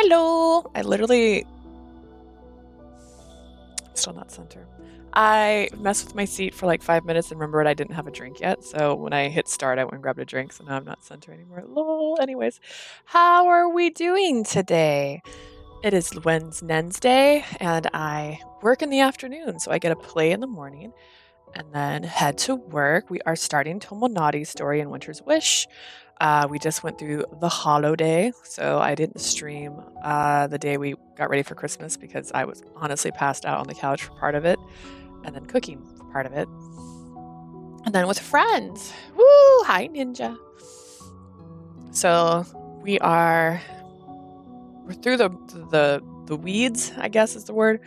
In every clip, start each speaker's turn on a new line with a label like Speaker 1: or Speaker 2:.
Speaker 1: Hello! I literally... Still not center. I messed with my seat for like 5 minutes and remembered I didn't have a drink yet. So when I hit start, I went and grabbed a drink. So now I'm not center anymore. Lol. Anyways, how are we doing today? It is Wednesday and I work in the afternoon. So I get to play in the morning and then head to work. We are starting Tomonari's story in Winter's Wish. We just went through the holiday, so I didn't stream the day we got ready for Christmas because I was honestly passed out on the couch for part of it, and then cooking for part of it, and then with friends. Woo! Hi, Ninja. So we're through the weeds, I guess is the word.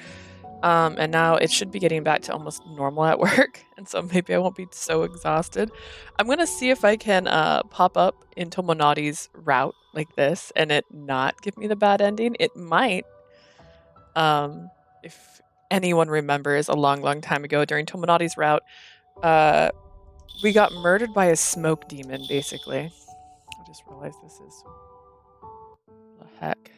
Speaker 1: And now it should be getting back to almost normal at work. And so maybe I won't be so exhausted. I'm going to see if I can pop up in Tomonari's route like this and it not give me the bad ending. It might. If anyone remembers a long time ago during Tomonari's route, we got murdered by a smoke demon, basically. I just realized this is... the heck?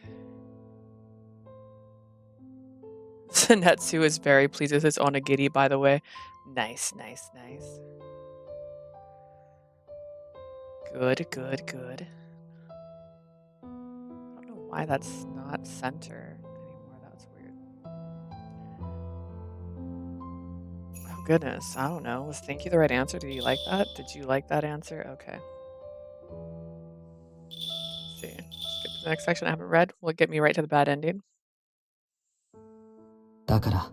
Speaker 1: Senetsu is very pleased with his onigiri, by the way. Nice. Good. I don't know why that's not center anymore. That's weird. Oh, goodness. I don't know. Was thank you the right answer? Did you like that? Did you like that answer? Okay. Let's see. Skip to the next section I haven't read. Will it get me right to the bad ending?
Speaker 2: だから、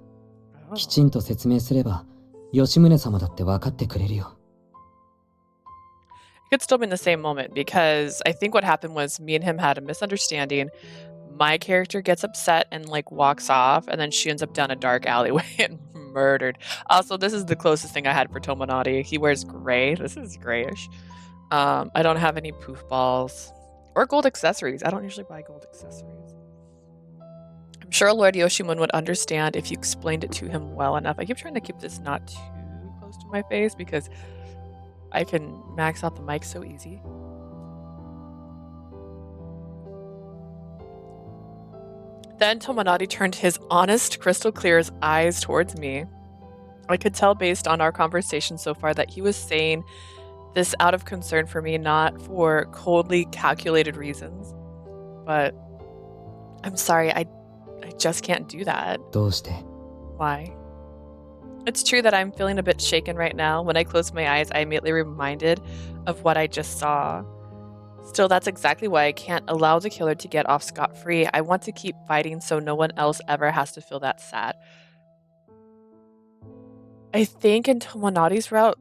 Speaker 2: きちんと説明すれば、吉宗様だって分かってくれるよ。
Speaker 1: It could still be in the same moment because I think what happened was me and him had a misunderstanding. My character gets upset and like walks off, and then she ends up down a dark alleyway and murdered. Also, this is the closest thing I had for Tomonari. He wears gray. This is grayish. I don't have any poof balls or gold accessories. I don't usually buy gold accessories. I'm sure Lord Yoshimun would understand if you explained it to him well enough. I keep trying to keep this not too close to my face because I can max out the mic so easy. Then Tomonari turned his honest, crystal clear eyes towards me. I could tell based on our conversation so far that he was saying this out of concern for me, not for coldly calculated reasons. But I'm sorry, I just can't do that.
Speaker 2: どうして?
Speaker 1: Why? It's true that I'm feeling a bit shaken right now. When I close my eyes, I immediately reminded of what I just saw. Still, that's exactly why I can't allow the killer to get off scot-free. I want to keep fighting so no one else ever has to feel that sad. I think in Tomonari's route,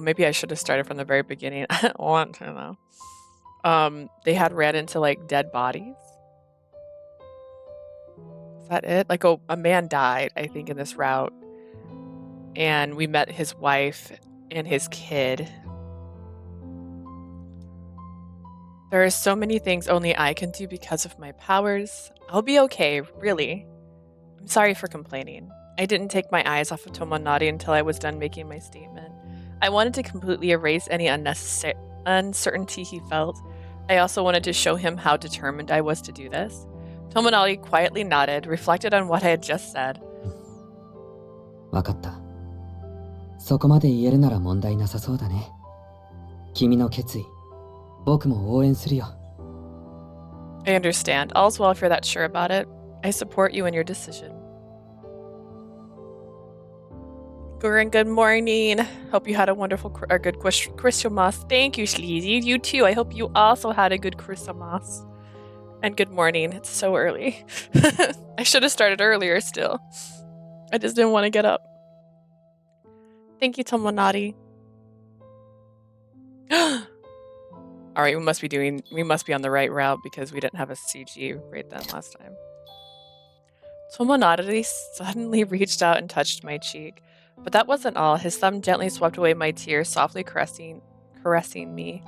Speaker 1: maybe I should have started from the very beginning. I don't want to know. They had ran into like dead bodies. Is that it? Like a man died, I think, in this route. And we met his wife and his kid. There are so many things only I can do because of my powers. I'll be okay, really. I'm sorry for complaining. I didn't take my eyes off of Tomonari until I was done making my statement. I wanted to completely erase any uncertainty he felt. I also wanted to show him how determined I was to do this. Tomonari quietly nodded, reflected on what I had just said.
Speaker 2: 分かった。そこまで言えるなら問題なさそうだね。君の決意、僕も応援するよ。
Speaker 1: I understand. All's well if you're that sure about it. I support you in your decision. Gurren, good morning. Hope you had a good Christmas. Thank you, Sleazy. You too. I hope you also had a good Christmas. And good morning. It's so early. I should have started earlier still. I just didn't want to get up. Thank you, Tomonari. Alright, we must be on the right route because we didn't have a CG right then last time. Tomonari suddenly reached out and touched my cheek. But that wasn't all. His thumb gently swept away my tears, softly caressing me.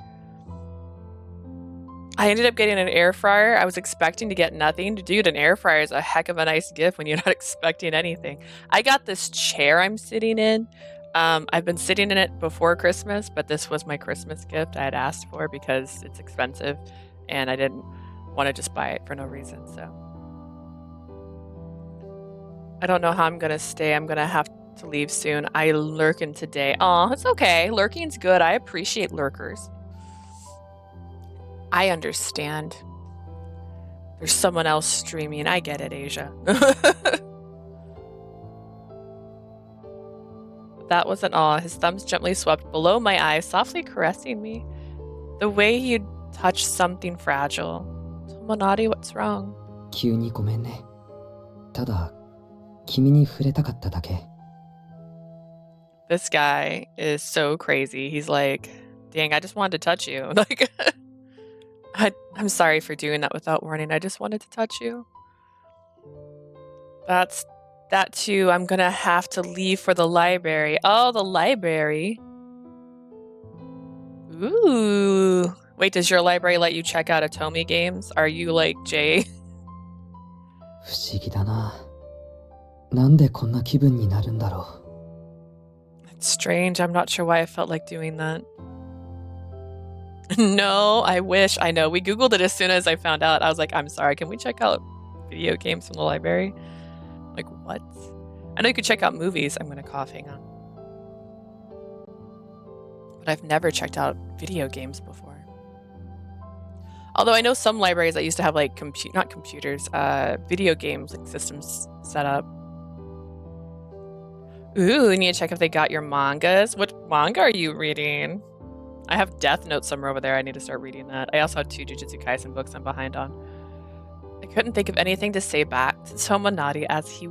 Speaker 1: I ended up getting an air fryer. I was expecting to get nothing. Dude, an air fryer is a heck of a nice gift when you're not expecting anything. I got this chair I'm sitting in. I've been sitting in it before Christmas, but this was my Christmas gift I had asked for because it's expensive and I didn't want to just buy it for no reason, so. I don't know how I'm gonna stay. I'm gonna have to leave soon. I lurking today. Aw, it's okay. Lurking's good. I appreciate lurkers. I understand. There's someone else streaming. I get it, Asia. That wasn't all. His thumbs gently swept below my eyes, softly caressing me. The way he'd touch something fragile. Tomonari, what's wrong?
Speaker 2: 急にごめんね。ただ、君に触れたかっただけ。
Speaker 1: This guy is so crazy. He's like, dang, I just wanted to touch you. Like, I'm sorry for doing that without warning. I just wanted to touch you. That's that too. I'm gonna have to leave for the library. Oh, the library. Ooh. Wait, does your library let you check out Atomi games? Are you like Jay?
Speaker 2: 不思議だな。なんでこんな気分になるんだろう。
Speaker 1: It's strange. I'm not sure why I felt like doing that. No, I wish. I know. We Googled it as soon as I found out. I was like, I'm sorry. Can we check out video games from the library? Like, what? I know you could check out movies. I'm going to cough. Hang on. But I've never checked out video games before. Although I know some libraries that used to have like not computers, video games like systems set up. Ooh, we need to check if they got your mangas. What manga are you reading? I have Death Note somewhere over there. I need to start reading that. I also have 2 Jujutsu Kaisen books I'm behind on. I couldn't think of anything to say back to Tomonari as he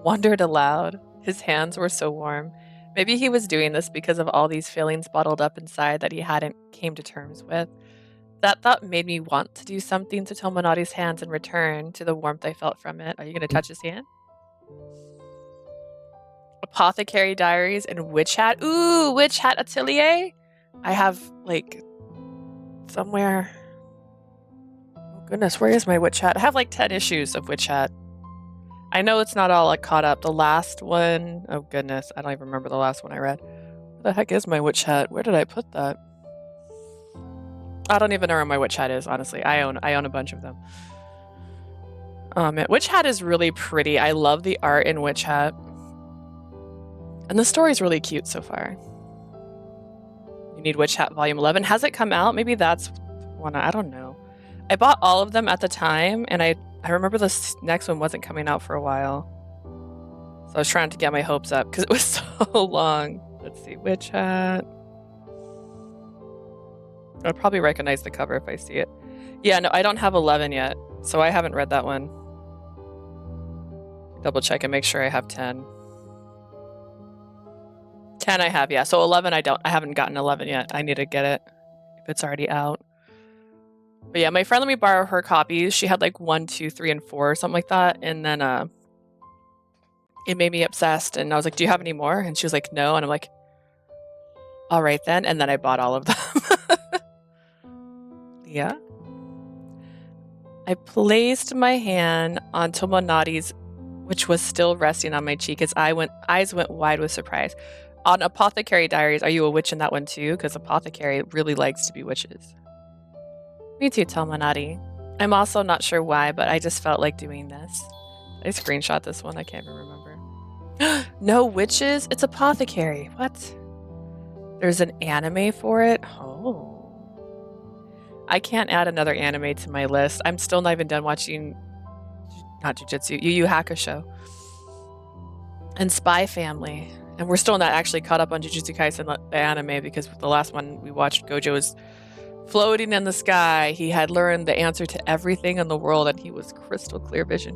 Speaker 1: wondered aloud. His hands were so warm. Maybe he was doing this because of all these feelings bottled up inside that he hadn't came to terms with. That thought made me want to do something to Tomonari's hands in return to the warmth I felt from it. Are you going to touch his hand? Apothecary Diaries and Witch Hat. Ooh, Witch Hat Atelier. I have, like, somewhere. Oh, goodness, where is my Witch Hat? I have, like, 10 issues of Witch Hat. I know it's not all, like, caught up. The last one, oh, goodness, I don't even remember the last one I read. Where the heck is my Witch Hat? Where did I put that? I don't even know where my Witch Hat is, honestly. I own a bunch of them. Man, Witch Hat is really pretty. I love the art in Witch Hat. And the story's really cute so far. You need Witch Hat Volume 11. Has it come out? Maybe that's one. I don't know. I bought all of them at the time, and I remember this next one wasn't coming out for a while. So I was trying to get my hopes up because it was so long. Let's see. Witch Hat. I'll probably recognize the cover if I see it. Yeah, no, I don't have 11 yet, so I haven't read that one. Double check and make sure I have 10. 10 I have, yeah. So 11 I haven't gotten 11 yet. I need to get it if it's already out. But yeah, my friend let me borrow her copies. She had like 1, 2, 3, and 4 or something like that. And then it made me obsessed. And I was like, do you have any more? And she was like, no. And I'm like, all right then. And then I bought all of them. Yeah. I placed my hand on Tomonari's, which was still resting on my cheek. His eyes went wide with surprise. On Apothecary Diaries, are you a witch in that one too? Because Apothecary really likes to be witches. Me too, Tomonari. I'm also not sure why, but I just felt like doing this. I screenshot this one. I can't even remember. No witches? It's Apothecary. What? There's an anime for it? Oh. I can't add another anime to my list. I'm still not even done watching, not Jujutsu, Yu Yu Hakusho. And Spy Family. And we're still not actually caught up on Jujutsu Kaisen, the anime, because the last one we watched, Gojo was floating in the sky. He had learned the answer to everything in the world, and he was crystal clear vision.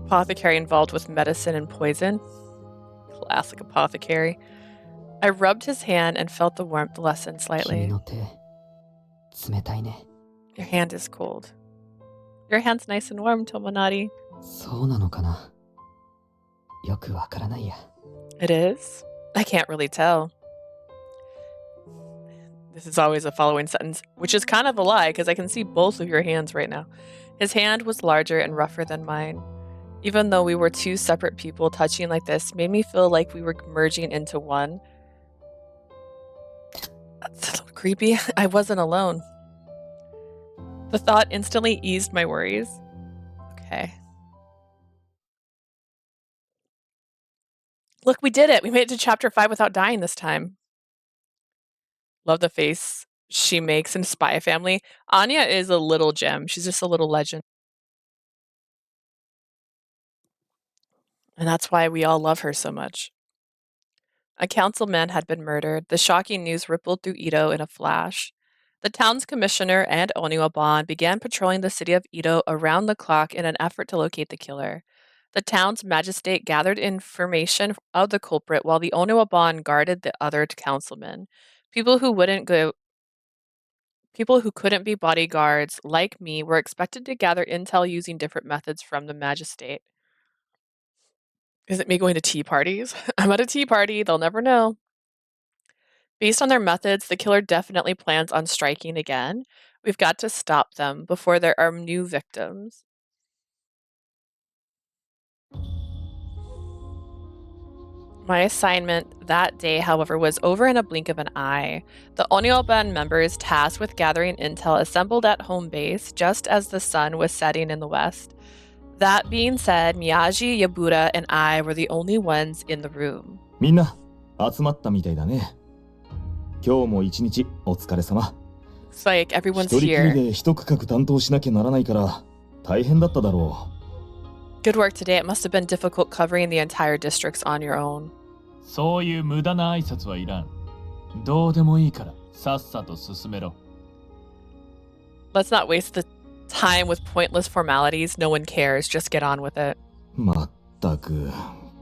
Speaker 1: Apothecary involved with medicine and poison. Classic Apothecary. I rubbed his hand and felt the warmth lessen slightly. Your hand is cold. Your hand's nice and warm, Tomonari. It is? I can't really tell. This is always a following sentence, which is kind of a lie because I can see both of your hands right now. His hand was larger and rougher than mine. Even though we were two separate people, touching like this made me feel like we were merging into one. That's a little creepy. I wasn't alone. The thought instantly eased my worries. Okay. Look, we did it. We made it to chapter 5 without dying this time. Love the face she makes in Spy Family. Anya is a little gem. She's just a little legend. And that's why we all love her so much. A councilman had been murdered. The shocking news rippled through Ito in a flash. The town's commissioner and Oniwaban began patrolling the city of Ito around the clock in an effort to locate the killer. The town's magistrate gathered information of the culprit while the Oniwaban guarded the other councilmen. People who couldn't be bodyguards, like me, were expected to gather intel using different methods from the magistrate. Is it me going to tea parties? I'm at a tea party. They'll never know. Based on their methods, the killer definitely plans on striking again. We've got to stop them before there are new victims. My assignment that day, however, was over in a blink of an eye. The Onyoban members tasked with gathering intel assembled at home base just as the sun was setting in the west. That being said, Miyagi, Yabura, and I were the only ones in the room.
Speaker 3: みんな集まったみたいだね。今日も一日お疲れ様。
Speaker 1: It's like
Speaker 3: 一
Speaker 1: everyone's
Speaker 3: 人きり
Speaker 1: here.
Speaker 3: で一区画担当しなきゃならないから大変だっただろ
Speaker 1: Good work today. It must have been difficult covering the entire districts on your own.
Speaker 4: そういう無駄な挨拶はいらん。どうでもいいからさっさと進めろ。
Speaker 1: Let's not waste the time with pointless formalities. No one cares. Just get on with it.
Speaker 3: う。まったく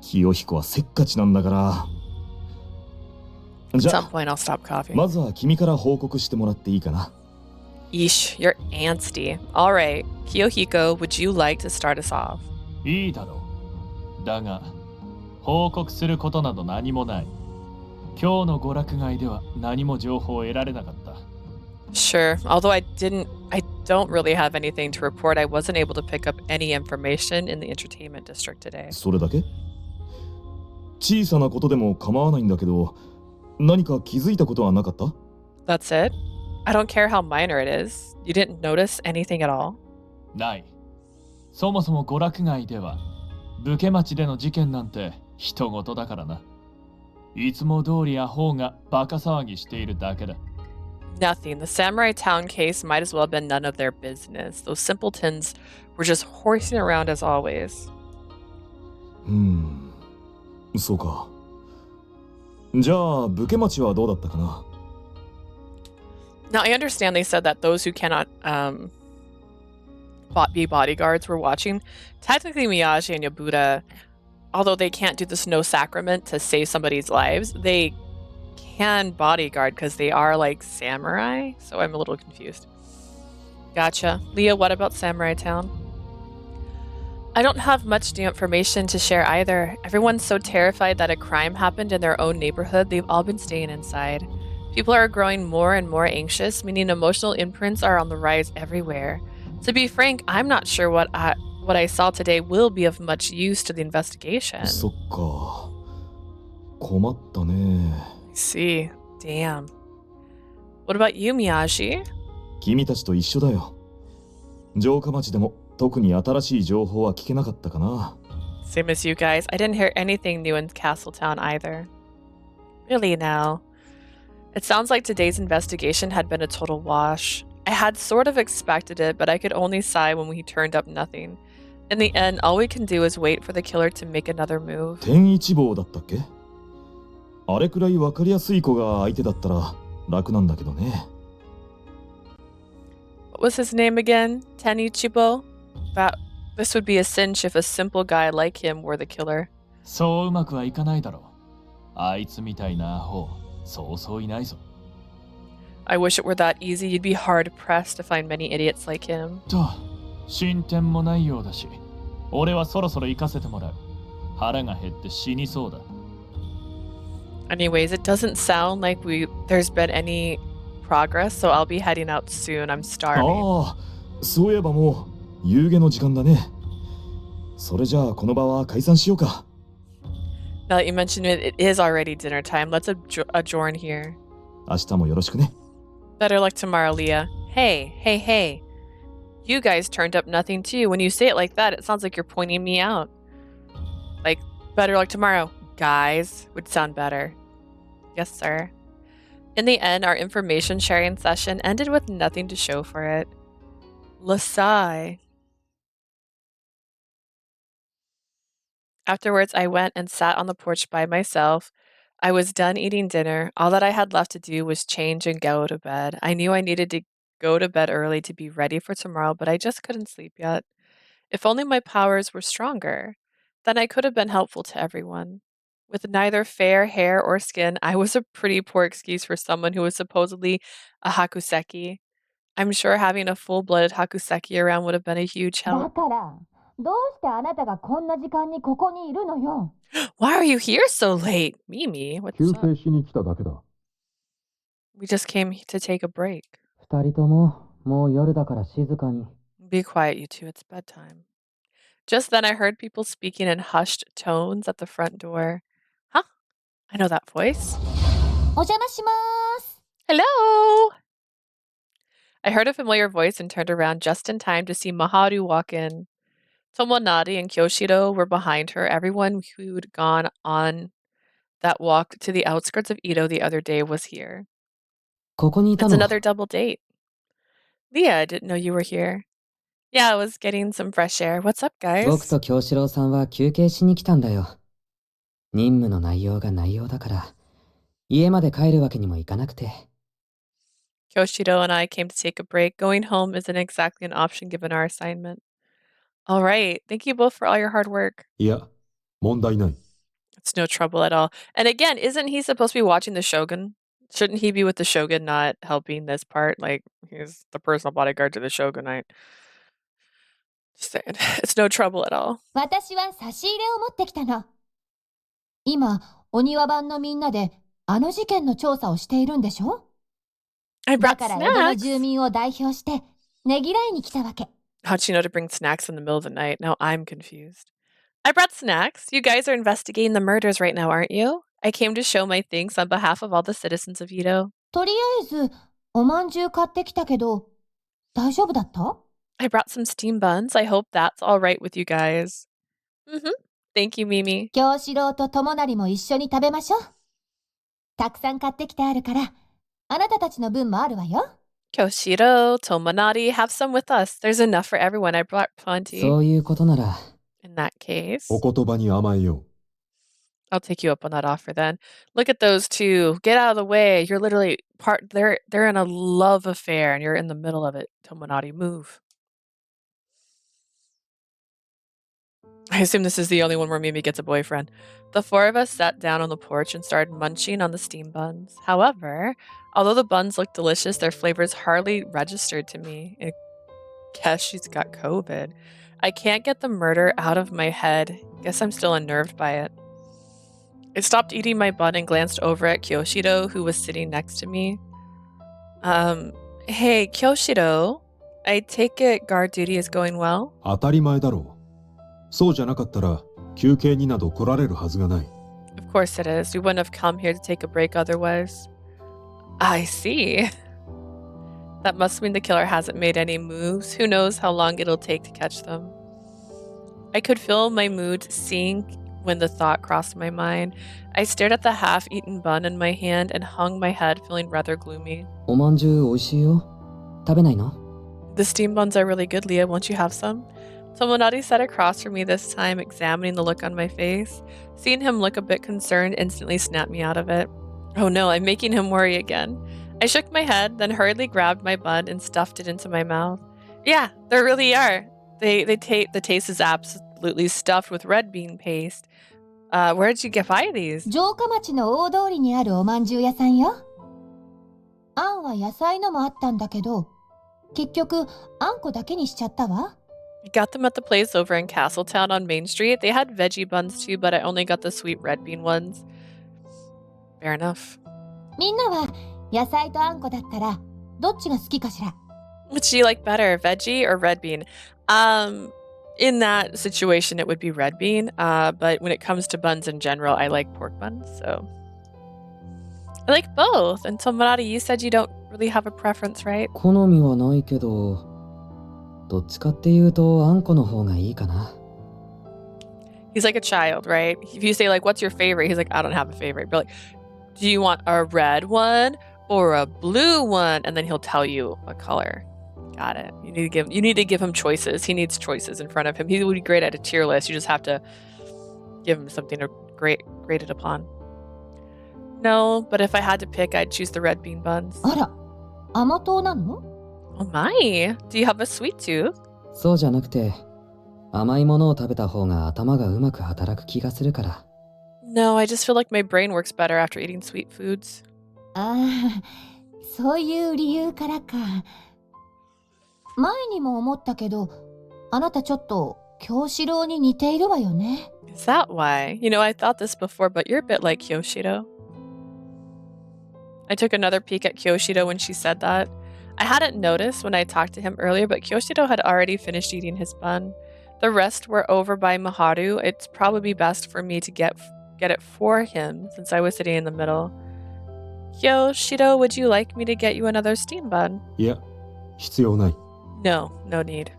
Speaker 3: 清彦はせっかちなんだから。じ
Speaker 1: At
Speaker 3: ゃ
Speaker 1: some
Speaker 3: あ
Speaker 1: point, I'll stop coughing.
Speaker 3: まずは君から報告してもらっていいかな。
Speaker 1: Yeesh, you're angsty. All right, Kiyohiko, would you like to start us off?
Speaker 4: いいだろう。だが、報告することなど何もない。今日の娯楽街では何も情報を得られなかった。
Speaker 1: Sure. Although I don't really have anything to report. I wasn't able to pick up any information in the entertainment district today.
Speaker 3: それだけ？小さなことでも構わないんだけど、何か気づいたことはなかった？
Speaker 1: That's it? I don't care how minor it is. You didn't notice anything at all?
Speaker 4: ない。そもそも娯楽街では、武家町での事件なんて人事だからな。いつも通りアホがバカ騒ぎしているだけだ。
Speaker 1: Nothing. The Samurai Town case might as well have been none of their business. Those simpletons were just horsing around as always.
Speaker 3: そうか。じゃあ武家町はどうだったかな？
Speaker 1: Now, I understand they said that those who cannot be bodyguards were watching. Technically, Miyagi and Yabuda, although they can't do the snow sacrament to save somebody's lives, they can bodyguard because they are like samurai. So I'm a little confused. Gotcha. Leah, what about Samurai Town? I don't have much new information to share either. Everyone's so terrified that a crime happened in their own neighborhood, they've all been staying inside. People are growing more and more anxious, meaning emotional imprints are on the rise everywhere. To be frank, I'm not sure what I saw today will be of much use to the investigation.
Speaker 3: そっか。困ったね。
Speaker 1: I see. Damn. What about you, Miyagi?
Speaker 3: 君たちと一緒だよ。城下町でも特に新しい情報は聞けなかったかな。
Speaker 1: Same as you guys. I didn't hear anything new in Castletown either. Really now. It sounds like today's investigation had been a total wash. I had sort of expected it, but I could only sigh when we turned up nothing. In the end, all we can do is wait for the killer to make another move.
Speaker 3: 天一坊だったっけ？あれくらいわかりやすい子が相手だったら楽なんだけどね。
Speaker 1: What was his name again? Tenichibo? This would be a cinch if a simple guy like him were the killer.
Speaker 4: そううまくはいかないだろう。あいつみたいなアホ、そうそういないぞ。
Speaker 1: I wish it were that easy. You'd be hard pressed to find many idiots like him.
Speaker 4: と、進展もないようだし、俺はそろそろ行かせてもらう。腹が減って死にそうだ。
Speaker 1: Anyways, it doesn't sound like there's been any progress, so I'll be heading out soon. I'm starving.
Speaker 3: ああ、そういえばもう夕げの時間だね。それじゃあこの場は解散しようか。
Speaker 1: Now that you mention it, it is already dinner time. Let's adjourn here.
Speaker 3: 明日もよろしくね。
Speaker 1: Better luck tomorrow, Leah. Hey. You guys turned up nothing too. When you say it like that, it sounds like you're pointing me out. Like, better luck tomorrow. Guys would sound better. Yes, sir. In the end, our information sharing session ended with nothing to show for it. Lasai. Afterwards, I went and sat on the porch by myself. I was done eating dinner. All that I had left to do was change and go to bed. I knew I needed to go to bed early to be ready for tomorrow, but I just couldn't sleep yet. If only my powers were stronger, then I could have been helpful to everyone. With neither fair hair or skin, I was a pretty poor excuse for someone who was supposedly a hakuseki. I'm sure having a full-blooded hakuseki around would have been a huge
Speaker 5: だ
Speaker 1: help.
Speaker 5: から、どうしてあなたがこんな時間にここにいるのよ。
Speaker 1: Why are you here so late? Mimi, what's
Speaker 3: 休
Speaker 1: up?
Speaker 3: 憩しに来ただけだ。
Speaker 1: We just came to take a break.
Speaker 2: 二人とももう夜だから静かに。
Speaker 1: Be quiet, you two. It's bedtime. Just then, I heard people speaking in hushed tones at the front door. Huh? I know that voice.
Speaker 5: お邪魔します。
Speaker 1: Hello! I heard a familiar voice and turned around just in time to see Maharu walk in. Tomonari and Kyoshiro were behind her. Everyone who'd gone on that walk to the outskirts of Ito the other day was here.
Speaker 2: ここにいた
Speaker 1: It's
Speaker 2: の。
Speaker 1: another double date. Leah, I didn't know you were here. Yeah, I was getting some fresh air. What's up,
Speaker 2: 僕
Speaker 1: guys?
Speaker 2: と京志郎さんは休憩しに来たんだよ。任務の内容が内容だから、家まで帰るわけにもいかなくて。
Speaker 1: Kyoshiro and I came to take a break. Going home isn't exactly an option given our assignment. All right. Thank you both for all your hard work.
Speaker 3: いや、問題ない。
Speaker 1: It's no trouble at all. And again, isn't he supposed to be watching the Shogun? Shouldn't he be with the Shogun, not helping this part? Like, he's the personal bodyguard to the Shogunite. Just saying. It's no trouble at all.
Speaker 5: 私は差し入れを持ってきたの。今、お庭番のみんなであの事件の調査をしているんでしょ？
Speaker 1: I
Speaker 5: だ
Speaker 1: brought
Speaker 5: から江戸の
Speaker 1: snacks.
Speaker 5: 住民を代表してねぎらいに来たわけ。
Speaker 1: How'd you know to bring snacks in the middle of the night? Now I'm confused. I brought snacks. You guys are investigating the murders right now, aren't you? I came to show my thanks on behalf of all the citizens of Ito.
Speaker 5: とりあえず、おまんじゅう買ってきたけど、大丈夫だった？
Speaker 1: I brought some steam buns. I hope that's all right with you guys. Mm-hmm. Thank you, Mimi.
Speaker 5: 京志郎と友成も一緒に食べましょう。たくさん買ってきてあるから、あなたたちの分もあるわよ。
Speaker 1: Kyoshiro, Tomonari, have some with us. There's enough for everyone. I brought plenty.
Speaker 2: そういうことなら、
Speaker 1: In that case,
Speaker 3: お言葉に甘えよ
Speaker 1: I'll take you up on that offer then. Look at those two. Get out of the way. You're literally they're in a love affair and you're in the middle of it. Tomonari, move. I assume this is the only one where Mimi gets a boyfriend. The four of us sat down on the porch and started munching on the steam buns. However, although the buns looked delicious, their flavors hardly registered to me. I guess she's got COVID. I can't get the murder out of my head. Guess I'm still unnerved by it. I stopped eating my bun and glanced over at Kyoshiro, who was sitting next to me. Hey, Kyoshiro. I take it guard duty is going well?
Speaker 3: う。当たり前だろう。そうじゃなかったら、休憩になど来られるはずがない。
Speaker 1: Of course it is. We wouldn't have come here to take a break otherwise. I see. That must mean the killer hasn't made any moves. Who knows how long it'll take to catch them. I could feel my mood sink when the thought crossed my mind. I stared at the half-eaten bun in my hand and hung my head, feeling rather gloomy.
Speaker 2: おまんじゅうおいしいよ。食べないの？
Speaker 1: The steam buns are really good, Leah. Won't you have some? Tomonari sat across from me this time, examining the look on my face. Seeing him look a bit concerned instantly snapped me out of it. Oh no, I'm making him worry again. I shook my head, then hurriedly grabbed my bun and stuffed it into my mouth. Yeah, there really are. The taste is absolutely stuffed with red bean paste. Where did you get buy these?
Speaker 5: 城下町の大通りにあるおまんじゅう屋さんよ。あんは野菜のもあったんだけど、結局あんこだけにしちゃったわ。
Speaker 1: I got them at the place over in Castletown on Main Street. They had veggie buns too, but I only got the sweet red bean ones. Fair enough.
Speaker 5: みんなは野菜とあんこだったらどっちが好きかしら？
Speaker 1: Which do you like better, veggie or red bean? In that situation, it would be red bean. But when it comes to buns in general, I like pork buns. So I like both. And Tomonari, you said you don't really have a preference, right?
Speaker 2: 好みはないけど、どっちかっていうとあんこの方がいいかな。
Speaker 1: He's like a child, right? If you say like, what's your favorite? He's like, I don't have a favorite. But like, do you want a red one or a blue one? And then he'll tell you a color. Got it. You need to give him choices. He needs choices in front of him. He would be great at a tier list. You just have to give him something to grade it upon. No, but if I had to pick, I'd choose the red bean buns.
Speaker 5: あら、甘党なの？
Speaker 1: Oh my! Do you have a sweet tooth?
Speaker 2: そうじゃなくて、甘いものを食べた方が頭がうまく働く気がするから。
Speaker 1: No, I just feel like my brain works better after eating sweet foods.
Speaker 5: ああ、そういう理由からか。前にも思ったけど、あなたちょっと京志郎に似ているわよね。
Speaker 1: Is that why? You know, I thought this before, but you're a bit like Kyoshido. I took another peek at Kyoshido when she said that. I hadn't noticed when I talked to him earlier, but Kyoshido had already finished eating his bun. The rest were over by Maharu. It's probably best for me to get it for him since I was sitting in the middle. Kyoshido, would you like me to get you another steam bun?
Speaker 3: いや、必要ない。
Speaker 1: No, no need.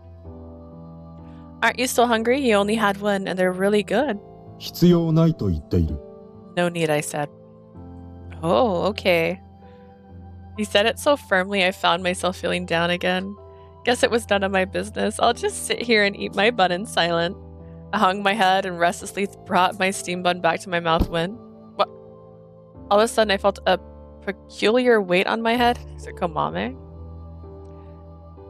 Speaker 1: Aren't you still hungry? You only had one and they're really good.
Speaker 3: 必要ないと言っている。
Speaker 1: No need, I said. Oh, okay. He said it so firmly I found myself feeling down again. Guess it was none of my business. I'll just sit here and eat my bun in silence. I hung my head and restlessly brought my steam bun back to my mouth when... What? All of a sudden I felt a peculiar weight on my head. Is it Komame?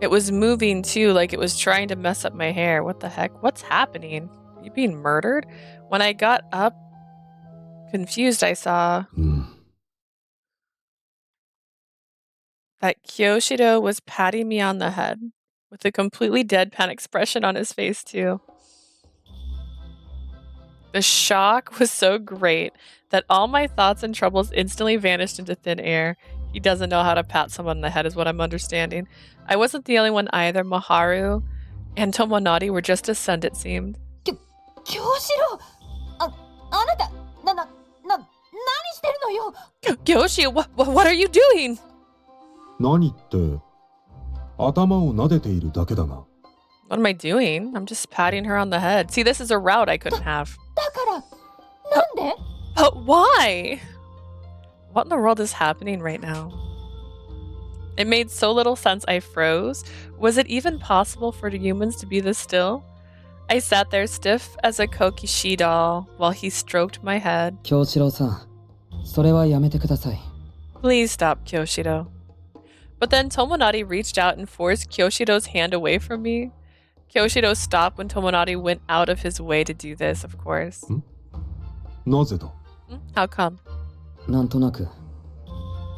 Speaker 1: It was moving too, like it was trying to mess up my hair. What the heck? What's happening? Are you being murdered? When I got up, confused, I saw... that Kyoshido was patting me on the head with a completely deadpan expression on his face too. The shock was so great that all my thoughts and troubles instantly vanished into thin air. He doesn't know how to pat someone on the head is what I'm understanding. I wasn't the only one either. Maharu and Tomonari were just as stunned, it seemed.
Speaker 5: 京志郎、あなた、何してるのよ。
Speaker 1: Kyoshi, what are you doing?
Speaker 3: 何って、頭を撫でているだけだが。
Speaker 1: What am I doing? I'm just patting her on the head. See, this is a route I couldn't have.
Speaker 5: だから、なんで？
Speaker 1: But why? What in the world is happening right now? It made so little sense I froze. Was it even possible for the humans to be this still? I sat there stiff as a kokishi doll while he stroked my head.
Speaker 2: 京志郎さん、それはやめてください。
Speaker 1: Please stop, Kyoshido. But then Tomonari reached out and forced Kyoshido's hand away from me. Kyoshido stopped when Tomonari went out of his way to do this, of course.
Speaker 3: なぜだ？
Speaker 1: How come?
Speaker 2: なんとなく、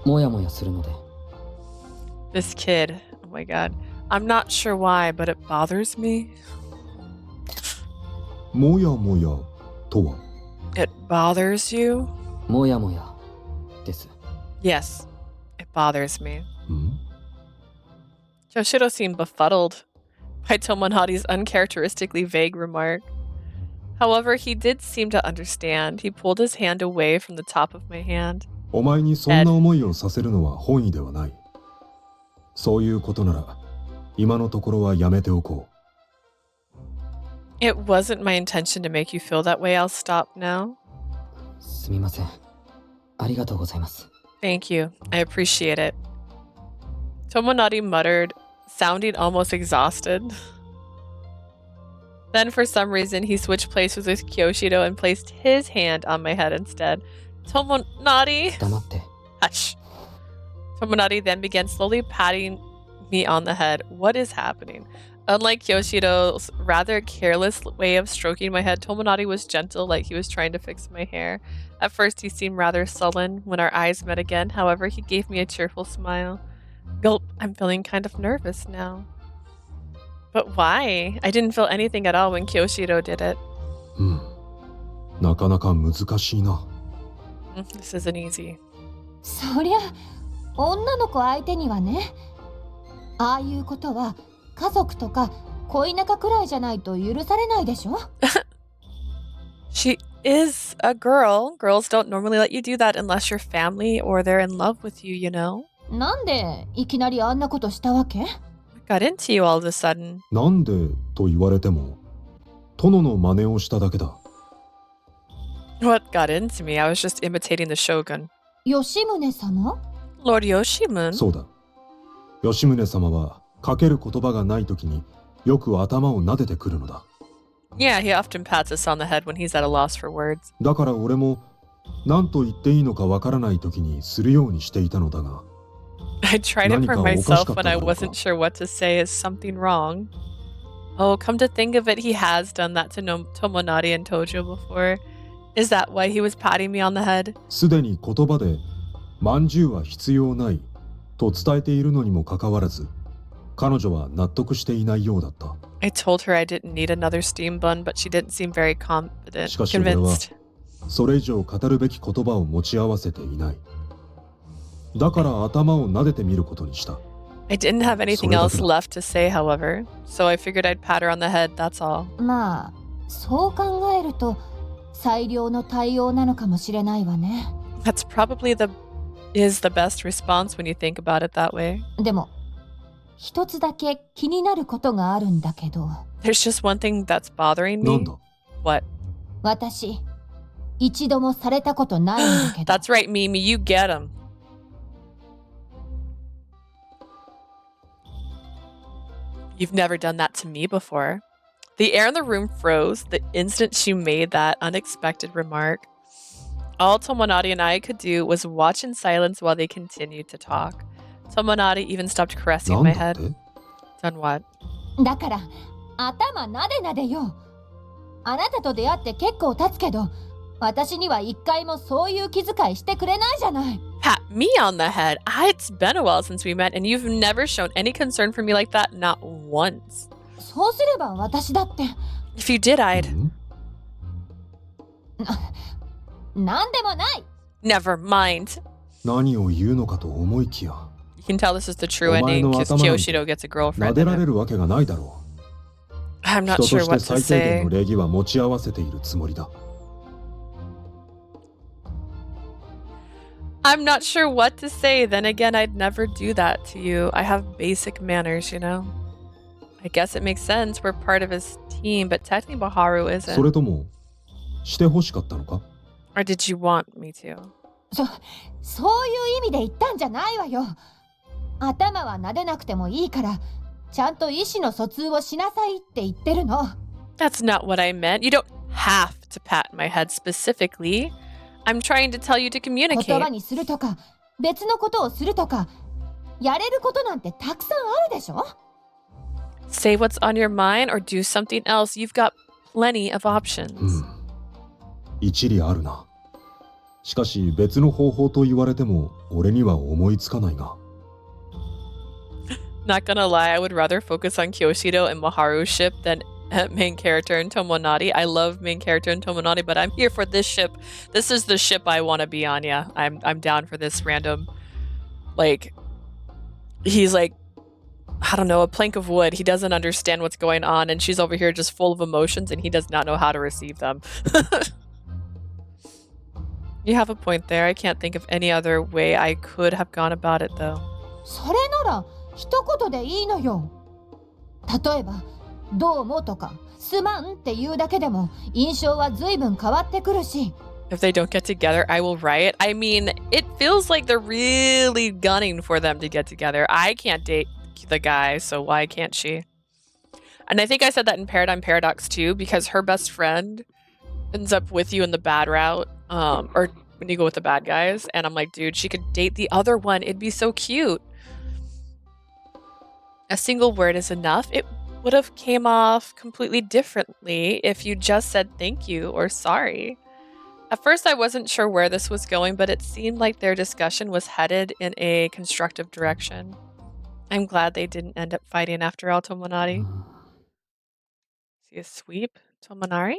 Speaker 2: もやもやするので。
Speaker 1: This kid, oh my god. I'm not sure why, but it bothers me.
Speaker 3: もやもやとは？
Speaker 1: It bothers you?
Speaker 2: もやもやです。
Speaker 1: Yes, it bothers me.
Speaker 3: ん？
Speaker 1: Kyoshido seemed befuddled by Tomonari's uncharacteristically vague remark. However, he did seem to understand. He pulled his hand away from the top of my hand.
Speaker 3: お前にそんな思いをさせるのは本意ではない。そういうことなら、今のところはやめておこう。
Speaker 1: It wasn't my intention to make you feel that way. I'll stop now.
Speaker 2: すみません。ありがとうございます。
Speaker 1: Thank you. I appreciate it. Tomonari muttered, sounding almost exhausted. Then, for some reason, he switched places with Kyoshido and placed his hand on my head instead. Tomonari!
Speaker 2: 黙って。
Speaker 1: Hush. Tomonari then began slowly patting me on the head. What is happening? Unlike Kyoshido's rather careless way of stroking my head, Tomonari was gentle, like he was trying to fix my hair. At first, he seemed rather sullen. When our eyes met again, however, he gave me a cheerful smile. Gulp, I'm feeling kind of nervous now. But why? I didn't feel anything at all when Kyoshido did it.
Speaker 3: なかなか難しいな。
Speaker 1: This isn't easy.
Speaker 5: そりゃ、女の子相手にはね。ああいうことは、家族とか恋仲くらいじゃないと許されないでしょ？
Speaker 1: She is a girl. Girls don't normally let you do that unless you're family or they're in love with you, you know?
Speaker 5: なんでいきなりあんなことしたわけ？
Speaker 1: got into you all of a sudden?
Speaker 3: なんでと言われても、殿の真似をしただけだ。
Speaker 1: What got into me? I was just imitating the shogun.
Speaker 5: 吉宗様
Speaker 1: Lord Yoshimun?
Speaker 3: そうだ。吉宗様はかける言葉がないときによく頭を撫でてくるのだ。
Speaker 1: Yeah, he often pats us on the head when he's at a loss for words.
Speaker 3: だから俺も何と言っていいのかわからないときにするようにしていたのだが。
Speaker 1: I tried it for
Speaker 3: 何かおかし
Speaker 1: myself
Speaker 3: かっ
Speaker 1: when
Speaker 3: た
Speaker 1: I
Speaker 3: だろうか。
Speaker 1: wasn't sure what to say. Is something wrong? Oh, come to think of it, he has done that to Tomonari and Tojo before. Is that why he was patting me on the head?
Speaker 3: すでに言葉でまんじゅうは必要ないと伝えているのにもかかわらず、彼女は納得していないようだった。
Speaker 1: I told her I didn't need another steam bun, but she didn't seem very confident,
Speaker 3: しかし俺は
Speaker 1: convinced.
Speaker 3: それ以上語るべき言葉を持ち合わせていない。だから頭を撫でてみることにした。
Speaker 1: I didn't have anything else left to say, however, so I figured I'd pat her on the head, that's all.
Speaker 5: まあそう考えると最良の対応なのかもしれないわね。
Speaker 1: That's probably the best response when you think about it that way.
Speaker 5: でも一つだけ気になることがあるんだけど。
Speaker 1: There's just one thing that's bothering
Speaker 3: なん
Speaker 1: me.
Speaker 3: だ
Speaker 1: What?
Speaker 5: 私一度もされたことないんだけど。
Speaker 1: That's right, Mimi, you get him. You've never done that to me before. The air in the room froze the instant she made that unexpected remark. All Tomonari and I could do was watch in silence while they continued to talk. Tomonari even stopped
Speaker 3: な
Speaker 1: caressing
Speaker 3: ん
Speaker 1: my
Speaker 3: だっ
Speaker 1: head.
Speaker 3: て
Speaker 1: Done what?
Speaker 5: だから頭なでなでよ。あなたと出会って結構経つけど、私には一回もそういう気遣いしてくれないじゃない。
Speaker 1: Pat me on the head. It's been a while since we met, and you've never shown any concern for me like that, not once.
Speaker 5: そうすれば私だって
Speaker 1: If you did, I'd.
Speaker 3: ん
Speaker 5: なんでもない。
Speaker 1: Never mind.
Speaker 3: 何を言うのかと思いきや、
Speaker 1: You can tell this is the true
Speaker 3: お前
Speaker 1: ending
Speaker 3: の
Speaker 1: because
Speaker 3: 頭なんて
Speaker 1: Kyoshiro gets a
Speaker 3: 撫
Speaker 1: girlfriend.
Speaker 3: で
Speaker 1: in
Speaker 3: ら
Speaker 1: it.
Speaker 3: れるわけがないだろ
Speaker 1: I'm
Speaker 3: う。
Speaker 1: not
Speaker 3: 人と
Speaker 1: sure
Speaker 3: して
Speaker 1: what to
Speaker 3: 最低限
Speaker 1: say.
Speaker 3: の礼儀は持ち合わせているつもりだ。
Speaker 1: I'm not sure what to say. Then again, I'd never do that to you. I have basic manners, you know? I guess it makes sense. We're part of his team, but technically Baharu
Speaker 3: そ
Speaker 1: isn't.
Speaker 3: れともして欲しかったのか？
Speaker 1: Or did you want me to?
Speaker 5: そういう意味で言ったんじゃないわよ。頭は撫でなくてもいいから、ちゃんと意思の疎通をしなさいって言ってるの。
Speaker 1: That's not what I meant. You don't have to pat my head specifically. I'm trying to tell you to
Speaker 5: 言
Speaker 1: communicate.
Speaker 5: 葉にするとか、別のことをするとか、やれることなんてたくさんあるでしょ。
Speaker 1: Say what's on your mind or do something else. You've got plenty of options.
Speaker 3: うん。一理あるな。しかし別の方法と言われても俺には思いつかないが。
Speaker 1: Not gonna lie, I would rather focus on Kyoshiro and Maharu's ship than main character in Tomonari. I love main character in Tomonari, but I'm here for this ship. This is the ship I want to be on. Yeah, I'm down for this random. Like, he's like, I don't know, a plank of wood. He doesn't understand what's going on, and she's over here just full of emotions, and he does not know how to receive them. You have a point there. I can't think of any other way I could have gone about it, though.
Speaker 5: それなら一言でいいのよ。例えば、どうもとか、すまんって言うだけでも印象は随分変わってくるし。
Speaker 1: If they don't get together, I will riot. I mean, it feels like they're really gunning for them to get together. I can't date the guy, so why can't she? And I think I said that in Paradigm Paradox too, because her best friend ends up with you in the bad route, or when you go with the bad guys. And I'm like, dude, she could date the other one. It'd be so cute. A single word is enough. It would have came off completely differently if you just said thank you or sorry. At first, I wasn't sure where this was going, but it seemed like their discussion was headed in a constructive direction. I'm glad they didn't end up fighting after all, Tomonari. See a sweep? Tomonari?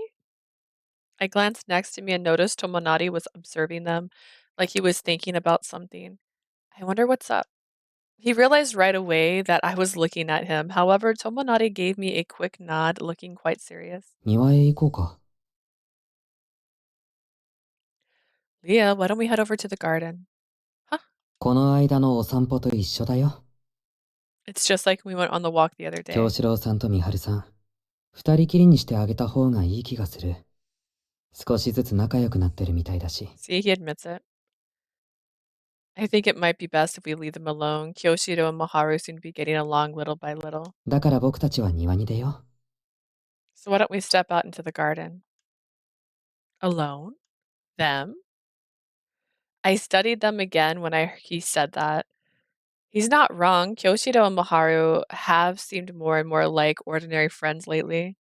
Speaker 1: I glanced next to me and noticed Tomonari was observing them, like he was thinking about something. I wonder what's up. He realized right away that I was looking at him. However, Tomonari gave me a quick nod, looking quite serious.
Speaker 2: 庭へ行こうか。
Speaker 1: Leah, why don't we head over to the garden? Huh?
Speaker 2: この間のお散歩と一緒だよ。
Speaker 1: It's just like we went on the walk the other day.
Speaker 2: 京志郎さんと美晴さん、二人きりにしてあげた方がいい気がする。少しずつ仲良くなってるみたいだし。
Speaker 1: See, he admits it. I think it might be best if we leave them alone. Kyoshiro and Maharu seem to be getting along little by little.
Speaker 2: だから僕たちは庭に出よ
Speaker 1: So why don't we step out into the garden? Alone? Them? I studied them again when he said that. He's not wrong. Kyoshiro and Maharu have seemed more and more like ordinary friends lately.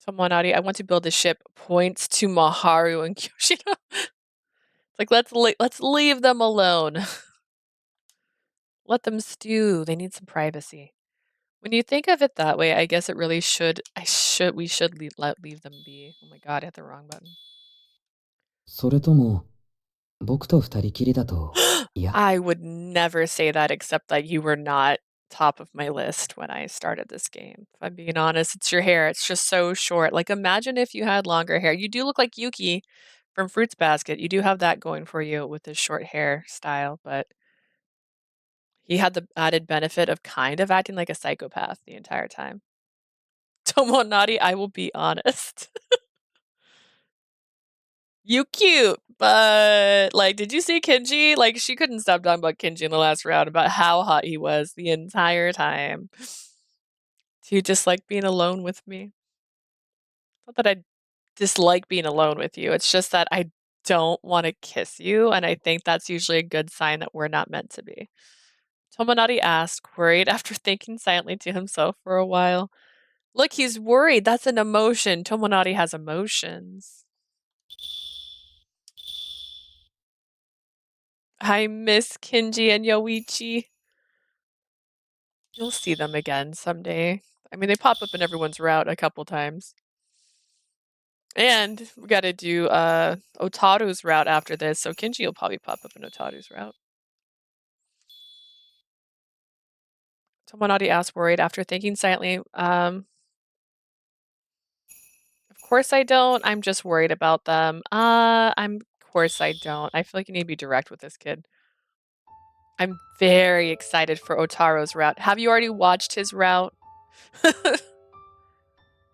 Speaker 1: Tomonari, I want to build a ship, points to Maharu and Kyoshiro. It's like, let's leave them alone. Let them stew. They need some privacy. When you think of it that way, I guess it really we should leave them be. Oh my god, I hit the wrong button.
Speaker 2: う。それとも、僕と二人きりだと、いや、
Speaker 1: I would never say that except that you were not top of my list when I started this game. If I'm being honest, it's your hair. It's just so short. Like, imagine if you had longer hair. You do look like Yuki from Fruits Basket. You do have that going for you with this short hair style, but he had the added benefit of kind of acting like a psychopath the entire time. Tomonari, I will be honest. You cute, but like, did you see Kenji? Like, she couldn't stop talking about Kenji in the last round about how hot he was the entire time. Do you dislike being alone with me? Not that I dislike being alone with you. It's just that I don't want to kiss you, and I think that's usually a good sign that we're not meant to be. Tomonari asked, worried after thinking silently to himself for a while. Look, he's worried. That's an emotion. Tomonari has emotions. I miss Kenji and Yoichi. You'll see them again someday. I mean, they pop up in everyone's route a couple times. And we gotta do Otaru's route after this, so Kenji will probably pop up in Otaru's route. Tomonari asked, worried after thinking silently. Of course I don't. I'm just worried about them. Of course I don't. I feel like you need to be direct with this kid. I'm very excited for Otaro's route. Have you already watched his route?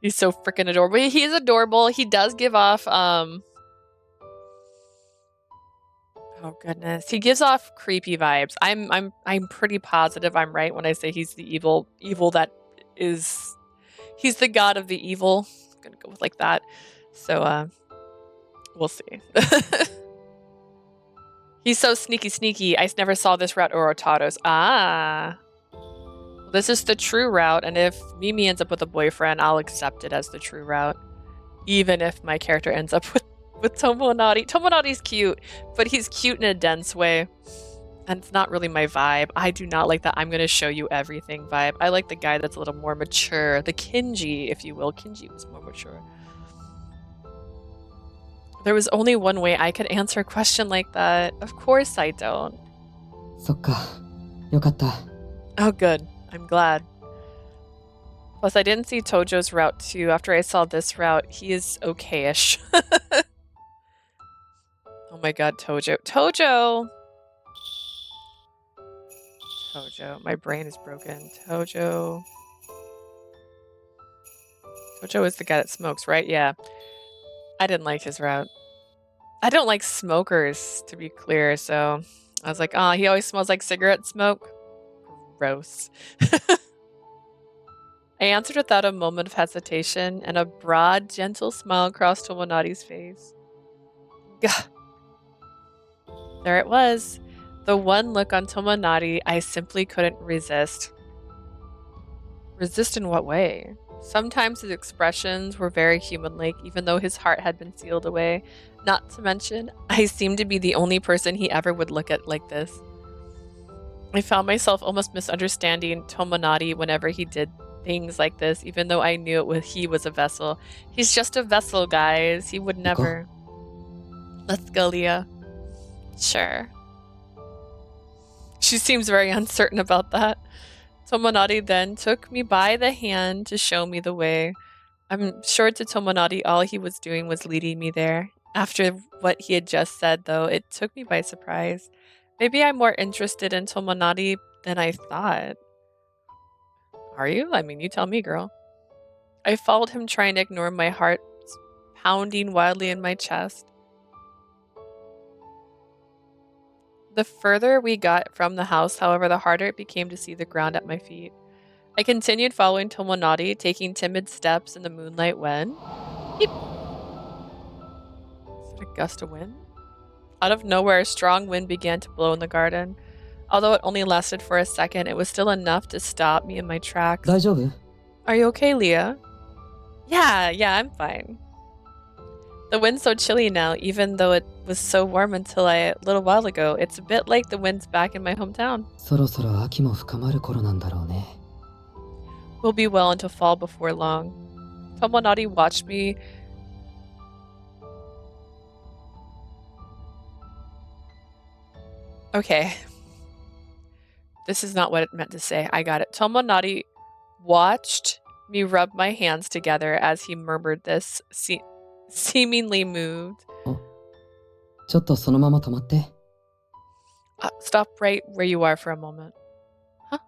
Speaker 1: He's so freaking adorable. He's adorable. He does give off, oh goodness. He gives off creepy vibes. I'm pretty positive I'm right when I say he's the evil that is, he's the god of the evil. I'm gonna go with like that. So, we'll see. He's so sneaky. I never saw this route or Otaro's. Ah. This is the true route, and if Mimi ends up with a boyfriend, I'll accept it as the true route. Even if my character ends up with Tomonari. Tomonari's cute, but he's cute in a dense way. And it's not really my vibe. I do not like that I'm going to show you everything vibe. I like the guy that's a little more mature. The Kenji, if you will. Kenji was more mature. There was only one way I could answer a question like that. Of course I don't.
Speaker 2: そっか、よかった。
Speaker 1: Oh, good. I'm glad. Plus, I didn't see Tojo's route too. After I saw this route, he is okay-ish. Oh my god, Tojo. Tojo! My brain is broken. Tojo is the guy that smokes, right? Yeah. I didn't like his route. I don't like smokers, to be clear, so I was like, oh, he always smells like cigarette smoke. Gross. I answered without a moment of hesitation, and a broad, gentle smile crossed Tomonari's face. Gah. There it was. The one look on Tomonari I simply couldn't resist. Resist in what way? Sometimes his expressions were very human-like, even though his heart had been sealed away. Not to mention, I seemed to be the only person he ever would look at like this. I found myself almost misunderstanding Tomonari whenever he did things like this, even though I knew he was a vessel. He's just a vessel, guys. He would never. Let's go, Leah. Sure. She seems very uncertain about that. Tomonari then took me by the hand to show me the way. I'm sure to Tomonari all he was doing was leading me there. After what he had just said, though, it took me by surprise. Maybe I'm more interested in Tomonari than I thought. Are you? I mean, you tell me, girl. I followed him, trying to ignore my heart pounding wildly in my chest. The further we got from the house, however, the harder it became to see the ground at my feet. I continued following Tomonari, taking timid steps in the moonlight when... Beep. Is it a gust of wind? Out of nowhere, a strong wind began to blow in the garden. Although it only lasted for a second, it was still enough to stop me in my tracks.
Speaker 2: 大丈夫
Speaker 1: Are you okay, Leah? Yeah, I'm fine. The wind's so chilly now, even though it was so warm until a little while ago. It's a bit like the wind's back in my hometown.
Speaker 2: そろそろ秋も深まる頃なんだろうね
Speaker 1: We'll be well into fall before long. Tomonari watched me. Okay. This is not what it meant to say. I got it. Tomonari watched me rub my hands together as he murmured this, seemingly moved.
Speaker 2: ちょっとそのまま止まって
Speaker 1: Stop right where you are for a moment. Huh?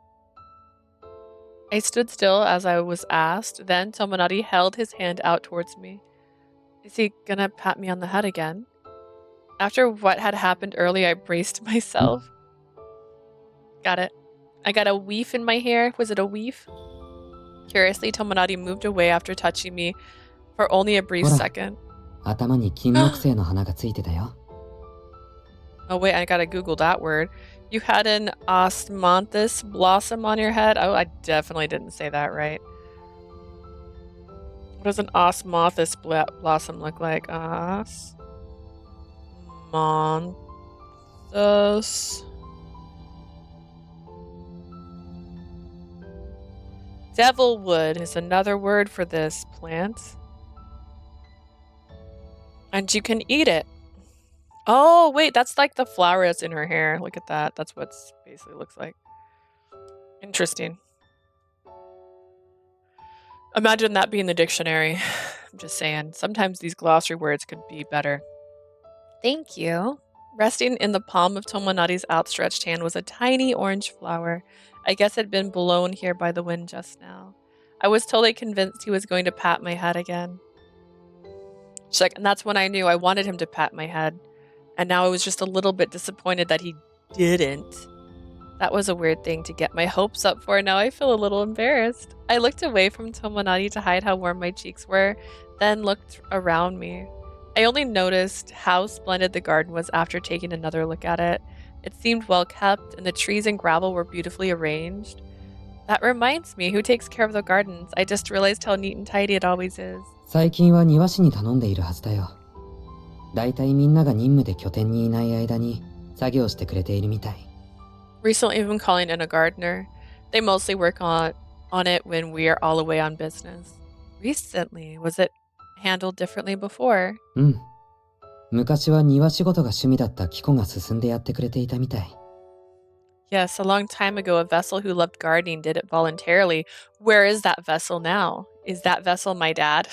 Speaker 1: I stood still as I was asked. Then Tomonari held his hand out towards me. Is he gonna pat me on the head again? After what had happened earlier, I braced myself. Got it. I got a weave in my hair. Was it a weave? Curiously, Tomonari moved away after touching me for only a brief second.
Speaker 2: 頭に金木犀の花がついてたよ
Speaker 1: Oh wait, I gotta Google that word. You had an osmanthus blossom on your head? Oh, I definitely didn't say that right. What does an osmanthus blossom look like? Osmanthus. Devilwood is another word for this plant. And you can eat it. Oh, wait, that's like the flower that's in her hair. Look at that. That's what it basically looks like. Interesting. Imagine that being the dictionary. I'm just saying. Sometimes these glossary words could be better. Thank you. Resting in the palm of Tomonari's outstretched hand was a tiny orange flower. I guess it had been blown here by the wind just now. I was totally convinced he was going to pat my head again. She's like, and that's when I knew I wanted him to pat my head. And now I was just a little bit disappointed that he didn't. That was a weird thing to get my hopes up for. Now I feel a little embarrassed. I looked away from Tomonari to hide how warm my cheeks were, then looked around me. I only noticed how splendid the garden was after taking another look at it. It seemed well kept, and the trees and gravel were beautifully arranged. That reminds me, who takes care of the gardens? I just realized how neat and tidy it always is.
Speaker 2: 最近は庭師に頼んでいるはずだよだいたいみんなが任務で拠点にいない間に作業してくれているみたい
Speaker 1: Recently, I've been calling in a gardener. They mostly work on it when we are all away on business. Recently? Was it handled differently before?
Speaker 2: うん昔は庭仕事が趣味だったキコが進んでやってくれていたみたい
Speaker 1: Yes, a long time ago, a vessel who loved gardening did it voluntarily. Where is that vessel now? Is that vessel my dad?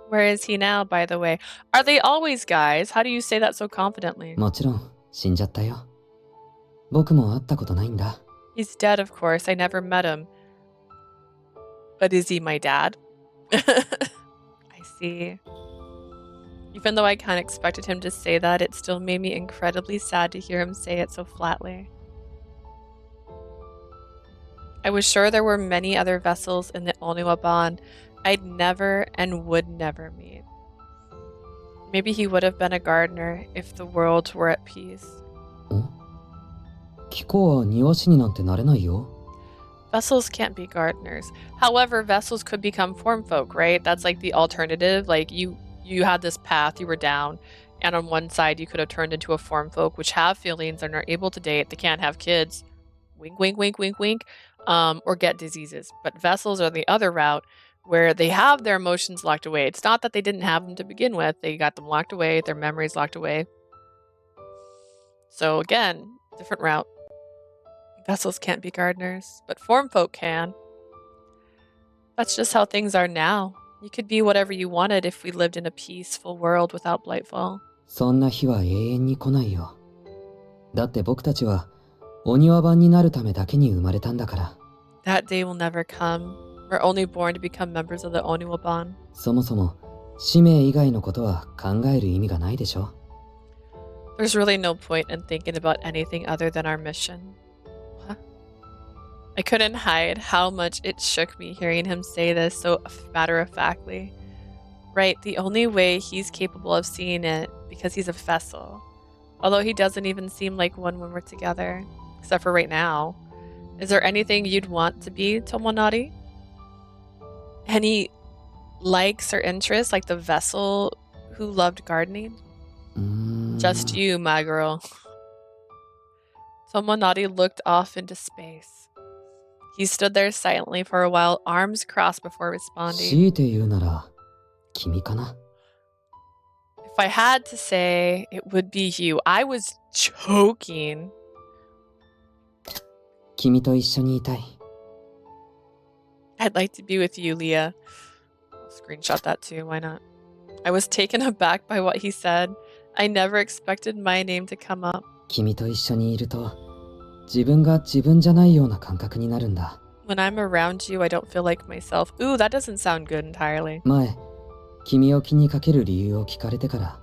Speaker 1: Where is he now, by the way? Are they always guys? How do you say that so confidently?
Speaker 2: もちろん死んじゃったよ僕も会ったことないんだ
Speaker 1: He's dead, of course. I never met him. But is he my dad? I see. Even though I kind of expected him to say that, it still made me incredibly sad to hear him say it so flatly. I was sure there were many other vessels in the Oniwaban I'd never and would never meet. Maybe he would have been a gardener if the worlds were at peace.
Speaker 2: キコは庭師になんてなれないよ
Speaker 1: Vessels can't be gardeners. However, vessels could become form folk, right? That's like the alternative. Like you had this path, you were down, and on one side you could have turned into a form folk, which have feelings and are able to date. They can't have kids. Wink, wink, wink, wink, wink. Or get diseases. But vessels are the other route where they have their emotions locked away. It's not that they didn't have them to begin with. They got them locked away, their memories locked away. So again, different route. Vessels can't be gardeners, but form folk can. That's just how things are now. You could be whatever you wanted if we lived in a peaceful world without Blightfall.
Speaker 2: そんな日は永遠に来ないよだって僕たちはお庭番になるためだけに生まれたんだから
Speaker 1: That day will never come. We're only born to become members of the Oniwaban.
Speaker 2: そもそも使命以外のことは考える意味がないでしょ。
Speaker 1: There's really no point in thinking about anything other than our mission. What? I couldn't hide how much it shook me hearing him say this so matter-of-factly. Right, the only way he's capable of seeing it, because he's a vessel. Although he doesn't even seem like one when we're together. Except for right now. Is there anything you'd want to be, Tomonari? Any likes or interests, like the vessel who loved gardening? Just you, my girl. Tomonari looked off into space. He stood there silently for a while, arms crossed before responding.
Speaker 2: 強いて言うなら君かな。
Speaker 1: If I had to say, it would be you. I was choking.
Speaker 2: 君と一緒にいたい。
Speaker 1: I'd like to be with you, Leah. I'll screenshot that too, why not? I was taken aback by what he said. I never expected my name to come up.
Speaker 2: 君と一緒にいると自分が自分じゃないような感覚になるんだ。
Speaker 1: When I'm around you, I don't feel like myself. Ooh, that doesn't sound good entirely.
Speaker 2: 前、君を気にかける理由を聞かれてから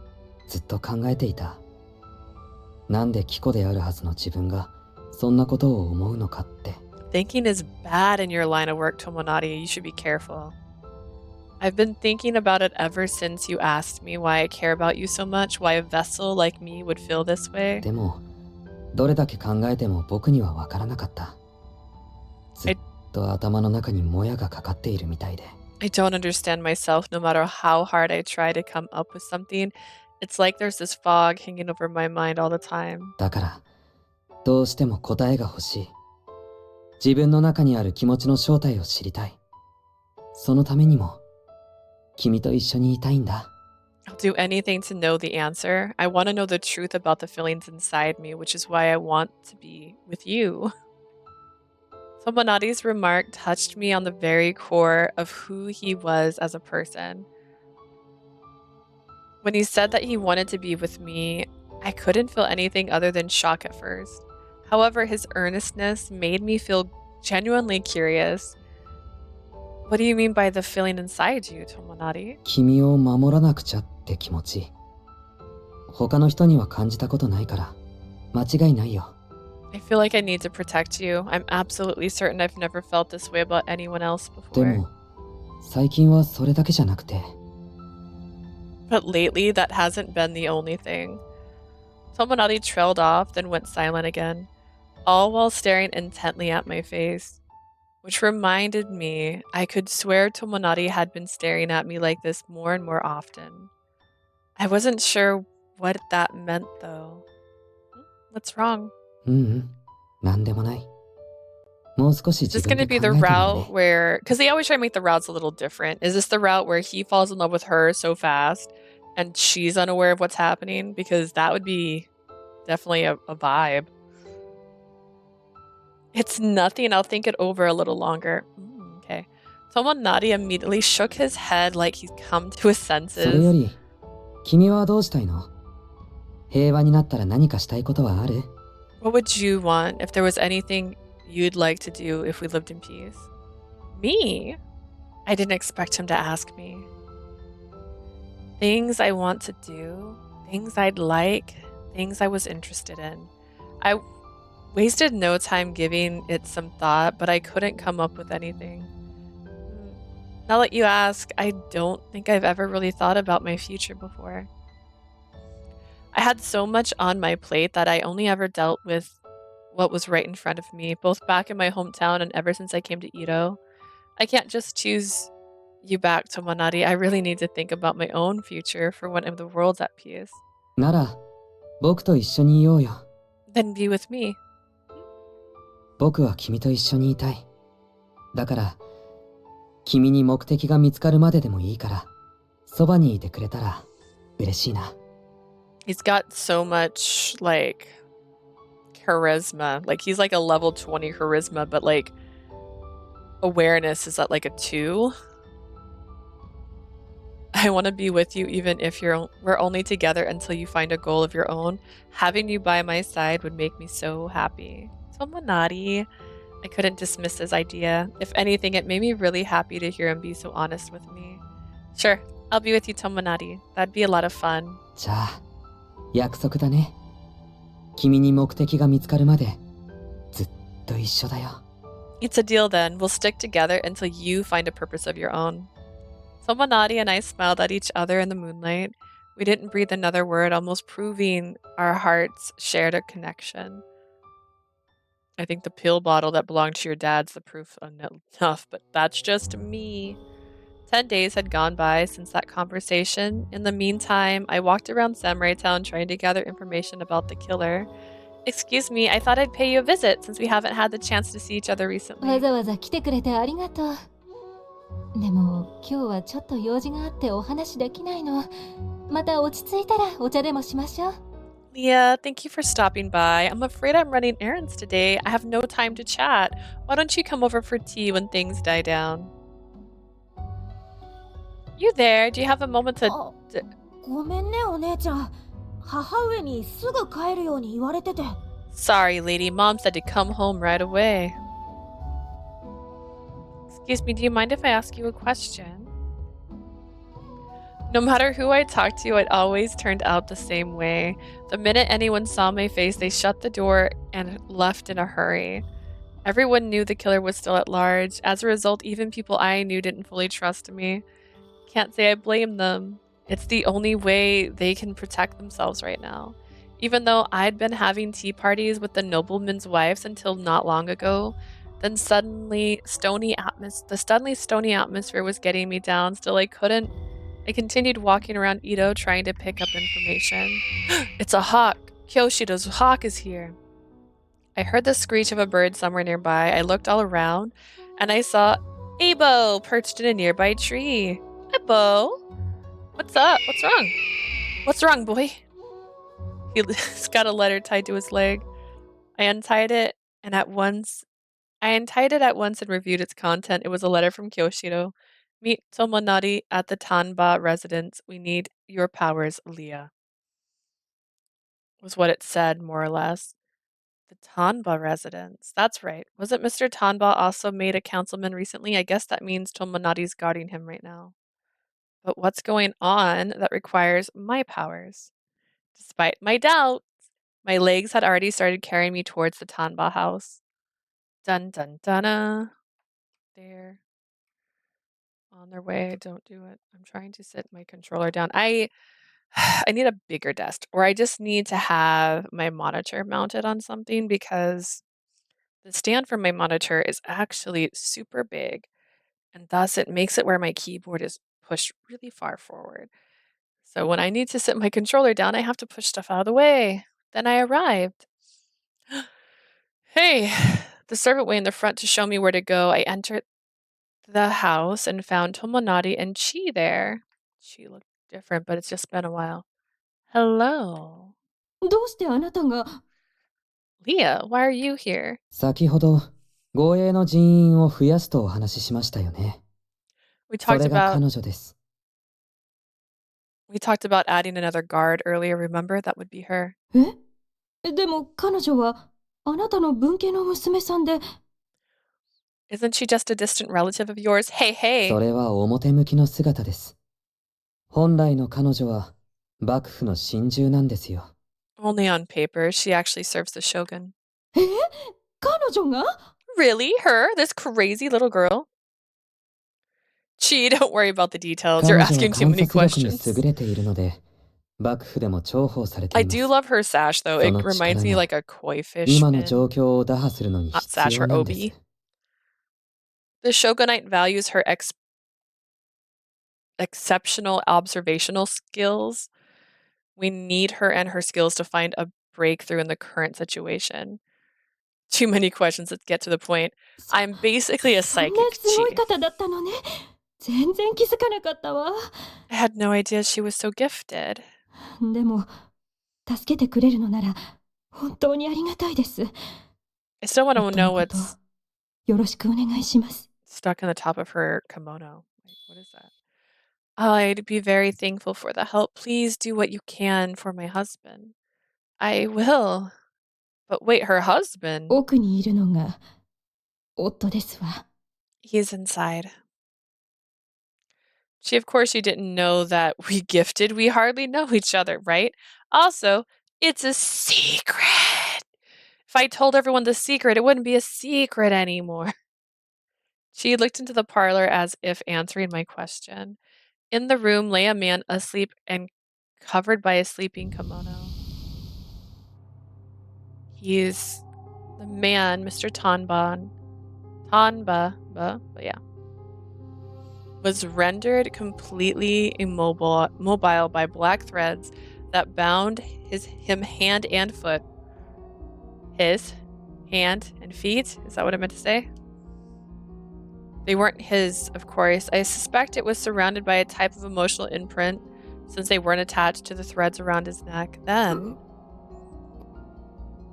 Speaker 2: ずっと考えていた。なんでキコであるはずの自分がそんなことを思うのかって。
Speaker 1: Thinking is bad in your line of work, Tomonari. You should be careful. I've been thinking about it ever since you asked me why I care about you so much, why a vessel like me would feel this way.
Speaker 2: でも、どれだけ考えても僕には分からなかった。ずっと頭の中にもやがかかっているみたいで。
Speaker 1: I don't understand myself no matter how hard I try to come up with something. It's like there's this fog hanging over my mind all the time.
Speaker 2: だから、どうしても答えが欲しい。自分の中にある気持ちの正体を知りたい。そのためにも、君と一緒にいたいんだ。
Speaker 1: I'll do anything to know the answer. I want to know the truth about the feelings inside me, which is why I want to be with you. Tomonari's remark touched me on the very core of who he was as a person. When he said that he wanted to be with me, I couldn't feel anything other than shock at first. However, his earnestness made me feel genuinely curious. What do you mean by the feeling inside you, Tomonari?
Speaker 2: 君を守らなくちゃって気持ち。他の人には感じたことないから、間違いないよ。
Speaker 1: I feel like I need to protect you. I'm absolutely certain I've never felt this way about anyone else
Speaker 2: で
Speaker 1: before.
Speaker 2: も、最近はそれだけじゃなくて。
Speaker 1: But lately, that hasn't been the only thing. Tomonari trailed off, then went silent again, all while staring intently at my face. Which reminded me, I could swear Tomonari had been staring at me like this more and more often. I wasn't sure what that meant though. What's wrong?
Speaker 2: なんでもない。もう少し
Speaker 1: Is
Speaker 2: 自
Speaker 1: this
Speaker 2: 分
Speaker 1: going to
Speaker 2: で
Speaker 1: be
Speaker 2: 考え
Speaker 1: the
Speaker 2: てみる
Speaker 1: route
Speaker 2: ね。
Speaker 1: where, because they always try to make the routes a little different. Is this the route where he falls in love with her so fast and she's unaware of what's happening? Because that would be definitely a vibe. It's nothing. I'll think it over a little longer. Okay. Tomonari immediately shook his head like he's come to his
Speaker 2: それよ
Speaker 1: senses.
Speaker 2: り、君はどうしたいの？平和になったら何かしたいことはある？
Speaker 1: What would you want if there was anything you'd like to do if we lived in peace? Me? I didn't expect him to ask me. Things I want to do, things I'd like, things I was interested in. I wasted no time giving it some thought, but I couldn't come up with anything. Now that you ask, I don't think I've ever really thought about my future before. I had so much on my plate that I only ever dealt with what was right in front of me, both back in my hometown and ever since I came to Ito. I can't just choose you back, Tomonari. I really need to think about my own future for when the world's at peace.
Speaker 2: なら、僕と一緒にいようよ。
Speaker 1: Then be with me.
Speaker 2: 僕は君と一緒にいたい。だから、君に目的が見つかるまででもいいから、そばにいてくれたら嬉しいな。
Speaker 1: He's got so much, like, charisma. Like, he's like a level 20 charisma, but, like, awareness is at, like, a 2. I want to be with you even if we're only together until you find a goal of your own. Having you by my side would make me so happy. Tomonari, I couldn't dismiss his idea. If anything, it made me really happy to hear him be so honest with me. Sure, I'll be with you, Tomonari. That'd be a lot of fun.
Speaker 2: じゃあ約束だね。君に目的が見つかるまでずっと一緒だよ。
Speaker 1: It's a deal then. We'll stick together until you find a purpose of your own. Tomonari and I smiled at each other in the moonlight. We didn't breathe another word, almost proving our hearts shared a connection. I think the pill bottle that belonged to your dad's the proof enough, but that's just me. 10 days had gone by since that conversation. In the meantime, I walked around Samurai Town trying to gather information about the killer. Excuse me, I thought I'd pay you a visit since we haven't had the chance to see each other
Speaker 5: わ
Speaker 1: recently.
Speaker 5: ざわざ来てくれてありがとう。でも今日はちょっと用事があってお話できないの。また落ち着いたらお茶でもしましょう。
Speaker 1: Leah, thank you for stopping by. I'm afraid I'm running errands today. I have no time to chat. Why don't you come over for tea when things die down? You there? Do you have a moment to...
Speaker 6: あ、ごめんねお姉ちゃん。母上にすぐ帰るように言われてて。
Speaker 1: Sorry, lady. Mom said to come home right away. Excuse me, do you mind if I ask you a question? No matter who I talked to, it always turned out the same way. The minute anyone saw my face, they shut the door and left in a hurry. Everyone knew the killer was still at large. As a result, even people I knew didn't fully trust me. Can't say I blame them. It's the only way they can protect themselves right now. Even though I'd been having tea parties with the noblemen's wives until not long ago, then suddenly the suddenly stony atmosphere was getting me down. Still, I continued walking around Ito trying to pick up information. It's a hawk! Kyoshido's hawk is here! I heard the screech of a bird somewhere nearby. I looked all around, and I saw Abo perched in a nearby tree. Abo? What's up? What's wrong? What's wrong, boy? He's got a letter tied to his leg. I untied it at once and reviewed its content. It was a letter from Kyoshido. Meet Tomonari at the Tanba residence. We need your powers, Leah. Was what it said, more or less. The Tanba residence. That's right. Wasn't Mr. Tanba also made a councilman recently? I guess that means Tomonari's guarding him right now. But what's going on that requires my powers? Despite my doubts, my legs had already started carrying me towards the Tanba house. Dun dun dun. There. On their way. Don't do it. I'm trying to sit my controller down. I need a bigger desk, or I just need to have my monitor mounted on something because the stand for my monitor is actually super big, and thus it makes it where my keyboard is pushed really far forward. So when I need to sit my controller down, I have to push stuff out of the way. Then I arrived. Hey, the servant waited in the front to show me where to go. I entered the house and found Tomonari and Chi there. She looked different, but it's just been a while. Hello.
Speaker 6: どうしてあなたが。
Speaker 1: Leah, why are you here?
Speaker 2: 先ほど護衛の人員を増やすとお話ししましたよね。
Speaker 1: We
Speaker 2: そ
Speaker 1: talked
Speaker 2: れが
Speaker 1: about
Speaker 2: 彼女です。
Speaker 1: adding another guard earlier, remember? That would be her.
Speaker 6: でも彼女はあなたの分家の娘さんで。
Speaker 1: Isn't she just a distant relative of yours? Hey, hey.
Speaker 2: それは表向きの姿です。本来の彼女は幕府の心中なんですよ。
Speaker 1: Only on paper, she actually serves the shogun.
Speaker 6: 彼女が。
Speaker 1: Really? Her? This crazy little girl? Chi, don't worry about the details.
Speaker 2: 彼
Speaker 1: You're
Speaker 2: 女は
Speaker 1: asking too
Speaker 2: 観
Speaker 1: many
Speaker 2: 察力に
Speaker 1: questions.
Speaker 2: 優れているので、幕府でも重宝されて
Speaker 1: I
Speaker 2: いま
Speaker 1: do
Speaker 2: す。
Speaker 1: love her sash, though. It
Speaker 2: その
Speaker 1: reminds
Speaker 2: 力
Speaker 1: me
Speaker 2: が
Speaker 1: like a koi fish
Speaker 2: 今の
Speaker 1: fin.
Speaker 2: 状況を打破するのに
Speaker 1: Not
Speaker 2: 必
Speaker 1: sash
Speaker 2: 要
Speaker 1: or
Speaker 2: なんで
Speaker 1: obi.
Speaker 2: す。
Speaker 1: The shogunate values her exceptional observational skills. We need her and her skills to find a breakthrough in the current situation. Too many questions. Let's get to the point. I'm basically a
Speaker 6: そん
Speaker 1: psychic
Speaker 6: なすごい
Speaker 1: chief.
Speaker 6: 方だったのね。全然気づかなかったわ。
Speaker 1: I had no idea she was so gifted.
Speaker 6: でも助けてくれるのなら本当にありがたいです。
Speaker 1: I still want to
Speaker 6: 夫
Speaker 1: know
Speaker 6: のこと
Speaker 1: what's
Speaker 6: よろしくお願いします。
Speaker 1: stuck in the top of her kimono. Like, what is that? I'd be very thankful for the help. Please do what you can for my husband. I will. But wait, her husband?
Speaker 6: 奥にいるのが
Speaker 5: 夫ですわ。
Speaker 1: He's inside. Of course, you didn't know that we gifted. We hardly know each other, right? Also, it's a secret. If I told everyone the secret, it wouldn't be a secret anymore. She looked into the parlor as if answering my question. In the room lay a man asleep and covered by a sleeping kimono. He's the man, Mr. Tanba, but yeah, was rendered completely mobile by black threads that bound him hand and foot. His hand and feet? Is that what I meant to say? They weren't his, of course. I suspect it was surrounded by a type of emotional imprint, since they weren't attached to the threads around his neck. Then,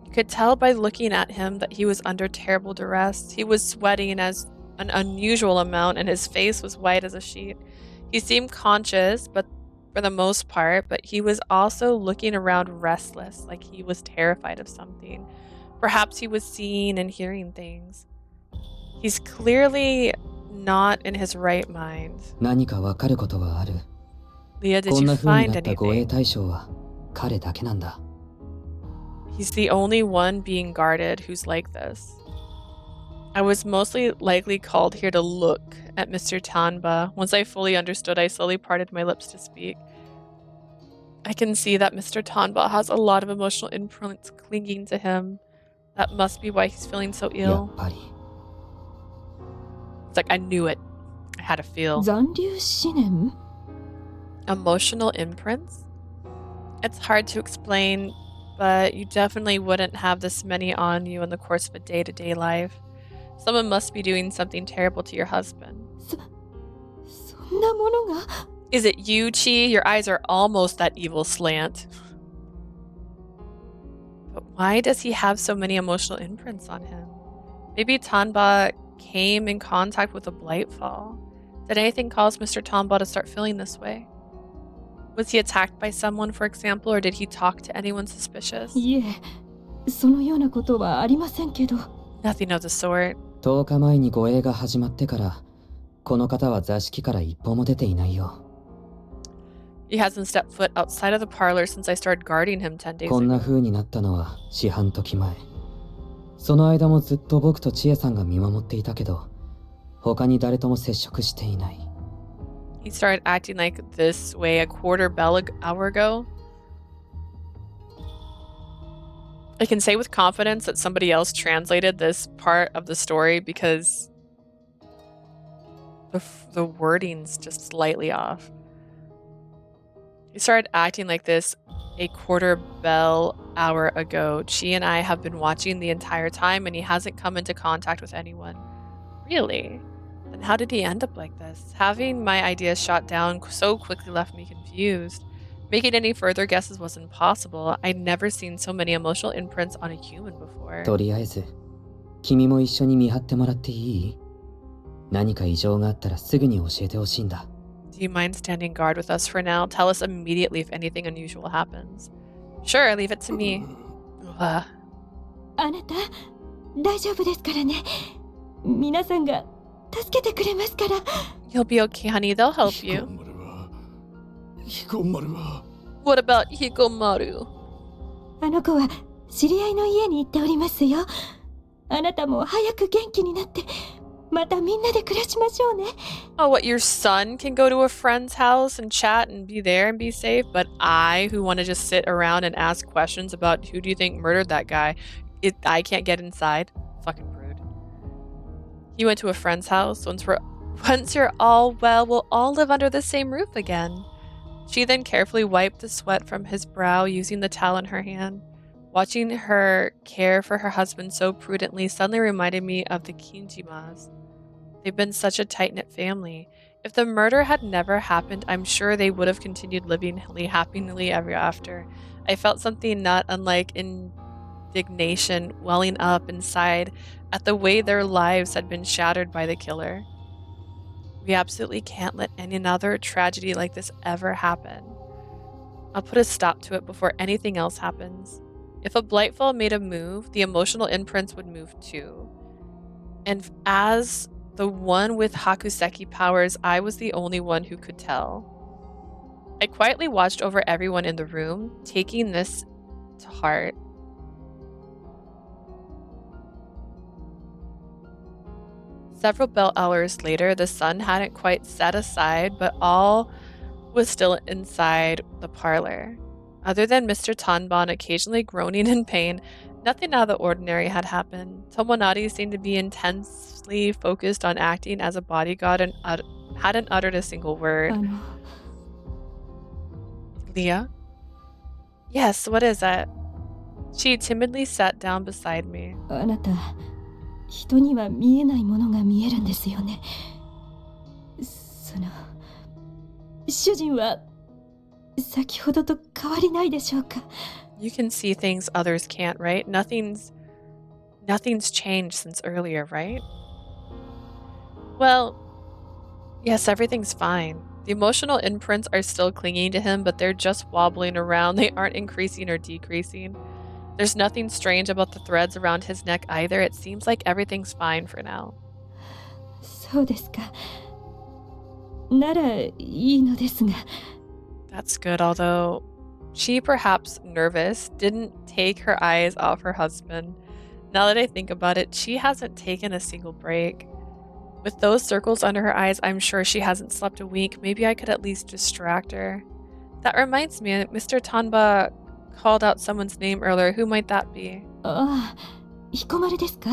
Speaker 1: you could tell by looking at him that he was under terrible duress. He was sweating as an unusual amount, and his face was white as a sheet. He seemed conscious, but for the most part, but he was also looking around restless, like he was terrified of something. Perhaps he was seeing and hearing things. He's clearly not in his right mind.
Speaker 2: 何かわかることはある。
Speaker 1: Leah, did
Speaker 2: こん
Speaker 1: you
Speaker 2: な風に
Speaker 1: find
Speaker 2: なった護衛
Speaker 1: anything?
Speaker 2: 対象は彼だけなんだ。
Speaker 1: He's the only one being guarded who's like this. I was mostly likely called here to look at Mr. Tanba. Once I fully understood, I slowly parted my lips to speak. I can see that Mr. Tanba has a lot of emotional imprints clinging to him. That must be why he's feeling so
Speaker 2: や
Speaker 1: ill.
Speaker 2: っぱり。
Speaker 1: It's like I knew it. I had a feel.
Speaker 5: 残留思念？
Speaker 1: Emotional imprints? It's hard to explain, but you definitely wouldn't have this many on you in the course of a day-to-day life. Someone must be doing something terrible to your husband.
Speaker 5: そんなものが？
Speaker 1: Is it you, Chi? Your eyes are almost that evil slant. But why does he have so many emotional imprints on him? Maybe Tanba came in contact with a blightfall. Did anything cause Mr. Tanba to start feeling this way? Was he attacked by someone, for example, or did he talk to anyone suspicious?
Speaker 5: いえ、そのようなことはありませんけど。
Speaker 1: Nothing of the sort.
Speaker 2: 10日前に護衛が始まってから、この方は座敷から一歩も出ていないよ。
Speaker 1: He hasn't stepped foot outside of the parlor since I started guarding him 10 days
Speaker 2: こんな
Speaker 1: ago.
Speaker 2: 風になったのは四半時前。その間もずっと僕と千恵さんが見守っていたけど、他に誰とも接触していない。
Speaker 1: He started acting like this way a quarter hour ago. I can say with confidence that somebody else translated this part of the story because the wording's just slightly off. He started acting like this a quarter hour ago. She and I have been watching the entire time and he hasn't come into contact with anyone. Really? Then how did he end up like this? Having my ideas shot down so quickly left me confused. Making any further guesses was impossible. I'd never seen so many emotional imprints on a human before.
Speaker 2: とりあえず、君も一緒に見張ってもらっていい？何か異常があったらすぐに教えてほしいんだ。
Speaker 1: Do you mind standing guard with us for now? Tell us immediately if anything unusual happens. Sure, leave it to me.
Speaker 5: あなた、大丈夫ですからね。皆さんが助けてくれますから。
Speaker 1: You'll be okay, honey. They'll help you. What about Hikomaru?
Speaker 5: あの子は知り合いの家に行っておりますよ。あなたも早く元気になって、またみんなで暮らしましょうね。
Speaker 1: Oh, what, your son can go to a friend's house and chat and be there and be safe, but I, who want to just sit around and ask questions about who do you think murdered that guy, I can't get inside? Fucking rude. He went to a friend's house. Once you're all well, we'll all live under the same roof again. She then carefully wiped the sweat from his brow using the towel in her hand. Watching her care for her husband so prudently suddenly reminded me of the Kinjimas. They've been such a tight-knit family. If the murder had never happened, I'm sure they would have continued living happily ever after. I felt something not unlike indignation welling up inside at the way their lives had been shattered by the killer. We absolutely can't let any another tragedy like this ever happen. I'll put a stop to it before anything else happens. If a Blightfall made a move, the emotional imprints would move too. And as the one with Hakuseki powers, I was the only one who could tell. I quietly watched over everyone in the room, taking this to heart. Several bell hours later, the sun hadn't quite set aside, but all was still inside the parlor. Other than Mr. Tanban occasionally groaning in pain, nothing out of the ordinary had happened. Tomonari seemed to be intensely focused on acting as a bodyguard and hadn't uttered a single word. Leah? Yes, what is it? She timidly sat down beside me.
Speaker 6: あなた、人には見えないものが見えるんですよね。主人は先ほどと変わりないでしょうか。
Speaker 1: You can see things others can't, right? Nothing's changed since earlier, right? Well, yes, everything's fine. The emotional imprints are still clinging to him, but they're just wobbling around. They aren't increasing or decreasing. There's nothing strange about the threads around his neck either. It seems like everything's fine for now.
Speaker 6: そうですか。ならいいのですが。
Speaker 1: That's good, although she, perhaps nervous, didn't take her eyes off her husband. Now that I think about it, she hasn't taken a single break. With those circles under her eyes, I'm sure she hasn't slept a week. Maybe I could at least distract her. That reminds me, Mr. Tanba called out someone's name earlier. Who might that be?
Speaker 6: ああ、彦丸ですか？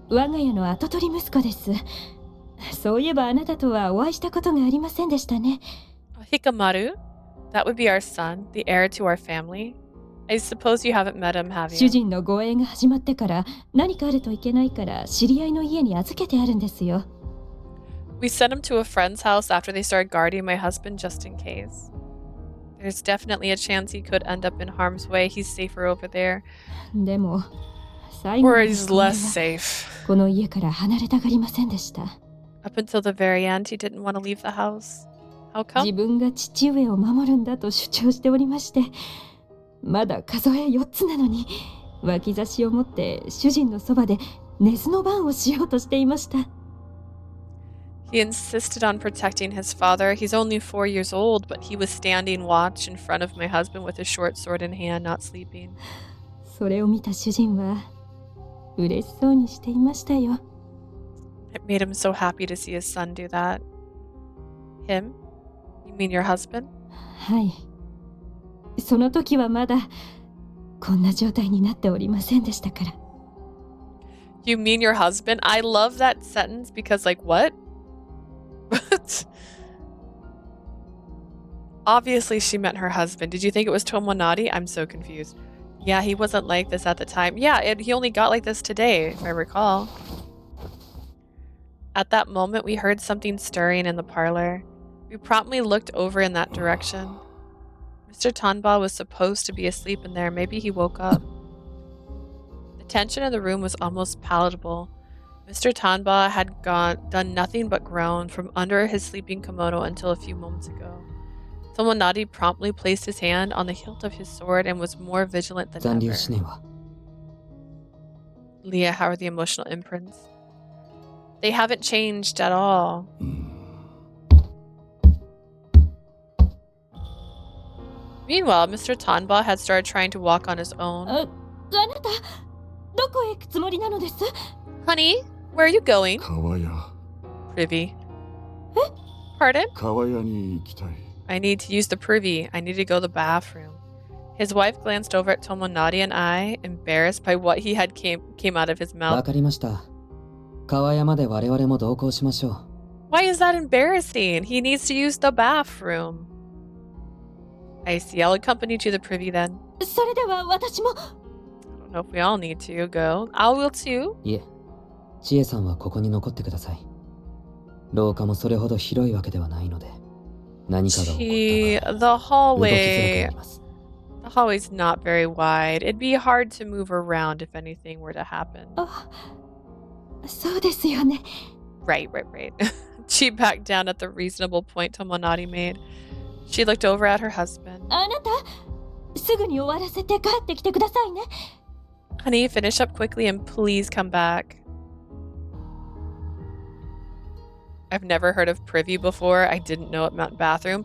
Speaker 6: 我が家の跡取り息子です。そういえばあなたとはお会いしたことがありませんでしたね。
Speaker 1: Hikamaru? That would be our son, the heir to our family. I suppose you haven't met him, have
Speaker 6: 主
Speaker 1: you?
Speaker 6: 人の護衛が始まってから何かあるといけないから知り合いの家に預けてあるんですよ。
Speaker 1: We sent him to a friend's house after they started guarding my husband just in case. There's definitely a chance he could end up in harm's way. He's safer over there.
Speaker 6: でも最後
Speaker 1: Or
Speaker 6: まで
Speaker 1: he's
Speaker 6: お前
Speaker 1: less
Speaker 6: は
Speaker 1: safe.
Speaker 6: この家から離れたがりませんでした。
Speaker 1: Up until the very end, he didn't want to leave the house. How
Speaker 6: 自
Speaker 1: come?
Speaker 6: 分が父上を守るんだと主張しておりまして、まだ数え4つなのに脇差しを持って主人のそばで寝ずの番をしようとしていました。
Speaker 1: He insisted on protecting his father. He's only 4 years old, but he was standing watch in front of my husband with a short sword in hand, not sleeping.
Speaker 6: それを見た主人は嬉しそうにしていましたよ。
Speaker 1: It made him so happy to see his son do that. Him? You mean your husband?
Speaker 6: はい。その時はまだこんな状態になっておりませんでしたから。
Speaker 1: You mean your husband? I love that sentence because, like, what? What? Obviously, she meant her husband. Did you think it was Tomonari? I'm so confused. Yeah, he wasn't like this at the time. Yeah, he only got like this today, if I recall. At that moment, we heard something stirring in the parlor. We promptly looked over in that direction. Mr. Tanba was supposed to be asleep in there. Maybe he woke up. The tension in the room was almost palatable. Mr. Tanba had done nothing but groan from under his sleeping kimono until a few moments ago. Tomonari promptly placed his hand on the hilt of his sword and was more vigilant than
Speaker 2: 残留
Speaker 1: ever.
Speaker 2: 思念は
Speaker 1: Leah, how are the emotional imprints? They haven't changed at all. Meanwhile, Mr. Tanba had started trying to walk on his own.
Speaker 6: あなたどこへ行くつもりなのです？
Speaker 1: Honey, where are you going?
Speaker 7: 川屋
Speaker 1: Privy. Pardon?
Speaker 7: 川屋に行きたい。
Speaker 1: I need to use the privy. I need to go to the bathroom. His wife glanced over at Tomonari and I, embarrassed by what he had came out of his
Speaker 2: わ
Speaker 1: mouth.
Speaker 2: かりました。川山で我々も同行しましょう。
Speaker 1: Why is that embarrassing? He needs to use the bathroom. I see. I'll accompany you to the privy then.
Speaker 6: それでは私も。
Speaker 1: I don't know if we all need to go. I will too.
Speaker 2: いえ、千恵さんはここに残ってください。廊下もそれほど広いわけではないので、何かが起こった場合、
Speaker 1: The
Speaker 2: 動きづらく
Speaker 1: hallway.
Speaker 2: なります。
Speaker 1: The hallway's not very wide. It'd be hard to move around if anything were to happen.
Speaker 6: あ、そうですよね。
Speaker 1: Right. She backed down at the reasonable point Tomonari made. She looked over at her husband.
Speaker 6: あなたすぐに終わらせて帰ってきてくださいね。
Speaker 1: Honey, finish up quickly and please come back. I've never heard of privy before. I didn't know it meant bathroom.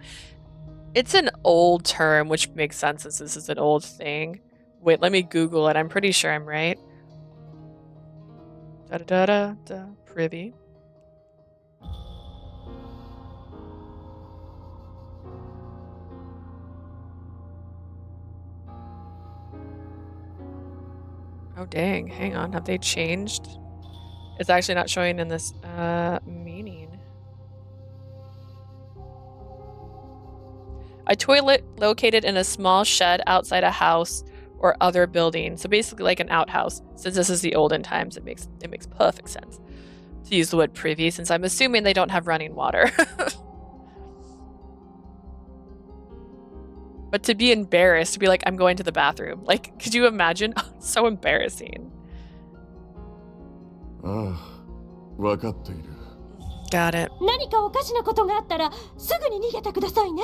Speaker 1: It's an old term, which makes sense since this is an old thing. Wait, let me Google it. I'm pretty sure I'm right. Da-da-da-da-da. Privy. Oh, dang. Hang on. Have they changed? It's actually not showing in this meaning. A toilet located in a small shed outside a house or other building. So basically like an outhouse. Since this is the olden times, it makes perfect sense to use the word privy, since I'm assuming they don't have running water. But to be embarrassed, to be like, I'm going to the bathroom. Like, could you imagine? So embarrassing.
Speaker 7: Ah, わかっている。
Speaker 1: Got it.
Speaker 6: 何かおかしなことがあったらすぐに逃げてくださいね。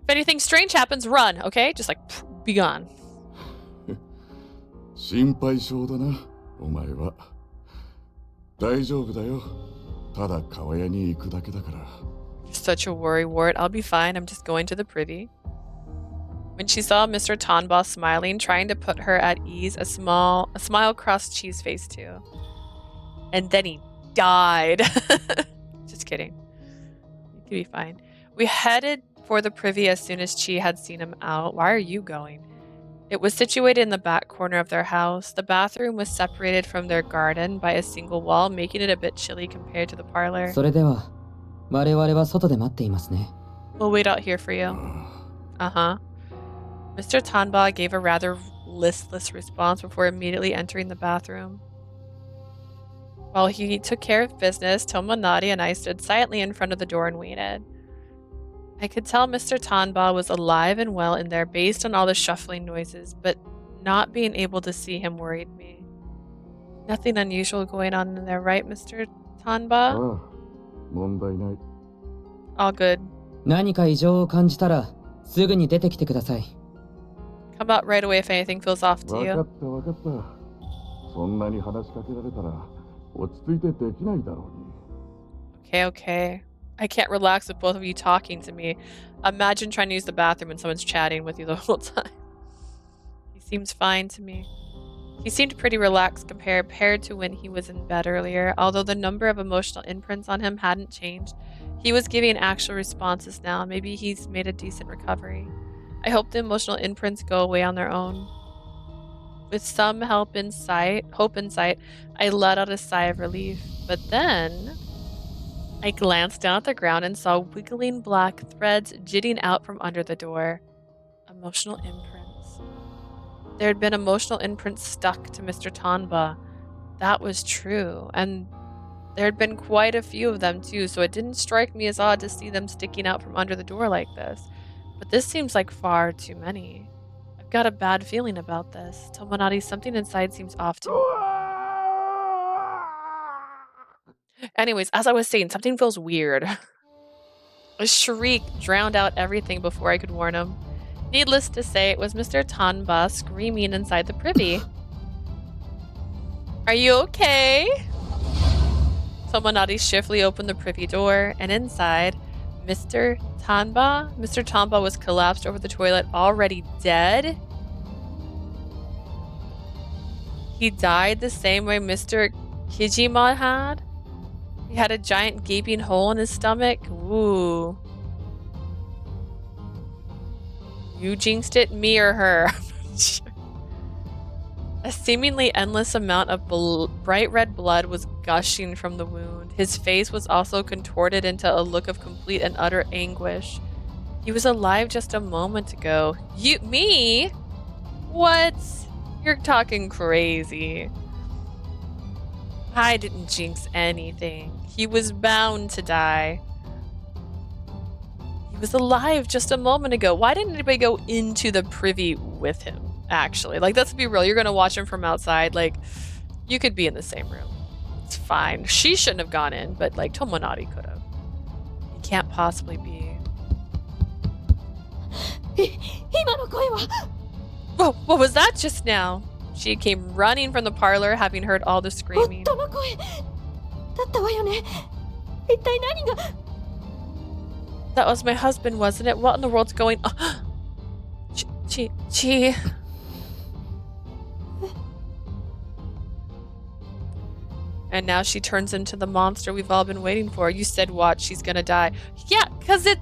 Speaker 1: If anything strange happens, run, okay? Just like, be gone.
Speaker 7: 心配性だな、お前は。大丈夫だよ。ただ川屋に行くだけだから。
Speaker 1: Such a worry wart. I'll be fine. I'm just going to the privy. When she saw Mr. Tonba smiling, trying to put her at ease, a smile crossed Chi's face too. And then he died. Just kidding. You could be fine. We headed for the privy as soon as Chi had seen him out. Why are you going? It was situated in the back corner of their house. The bathroom was separated from their garden by a single wall, making it a bit chilly compared to the parlor.
Speaker 2: それでは我々は外で待っていますね。
Speaker 1: We'll wait out here for you. Uh-huh. Mr. Tanba gave a rather listless response before immediately entering the bathroom. While he took care of business, Tomonari and I stood silently in front of the door and waited. I could tell Mr. Tanba was alive and well in there based on all the shuffling noises, but not being able to see him worried me. Nothing unusual going on in there, right, Mr. Tanba?
Speaker 7: ああ、問題ない。
Speaker 1: All good.
Speaker 2: 何か異常を感じたらすぐに出てきてください。
Speaker 1: Come out right away if anything feels off to
Speaker 7: わか
Speaker 1: you.
Speaker 7: ったわかった。そんなに話しかけられたら落ち着いてできないだろうに。
Speaker 1: Okay, okay. I can't relax with both of you talking to me. Imagine trying to use the bathroom and someone's chatting with you the whole time. He seems fine to me. He seemed pretty relaxed compared to when he was in bed earlier, although the number of emotional imprints on him hadn't changed. He was giving actual responses now. Maybe he's made a decent recovery. I hope the emotional imprints go away on their own. With some hope in sight, I let out a sigh of relief. But then I glanced down at the ground and saw wiggling black threads jitting out from under the door. Emotional imprints. There had been emotional imprints stuck to Mr. Tanba. That was true. And there had been quite a few of them too, so it didn't strike me as odd to see them sticking out from under the door like this. But this seems like far too many. I've got a bad feeling about this. Tomonari, something inside seems off to me. Anyways, as I was saying, something feels weird. A shriek drowned out everything before I could warn him. Needless to say, it was Mr. Tanba screaming inside the privy. Are you okay? Tomonari swiftly opened the privy door, and inside, Mr. Tanba was collapsed over the toilet, already dead. He died the same way Mr. Kijima had. He had a giant gaping hole in his stomach. Ooh. You jinxed it, me or her? A seemingly endless amount of bright red blood was gushing from the wound. His face was also contorted into a look of complete and utter anguish. He was alive just a moment ago. Me? What? You're talking crazy. I didn't jinx anything. He was bound to die. He was alive just a moment ago. Why didn't anybody go into the privy with him, actually? Like, let's be real. You're going to watch him from outside. Like, you could be in the same room. It's fine. She shouldn't have gone in, but, like, Tomonari could have. He can't possibly be. Whoa, what was that just now? She came running from the parlor, having heard all the screaming.
Speaker 6: 一体何が。
Speaker 1: That was my husband, wasn't it? What in the world's going on? Chi. And now she turns into the monster we've all been waiting for. You said what? She's gonna die. Yeah, because it's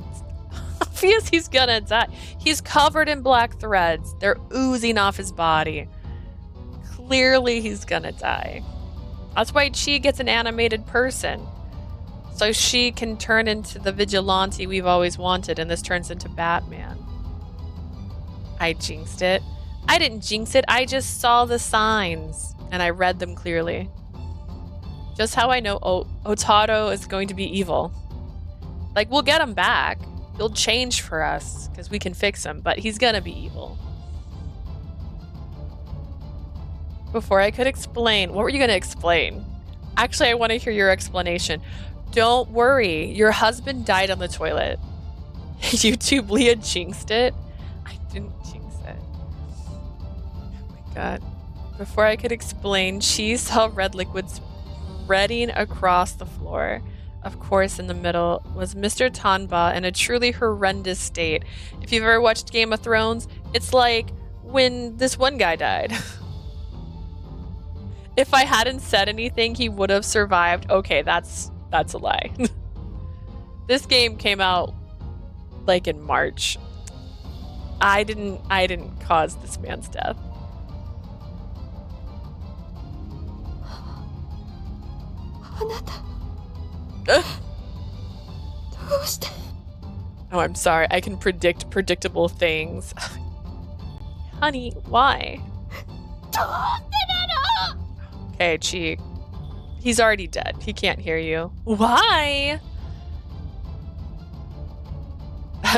Speaker 1: obvious he's gonna die. He's covered in black threads. They're oozing off his body. Clearly he's gonna die. That's why Chi gets an animated person. So she can turn into the vigilante we've always wanted, and this turns into Batman. I jinxed it. I didn't jinx it. I just saw the signs, and I read them clearly. Just how I know Otaro is going to be evil. Like, we'll get him back. He'll change for us, because we can fix him, but he's gonna be evil. Before I could explain, what were you gonna explain? Actually, I want to hear your explanation. Don't worry, your husband died on the toilet. YouTube, Leah jinxed it. I didn't jinx it. Oh my god. Before I could explain, she saw red liquid spreading across the floor. Of course, in the middle was Mr. Tanba in a truly horrendous state. If you've ever watched Game of Thrones, it's like when this one guy died. If I hadn't said anything, he would have survived. Okay, that's a lie. This game came out like in March. I didn't cause this man's death. Oh, I'm sorry. I can predict predictable things. Honey, why? Okay, Chi. He's already dead. He can't hear you. Why?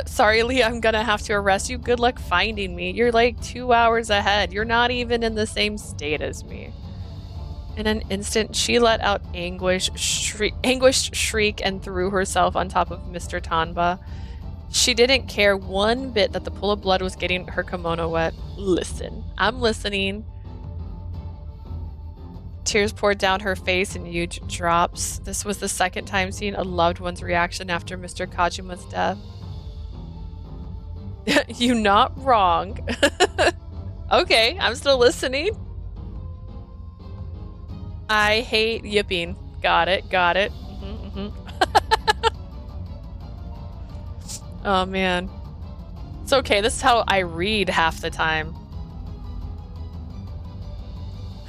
Speaker 1: Sorry, Lee, I'm gonna have to arrest you. Good luck finding me. You're like 2 hours ahead. You're not even in the same state as me. In an instant, she let out anguished shriek and threw herself on top of Mr. Tanba. She didn't care one bit that the pool of blood was getting her kimono wet. Listen, I'm listening. Tears poured down her face in huge drops. This was the second time seeing a loved one's reaction after Mr. Kajima's death. You not wrong. Okay, I'm still listening. I hate yipping. Got it. Oh man. It's okay, this is how I read half the time.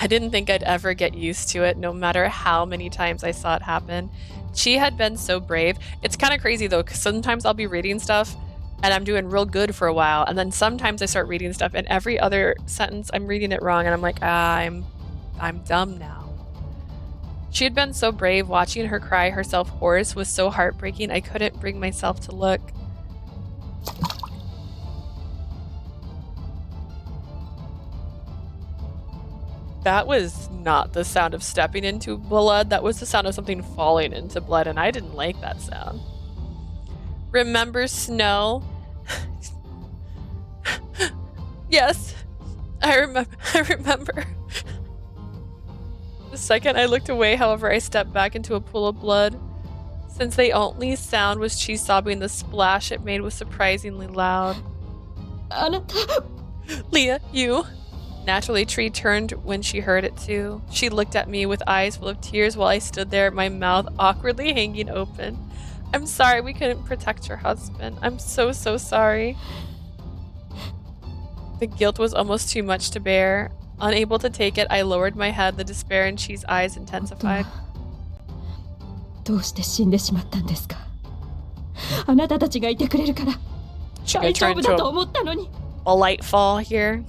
Speaker 1: I didn't think I'd ever get used to it, no matter how many times I saw it happen. She had been so brave. It's kind of crazy though, because sometimes I'll be reading stuff and I'm doing real good for a while, and then sometimes I start reading stuff and every other sentence I'm reading it wrong and I'm like, I'm dumb now. She had been so brave. Watching her cry herself hoarse was so heartbreaking. I couldn't bring myself to look. That was not the sound of stepping into blood. That was the sound of something falling into blood, and I didn't like that sound. Remember snow? Yes, I remember. The second I looked away, however, I stepped back into a pool of blood. Since the only sound was she sobbing, the splash it made was surprisingly loud. Leah, you? Naturally, Tree turned when she heard it too. She looked at me with eyes full of tears while I stood there, my mouth awkwardly hanging open. I'm sorry we couldn't protect your husband. I'm so sorry. The guilt was almost too much to bear. Unable to take it, I lowered my head. The despair in Chi's eyes intensified.
Speaker 6: どうして死んでしまったんですか。あなたたちがいてくれるから大丈夫だと思ったのに。
Speaker 1: A light fall here.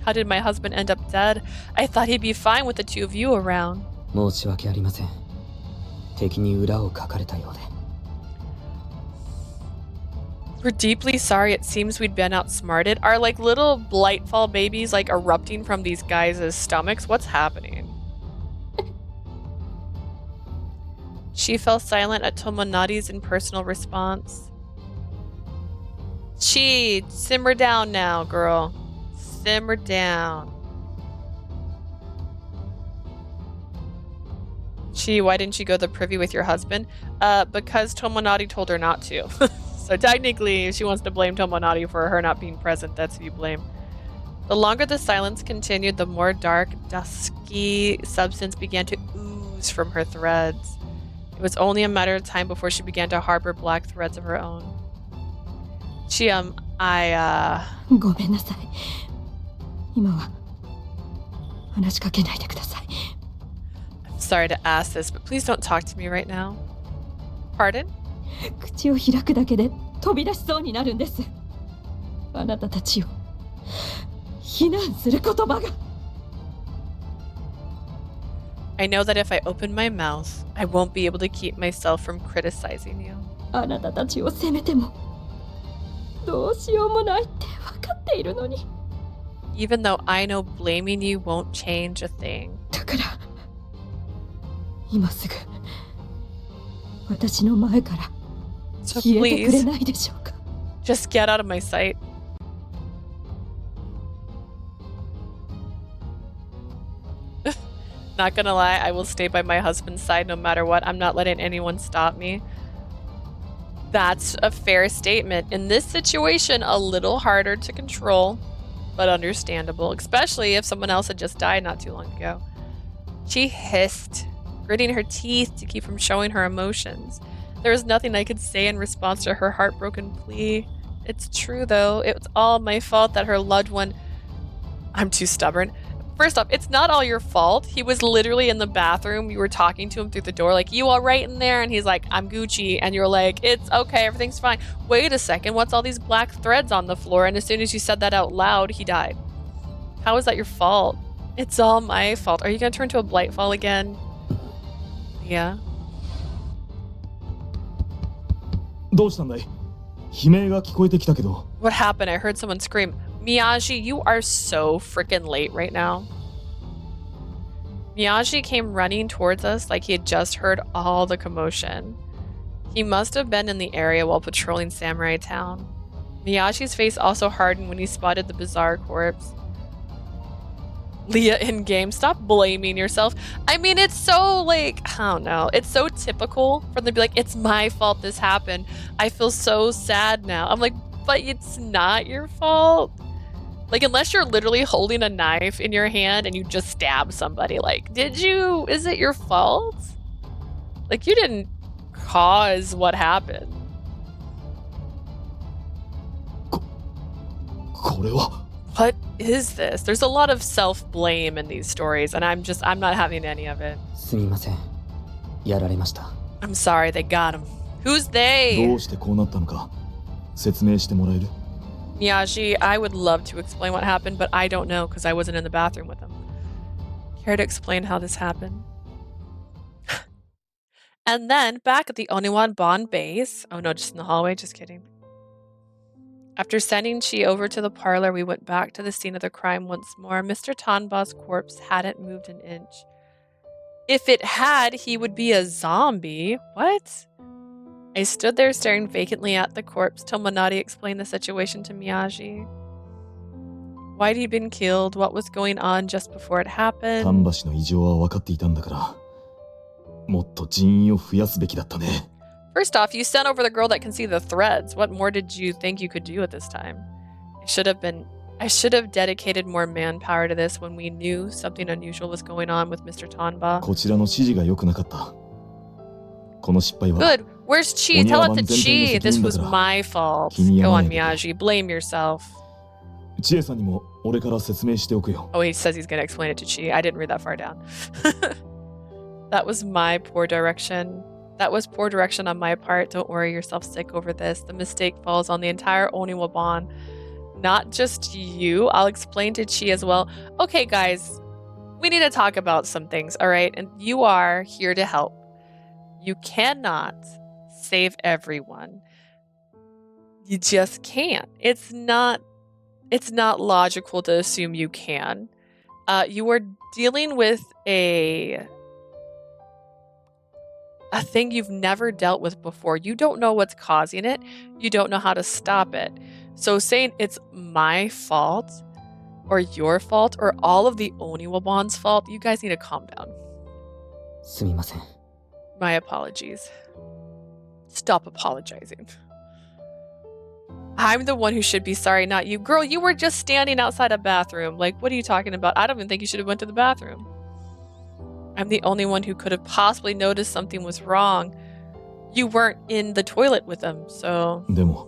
Speaker 1: How did my husband end up dead? I thought he'd be fine with the two of you around.
Speaker 2: 申し訳ありません。敵に裏をかかれたようで。
Speaker 1: We're deeply sorry. It seems we'd been outsmarted. Are like little Blightfall babies like erupting from these guys' stomachs? What's happening? She fell silent at Tomonari's impersonal response. Chi, simmer down now, girl. Simmer down. Why didn't you go to the privy with your husband? Because Tomonari told her not to. So technically, if she wants to blame Tomonari for her not being present, that's who you blame. The longer the silence continued, the more dark, dusky substance began to ooze from her threads. It was only a matter of time before she began to harbor black threads of her own.
Speaker 6: ごめんなさい。今は話しかけないでください。
Speaker 1: I'm sorry to ask this, but please don't talk to me right now. Pardon?
Speaker 6: 口を開くだけで飛び出しそうになるんです。あなたたちを非難する言葉が。
Speaker 1: I know that if I open my mouth, I won't be able to keep myself from criticizing you.
Speaker 6: あなたたちを責めてもどうしようもないって分かっているのに。
Speaker 1: Even though I know blaming you won't change a thing.
Speaker 6: だから今すぐ私の前から
Speaker 1: So
Speaker 6: 消えてくれ
Speaker 1: please,
Speaker 6: ないでしょうか。
Speaker 1: just get out of my sight. Not gonna lie, I will stay by my husband's side no matter what. I'm not letting anyone stop me. That's a fair statement. In this situation, a little harder to control, but understandable, especially if someone else had just died not too long ago. She hissed, gritting her teeth to keep from showing her emotions. There was nothing I could say in response to her heartbroken plea. It's true, though. It was all my fault that her loved one... I'm too stubborn. First off, it's not all your fault. He was literally in the bathroom. You were talking to him through the door like, you all right in there? And he's like, I'm Gucci. And you're like, it's okay, everything's fine. Wait a second, what's all these black threads on the floor? And as soon as you said that out loud, he died. How is that your fault? It's all my fault. Are you going to turn into a Blightfall again? Yeah.
Speaker 3: どうしたんだい？悲鳴が聞こえてきたけど。
Speaker 1: What happened? I heard someone scream. Miyagi, you are so freaking late right now. Miyagi came running towards us like he had just heard all the commotion. He must have been in the area while patrolling Samurai Town. Miyagi's face also hardened when he spotted the bizarre corpse. Leah in game, stop blaming yourself. I mean, it's so like, I don't know. It's so typical for them to be like, it's my fault this happened. I feel so sad now. I'm like, but it's not your fault. Like, unless you're literally holding a knife in your hand and you just stab somebody, like, is it your fault? Like, you didn't cause what happened.
Speaker 3: これは
Speaker 1: What is this? There's a lot of self-blame in these stories, and I'm not having any of it.
Speaker 2: すみません。やられました。
Speaker 1: I'm sorry, they got him. Who's they?
Speaker 3: どうしてこうなったのか説明してもらえる？
Speaker 1: Miyagi, I would love to explain what happened, but I don't know because I wasn't in the bathroom with him. Care to explain how this happened? And then, back at the Oniwan Bond base... Oh no, just in the hallway? Just kidding. After sending Chi over to the parlor, we went back to the scene of the crime once more. Mr. Tanba's corpse hadn't moved an inch. If it had, he would be a zombie. What? I stood there staring vacantly at the corpse till Tomonari explained the situation to Miyagi. Why'd he been killed? What was going on just before it happened?
Speaker 3: 丹橋の異常は分かっていたんだから、もっと人員を増やすべきだったね。
Speaker 1: First off, you sent over the girl that can see the threads. What more did you think you could do at this time? I should have dedicated more manpower to this when we knew something unusual was going on with Mr. Tanba.
Speaker 3: こちらの指示が良くなかった。この失敗は
Speaker 1: Good. Where's Chi? Tell it to Chi. This was my fault. Go on, Miyagi. Blame yourself.
Speaker 3: 千恵さんにも俺から説明しておくよ。
Speaker 1: Oh, he says he's going to explain it to Chi. I didn't read that far down. That was my poor direction. That was poor direction on my part. Don't worry yourself sick over this. The mistake falls on the entire Oniwaban. Not just you. I'll explain to Chi as well. Okay, guys. We need to talk about some things, all right? And you are here to help. You cannot save everyone. You just can't. It's not logical to assume you can. You are dealing with a thing you've never dealt with before. You don't know what's causing it. You don't know how to stop it. So saying it's my fault or your fault or all of the Oniwaban's fault, you guys need to calm down.
Speaker 2: すみません。
Speaker 1: My apologies. Stop apologizing. I'm the one who should be sorry, not you. Girl, you were just standing outside a bathroom. Like, what are you talking about? I don't even think you should have went to the bathroom. I'm the only one who could have possibly noticed something was wrong. You weren't in the toilet with them, so...
Speaker 8: でも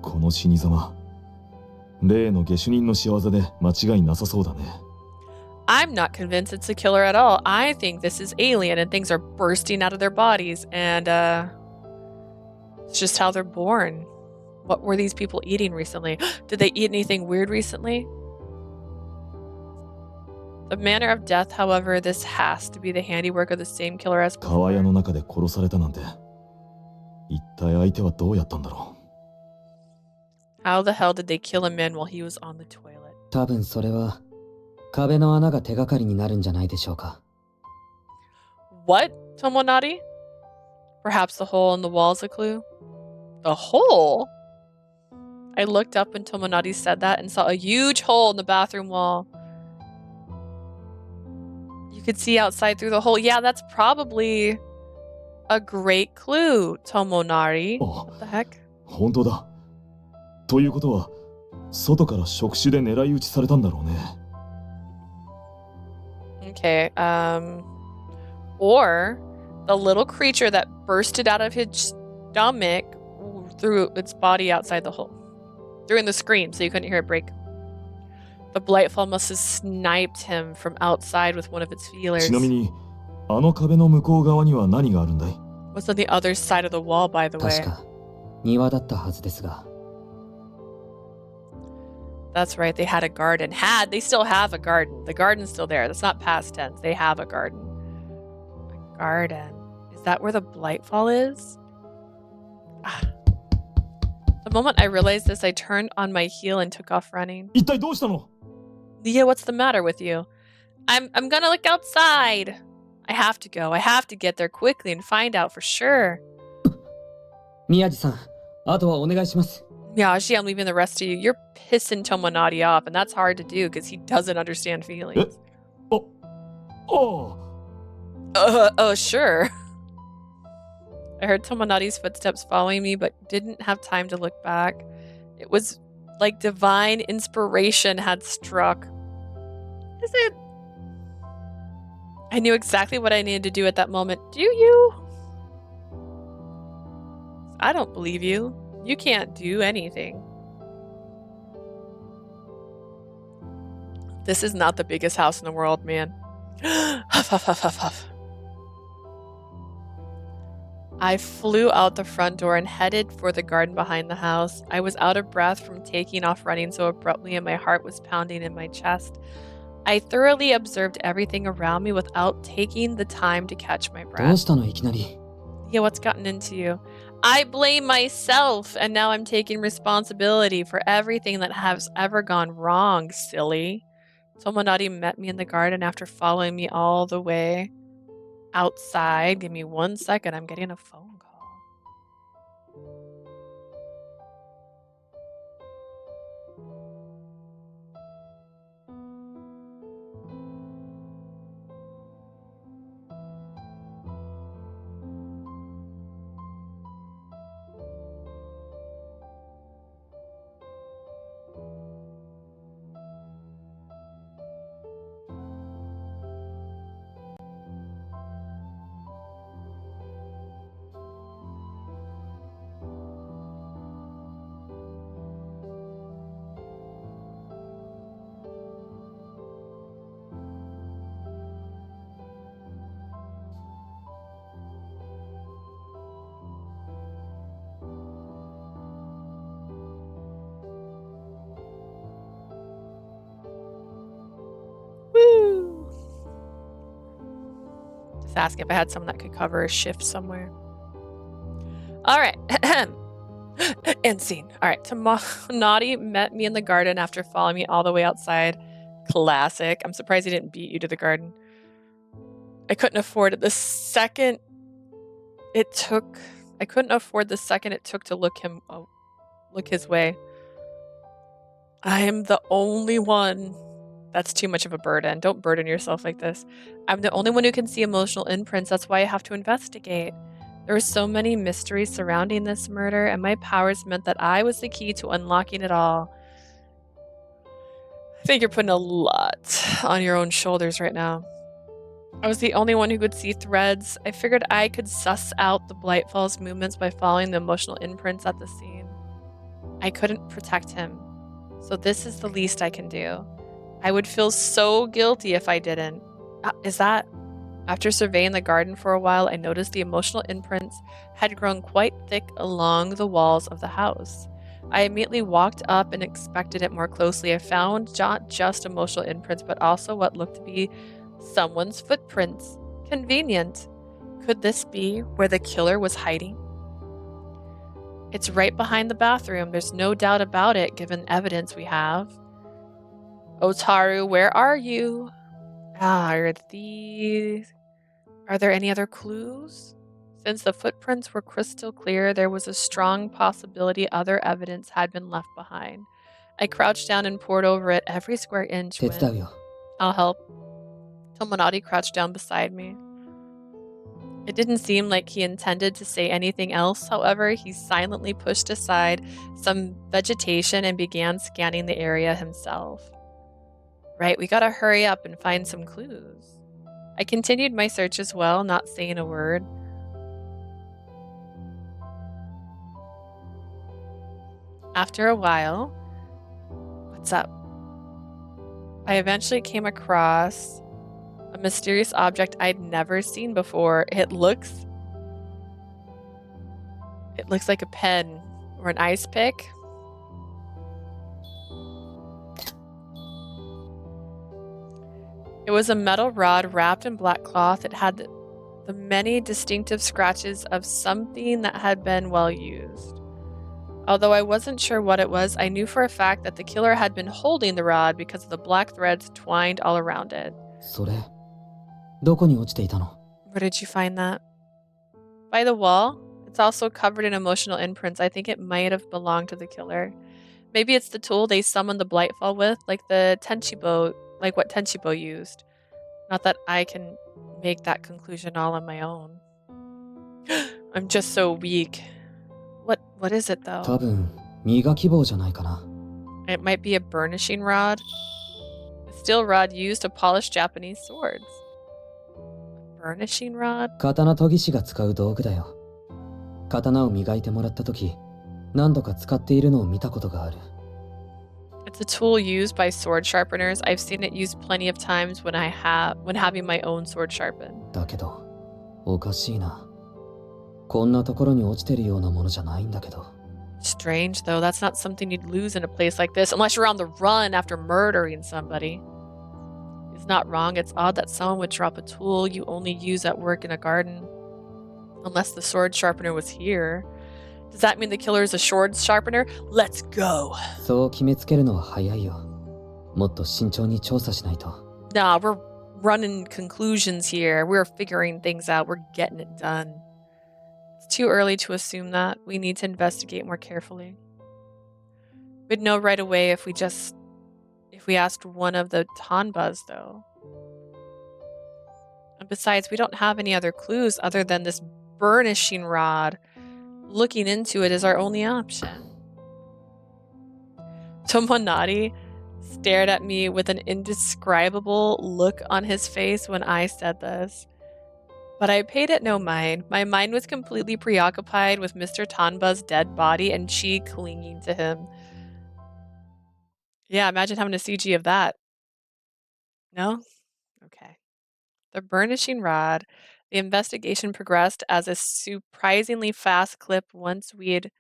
Speaker 8: この死に様、例の下手人の仕業で間違いなさそうだね。
Speaker 1: I'm not convinced it's a killer at all. I think this is alien and things are bursting out of their bodies and it's just how they're born. What were these people eating recently? Did they eat anything weird recently? The manner of death, however, this has to be the handiwork of the same killer as
Speaker 8: 川屋
Speaker 1: before.
Speaker 8: の中で殺されたなんて、一体相手はどうやったんだろ
Speaker 1: How the hell did they kill a man while he was on the toilet?
Speaker 2: 多分それは壁の穴が手がかりになるんじゃないでしょうか。
Speaker 1: What, Tomonari? Perhaps the hole in the wall is a clue? The hole? I looked up when Tomonari said that and saw a huge hole in the bathroom wall. You could see outside through the hole. Yeah, that's probably a great clue, Tomonari.
Speaker 8: う。あ、
Speaker 1: What the heck?
Speaker 8: 本当だ。ということは、外から触手で狙い撃ちされたんだろうね。
Speaker 1: Okay, or the little creature that bursted out of his stomach threw its body outside the hole. During the scream, so you couldn't hear it break. The Blightfall must have sniped him from outside with one of its feelers.
Speaker 8: ちなみに、あの壁の向こう側には何があるんだい？
Speaker 1: What's on the other side of the wall, by the way?
Speaker 2: 確か庭だったはずですが。
Speaker 1: That's right, they had a garden. They still have a garden. The garden's still there. That's not past tense. They have a garden. A garden. Is that where the Blightfall is? Ah. The moment I realized this, I turned on my heel and took off running.
Speaker 8: 一体どうしたの？
Speaker 1: Leah, what's the matter with you? I'm gonna look outside. I have to go. I have to get there quickly and find out for sure.
Speaker 2: 宮地さん、あとはお願いします。
Speaker 1: Miyashi, I'm leaving the rest of you. You're pissing Tomonari off, and that's hard to do because he doesn't understand feelings.
Speaker 8: あ、ああ。
Speaker 1: Sure. I heard Tomonari's footsteps following me, but didn't have time to look back. It was like divine inspiration had struck. Is it? I knew exactly what I needed to do at that moment. Do you? I don't believe you. You can't do anything. This is not the biggest house in the world, man. Huff, huff, huff, huff, huff. I flew out the front door and headed for the garden behind the house. I was out of breath from taking off running so abruptly and my heart was pounding in my chest. I thoroughly observed everything around me without taking the time to catch my
Speaker 2: どう
Speaker 1: breath.
Speaker 2: したのいきなり。
Speaker 1: Yeah, what's gotten into you? I blame myself, and now I'm taking responsibility for everything that has ever gone wrong, silly. Tomonari met me in the garden after following me all the way outside. Give me 1 second, I'm getting a phone call. Woo! Just asking if I had someone that could cover a shift somewhere. All right. End scene. All right. Tomonari met me in the garden after following me all the way outside. Classic. I'm surprised he didn't beat you to the garden. I couldn't afford it. The second it took to look his way. I am the only one That's too much of a burden. Don't burden yourself like this. I'm the only one who can see emotional imprints. That's why I have to investigate. There were so many mysteries surrounding this murder, and my powers meant that I was the key to unlocking it all. I think you're putting a lot on your own shoulders right now. I was the only one who could see threads. I figured I could suss out the Blightfall's movements by following the emotional imprints at the scene. I couldn't protect him, so this is the least I can do. I would feel so guilty if I didn't. Is that? After surveying the garden for a while, I noticed the emotional imprints had grown quite thick along the walls of the house. I immediately walked up and inspected it more closely. I found not just emotional imprints, but also what looked to be someone's footprints. Convenient. Could this be where the killer was hiding? It's right behind the bathroom. There's no doubt about it, given evidence we have. Otaru, where are you? Are there any other clues? Since the footprints were crystal clear, there was a strong possibility other evidence had been left behind. I crouched down and pored over it every square inch.
Speaker 2: 手伝うよ。
Speaker 1: I'll help. Tomonari crouched down beside me. It didn't seem like he intended to say anything else, however, he silently pushed aside some vegetation and began scanning the area himself. Right, we gotta hurry up and find some clues. I continued my search as well, not saying a word. After a while, what's up? I eventually came across a mysterious object I'd never seen before. It looks like a pen or an ice pick. It was a metal rod wrapped in black cloth. It had the many distinctive scratches of something that had been well used. Although I wasn't sure what it was, I knew for a fact that the killer had been holding the rod because of the black threads twined all around it.
Speaker 2: それ、どこに落ちていたの?
Speaker 1: Where did you find that? By the wall. It's also covered in emotional imprints. I think it might have belonged to the killer. Maybe it's the tool they summoned the Blightfall with, like the Tenchibo, like what Tenchibo used. Not that I can make that conclusion all on my own. I'm just so weak. What is it though?
Speaker 2: 多分、磨き棒じゃないかな。
Speaker 1: It might be a burnishing rod. A steel rod used to polish Japanese swords. Burnishing rod?
Speaker 2: 刀研ぎ師が使う道具だよ。刀を磨いてもらったとき、何度か使っているのを見たことがある。
Speaker 1: It's a tool used by sword sharpeners. I've seen it used plenty of times when having my own sword sharpened.
Speaker 2: だけど、おかしいな。こんなところに落ちてるようなものじゃないんだけど。
Speaker 1: Strange though, that's not something you'd lose in a place like this unless you're on the run after murdering somebody. It's not wrong, it's odd that someone would drop a tool you only use at work in a garden. Unless the sword sharpener was here. Does that mean the killer is a sword sharpener? Let's go!
Speaker 2: そう決めつけるのは早いよ。もっと慎重に調査しないと。
Speaker 1: Nah, we're running conclusions here. We're figuring things out. We're getting it done. It's too early to assume that. We need to investigate more carefully. We'd know right away if we asked one of the Tanbas, though. And besides, we don't have any other clues other than this burnishing rod. Looking into it is our only option. Tomonari stared at me with an indescribable look on his face when I said this. But I paid it no mind. My mind was completely preoccupied with Mr. Tanba's dead body and Chi clinging to him. Yeah, imagine having a CG of that. No? Okay. The burnishing rod. The investigation progressed as a surprisingly fast clip once we'd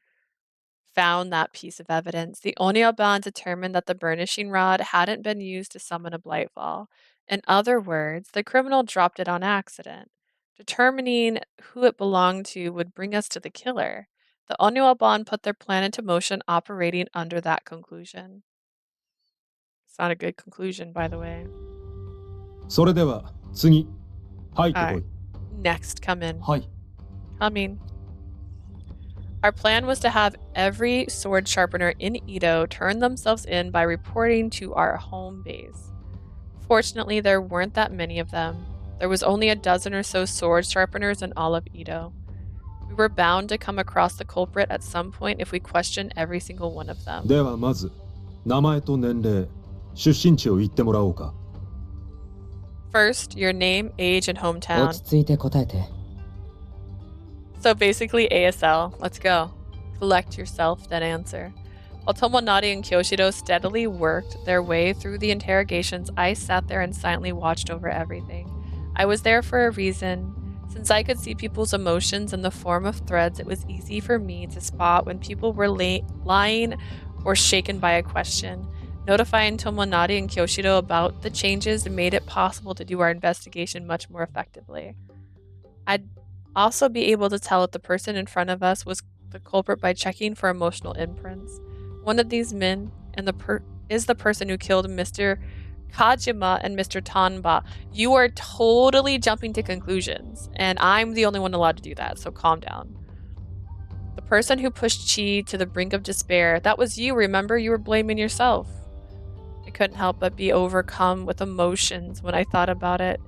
Speaker 1: found that piece of evidence. The Onyoban determined that the burnishing rod hadn't been used to summon a Blightfall. In other words, the criminal dropped it on accident. Determining who it belonged to would bring us to the killer. The Onyoban put their plan into motion, operating under that conclusion. It's not a good conclusion, by the way.
Speaker 3: それでは次入ってこい。
Speaker 1: Next, come in.
Speaker 4: はい。
Speaker 1: Coming. Our plan was to have every sword sharpener in Edo turn themselves in by reporting to our home base. Fortunately, there weren't that many of them. There was only a dozen or so sword sharpeners in all of Edo. We were bound to come across the culprit at some point if we questioned every single one of them.
Speaker 3: ではまず名前と年齢、出身地を言ってもらおうか。
Speaker 1: First, your name, age, and
Speaker 2: 落
Speaker 1: hometown.
Speaker 2: ち着いて答えて。
Speaker 1: So basically ASL. Let's go. Collect yourself, then answer. While Tomonari and Kyoshiro steadily worked their way through the interrogations, I sat there and silently watched over everything. I was there for a reason. Since I could see people's emotions in the form of threads, it was easy for me to spot when people were lying or shaken by a question. Notifying Tomonari and Kyoshiro about the changes made it possible to do our investigation much more effectively. I'd also be able to tell if the person in front of us was the culprit by checking for emotional imprints. One of these men is the person who killed Mr. Kajima and Mr. Tanba. You are totally jumping to conclusions, and I'm the only one allowed to do that, so calm down. The person who pushed Chi to the brink of despair, that was you, remember? You were blaming yourself. I couldn't help but be overcome with emotions when I thought about it.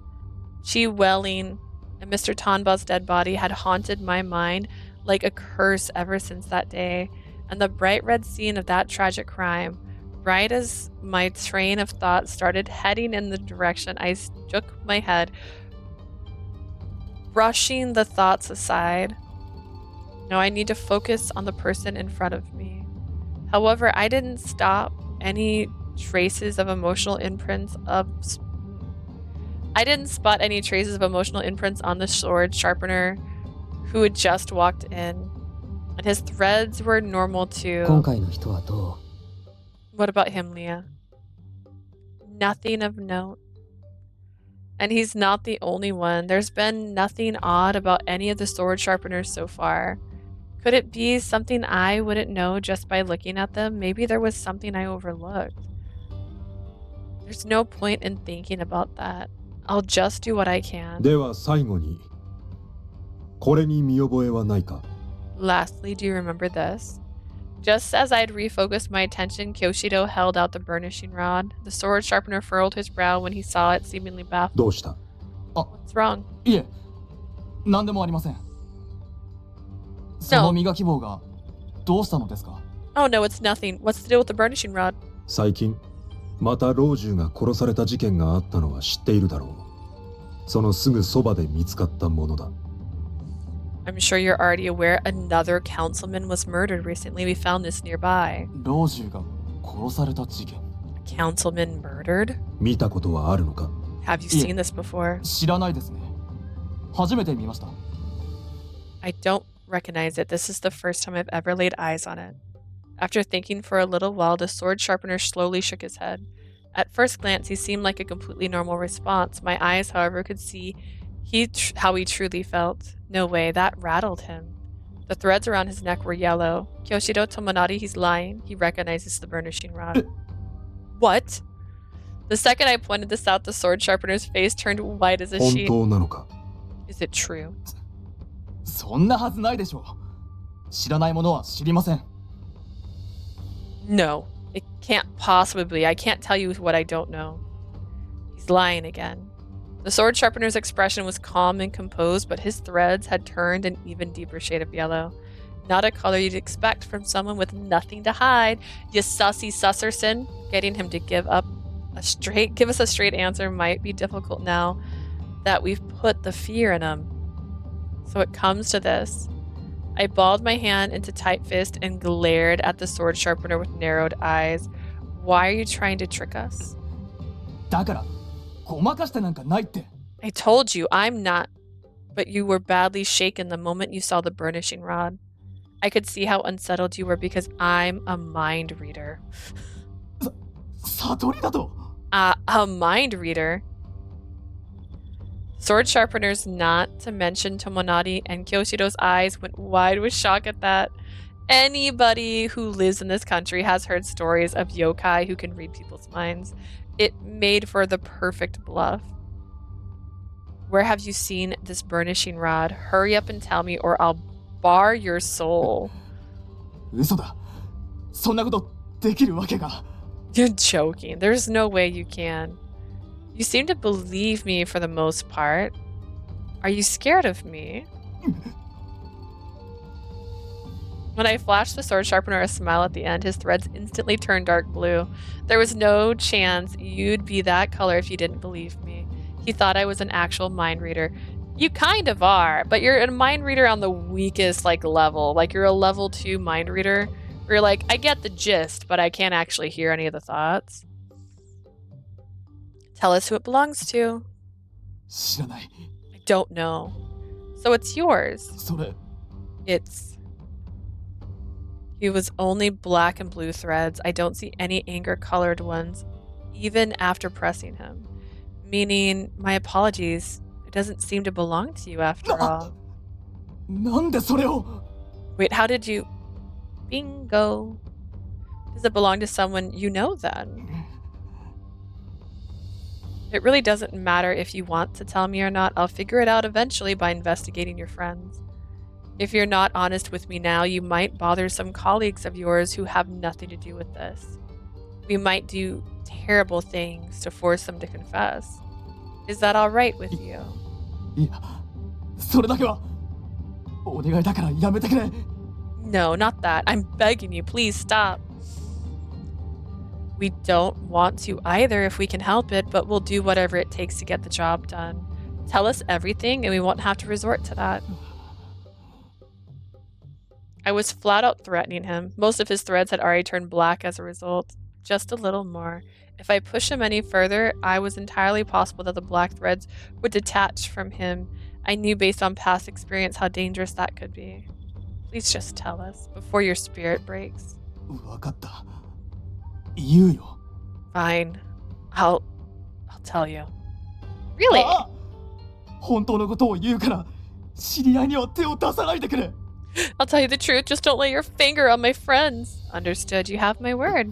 Speaker 1: Chi welling and Mr. Tanba's dead body had haunted my mind like a curse ever since that day, and the bright red scene of that tragic crime, right as my train of thought started heading in the direction, I shook my head, brushing the thoughts aside. Now I need to focus on the person in front of me. However, I didn't stop any traces of emotional imprints I didn't spot any traces of emotional imprints on the sword sharpener who had just walked in. And his threads were normal too.
Speaker 2: 今回の人はどう？
Speaker 1: What about him, Leah? Nothing of note. And he's not the only one. There's been nothing odd about any of the sword sharpeners so far. Could it be something I wouldn't know just by looking at them? Maybe there was something I overlooked. There's no point in thinking about that. I'll just do what I can.
Speaker 3: では最後に、これに見覚えはないか？
Speaker 1: Lastly, do you remember this? Just as I'd refocused my attention, Kyoshiro held out the burnishing rod. The sword sharpener furrowed his brow when he saw it, seemingly baffled.
Speaker 3: どうした？
Speaker 1: What's wrong?
Speaker 4: いえ、何でもありません。その磨き棒がどうしたのですか？
Speaker 1: Oh no, it's nothing. What's the deal with the burnishing rod?
Speaker 3: 最近また老中が殺された事件があったのは知っているだろう。そのすぐそばで見つかったものだ。
Speaker 1: I'm sure you're already aware another councilman was murdered recently. We found this nearby.
Speaker 4: 老中が殺された事件。
Speaker 1: A councilman murdered?
Speaker 3: 見たことはあるのか？
Speaker 1: Have you seen this before?
Speaker 4: 知らないですね。初めて見ました。
Speaker 1: I don't recognize it. This is the first time I've ever laid eyes on it. After thinking for a little while, the sword sharpener slowly shook his head. At first glance, he seemed like a completely normal response. My eyes, however, could see how he truly felt. No way, that rattled him. The threads around his neck were yellow. Kyoshiro Tomonari, he's lying. He recognizes the burnishing rod. What? The second I pointed this out, the sword sharpener's face turned white as a
Speaker 3: 本
Speaker 1: sheet.
Speaker 3: 当なのか？
Speaker 1: Is it true?
Speaker 4: そんなはずないでしょう。知らないものは知りません。
Speaker 1: No, it can't possibly be. I can't tell you what I don't know. He's lying again. The sword sharpener's expression was calm and composed, but his threads had turned an even deeper shade of yellow. Not a color you'd expect from someone with nothing to hide. You sussy susserson. Getting him to give us a straight answer might be difficult now that we've put the fear in him. So it comes to this. I balled my hand into tight fist and glared at the sword sharpener with narrowed eyes. Why are you trying to trick us?
Speaker 4: だから、ごまかしてなんかないって。
Speaker 1: I told you, I'm not. But you were badly shaken the moment you saw the burnishing rod. I could see how unsettled you were because I'm a mind reader.
Speaker 4: 悟りだと。
Speaker 1: A mind reader? Sword sharpeners, not to mention Tomonari, and Kyoshiro's eyes went wide with shock at that. Anybody who lives in this country has heard stories of yokai who can read people's minds. It made for the perfect bluff. Where have you seen this burnishing rod? Hurry up and tell me, or I'll bar your soul.
Speaker 4: 嘘だ。そんなことできるわけが。
Speaker 1: You're joking. There's no way you can. You seem to believe me for the most part. Are you scared of me? When I flashed the sword sharpener a smile at the end, his threads instantly turned dark blue. There was no chance you'd be that color if you didn't believe me. He thought I was an actual mind reader. You kind of are, but you're a mind reader on the weakest level. Like you're a level 2 mind reader where you're like, I get the gist, but I can't actually hear any of the thoughts. Tell us who it belongs to.
Speaker 4: 知らない。
Speaker 1: I don't know. So it's yours.
Speaker 4: それ、
Speaker 1: It's... He was only black and blue threads. I don't see any anger-colored ones, even after pressing him. Meaning, my apologies. It doesn't seem to belong to you after all.
Speaker 4: なんでそれを
Speaker 1: Wait, how did you... Bingo. Does it belong to someone you know then? It really doesn't matter if you want to tell me or not. I'll figure it out eventually by investigating your friends. If you're not honest with me now, you might bother some colleagues of yours who have nothing to do with this. We might do terrible things to force them to confess. Is that all right with you?
Speaker 4: いや、それだけはお願いだからやめてくれ。
Speaker 1: No, not that. I'm begging you, please stop. We don't want to either if we can help it, but we'll do whatever it takes to get the job done. Tell us everything and we won't have to resort to that. I was flat out threatening him. Most of his threads had already turned black as a result. Just a little more. If I push him any further, I was entirely possible that the black threads would detach from him. I knew based on past experience how dangerous that could be. Please just tell us before your spirit breaks.
Speaker 4: わかった。言うよ。
Speaker 1: Fine. I'll tell you. Really?
Speaker 4: あ！本当のことを言うから、知り合いには手を出さないでくれ。
Speaker 1: I'll tell you the truth. Just don't lay your finger on my friends. Understood. You have my word.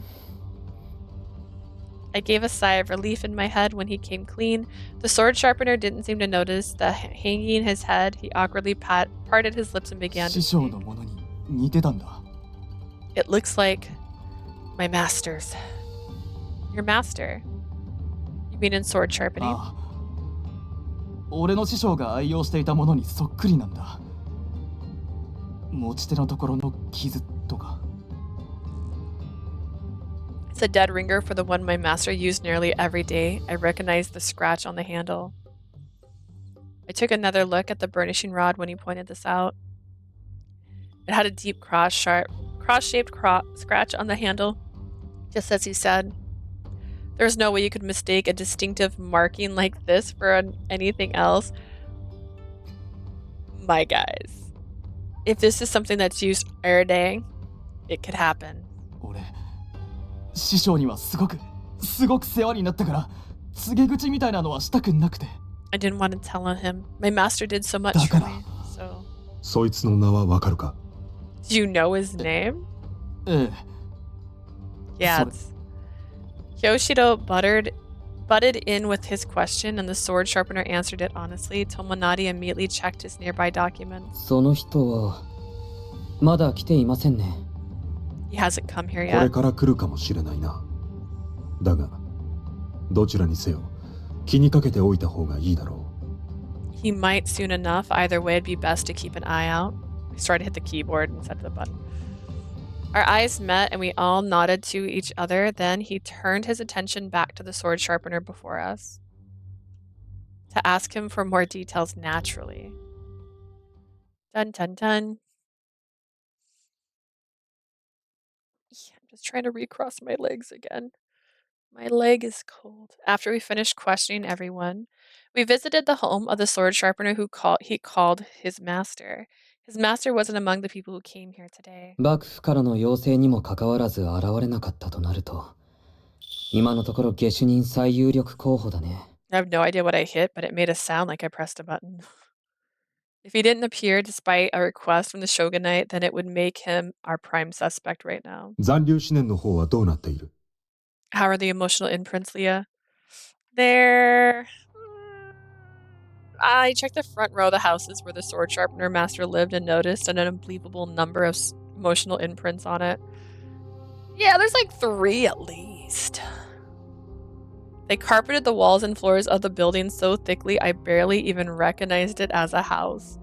Speaker 1: I gave a sigh of relief in my head when he came clean. The sword sharpener didn't seem to notice that hanging his head, he awkwardly parted his lips and began to
Speaker 4: 師匠
Speaker 1: speak.
Speaker 4: のものに似てたんだ。
Speaker 1: It looks like my master's. Your master? You mean in sword sharpening?
Speaker 4: ああ。俺の師匠が愛用していたものにそっくりなんだ。持ち手のところの傷とか。
Speaker 1: It's a dead ringer for the one my master used nearly every day. I recognized the scratch on the handle. I took another look at the burnishing rod when he pointed this out. It had a deep cross-shaped scratch on the handle, just as he said. There's no way you could mistake a distinctive marking like this for anything else. My guys, if this is something that's used every day, it could happen.
Speaker 4: 俺、師匠にはすごく世話になったから、告げ口みたいなのはしたくなくて。
Speaker 1: I didn't want to tell on him. My master did so much for me. So.
Speaker 3: そいつの名はわかるか？
Speaker 1: Do you know his name?
Speaker 4: ええ。
Speaker 1: Yeah, it's... Kyoshiro butted in with his question, and the sword sharpener answered it honestly. Tomonari immediately checked his nearby documents.
Speaker 2: その人はまだ来ていませんね。
Speaker 1: He hasn't come here
Speaker 3: これ
Speaker 1: yet.
Speaker 3: から来るかもしれないな。だが、どちらにせよ気にかけておいた方がいいだろう。
Speaker 1: He might soon enough. Either way, it'd be best to keep an eye out. We started to hit the keyboard instead of the button. Our eyes met and we all nodded to each other. Then he turned his attention back to the sword sharpener before us to ask him for more details naturally. Dun dun dun. I'm just trying to recross my legs again. My leg is cold. After we finished questioning everyone, we visited the home of the sword sharpener he called his master. His master wasn't among the people who came here today.
Speaker 2: 幕府からの要請にもかかわらず現れなかったとなると、今のところ下手人最有力候補だね。
Speaker 1: I have no idea what I hit, but it made a sound like I pressed a button. If he didn't appear despite a request from the shogunate, then it would make him our prime suspect right now.
Speaker 3: 残留思念の方はどうなっている？
Speaker 1: How are the emotional imprints, Leah? They're... I checked the front row of the houses where the sword sharpener master lived and noticed an unbelievable number of emotional imprints on it. Yeah, there's like 3 at least. They carpeted the walls and floors of the building so thickly I barely even recognized it as a house.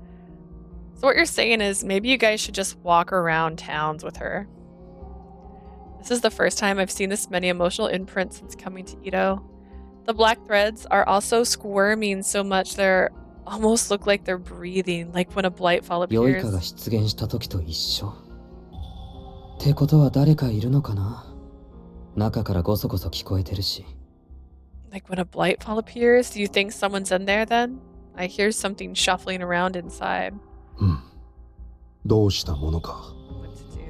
Speaker 1: So what you're saying is maybe you guys should just walk around towns with her. This is the first time I've seen this many emotional imprints since coming to Ito. The black threads are also squirming so much they're almost look like they're breathing, like when a blightfall
Speaker 2: 良いか
Speaker 1: appears.
Speaker 2: が出現した時と一緒。ってことは誰かいるのかな？中からゴソゴソ聞こえてるし。
Speaker 1: Like when a blightfall appears, do you think someone's in there then? I hear something shuffling around inside.
Speaker 3: どうしたものか。
Speaker 1: What to do?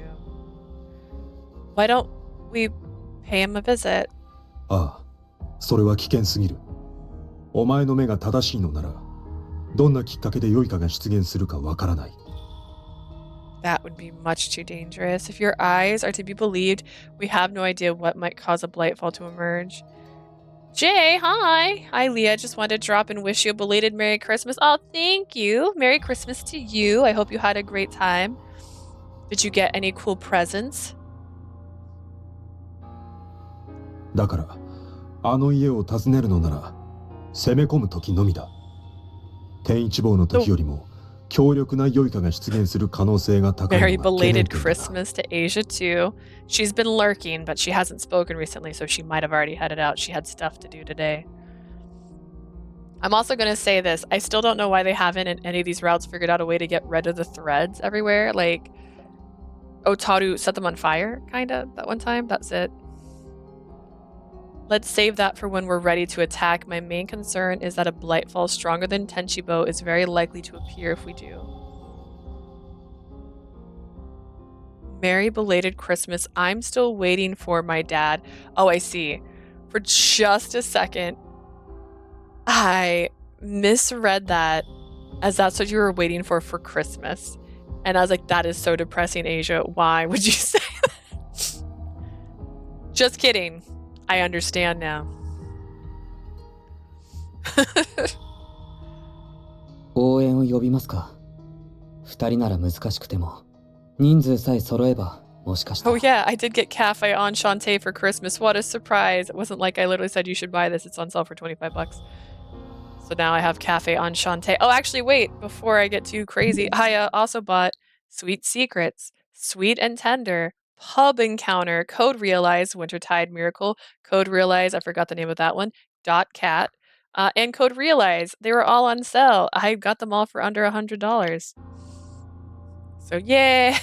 Speaker 1: Why don't we pay him a visit?
Speaker 3: ああ、それは危険すぎる。お前の目が正しいのなら、どんなきっかけで良いかが出現するかわからない。
Speaker 1: That would be much too dangerous. If your eyes are to be believed, we have no idea what might cause a blightfall to emerge. Jay, hi! Hi, Leah. Just wanted to drop and wish you a belated Merry Christmas. Oh, thank you. Merry Christmas to you. I hope you had a great time. Did you get any cool presents?
Speaker 3: だから、あの家を訪ねるのなら、攻め込む時のみだ。天一望の時よりも、強力な良いかが出現する可能性が高いの
Speaker 1: Merry
Speaker 3: が懸念
Speaker 1: belated
Speaker 3: 点だ。
Speaker 1: Christmas to Asia, too. She's been lurking, but she hasn't spoken recently, so she might have already headed out. She had stuff to do today. I'm also going to say this. I still don't know why they haven't in any of these routes figured out a way to get rid of the threads everywhere. Like, Otaru set them on fire, kind of, that one time. That's it. Let's save that for when we're ready to attack. My main concern is that a blightfall stronger than Tenchibo is very likely to appear if we do. Merry belated Christmas. I'm still waiting for my dad. Oh, I see. For just a second, I misread that as that's what you were waiting for Christmas. And I was like, that is so depressing, Asia. Why would you say that? Just kidding. I understand now.
Speaker 2: 応援を呼びますか？二人なら難しくても、人数さえ揃えば、もしかしたら。
Speaker 1: Oh yeah, I did get Cafe Enchanté for Christmas. What a surprise. It wasn't like I literally said you should buy this. It's on sale for 25 bucks. So now I have Cafe Enchanté. Oh, actually, wait. Before I get too crazy, I also bought Sweet Secrets, Sweet and Tender, Pub Encounter, Code Realize, Wintertide Miracle, Code Realize, I forgot the name of that one, Dot Cat, and Code Realize. They were all on sale. I got them all for under $100. So yay!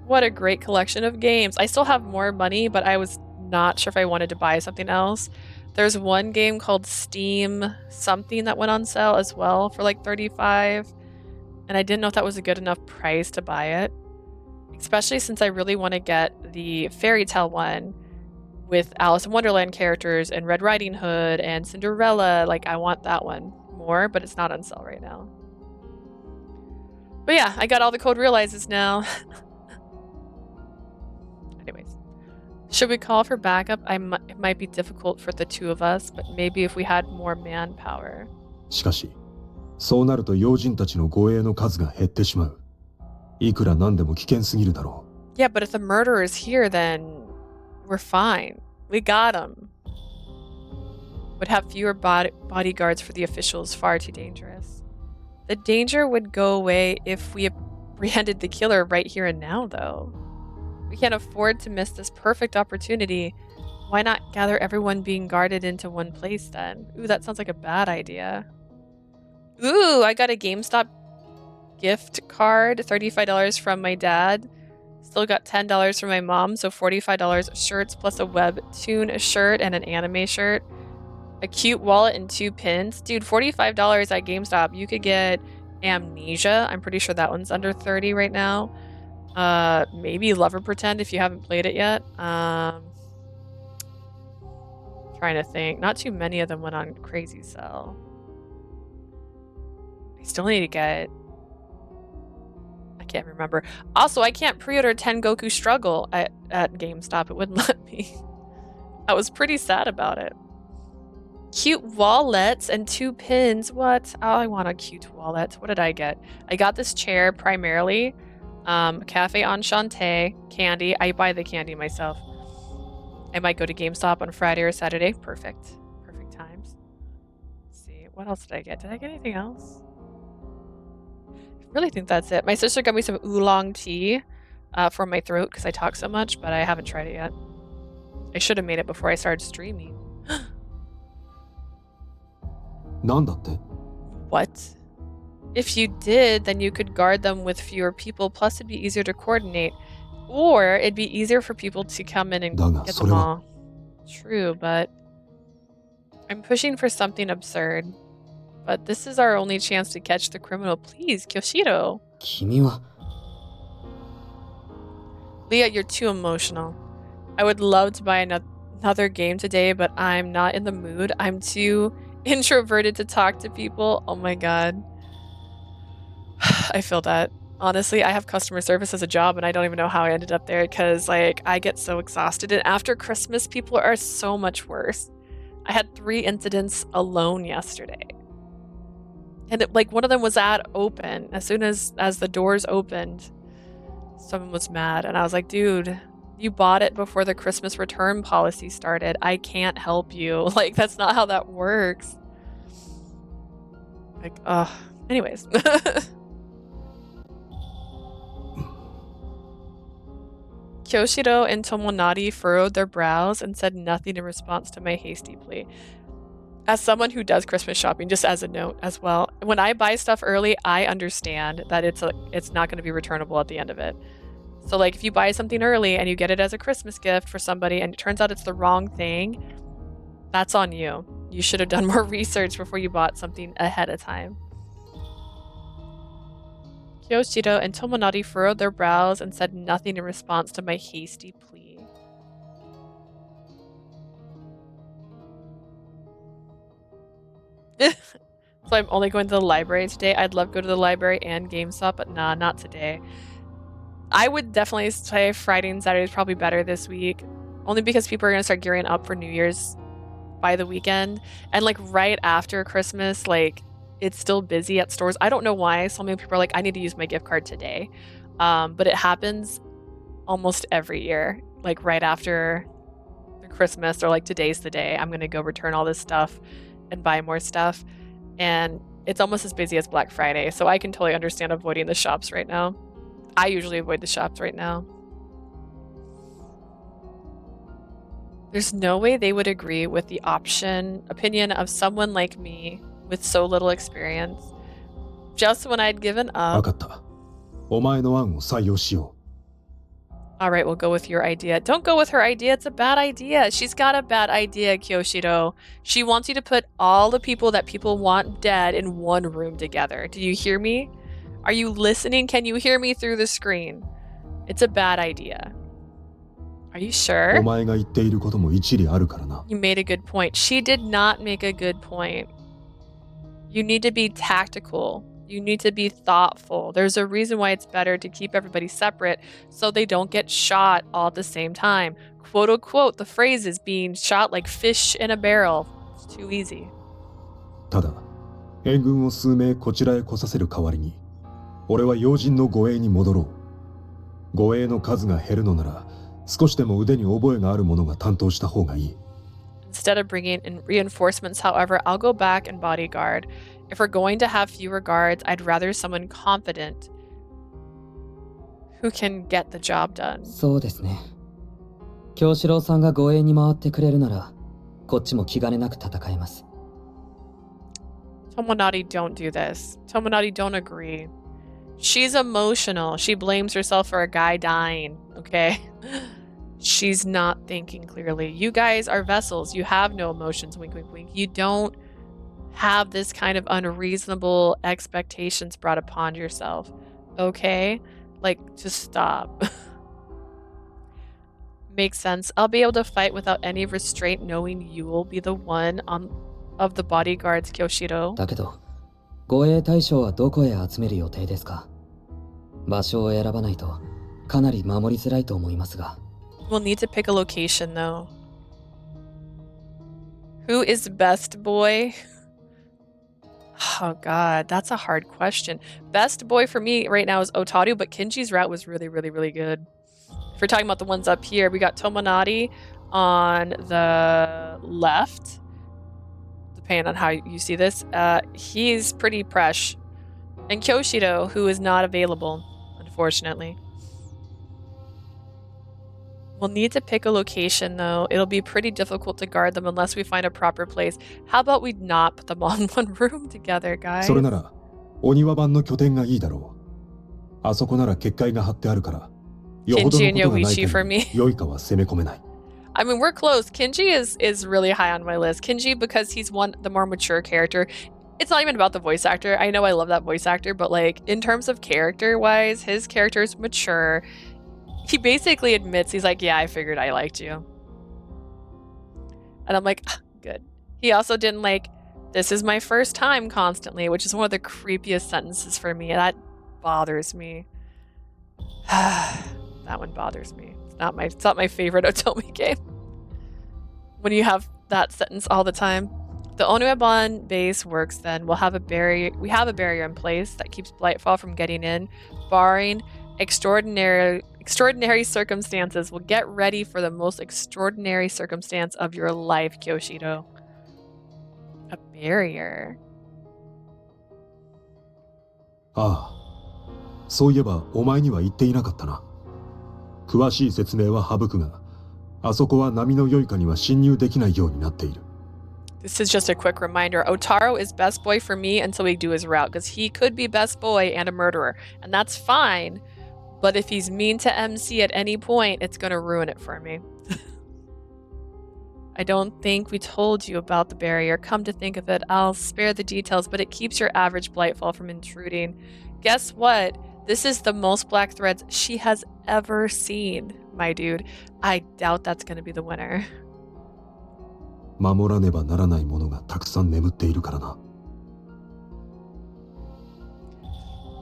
Speaker 1: What a great collection of games. I still have more money, but I was not sure if I wanted to buy something else. There's one game called Steam something that went on sale as well for like $35, and I didn't know if that was a good enough price to buy it. Especially since I really want to get the Fairy Tale one with Alice in Wonderland characters and Red Riding Hood and Cinderella. Like, I want that one more, but it's not on sale right now. But yeah, I got all the Code Realizes now. Anyways, should we call for backup? It might be difficult for the two of us, but maybe if we had more manpower.
Speaker 3: しかし、そうなると要人たちの護衛の数が減ってしまう。いくらなんでも危険すぎるだろう。
Speaker 1: Yeah, but if the murderer's here, then we're fine. We got him. Would have fewer bodyguards for the officials. Far too dangerous. The danger would go away if we apprehended the killer right here and now, though. We can't afford to miss this perfect opportunity. Why not gather everyone being guarded into one place then? Ooh, that sounds like a bad idea. Ooh, I got a GameStop gift card, $35 from my dad. Still got $10 from my mom, so $45 shirts plus a webtoon shirt and an anime shirt. A cute wallet and 2 pins. Dude, $45 at GameStop. You could get Amnesia. I'm pretty sure that one's under 30 right now. Maybe Lover Pretend if you haven't played it yet. Trying to think. Not too many of them went on crazy sale. I still need to get... I can't remember. Also, I can't pre-order Tengoku Struggle at GameStop. It wouldn't let me. I was pretty sad about it. Cute wallets and 2 pins. What? Oh, I want a cute wallet. What did I get? I got this chair primarily. Cafe Enchanté candy. I buy the candy myself. I might go to GameStop on Friday or Saturday. Perfect. Perfect times. Let's see. What else did I get? Did I get anything else? I really think that's it. My sister got me some oolong tea for my throat because I talk so much, but I haven't tried it yet. I should have made it before I started streaming.
Speaker 3: なんだって
Speaker 1: What? If you did, then you could guard them with fewer people, plus it'd be easier to coordinate. Or it'd be easier for people to come in and
Speaker 3: だが
Speaker 1: get
Speaker 3: そ
Speaker 1: them
Speaker 3: れは
Speaker 1: all. True, but I'm pushing for something absurd. But this is our only chance to catch the criminal. Please, Kyoshiro.
Speaker 2: 君は
Speaker 1: Leah, you're too emotional. I would love to buy another game today, but I'm not in the mood. I'm too introverted to talk to people. Oh my god. I feel that. Honestly, I have customer service as a job and I don't even know how I ended up there because like I get so exhausted, and after Christmas people are so much worse. I had 3 incidents alone yesterday. And like one of them was at open. As soon as the doors opened, someone was mad and I was like, dude, you bought it before the Christmas return policy started. I can't help you. Like that's not how that works. Like, anyways. Kyoshiro and Tomonari furrowed their brows and said nothing in response to my hasty plea. As someone who does Christmas shopping, just as a note as well, when I buy stuff early, I understand that it's not going to be returnable at the end of it. So like if you buy something early and you get it as a Christmas gift for somebody and it turns out it's the wrong thing, that's on you. You should have done more research before you bought something ahead of time. Kyoshiro and Tomonari furrowed their brows and said nothing in response to my hasty plea. So I'm only going to the library today. I'd love to go to the library and GameStop, but nah, not today. I would definitely say Friday and Saturday is probably better this week. Only because people are going to start gearing up for New Year's by the weekend. And like right after Christmas, like it's still busy at stores. I don't know why. So many people are like, I need to use my gift card today. But it happens almost every year. Like right after the Christmas or like today's the day, I'm going to go return all this stuff and buy more stuff. And it's almost as busy as Black Friday. So I can totally understand avoiding the shops right now. I usually avoid the shops right now. There's no way they would agree with the opinion of someone like me with so little experience. Just when I'd given
Speaker 3: 分
Speaker 1: up.
Speaker 3: かったお前の案を採用しよ
Speaker 1: Alright, we'll go with your idea. Don't go with her idea. It's a bad idea. She's got a bad idea, Kyoshiro. She wants you to put all the people that people want dead in one room together. Do you hear me? Are you listening? Can you hear me through the screen? It's a bad idea. Are you
Speaker 3: う
Speaker 1: sure?
Speaker 3: お前が言っていることも一理あるからな
Speaker 1: You made a good point. She did not make a good point. You need to be tactical. You need to be thoughtful. There's a reason why it's better to keep everybody separate so they don't get shot all at the same time. Quote unquote, the phrase is being shot like fish in a barrel. It's too easy.
Speaker 3: ただ援軍を数名こちらへ来させる代わりに俺は要人の護衛に戻ろう護衛の数が減るのなら少しでも腕に覚えがある者が担当した方がいい
Speaker 1: Instead of bringing in reinforcements, however, I'll go back and bodyguard. If we're going to have fewer guards, I'd rather someone confident who can get the job done.
Speaker 2: そうですね京志郎さんが護衛に回ってくれるならこっちも気兼ねなく戦えます
Speaker 1: Tomonari, don't do this. Tomonari, don't agree. She's emotional. She blames herself for a guy dying, okay? She's not thinking clearly. You guys are vessels. You have no emotions, wink, wink, wink. You don't have this kind of unreasonable expectations brought upon yourself, okay? Like, just stop. Makes sense. I'll be able to fight without any restraint knowing you will be the one of the bodyguards, Kyoshiro.
Speaker 2: だけど護衛対象はどこへ集める予定ですか場所を選ばないとかなり守りづらいと思いますが
Speaker 1: We'll need to pick a location, though. Who is best boy? Oh god, that's a hard question. Best boy for me right now is Otaru, but Kinji's route was really, really, really good. If we're talking about the ones up here, we got Tomonari, on the left, depending on how you see this, he's pretty fresh. And Kyoshido, who is not available, unfortunately. We'll need to pick a location, though. It'll be pretty difficult to guard them unless we find a proper place. How about we not put them all in one room together, guys?
Speaker 3: それならお庭番の拠点がいいだろう。あそこなら結界が張ってあるから、よほどのことがない限り良いかは攻め込めない。
Speaker 1: I mean, we're close. Kinji is really high on my list. Kinji, because he's the more mature character. It's not even about the voice actor. I know I love that voice actor, but like in terms of character-wise, his character is mature. He basically admits, he's like, yeah, I figured I liked you. And I'm like, good. He also didn't like, this is my first time constantly, which is one of the creepiest sentences for me. That bothers me. That one bothers me. It's not my favorite Otome game. When you have that sentence all the time. The Onuebon base works then. We have a barrier in place that keeps Blightfall from getting in, barring extraordinary circumstances. We'll get ready for the most extraordinary circumstance of your life, Kyoshido. A barrier.
Speaker 3: ああ、そういえばお前には言っていなかったな。詳しい説明は省くが、あそこは波の良いかには侵入できないようになっている。
Speaker 1: This is just a quick reminder. Otaro is best boy for me until we do his route, because he could be best boy and a murderer, and that's fine. But if he's mean to MC at any point, it's going to ruin it for me. I don't think we told you about the barrier. Come to think of it, I'll spare the details, but it keeps your average Blightfall from intruding. Guess what? This is the most black threads she has ever seen, my dude. I doubt that's going to be the winner.
Speaker 3: 守らねばならないものがたくさん眠っているからな。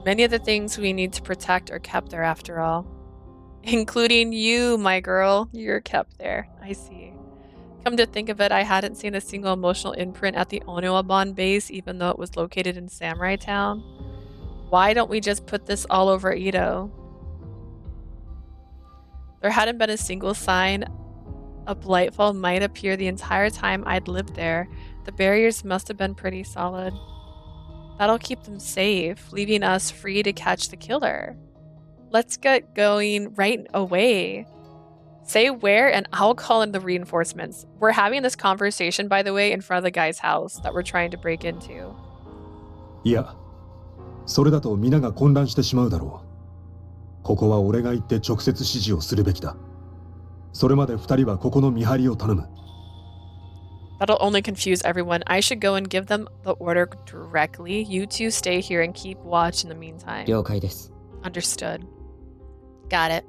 Speaker 1: Many of the things we need to protect are kept there after all. Including you, my girl. You're kept there. I see. Come to think of it, I hadn't seen a single emotional imprint at the Onuabon base, even though it was located in Samurai Town. Why don't we just put this all over Ito? There hadn't been a single sign a Blightfall might appear the entire time I'd lived there. The barriers must have been pretty solid. That'll keep them safe, leaving us free to catch the killer. Let's get going right away. Say where and I'll call in the reinforcements. We're having this conversation, by the way, in front of the guy's house that we're trying to break into.
Speaker 3: いや、それだと皆が混乱してしまうだろう。ここは俺が行って直接指示をするべきだ。それまで二人はここの見張りを頼む。
Speaker 1: That'll only confuse everyone. I should go and give them the order directly. You two stay here and keep watch in the meantime.
Speaker 2: 了解です。
Speaker 1: Understood. Got it.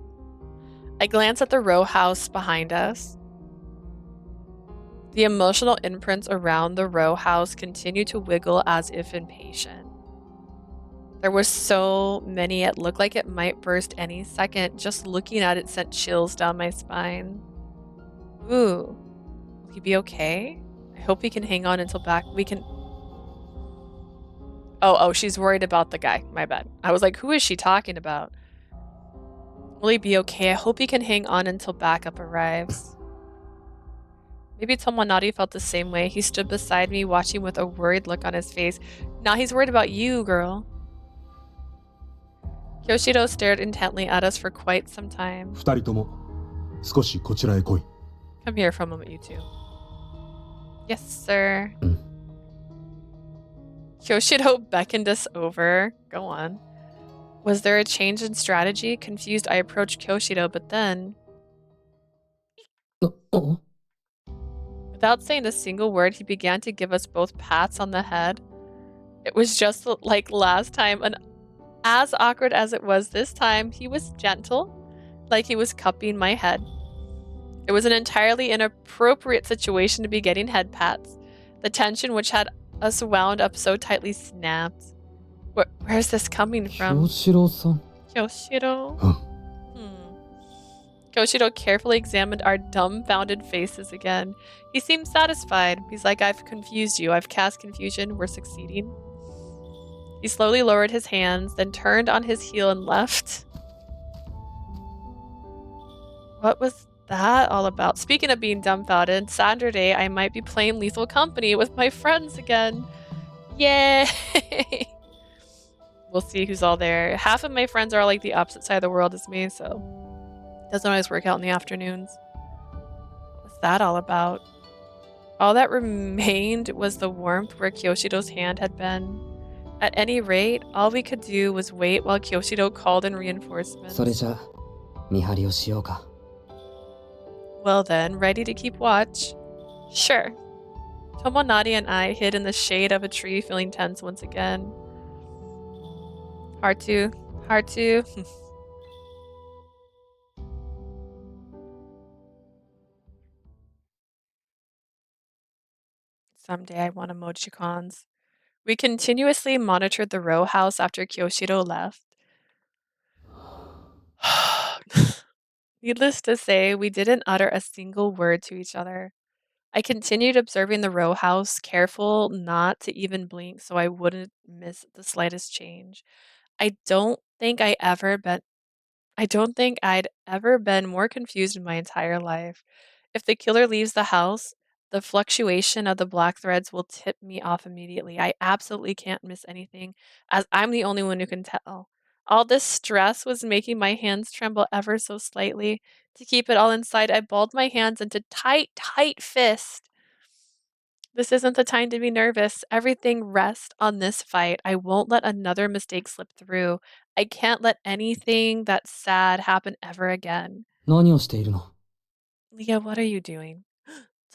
Speaker 1: I glance at the row house behind us. The emotional imprints around the row house continue to wiggle as if impatient. There were so many it looked like it might burst any second. Just looking at it sent chills down my spine. Ooh. Will he be okay? I hope he can hang on until we can... Oh, she's worried about the guy. My bad. I was like, who is she talking about? Will he be okay? I hope he can hang on until backup arrives. Maybe Tomonari felt the same way. He stood beside me, watching with a worried look on his face. Now he's worried about you, girl. Kyoshido stared intently at us for quite some time.
Speaker 3: 二人とも少しこちらへ来い。
Speaker 1: Come here for a moment, you two. Yes, sir. Kyoshido beckoned us over. Go on. Was there a change in strategy? Confused, I approached Kyoshido, but then... Without saying a single word, he began to give us both pats on the head. It was just like last time, and as awkward as it was this time, he was gentle, like he was cupping my head. It was an entirely inappropriate situation to be getting head pats. The tension which had us wound up so tightly snapped. Where's this coming from?
Speaker 2: Kyoshiro-san.
Speaker 1: Kyoshido? Kyoshido carefully examined our dumbfounded faces again. He seemed satisfied. He's like, I've confused you. I've cast confusion. We're succeeding. He slowly lowered his hands, then turned on his heel and left. What was that all about? Speaking of being dumbfounded, Saturday I might be playing Lethal Company with my friends again. Yay! We'll see who's all there. Half of my friends are like the opposite side of the world as me, so it doesn't always work out in the afternoons. What's that all about? All that remained was the warmth where Kyoshiro's hand had been. At any rate, all we could do was wait while Kyoshiro called in reinforcements.
Speaker 2: それじゃ見張りをしようか。
Speaker 1: Well then, ready to keep watch? Sure. Tomonari and I hid in the shade of a tree, feeling tense once again. Hard to. Someday I want emojicons. We continuously monitored the row house after Kyoshiro left. Needless to say, we didn't utter a single word to each other. I continued observing the row house, careful not to even blink so I wouldn't miss the slightest change. I don't think I'd ever been more confused in my entire life. If the killer leaves the house, the fluctuation of the black threads will tip me off immediately. I absolutely can't miss anything, as I'm the only one who can tell. All this stress was making my hands tremble ever so slightly. To keep it all inside, I balled my hands into tight, tight fists. This isn't the time to be nervous. Everything rests on this fight. I won't let another mistake slip through. I can't let anything that's sad happen ever again.
Speaker 2: 何をしているの？
Speaker 1: Leah, what are you doing?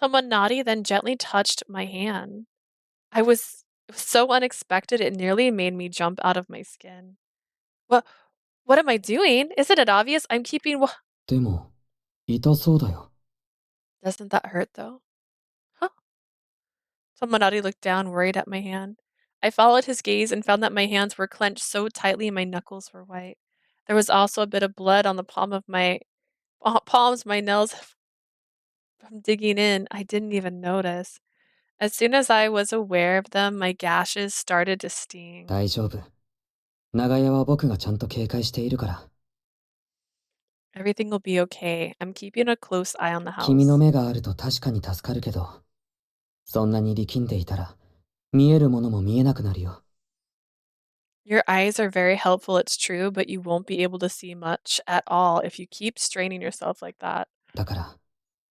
Speaker 1: Tomonari then gently touched my hand. It was so unexpected it nearly made me jump out of my skin. What am I doing? Isn't it obvious? I'm keeping.
Speaker 2: でも痛そうだよ。
Speaker 1: Doesn't that hurt though? Huh? Tomonari looked down, worried at my hand. I followed his gaze and found that my hands were clenched so tightly my knuckles were white. There was also a bit of blood on the palms, my nails from digging in. I didn't even notice. As soon as I was aware of them, my gashes started to sting.
Speaker 2: 大丈夫。長屋は僕がちゃんと警戒しているから。
Speaker 1: Everything will be okay. I'm keeping a close eye on the house.
Speaker 2: 君の目があると確かに助かるけど、そんなに力んでいたら見えるものも見えなくなるよ。
Speaker 1: Your eyes are very helpful, it's true, but you won't be able to see much at all if you keep straining yourself like that.
Speaker 2: だから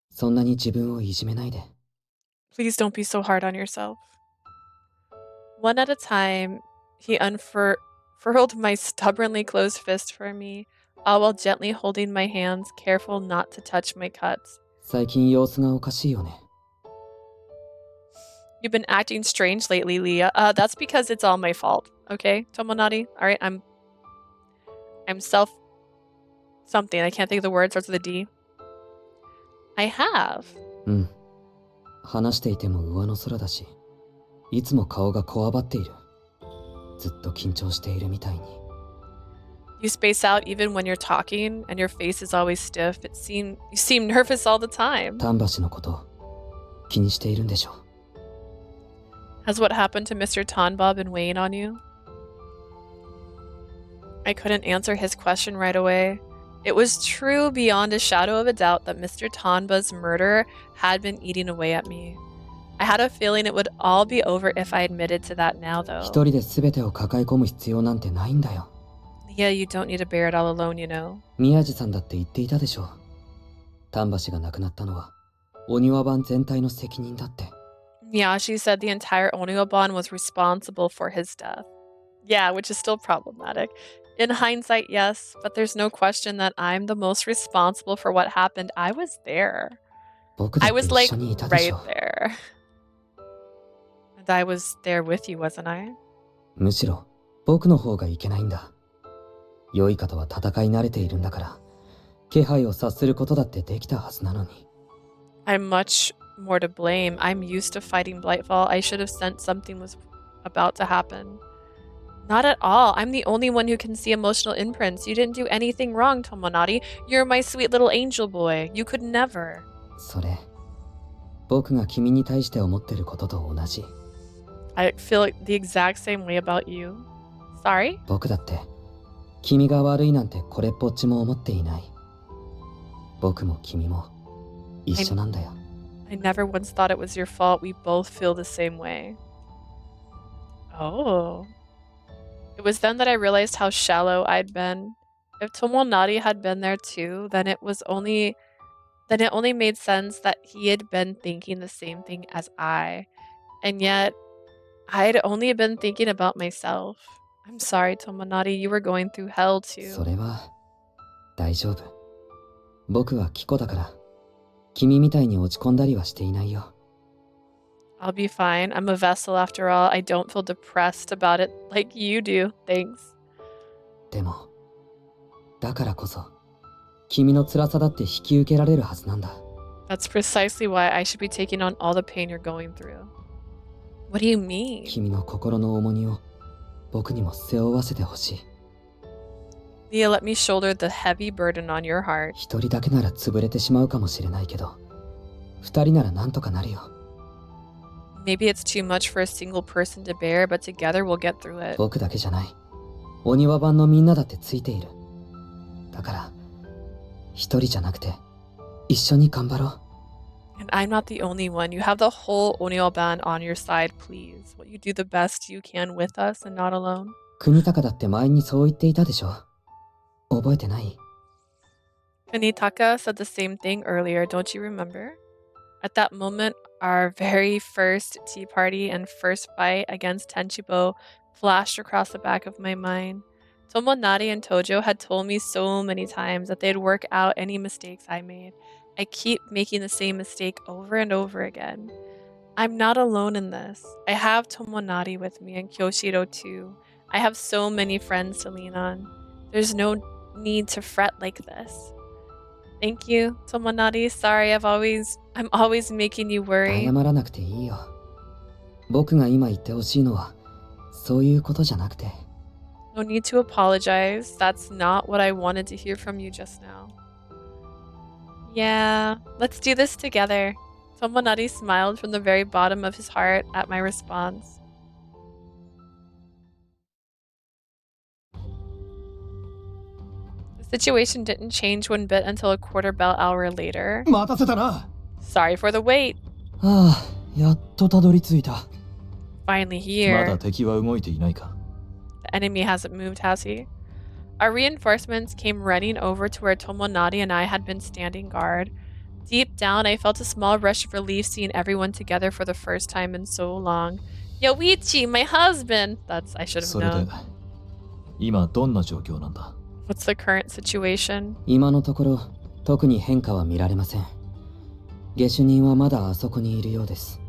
Speaker 2: そんなに自分をいじめないで。
Speaker 1: Please don't be so hard on yourself. One at a time, he unfurled my stubbornly closed fist for me, all while gently holding my hands, careful not to touch my cuts.
Speaker 2: 最近様子がおかしいよね。
Speaker 1: You've been acting strange lately, Leah. That's because it's all my fault. Okay, Tomonari? Alright, I'm self something. I can't think of the word, starts with a D. I have.
Speaker 2: うん。話していても上の空だし、いつも顔がこわばっている。ずっと緊張しているみたいに。
Speaker 1: You space out even when you're talking, and your face is always stiff. You seem nervous all the time.
Speaker 2: 丹橋のこと気にしているんでしょ。
Speaker 1: Has what happened to Mr. Tanba been weighing on you? I couldn't answer his question right away. It was true beyond a shadow of a doubt that Mr. Tanba's murder had been eating away at me. I had a feeling it would all be over if I admitted to that now, though.
Speaker 2: 一人で全てを抱え込む必要なんてないんだよ。
Speaker 1: Yeah, you don't need to bear it all alone, you know.
Speaker 2: 宮地さんだって言っていたでしょ。丹橋が亡くなったのはお庭番全体の責任だって。
Speaker 1: Yeah, she said the entire Oniwaban was responsible for his death. Yeah, which is still problematic. In hindsight, yes, but there's no question that I'm the most responsible for what happened. I was there.
Speaker 2: 僕だ
Speaker 1: I
Speaker 2: って
Speaker 1: was
Speaker 2: 一
Speaker 1: like
Speaker 2: 緒にいたでし
Speaker 1: right
Speaker 2: ょ。
Speaker 1: there. And I was there with you, wasn't I?
Speaker 2: むしろ僕の方がいけないんだ。良い方は戦い慣れているんだから、気配を察することだってできたはずなのに。
Speaker 1: I'm much more to blame. I'm used to fighting Blightfall. I should have sensed something was about to happen. Not at all. I'm the only one who can see emotional imprints. You didn't do anything wrong, Tomonari. You're my sweet little angel boy. You could never.
Speaker 2: それ、僕が君に対して思ってることと同じ。
Speaker 1: I feel the exact same way about you. Sorry?
Speaker 2: 僕だって君が悪いなんてこれっぽっちも思っていない。僕も君も一緒なんだよ。
Speaker 1: I never once thought it was your fault. We both feel the same way. Oh. It was then that I realized how shallow I'd been. If Tomonari had been there too, then it only made sense that he had been thinking the same thing as I. And yet, I'd only been thinking about myself. I'm sorry, Tomonari, you were going through hell
Speaker 2: そ
Speaker 1: too.
Speaker 2: れは大丈夫。僕はキコだから君みたいに落ち込んだりはしていないよ。
Speaker 1: I'll be fine. I'm a vessel after all. I don't feel depressed about it like you do. Thanks.
Speaker 2: でもだからこそ君の辛さだって引き受けられるはずなんだ。
Speaker 1: That's precisely why I should be taking on all the pain you're going through. What do you mean?
Speaker 2: 君の心の重荷を僕にも背負わせてほしい。
Speaker 1: Leah, let me shoulder the heavy burden on your heart.
Speaker 2: 一人だけなら潰れてしまうかもしれないけど、二人ならなんとかなるよ。
Speaker 1: Maybe it's too much for a single person to bear, but together we'll get through it.
Speaker 2: 僕だけじゃない。お庭番のみんなだってついている。だから、一人じゃなくて、一緒に頑張ろう。
Speaker 1: And I'm not the only one. You have the whole Onyo band on your side, please. Will you do the best you can with us and not alone?
Speaker 2: 国高だって前にそう言っていたでしょ。覚えてない？
Speaker 1: Kunitaka said the same thing earlier, don't you remember? At that moment, our very first tea party and first fight against Tenchibo flashed across the back of my mind. Tomonari and Tojo had told me so many times that they'd work out any mistakes I made. I keep making the same mistake over and over again. I'm not alone in this. I have Tomonari with me and Kyoshiro too. I have so many friends to lean on. There's no need to fret like this. Thank you, Tomonari. Sorry, I'm always making you worry.
Speaker 2: 謝らなくていいよ。僕が今言ってほしいのは、そういうことじゃなくて。
Speaker 1: No need to apologize. That's not what I wanted to hear from you just now. Yeah, let's do this together. Tomonari smiled from the very bottom of his heart at my response. The situation didn't change one bit until a quarter bell hour later.
Speaker 3: 待たせたな。
Speaker 1: Sorry for the wait.
Speaker 2: ああ、やっとたどり着いた。
Speaker 1: Finally
Speaker 8: まだ
Speaker 1: here.
Speaker 8: 敵は動いていないか。
Speaker 1: The enemy hasn't moved, has he? Our reinforcements came running over to where Tomonari and I had been standing guard. Deep down, I felt a small rush of relief seeing everyone together for the first time in so long. Yoichi, my husband! I should have
Speaker 8: それで
Speaker 1: known.
Speaker 8: 今どんな状況なんだ？
Speaker 1: What's the current situation?
Speaker 2: 今のところ、特に変化は見られません。下手人はまだあそこにいるようです。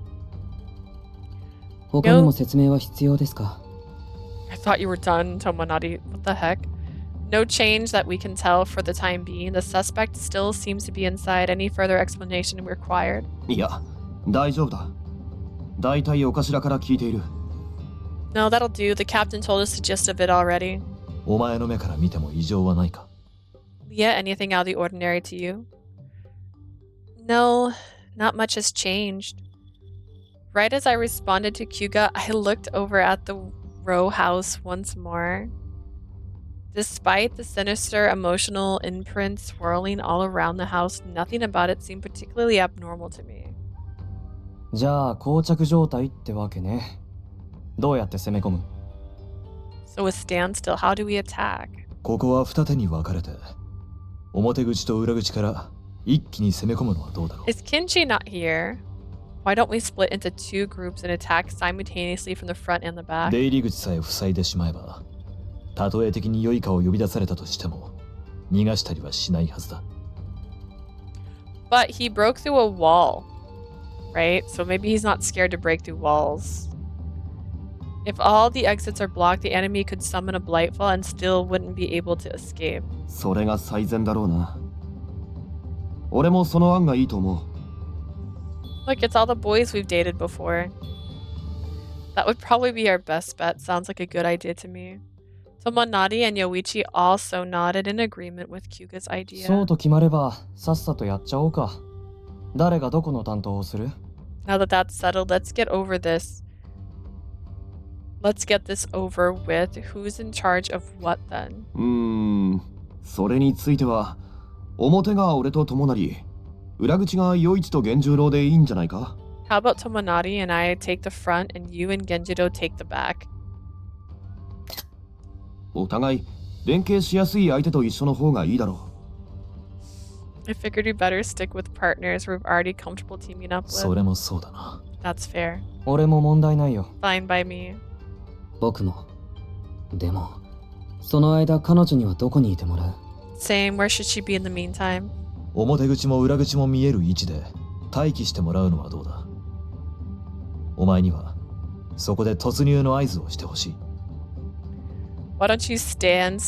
Speaker 2: 他にも説明は必要ですか？
Speaker 1: I thought you were done, Tomonari. What the heck? No change that we can tell for the time being. The suspect still seems to be inside. Any further explanation required?
Speaker 9: いや、大丈夫だ。だいたいお頭から聞いている。
Speaker 1: No, that'll do. The captain told us the gist of it already.
Speaker 8: お前の目から見ても異常はないか？
Speaker 1: Yeah, anything out of the ordinary to you? No, not much has changed. Right as I responded to Kyuga, I looked over at the row house once more. Despite the sinister emotional imprint swirling all around the house, nothing about it seemed particularly abnormal to me.
Speaker 9: じゃあ、膠着状態ってわけね。どうやって攻め込む？
Speaker 1: So with standstill, how do we attack?
Speaker 8: ここは二手に分かれて、表口と裏口から一気に攻め込むのはどうだろう？
Speaker 1: Is Kinchi not here? Why don't we split into two groups and attack simultaneously from the front and the back?
Speaker 8: 出入り口さえ塞いでしまえば、たとえ敵に良いかを呼び出されたとしても、逃がしたりはしないはずだ。
Speaker 1: But he broke through a wall, right? So maybe he's not scared to break through walls. If all the exits are blocked, the enemy could summon a Blightfall and still wouldn't be able to escape.
Speaker 9: それが最善だろうな。俺もその案がいいと思う。
Speaker 1: Look, it's all the boys we've dated before. That would probably be our best bet. Sounds like a good idea to me. Tomonari and Yoichi also nodded in agreement with Kyuga's
Speaker 9: そう
Speaker 1: idea.
Speaker 9: と決まれば、さっさとやっちゃおうか。誰がどこの担当をする？
Speaker 1: Now that that's settled, let's get over this. Let's get this over with. Who's in charge of what then?
Speaker 9: それについては、
Speaker 10: 表が俺と友成、裏口が与一と源十郎でいいんじゃないか？
Speaker 1: How about Tomonari and I take the front and you and Genjiro take the back?
Speaker 10: お互い連携しやすい相手と一緒の方がいいだろ
Speaker 1: I figured we better stick with partners we're already comfortable teaming up
Speaker 8: そ
Speaker 1: with.
Speaker 8: れもそうだな。
Speaker 1: That's fair.
Speaker 9: 俺も問題ないよ。
Speaker 1: Fine by me.
Speaker 2: 僕も。でも、その間彼女にはどこにいてもらう？
Speaker 1: Same, where should she be in the meantime?
Speaker 8: 表口も裏口も見える位置で待機してもらうのはどうだ？お前にはそこで突入の合図をしてほしい。
Speaker 1: Why don't you stand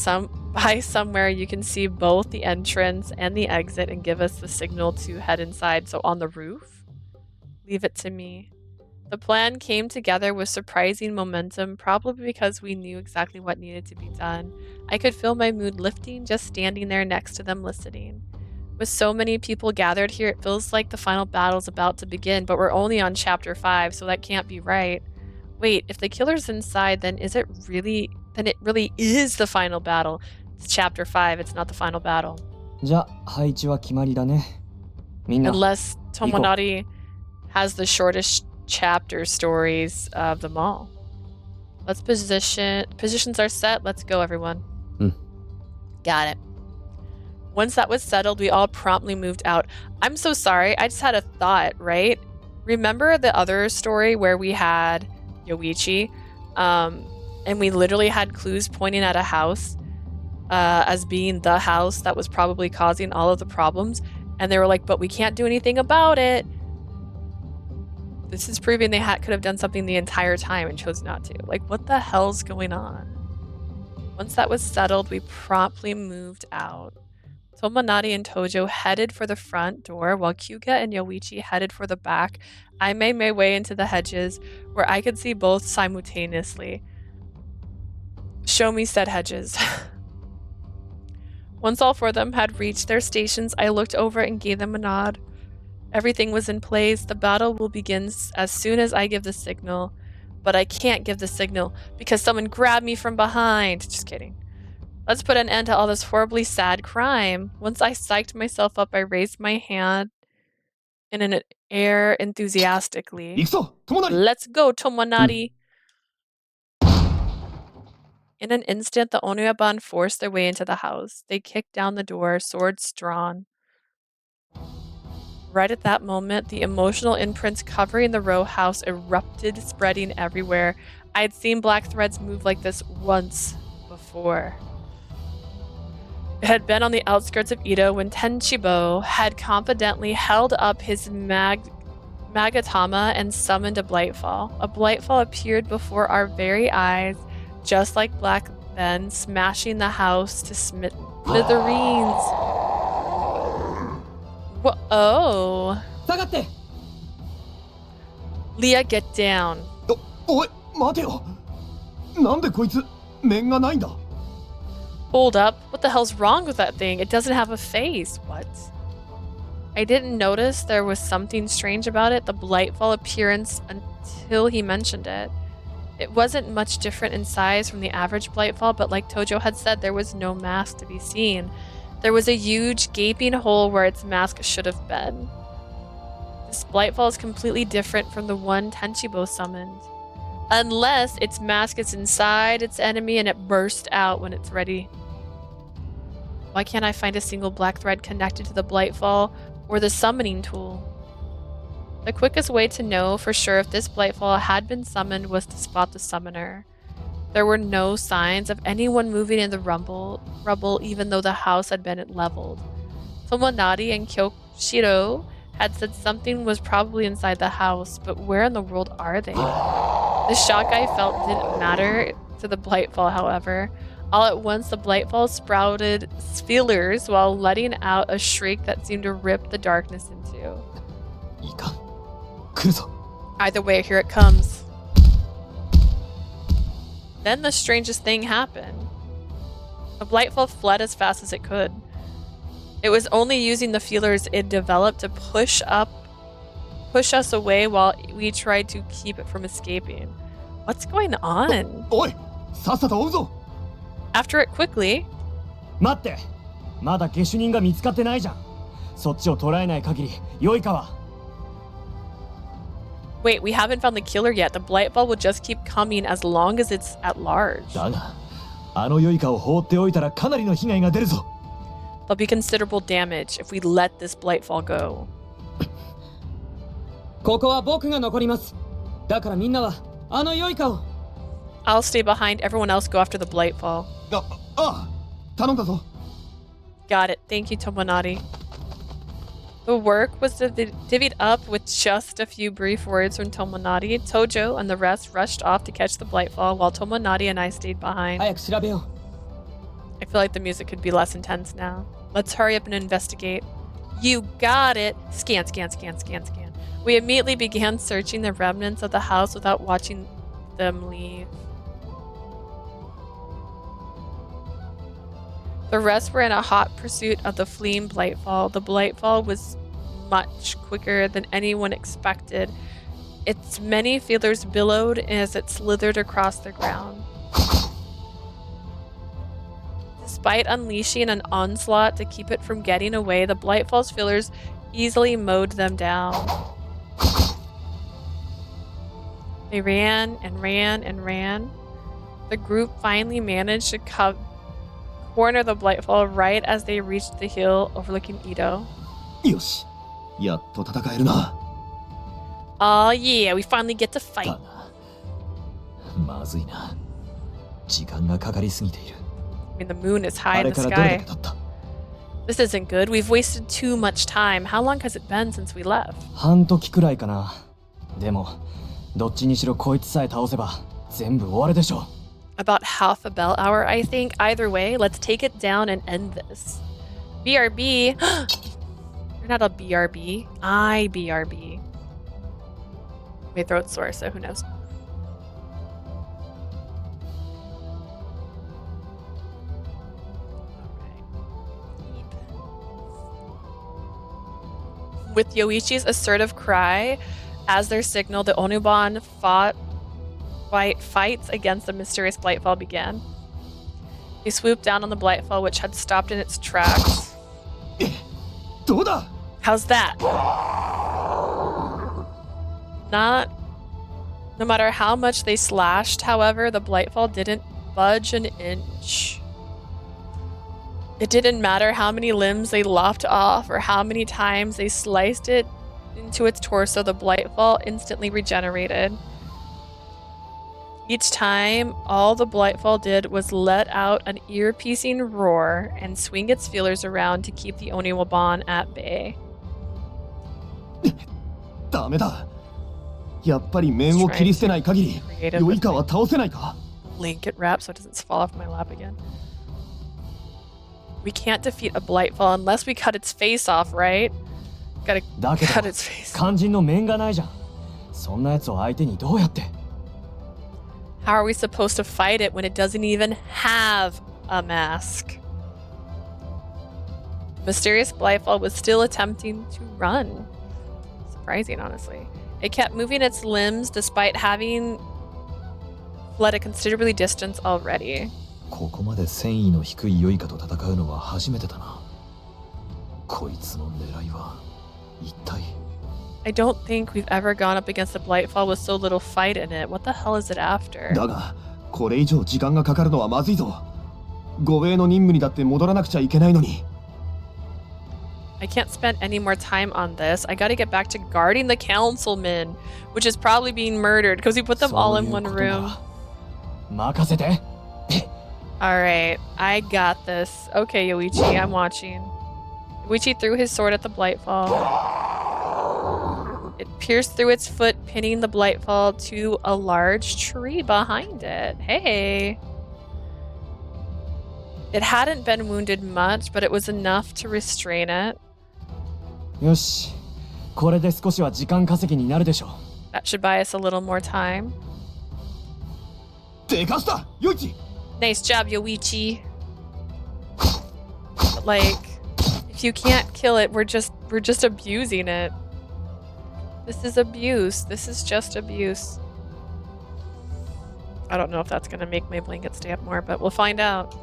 Speaker 1: by somewhere you can see both the entrance and the exit and give us the signal to head inside? So on the roof? Leave it to me. The plan came together with surprising momentum, probably because we knew exactly what needed to be done. I could feel my mood lifting just standing there next to them listening. With so many people gathered here, it feels like the final battle's about to begin, but we're only on chapter 5, so that can't be right. Wait, if the killer's inside, then it really is the final battle. It's chapter 5, it's not the final battle.
Speaker 9: じゃあ配置は決まりだね。みんな。
Speaker 1: Unless Tomonari has the shortest chapter stories of them all. Let's positions are set. Let's go, everyone. Got it. Once that was settled, we all promptly moved out. I'm so sorry. I just had a thought, right? Remember the other story where we had Yoichi, and we literally had clues pointing at a house as being the house that was probably causing all of the problems, and they were like, but we can't do anything about it. This is proving they could have done something the entire time and chose not to. Like, what the hell's going on? Once that was settled, we promptly moved out. Tomonari and Tojo headed for the front door, while Kyuga and Yoichi headed for the back. I made my way into the hedges, where I could see both simultaneously. Show me said hedges. Once all four of them had reached their stations, I looked over and gave them a nod. Everything was in place. The battle will begin as soon as I give the signal. But I can't give the signal because someone grabbed me from behind. Just kidding. Let's put an end to all this horribly sad crime. Once I psyched myself up, I raised my hand in an air enthusiastically.
Speaker 10: 行くぞ、Tomonari!
Speaker 1: Let's go, Tomonari! In an instant, the Onuyaban forced their way into the house. They kicked down the door, swords drawn. Right at that moment, the emotional imprints covering the row house erupted, spreading everywhere. I had seen black threads move like this once before. It had been on the outskirts of Ito when Tenchibo had confidently held up his Magatama and summoned a Blightfall. A Blightfall appeared before our very eyes, just like Black Ben, smashing the house to smithereens. Oh. Leah, get down.
Speaker 10: おい、待てよ。なんでこいつ面がないんだ？
Speaker 1: Hold up. What the hell's wrong with that thing? It doesn't have a face. What? I didn't notice there was something strange about it, the Blightfall appearance, until he mentioned it. It wasn't much different in size from the average Blightfall, but like Tojo had said, there was no mask to be seen. There was a huge gaping hole where its mask should have been. This Blightfall is completely different from the one Tenchibo summoned. Unless its mask is inside its enemy and it bursts out when it's ready. Why can't I find a single black thread connected to the Blightfall or the summoning tool? The quickest way to know for sure if this Blightfall had been summoned was to spot the summoner. There were no signs of anyone moving in the rubble, even though the house had been leveled. Tomonari and Kyoshiro had said something was probably inside the house, but where in the world are they? The shock I felt didn't matter to the Blightfall, however. All at once, the Blightfall sprouted feelers while letting out a shriek that seemed to rip the darkness in two. Either way, here it comes. Then the strangest thing happened. The Blightfall fled as fast as it could. It was only using the feelers it developed to push us away while we tried to keep it from escaping. What's going on? After it quickly...
Speaker 10: 待って。
Speaker 9: まだ下手人が見つかってないじゃん。そっちを捕らえない限り良いかは。
Speaker 1: Wait, we haven't found the killer yet. The blight ball will just keep coming as long as it's at large.
Speaker 8: だがあの良いかを放っておいたらかなりの被害が出るぞ。
Speaker 1: There'll be considerable damage if we let this blight fall go.
Speaker 2: ここは僕が残ります。だからみんなはあの良いかを。
Speaker 1: I'll stay behind. Everyone else go after the blight fall.
Speaker 10: 頼んだぞ。
Speaker 1: Got it. Thank you, Tomonari. The work was divvied up with just a few brief words from Tomonari. Tojo and the rest rushed off to catch the blightfall, while Tomonari and I stayed behind.
Speaker 2: 早く調べよう。
Speaker 1: I feel like the music could be less intense now. Let's hurry up and investigate. You got it! Scan, scan, scan, scan, scan. We immediately began searching the remnants of the house without watching them leave. The rest were in a hot pursuit of the fleeing Blightfall. The Blightfall was much quicker than anyone expected. Its many feelers billowed as it slithered across the ground. Despite unleashing an onslaught to keep it from getting away, the Blightfall's feelers easily mowed them down. They ran and ran and ran. The group finally managed to corner the Blightfall right as they reached the hill overlooking Ito.
Speaker 10: よし、やっと戦えるな。
Speaker 1: Oh yeah, we finally get to fight.
Speaker 8: だがまずいな。時間がかかりすぎている。
Speaker 1: I mean, the moon is high
Speaker 8: あ
Speaker 1: in
Speaker 8: れ
Speaker 1: the
Speaker 8: からどれだ
Speaker 1: sky.
Speaker 8: け経った？
Speaker 1: This isn't good. We've wasted too much time. How long has it been since we left?
Speaker 9: 半時くらいかな。でもどっちにしろこいつさえ倒せば全部終わるでしょう。
Speaker 1: About half a bell hour, I think. Either way, let's take it down and end this. BRB. You're not a BRB. I BRB. My throat's sore, so who knows? With Yoichi's assertive cry as their signal, the Onuban fights against the mysterious Blightfall began. He swooped down on the Blightfall, which had stopped in its tracks.
Speaker 10: どうだ?
Speaker 1: How's that? No matter how much they slashed, however, the Blightfall didn't budge an inch. It didn't matter how many limbs they lopped off or how many times they sliced it into its torso, the Blightfall instantly regenerated. Each time, all the Blightfall did was let out an ear-piercing roar and swing its feelers around to keep the Oniwaban at bay.
Speaker 10: ダメだ。やっぱり面を切り捨てない限り、良いかは倒せないか?
Speaker 1: Blanket wrap so it doesn't fall off my lap again. We can't defeat a Blightfall unless we cut its face off, right? Gotta
Speaker 9: だけど
Speaker 1: cut its face.
Speaker 9: 肝心の面がないじゃん。そんなやつを相手にどうやって？
Speaker 1: How are we supposed to fight it when it doesn't even have a mask? Mysterious Blightfall was still attempting to run. Surprising, honestly. It kept moving its limbs despite having fled a considerably distance already.
Speaker 8: ここまで戦意の低い良いかと戦うのは初めてだな。こいつの狙いは一体。
Speaker 1: I don't think we've ever gone up against a Blightfall with so little fight in it. What the hell is it after?
Speaker 10: だが、これ以上時間がかかるのはまずいぞ。護衛の任務にだって戻らなくちゃいけないのに。
Speaker 1: I can't spend any more time on this. I gotta get back to guarding the councilman, which is probably being murdered because we put them all in one room.
Speaker 9: 任せて。
Speaker 1: Alright, I got this. Okay, Yoichi, I'm watching. Yoichi threw his sword at the Blightfall. It pierced through its foot, pinning the Blightfall to a large tree behind it. Hey! It hadn't been wounded much, but it was enough to restrain it.
Speaker 9: よし、これで少しは時間稼ぎになるでしょう。
Speaker 1: That should buy us a little more time.
Speaker 10: でかした、ヨイチ!
Speaker 1: Nice job, Yoichi. But like, if you can't kill it, we're just abusing it. This is abuse. This is just abuse. I don't know if that's gonna make my blanket stay up more, but we'll find out.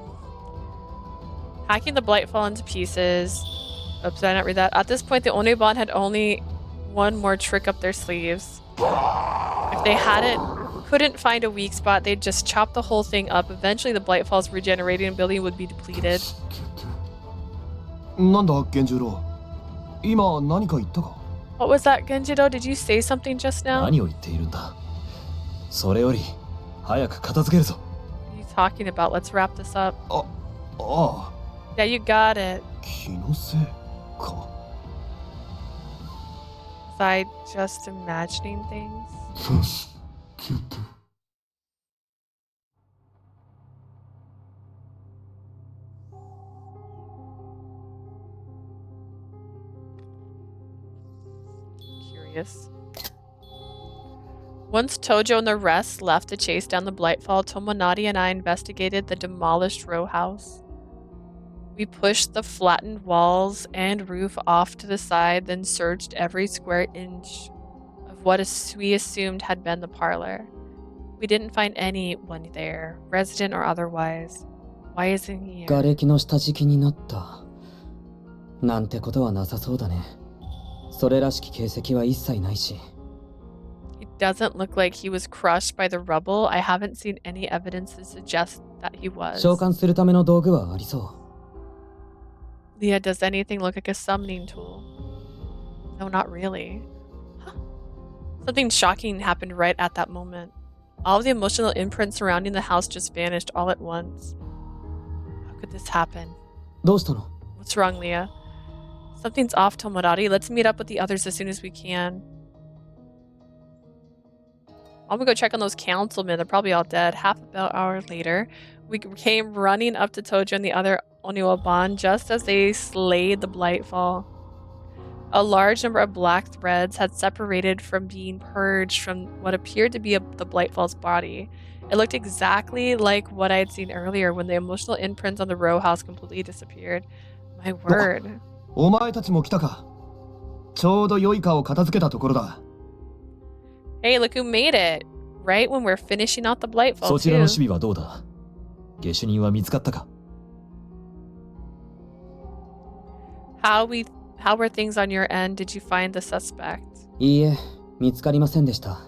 Speaker 1: Hacking the Blightfall into pieces. Oops, did I not read that? At this point, the Oniban had only one more trick up their sleeves. If they couldn't find a weak spot, they'd just chop the whole thing up. Eventually, the Blightfall's regenerating ability would be depleted.
Speaker 10: なんだ源十郎、今何か言ったか？
Speaker 1: What was that, Genjiro? Did you say something just now?
Speaker 8: 何を言っているんだ。それより早く片付けるぞ。
Speaker 1: What are you talking about? Let's wrap this up.
Speaker 10: ああ。
Speaker 1: Yeah, you got it.
Speaker 10: 気のせいか。
Speaker 1: Was I just imagining things?
Speaker 7: 助けて。
Speaker 1: Curious. Once Tojo and the rest left to chase down the Blightfall, Tomonari and I investigated the demolished row house. We pushed the flattened walls and roof off to the side, then searched every square inch of what we assumed had been the parlor. We didn't find anyone there, resident or otherwise. Why isn't he here?
Speaker 2: 瓦礫の下敷きになった。なんてことはなさそうだね。それらしき形跡は一切ないし。
Speaker 1: It doesn't look like he was crushed by the rubble. I haven't seen any evidence to suggest that he was.
Speaker 2: 召喚するための道具はありそう。
Speaker 1: Leah, does anything look like a summoning tool? No, not really. Huh. Something shocking happened right at that moment. All of the emotional imprints surrounding the house just vanished all at once. How could this happen?
Speaker 2: どうしたの？
Speaker 1: What's wrong, Leah? Something's off, Tomonari. Let's meet up with the others as soon as we can. I'm gonna go check on those councilmen. They're probably all dead. Half an hour later, we came running up to Tojo and the other Oniwaban just as they slayed the Blightfall. A large number of black threads had separated from being purged from what appeared to be the Blightfall's body. It looked exactly like what I had seen earlier when the emotional imprints on the row house completely disappeared. My word.
Speaker 10: お前たちも来たか。ちょうど良いかを片付けたところだ。
Speaker 1: Hey, look who made it! Right when we're finishing out the Blightfall
Speaker 8: そちらの
Speaker 1: too.
Speaker 8: 守備はどうだ。下手人は見つかったか。
Speaker 1: How were things on your end? Did you find the suspect?
Speaker 2: いいえ、見つかりませんでした。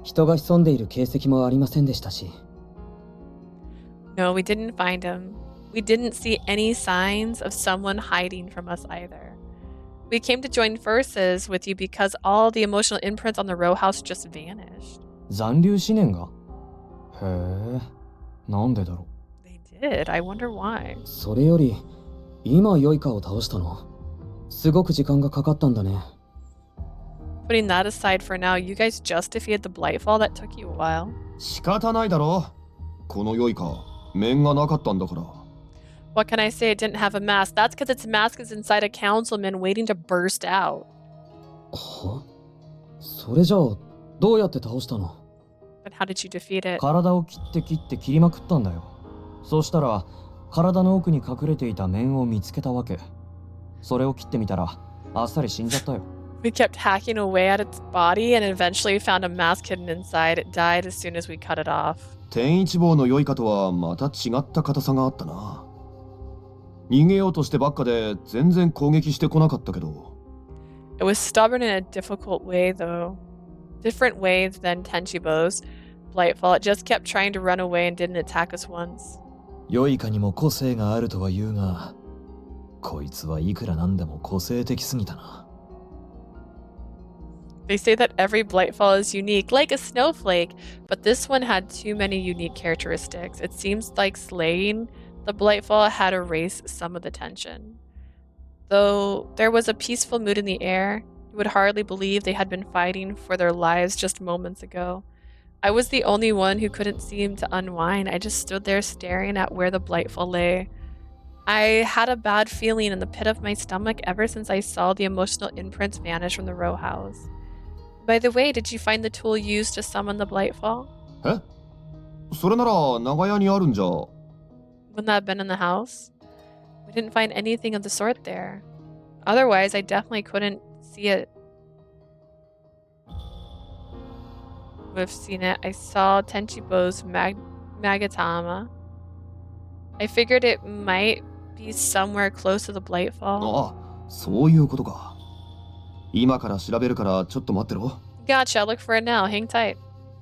Speaker 2: 人が潜んでいる形跡もありませんでしたし。
Speaker 1: No, we didn't find him. We didn't see any signs of someone hiding from us either. We came to join forces with you because all the emotional imprints on the row house just vanished.
Speaker 9: 残留思念が？へえ、なんでだろう。
Speaker 1: They did. I wonder why.
Speaker 2: それより、今良いかを倒したの。すごく時間がかかったんだね。
Speaker 1: Putting that aside for now, you guys just defeated the Blightfall. That took you a while.
Speaker 10: 仕方ないだろ。この良いか、面がなかったんだから。
Speaker 1: What can I say? It didn't have a mask. That's because its mask is inside a councilman waiting to burst out.
Speaker 2: は？それじゃあ、どうやって倒したの？
Speaker 1: But how did you defeat it?
Speaker 9: 体を切って切りまくったんだよ。そうしたら、体の奥に隠れていた面を見つけたわけ。それを切ってみたら、あっさり死んじゃったよ。
Speaker 1: We kept hacking away at its body and eventually found a mask hidden inside. It died as soon as we cut it off.
Speaker 10: 天一坊の良いかとはまた違った硬さがあったな。逃げようとしてばっかで全然攻撃してこなかったけど。
Speaker 1: It was stubborn in a difficult way, though. Different ways than Tenchibo's Blightfall. It just kept trying to run away and didn't attack us once.
Speaker 8: 良いかにも個性があるとは言うが、こいつはいくらなんでも個性的すぎたな。
Speaker 1: They say that every Blightfall is unique, like a snowflake, but this one had too many unique characteristics. It seems like slaying the Blightfall had erased some of the tension. Though there was a peaceful mood in the air, you would hardly believe they had been fighting for their lives just moments ago. I was the only one who couldn't seem to unwind. I just stood there staring at where the Blightfall lay. I had a bad feeling in the pit of my stomach ever since I saw the emotional imprints vanish from the row house. By the way, did you find the tool used to summon the Blightfall?
Speaker 10: え？それなら長屋にあるんじゃ。
Speaker 1: Wouldn't that have been in the house? We didn't find anything of the sort there. Otherwise, I definitely couldn't see it. Would have seen it. I saw Tenchibo's Magatama. I figured it might be somewhere close to the Blightfall.
Speaker 10: ああ、そういうことか。今から調べるからちょっと待ってろ。
Speaker 1: Gotcha, look for it now. Hang tight.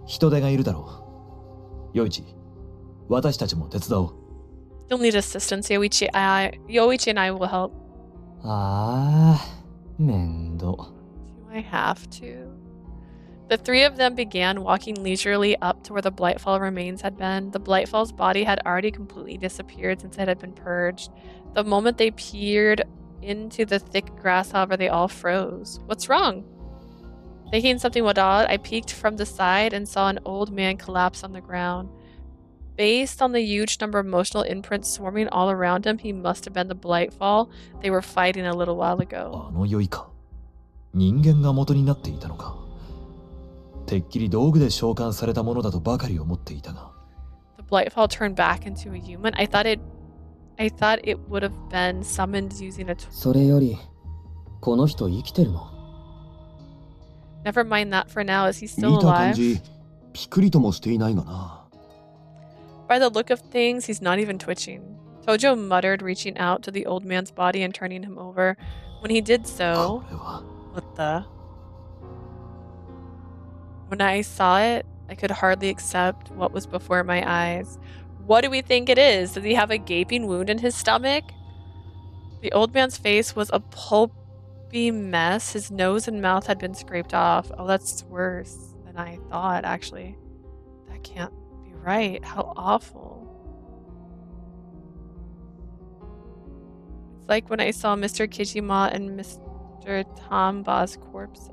Speaker 8: 人手がいるだろう。ヨイチ、私たちも手伝おう。
Speaker 1: You'll need assistance, Yoichi. Yoichi and I will help.
Speaker 9: ああ、面倒。
Speaker 1: Do I have to? The three of them began walking leisurely up to where the Blightfall remains had been. The Blightfall's body had already completely disappeared since it had been purged. The moment they peered into the thick grass, however, they all froze. What's wrong? Thinking something was odd, I peeked from the side and saw an old man collapse on the ground. Based on the huge number of emotional imprints swarming all around him, he must have been the Blightfall they were fighting a little while ago.
Speaker 8: あの酔いか。人間が元になっていたのか。てっきり道具で召喚されたものだとばかり思っていたが。
Speaker 1: The Blightfall turned back into a human. I thought it would have been summoned using a tool.
Speaker 2: それよりこの人生きてるの？
Speaker 1: Never mind that for now. Is he
Speaker 10: 見
Speaker 1: still
Speaker 10: た感
Speaker 1: alive?
Speaker 10: じ、ピクリともしていないがな。
Speaker 1: By the look of things, he's not even twitching. Tojo muttered, reaching out to the old man's body and turning him over. When he did so,
Speaker 8: これは
Speaker 1: what the? When I saw it, I could hardly accept what was before my eyes. What do we think it is? Does he have a gaping wound in his stomach? The old man's face was a pulpy mess. His nose and mouth had been scraped off. Oh, that's worse than I thought, actually. That can't be right. How awful. It's like when I saw Mr. Kijima and Mr. Tamba's corpses.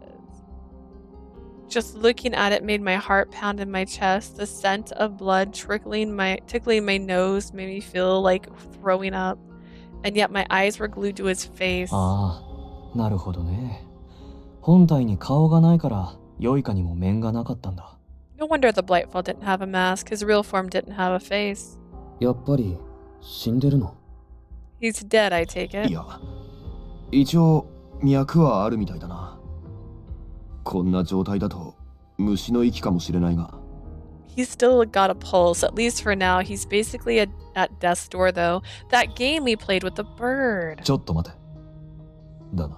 Speaker 1: Just looking at it made my heart pound in my chest. The scent of blood tickling my nose made me feel like throwing up. And yet my eyes were glued to his face.
Speaker 9: ああ、なるほどね。本体に顔がないから良いかにも面がなかったんだ。
Speaker 1: No wonder the Blightfall didn't have a mask. His real form didn't have a face.
Speaker 2: やっぱり死んでるの？
Speaker 1: He's dead, I take
Speaker 10: い
Speaker 1: it.
Speaker 10: や、一応脈はあるみたいだな。こんな状態だと虫の息かもしれないが。
Speaker 1: He's still got a pulse, at least for now. He's basically at death's door, though. That game we played with the bird.
Speaker 8: ちょっと待て。だが、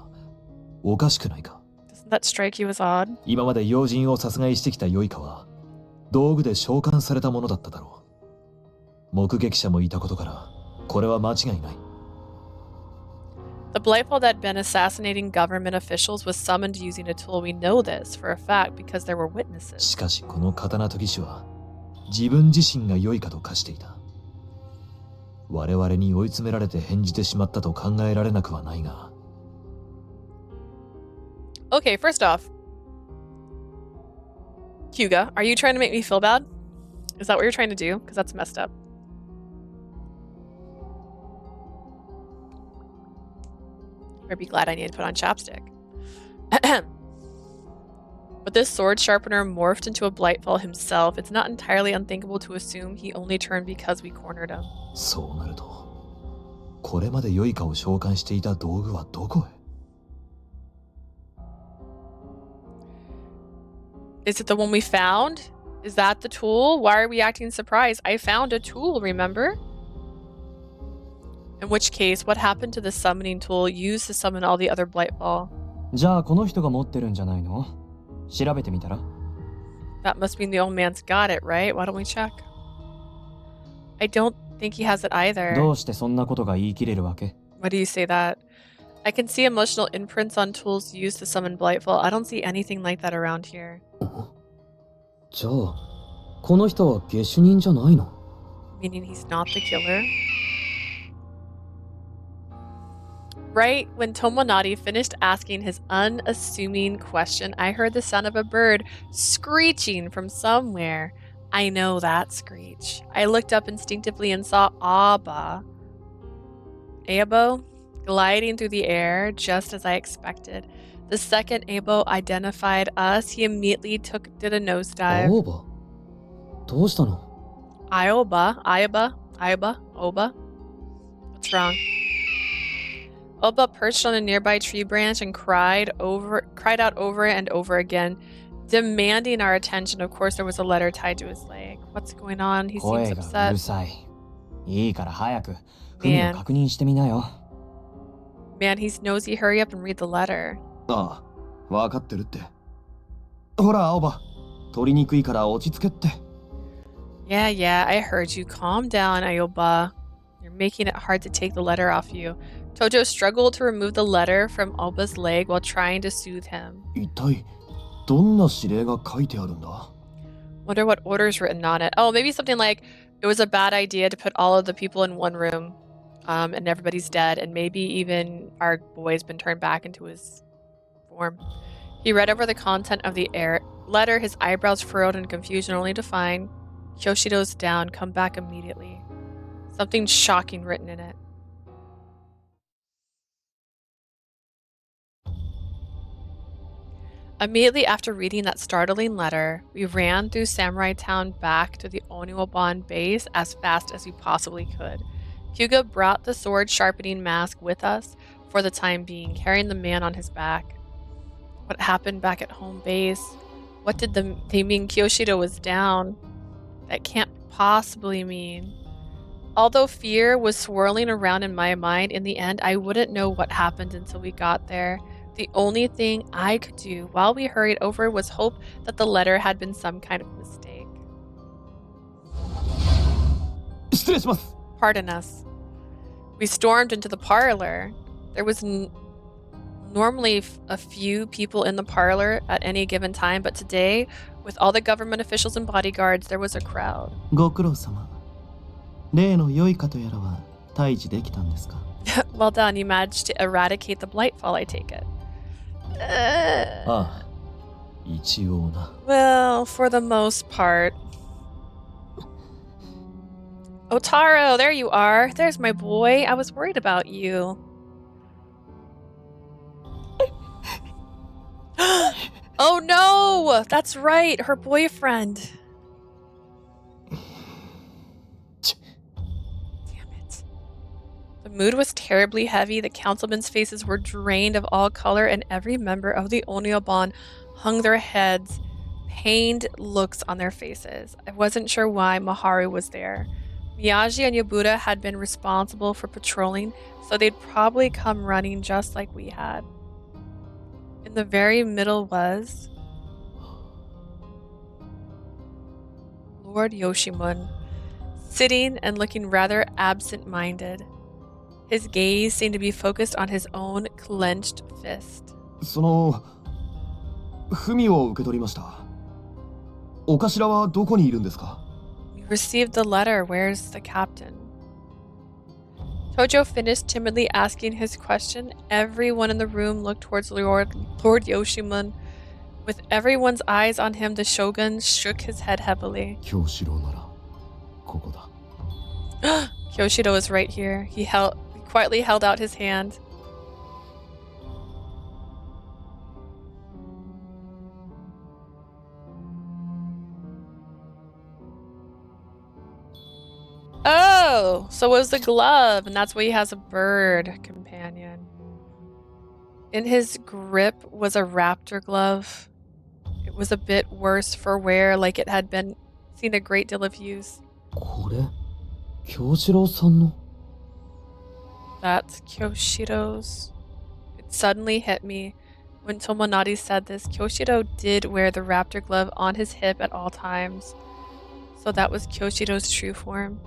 Speaker 8: おかしくないか。
Speaker 1: Doesn't that strike you as odd?
Speaker 8: 今まで要人を殺害してきた酔いかは、道具で召喚されたものだっただろう。目撃者もいたことから、これは間違いない。
Speaker 1: The Blightfall that had been assassinating government officials was summoned using a tool. We know this for a fact because there were witnesses.
Speaker 8: しかしこの刀研ぎ師は自分自身が良いかと化していた。我々に追い詰められて変じてしまったと考えられなくはないが。
Speaker 1: Okay, first off, Hyuga, are you trying to make me feel bad? Is that what you're trying to do? Because that's messed up. I'd be glad I need to put on chapstick. But this sword sharpener morphed into a Blightfall himself. It's not entirely unthinkable to assume he only turned because we cornered him.
Speaker 8: そうなると、これまで良いかを召喚していた道具はどこへ？
Speaker 1: Is it the one we found? Is that the tool? Why are we acting surprised? I found a tool, remember? In which case, what happened to the summoning tool used to summon all the other Blightfall?
Speaker 9: じゃあこの人が持ってるんじゃないの？調べてみたら？
Speaker 1: That must mean the old man's got it, right? Why don't we check? I don't think he has it either.
Speaker 9: どうしてそんなことが言い切れるわけ？
Speaker 1: Why do you say that? I can see emotional imprints on tools used to summon Blightfall. I don't see anything like that around here.
Speaker 2: じゃあこの人は下手人じゃないの？
Speaker 1: Meaning he's not the killer? Right when Tomonari finished asking his unassuming question, I heard the sound of a bird screeching from somewhere. I know that screech. I looked up instinctively and saw Aobo gliding through the air just as I expected. The second Aobo identified us. He immediately did a nosedive.
Speaker 2: 青葉どうしたの？
Speaker 1: Oba. What's wrong? Oba perched on a nearby tree branch and cried out over and over again, demanding our attention. Of course, there was a letter tied to his leg. What's going on? He seems
Speaker 9: 声がうる
Speaker 1: upset.
Speaker 9: さい。いいから早くフミを
Speaker 1: Man.
Speaker 9: 確認してみなよ。
Speaker 1: Man, he's nosy. Hurry up and read the letter.
Speaker 10: ああ、わかってるって。ほら、青葉。取りにくいから落ち着けって。
Speaker 1: Yeah, yeah, I heard you. Calm down, Ayoba. You're making it hard to take the letter off you. Tojo struggled to remove the letter from Alba's leg while trying to soothe him.
Speaker 10: 一体、どんな指令が書いてあるんだ？
Speaker 1: Wonder what order's written on it. Oh, maybe something like it was a bad idea to put all of the people in one room, and everybody's dead, and maybe even our boy's been turned back into his form. He read over the content of the letter, his eyebrows furrowed in confusion, only to find Kyoshiro's down, come back immediately. Something shocking written in it. Immediately after reading that startling letter, we ran through Samurai Town back to the Oniwaban base as fast as we possibly could. Hyuga brought the sword sharpening mask with us for the time being, carrying the man on his back. What happened back at home base? What did they mean Kyoshiro was down? That can't possibly mean. Although fear was swirling around in my mind, in the end, I wouldn't know what happened until we got there. The only thing I could do while we hurried over was hope that the letter had been some kind of mistake.
Speaker 10: 失礼します。
Speaker 1: Pardon us. We stormed into the parlor. There was normally a few people in the parlor at any given time, but today, with all the government officials and bodyguards, there was a crowd.
Speaker 10: ご苦労様。例の良いかとやらは退治できたんですか？
Speaker 1: Well done, you managed to eradicate the Blightfall, I take it.
Speaker 8: ああ、一応な。
Speaker 1: Well, for the most part. Otaro, there you are. There's my boy. I was worried about you. Oh no! That's right, her boyfriend. Damn it. The mood was terribly heavy. The councilmen's faces were drained of all color, and every member of the Onyoban hung their heads, pained looks on their faces. I wasn't sure why Maharu was there. Miyagi and Yabuda had been responsible for patrolling, so they'd probably come running just like we had. In the very middle was Lord Yoshimun, sitting and looking rather absent-minded. His gaze seemed to be focused on his own clenched fist.
Speaker 10: その、文を受け取りました。お頭はどこにいるんですか？
Speaker 1: We received the letter. Where's the captain? Tojo finished timidly asking his question. Everyone in the room looked towards Lord Yoshimun. With everyone's eyes on him, the shogun shook his head heavily.
Speaker 7: 京四郎ならここだ。
Speaker 1: Kyoshido is right here. He quietly held out his hand. Oh, so it was the glove, and that's why he has a bird companion. In his grip was a raptor glove. It was a bit worse for wear, like it had been seen a great deal of use.
Speaker 2: これ、京四郎さんの？
Speaker 1: That's Kyoshiro's. It suddenly hit me. When Tomonari said this, Kyoshiro did wear the raptor glove on his hip at all times. So that was Kyoshiro's true form.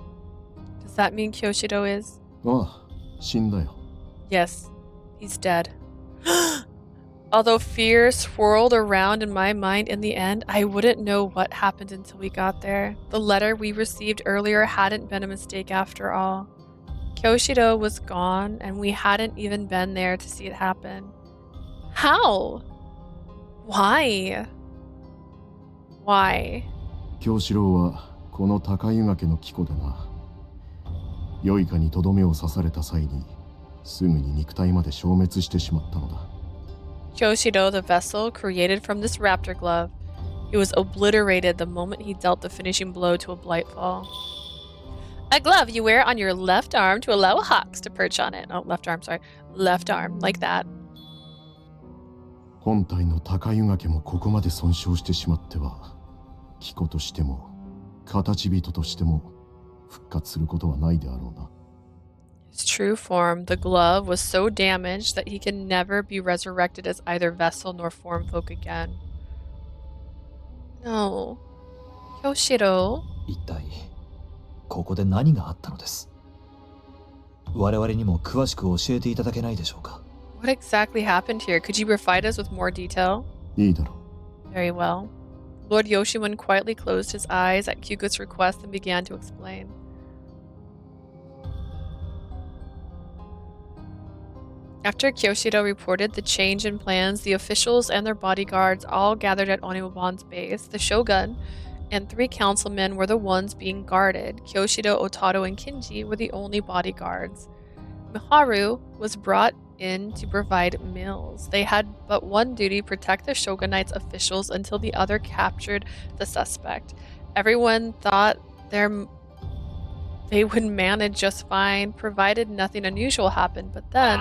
Speaker 1: Does that mean Kyoshiro is?
Speaker 7: ああ、死んだよ。
Speaker 1: Yes, he's dead. Although fear swirled around in my mind in the end, I wouldn't know what happened until we got there. The letter we received earlier hadn't been a mistake after all. Kyoshiro was gone, and we hadn't even been there to see it happen. How? Why? Why?
Speaker 7: 京四郎はこの高湯崖の木湖でな。良いかにとどめを刺された際にすぐに肉体まで消滅してしまったのだ。
Speaker 1: Kyoshiro, the vessel created from this raptor glove. He was obliterated the moment he dealt the finishing blow to a Blightfall. A glove you wear on your left arm to allow hawks to perch on it. Oh, left arm, sorry. Left arm, like that.
Speaker 7: 本体の高湯崖もここまで損傷してしまっては、木湖としても形人としても復活することはないであろうな。
Speaker 1: It's His true form, the glove, was so damaged that he can never be resurrected as either vessel nor form folk again. No. Kyoshiro?
Speaker 8: 一体ここで何があったのです。我々にも詳しく教えていただけないでしょうか。
Speaker 1: What exactly happened here? Could you provide us with more detail?
Speaker 7: いいだろう。
Speaker 1: Very well. Lord Yoshimun quietly closed his eyes at Kyuko's request and began to explain. After Kyoshiro reported the change in plans, the officials and their bodyguards all gathered at Oniwaban's base. The shogun and 3 councilmen were the ones being guarded. Kyoshiro, Otaru, and Kinji were the only bodyguards. Miharu was brought in to provide meals. They had but one duty: protect the shogunate's officials until the other captured the suspect. Everyone thought they would manage just fine, provided nothing unusual happened. But then...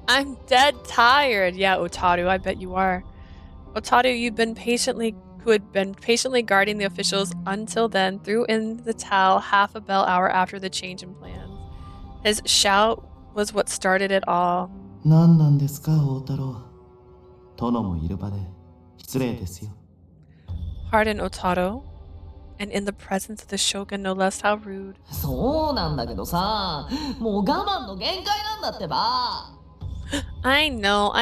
Speaker 1: I'm dead tired. Yeah, Otaru, I bet you are. Otaru, who had been patiently guarding the officials until then, threw in the towel half a bell hour after the change in plans. His shout was what started it all.
Speaker 11: 何なんですか、大太郎。殿もいる場で失礼ですよ。
Speaker 1: Pardon, Otaru. And in the presence of the shogun, no less, how rude.
Speaker 11: そうなんだけどさ、もう我慢の限界なんだってば。
Speaker 1: I know,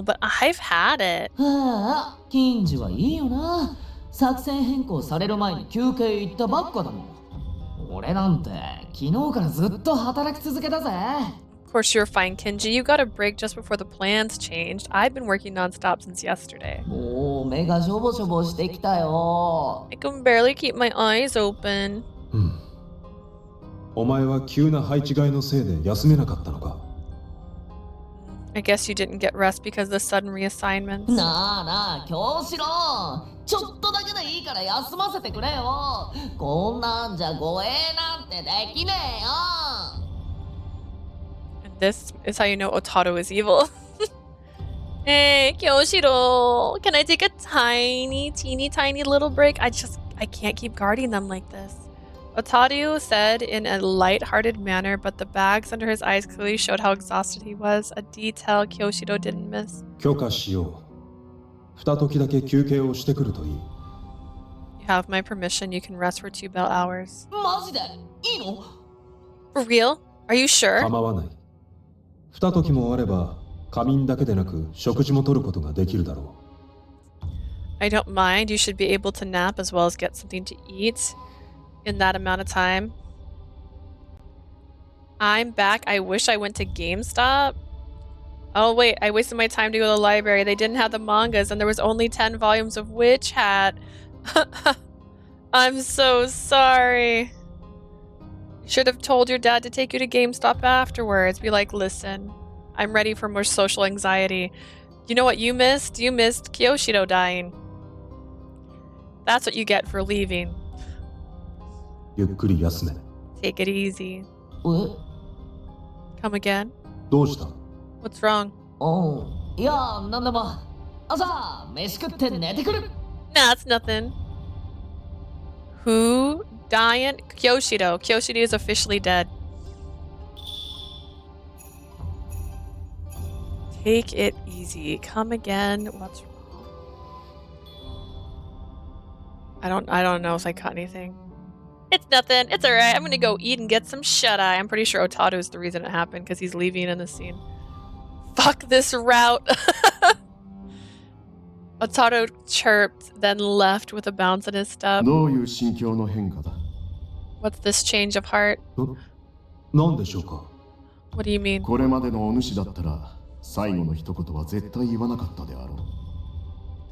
Speaker 1: but I've had it.
Speaker 11: ああ、金次はいいよな。作戦変更される前に休憩行ったばっかだもん。俺なんて昨日からずっと働き続けたぜ。
Speaker 1: Of course you're fine, Kinji. You got a break just before the plans changed. I've been working non-stop since yesterday.
Speaker 11: もう目がしょぼしょぼしてきたよ。
Speaker 1: I can barely keep my eyes open.
Speaker 3: お前は急な配置換えのせいで休めなかったのか。
Speaker 1: I guess you didn't get rest because of the sudden reassignments.
Speaker 11: なあなあ、京志郎。ちょっとだけでいいから休ませてくれよ。こんなんじゃ護衛なんてできねえよ。
Speaker 1: And this is how you know Otaru is evil. Hey, Kyoshiro, can I take a teeny tiny little break? I can't keep guarding them like this. Otaru said in a light-hearted manner, but the bags under his eyes clearly showed how exhausted he was, a detail Kyoshiro didn't miss.
Speaker 3: 許可しよう。二時だけ休憩をしてくるといい。
Speaker 1: You have my permission. You can rest for 2 bell hours.
Speaker 11: マジでいいの？
Speaker 1: For real? Are you sure?
Speaker 3: 構わない。二時もあれば仮眠だけでなく食事も取ることができるだろう。
Speaker 1: I don't mind. You should be able to nap as well as get something to eat in that amount of time. I'm back. I wish I went to GameStop. Oh wait, I wasted my time to go to the library. They didn't have the mangas and there was only 10 volumes of Witch Hat. I'm so sorry. You should have told your dad to take you to GameStop afterwards. Be like, listen, I'm ready for more social anxiety. You know what you missed? You missed Kyoshiro dying. That's what you get for leaving.
Speaker 3: ゆっくり休め。
Speaker 1: Take it easy.
Speaker 11: Come
Speaker 1: again?
Speaker 3: どうした？
Speaker 1: What's wrong?
Speaker 11: いや、なんでも。朝、飯食って寝てくる。
Speaker 1: Nah, it's nothing. Who? Dying? Kyoshiro. Kyoshiro is officially dead. Take it easy. Come again. What's wrong? I don't know if I caught anything. It's nothing. It's alright. I'm gonna go eat and get some shut-eye. I'm pretty sure Otaru is the reason it happened because he's leaving in the scene. Fuck this route. Otaru chirped, then left with a bounce in his step.
Speaker 7: どういう心境の変化だ？
Speaker 1: What's this change of heart?
Speaker 3: なんでしょうか？
Speaker 1: What do you mean?
Speaker 7: これまでのお主だったら最後の一言は絶対言わなかったであろう。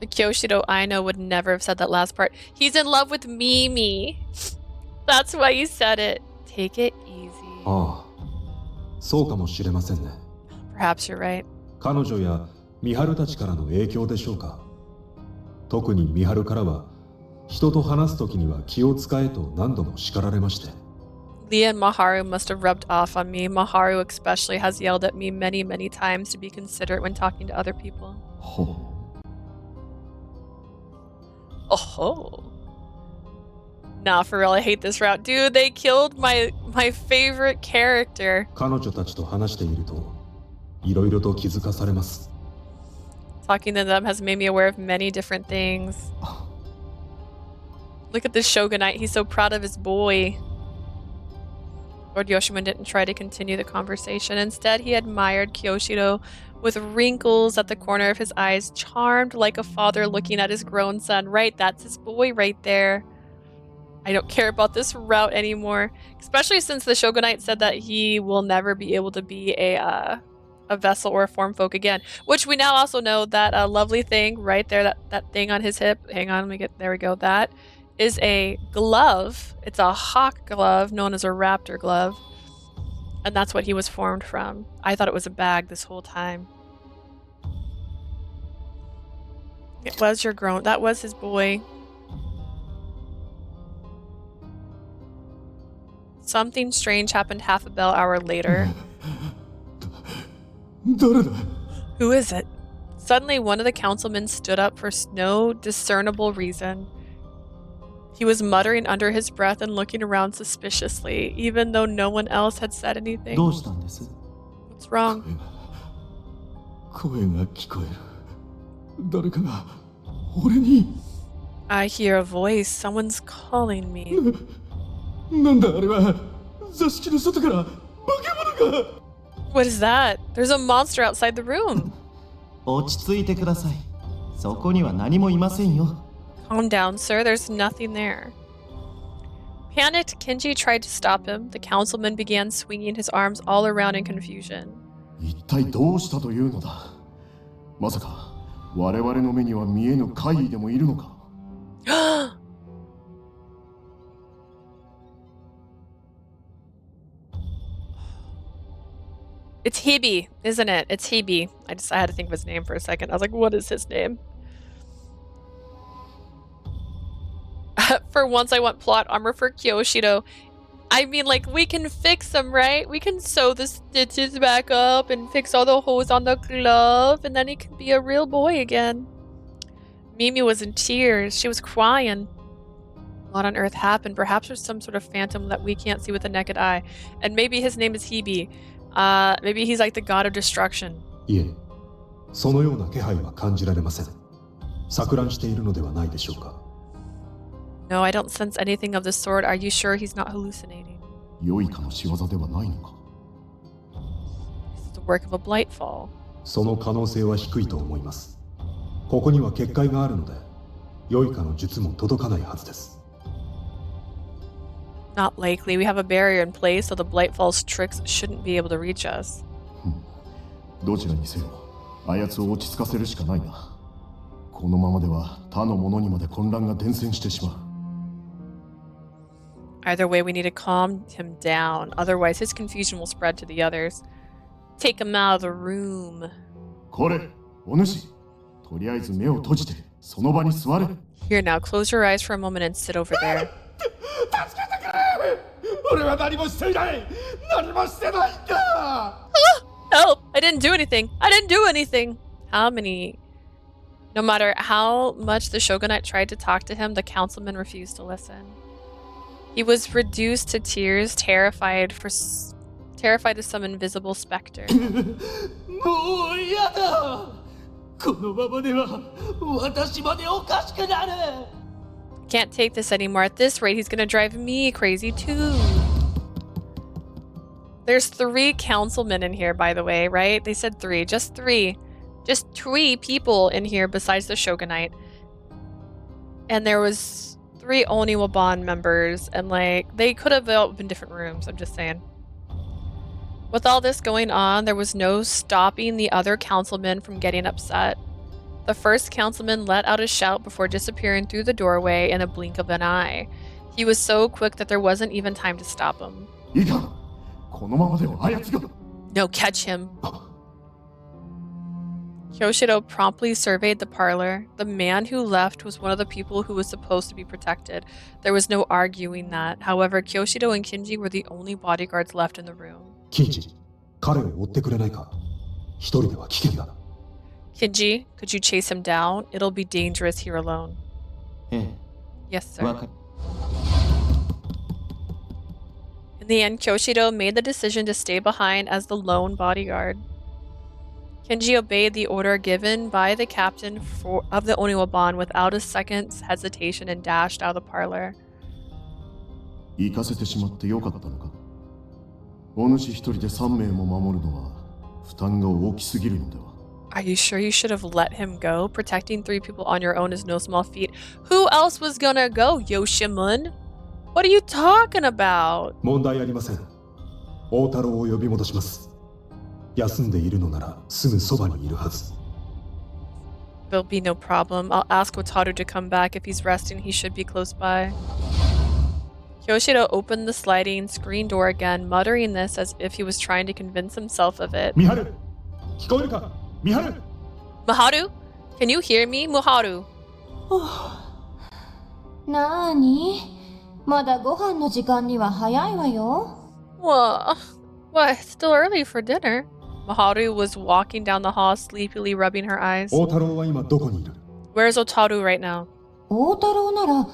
Speaker 1: The Kyoshiro I know would never have said that last part. He's in love with Mimi. That's why you said it. Take it easy.
Speaker 3: ああ、そうかもしれませんね。
Speaker 1: Perhaps you're right.
Speaker 3: 彼女や美春たちからの影響でしょうか。特に美春からは人と話すときには気を使えと何度も叱られまして。
Speaker 1: Leah and Maharu must have rubbed off on me. Maharu especially has yelled at me many times to be considerate when talking to other people.
Speaker 7: ほう。
Speaker 1: Oh. Nah, for real, I hate this route. Dude, they killed my favorite character.
Speaker 3: 彼女たちと話していると、いろいろと気づかされます。
Speaker 1: Talking to them has made me aware of many different things. Look at this Shogunite. He's so proud of his boy. Lord Yoshimon didn't try to continue the conversation. Instead, he admired Kyoshiro with wrinkles at the corner of his eyes, charmed like a father looking at his grown son. Right, that's his boy right there. I don't care about this route anymore, especially since the Shogunite said that he will never be able to be a vessel or a form folk again, which we now also know that lovely thing right there, that thing on his hip. Hang on, let me get, there we go. That is a glove. It's a hawk glove known as a raptor glove. And that's what he was formed from. I thought it was a bag this whole time. It was your grown, that was his boy. Something strange happened half a bell hour later. Who is it? Suddenly, one of the councilmen stood up for no discernible reason. He was muttering under his breath and looking around suspiciously, even though no one else had said anything. What's wrong? I hear a voice. Someone's calling me. What is that? There's a monster outside the room. Calm down, sir. There's nothing there. Panicked, Kenji tried to stop him. The councilman began swinging his arms all around in confusion. It's Hibi, isn't it? It's Hibi. I had to think of his name for a second. I was like, what is his name? For once, I want plot armor for Kyoshiro. I mean, like, we can fix him, right? We can sew the stitches back up and fix all the holes on the glove, and then he can be a real boy again. Mimi was in tears. She was crying. What on earth happened? Perhaps there's some sort of phantom that we can't see with the naked eye. And maybe his name is Hibi. Maybe he's like the god of destruction.
Speaker 3: いえ、そのような気配は感じられません。錯乱しているのではないでしょうか。
Speaker 1: No, I don't sense anything of the sort. Are you sure he's not hallucinating?
Speaker 7: 良いかの仕業ではないのか。
Speaker 1: This is the work of a Blightfall.
Speaker 3: その可能性は低いと思います。ここには結界があるので、良いかの術も届かないはずです。
Speaker 1: Not likely. We have a barrier in place, so the Blightfall's tricks shouldn't be able to reach us.
Speaker 7: どちらにせよ、あやつを落ち着かせるしかないな。このままでは他の者にまで混乱が伝染してしまう。
Speaker 1: Either way, we need to calm him down. Otherwise, his confusion will spread to the others. Take him out of the room.
Speaker 7: これ、お主。とりあえず目を閉じて、その場に座れ。
Speaker 1: Here now, close your eyes for a moment and sit over there.
Speaker 10: 俺は何もしていない。何もしてないんだ。
Speaker 1: Help! I didn't do anything. I didn't do anything. No matter how much the shogunate tried to talk to him, the councilman refused to listen. He was reduced to tears, terrified of some invisible specter.
Speaker 11: もう嫌だ。このままでは私までおかしくなる。
Speaker 1: Can't take this anymore. At this rate, he's gonna drive me crazy too. There's 3 councilmen in here, by the way, right? They said 3. Just 3. Just 3 people in here besides the shogunate. And there was 3 Oniwaban members, and like, they could have all been different rooms, I'm just saying. With all this going on, there was no stopping the other councilmen from getting upset. The first councilman let out a shout before disappearing through the doorway in a blink of an eye. He was so quick that there wasn't even time to stop him. No, catch him. Kyoshiro promptly surveyed the parlor. The man who left was one of the people who was supposed to be protected. There was no arguing that. However, Kyoshiro and Kinji were the only bodyguards left in the room.
Speaker 3: Kinji, 彼を追ってくれないか。一人では危険だ。
Speaker 1: Kinji, could you chase him down? It'll be dangerous here alone. Yes, sir. In the end, Kyoshido made the decision to stay behind as the lone bodyguard. Kenji obeyed the order given by the captain of the Oniwaban without a second's hesitation and dashed out of the parlor.
Speaker 7: 行かせてしまってよかったのか。お主一人で3名も守るのは負担が大きすぎるのでは。
Speaker 1: Are you sure you should have let him go? Protecting 3 people on your own is no small feat. Who else was gonna go, Yoshimun? What are you talking about?
Speaker 3: 問題ありません。大太郎を呼び戻します。休んでいるのならすぐそばにいるはず。
Speaker 1: There'll be no problem. I'll ask Wataru to come back. If he's resting, he should be close by. Kyoshido opened the sliding screen door again, muttering this as if he was trying to convince himself of it.
Speaker 3: ミハル、聞こえるか？ミハル。
Speaker 1: Muharu? Can you hear me, Muharu?
Speaker 5: なーに？まだご飯の時間には早いわよ。
Speaker 1: What? It's still early for dinner. Muharu was walking down the hall, sleepily rubbing her eyes.
Speaker 3: 大太郎は今どこにいる？
Speaker 1: Where's Otaru right now?
Speaker 5: 大太郎なら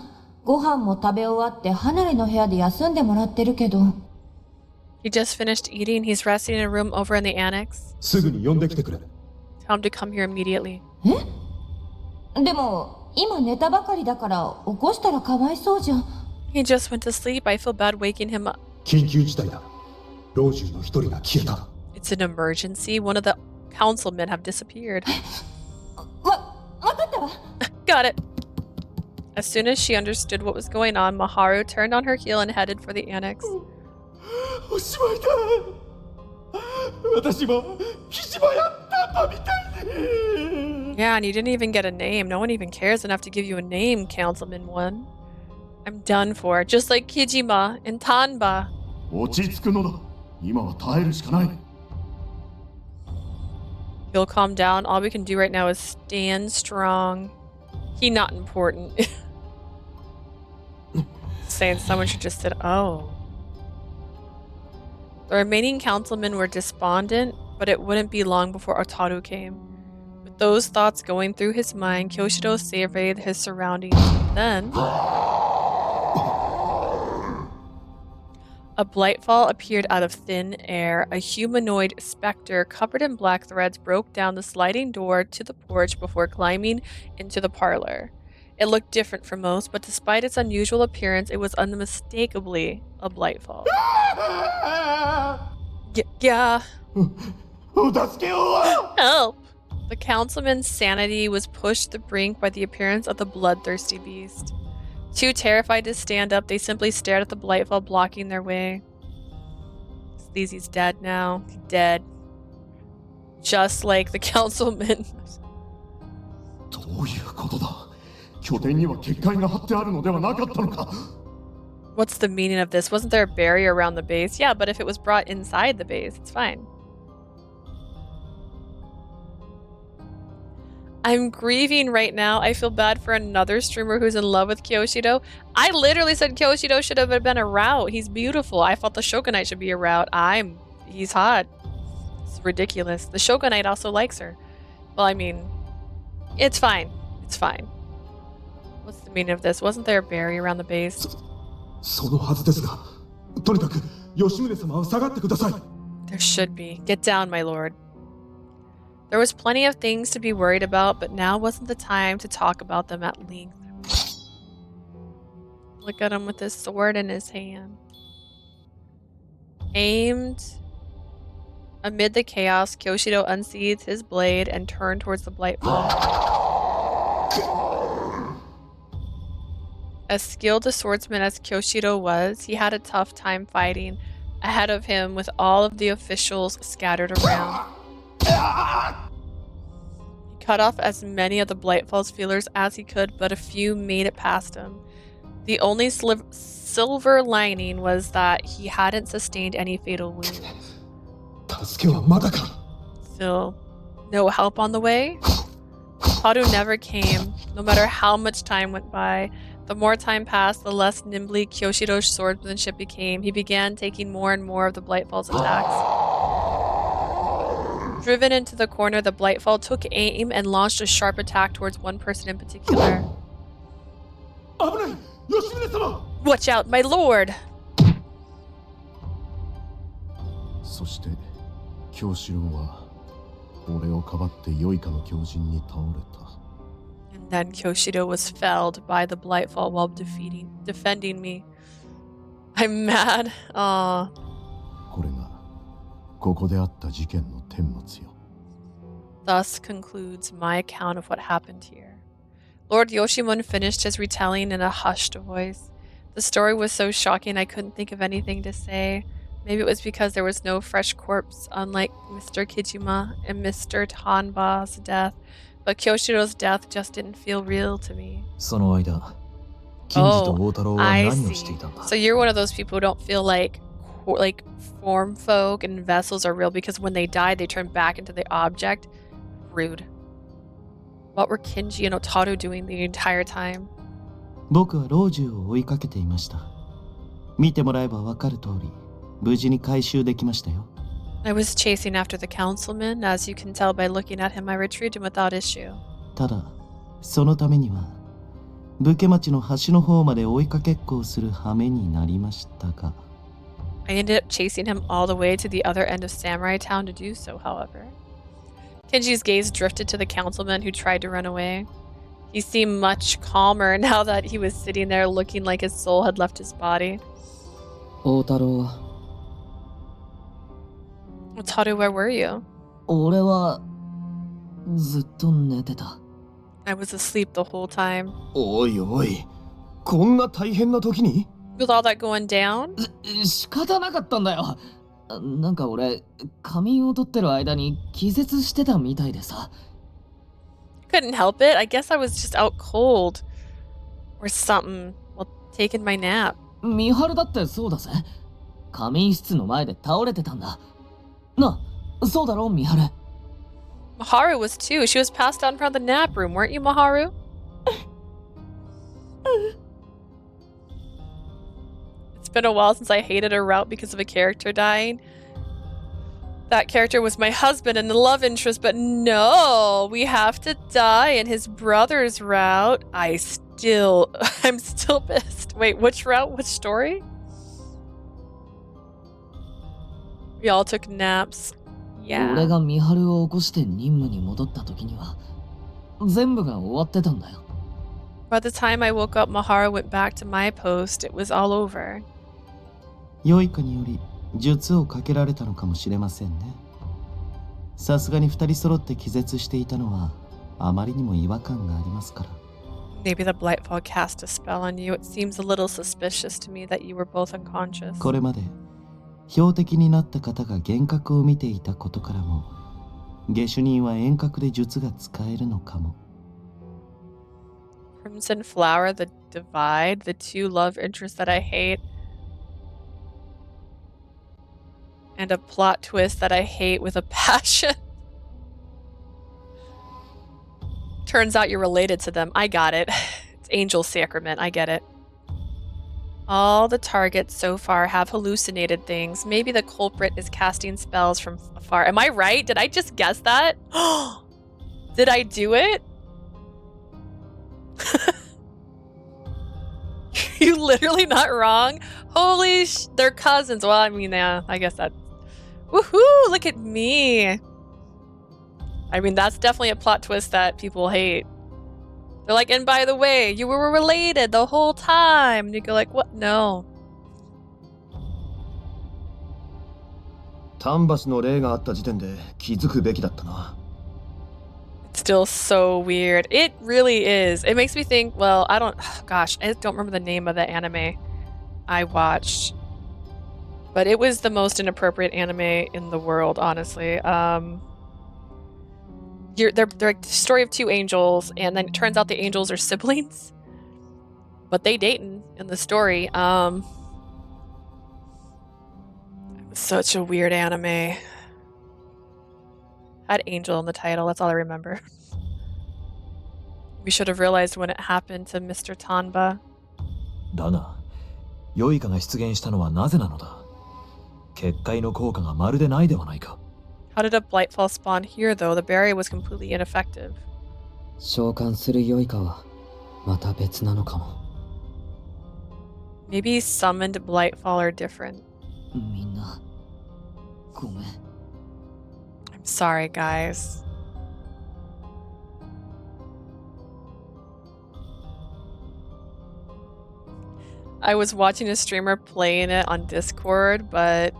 Speaker 5: ご飯も食べ終わって離れの部屋で休んでもらってるけど。
Speaker 1: He just finished eating. He's resting in a room over in the annex.
Speaker 3: すぐに呼んできてくれ。
Speaker 1: Tell him to come here immediately.
Speaker 5: でも今寝たばかりだから起こしたらかわいそうじゃん。
Speaker 1: He just went to sleep. I feel bad waking him up.
Speaker 3: 緊急事態だ。老中の一人が消えた。
Speaker 1: It's an emergency. One of the councilmen have disappeared.
Speaker 5: わかったわ。
Speaker 1: Got it. As soon as she understood what was going on, Maharu turned on her heel and headed for the annex.
Speaker 7: おしまいだ。私も騎士もやったみたいに。
Speaker 1: Yeah, and you didn't even get a name. No one even cares enough to give you a name, Councilman 1. I'm done for. Just like Kijima and Tanba.
Speaker 7: 落ち着くのだ。今は耐えるしかない。
Speaker 1: He'll calm down. All we can do right now is stand strong. He not important. Saying someone should just sit. Oh. The remaining councilmen were despondent, but it wouldn't be long before Otaru came. With those thoughts going through his mind, Kyoshido surveyed his surroundings. Then a blightfall appeared out of thin air. A humanoid specter covered in black threads broke down the sliding door to the porch before climbing into the parlor. It looked different from most, but despite its unusual appearance, it was unmistakably a blightfall. Yeah. Help! The councilman's sanity was pushed to the brink by the appearance of the bloodthirsty beast. Too terrified to stand up, they simply stared at the blightfall blocking their way. Sleazy's dead now. Dead. Just like the councilman.
Speaker 7: どういうことだ。拠点には結界が張ってあるのではなかったのか。
Speaker 1: What's the meaning of this? Wasn't there a barrier around the base? Yeah, but if it was brought inside the base, it's fine. I'm grieving right now. I feel bad for another streamer who's in love with Kyoshido. I literally said Kyoshido should have been a route. He's beautiful. I thought the Shogunite should be a route. He's hot. It's ridiculous. The Shogunite also likes her. Well, I mean, it's fine. It's fine. What's the meaning of this? Wasn't there a barrier around the base?
Speaker 3: そのはずですが、とにかく吉宗様は下がってください。
Speaker 1: There should be. Get down, my lord. There was plenty of things to be worried about, but now wasn't the time to talk about them at length. Look at him with his sword in his hand. Aimed amid the chaos, Kyoshido unsheathed his blade and turned towards the blightfall. As skilled a swordsman as Kyoshido was, he had a tough time fighting ahead of him with all of the officials scattered around. He cut off as many of the Blightfall's feelers as he could, but a few made it past him. The only silver lining was that he hadn't sustained any fatal wounds. Still, no help on the way? Haru never came, no matter how much time went by. The more time passed, the less nimbly Kyoshido's swordsmanship became. He began taking more and more of the Blightfall's attacks. Driven into the corner, the Blightfall took aim and launched a sharp attack towards one person in particular. Watch out, my lord!
Speaker 7: そして京志郎は俺をかばって良いかの狂人に倒れた。
Speaker 1: And then Kyoshido was felled by the Blightfall while defending me. I'm mad. Aw.
Speaker 7: これがここであった事件の顛末よ。
Speaker 1: Thus concludes my account of what happened here. Lord Yoshimon finished his retelling in a hushed voice. The story was so shocking I couldn't think of anything to say. Maybe it was because there was no fresh corpse, unlike Mr. Kijima and Mr. Tanba's death. But Kyoshiro's death just didn't feel real to me.
Speaker 8: その間、金次と大太郎は
Speaker 1: I
Speaker 8: 何を
Speaker 1: see.
Speaker 8: していたんだ
Speaker 1: So you're one of those people who don't feel like form folk and vessels are real because when they die, they turn back into the object. Rude. What were Kinji and Otaru doing the entire time?
Speaker 11: 僕は老中を追いかけていました。見てもらえばわかる通り、無事に回収できましたよ。
Speaker 1: I was chasing after the councilman. As you can tell by looking at him, I retrieved him without issue.
Speaker 11: ただ、そのためには、武家町の端の方まで追いかけっこをする羽目になりましたが。
Speaker 1: I ended up chasing him all the way to the other end of Samurai Town to do so, however. Kenji's gaze drifted to the councilman who tried to run away. He seemed much calmer now that he was sitting there looking like his soul had left his body.
Speaker 2: 大太郎は
Speaker 1: Otaru, where were you?
Speaker 11: 俺はずっと寝てた。
Speaker 1: I was asleep the whole time.
Speaker 10: おいおい、こんな大変な時に
Speaker 1: With all that going down?
Speaker 11: 仕方なかったんだよ。なんか俺、仮眠を取ってる間に気絶してたみたいでさ。
Speaker 1: Couldn't help it. I guess I was just out cold. Or something. While taking my nap.
Speaker 11: 三春だってそうだぜ。仮眠室の前で倒れてたんだ。な、そうだろ、三春。
Speaker 1: Maharu was too. She was passed out in front of the nap room, weren't you, Maharu? It's been a while since I hated a route because of a character dying. That character was my husband and the love interest, but no, we have to die in his brother's route. I'm still pissed. Wait, which route? Which story? We all took naps. Yeah.
Speaker 11: 俺が三春を起こして任務に戻った時には、全部が終わってたんだよ。
Speaker 1: By the time I woke up, Maharu went back to my post. It was all over.
Speaker 11: 良いかにより術をかけられたのかもしれませんね。さすがに二人揃って気絶していたのはあまりにも違和感がありますから。
Speaker 1: Maybe the Blightfall cast a spell on you. It seems a little suspicious to me that you were both unconscious.
Speaker 11: これまで標的になった方が幻覚を見ていたことからも、下手人は遠隔で術が使えるのかも。
Speaker 1: Crimson Flower, the Divide, the two love interests that I hate. And a plot twist that I hate with a passion. Turns out you're related to them. I got it. It's Angel Sacrament. I get it. All the targets so far have hallucinated things. Maybe the culprit is casting spells from afar. Am I right? Did I just guess that? Did I do it? You literally not wrong? Holy they're cousins. Well, I mean, yeah, I guess that. Woohoo! Look at me. I mean, that's definitely a plot twist that people hate. They're like, and by the way, you were related the whole time. And you go like, what? No.
Speaker 10: 丹橋の例があった時点で気づくべきだったな。
Speaker 1: It's still so weird. It really is. It makes me think, well, I don't remember the name of the anime I watched. But it was the most inappropriate anime in the world, honestly. They're like the story of two angels, and then it turns out the angels are siblings. But they dating in the story. It was such a weird anime. Had angel in the title, that's all I remember. We should have realized when it happened to Mr. Tanba.
Speaker 8: だが、良いかが出現したのはなぜなのだ。結界の効果がまるでないではないか。
Speaker 1: How did a Blightfall spawn here, though? The barrier was completely ineffective.
Speaker 2: 召喚する良いかはまた別なのかも。
Speaker 1: Maybe summoned Blightfall are different.
Speaker 11: みんな
Speaker 2: ごめん。
Speaker 1: I'm sorry, guys. I was watching a streamer playing it on Discord, but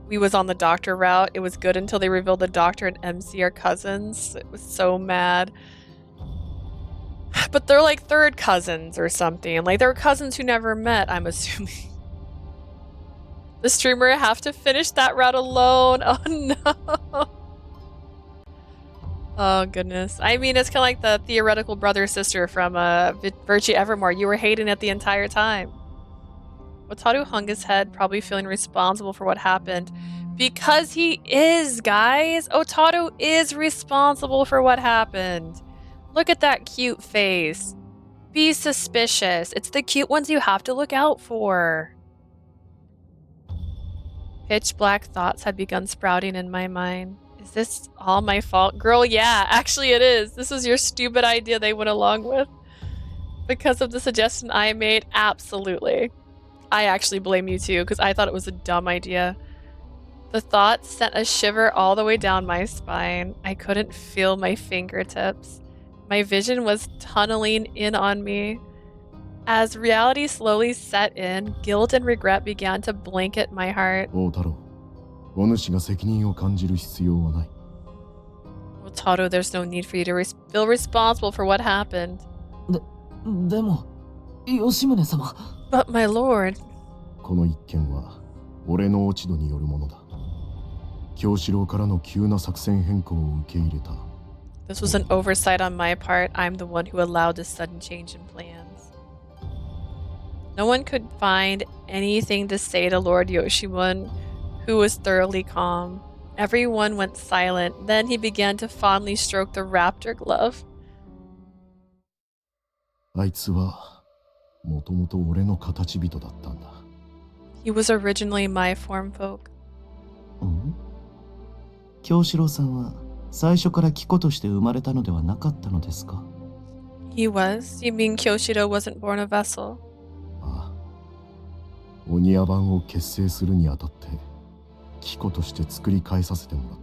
Speaker 1: we was on the doctor route. It was good until they revealed the doctor and MC are cousins. It was so mad. But they're like third cousins or something. Like they're cousins who never met, I'm assuming. The streamer have to finish that route alone. Oh no. Oh goodness. I mean, it's kind of like the theoretical brother-sister from Virtue Evermore. You were hating it the entire time. Wataru hung his head, probably feeling responsible for what happened. Because he is, guys! Otaru is responsible for what happened. Look at that cute face. Be suspicious. It's the cute ones you have to look out for. Pitch black thoughts had begun sprouting in my mind. Is this all my fault? Girl, yeah, actually it is. This was your stupid idea they went along with. Because of the suggestion I made, absolutely. I actually blame you too, because I thought it was a dumb idea. The thought sent a shiver all the way down my spine. I couldn't feel my fingertips. My vision was tunneling in on me. As reality slowly set in, guilt and regret began to blanket my heart.
Speaker 7: 大太郎、お主が責任を感じる必要はない。
Speaker 1: Otaru, there's no need for you to feel responsible for what happened.
Speaker 2: でも、吉宗様。
Speaker 1: But my lord.
Speaker 7: この一件は俺の落ち度によるものだ。京四郎からの急な作戦変更を受け入れた。
Speaker 1: This was an oversight on my part. I'm the one who allowed this sudden change in plans. No one could find anything to say to Lord Yoshimon, who was thoroughly calm. Everyone went silent. Then he began to fondly stroke the raptor glove.
Speaker 7: あいつはもともと俺の形人だったんだ。
Speaker 1: He was originally my form folk.
Speaker 11: 京四郎さんは最初から貴子として生まれたのではなかったのですか？
Speaker 1: He was? You mean Kyoshiro wasn't born a vessel?
Speaker 7: ああ。鬼屋版を結成するにあたって貴子として作り変えさせてもらっ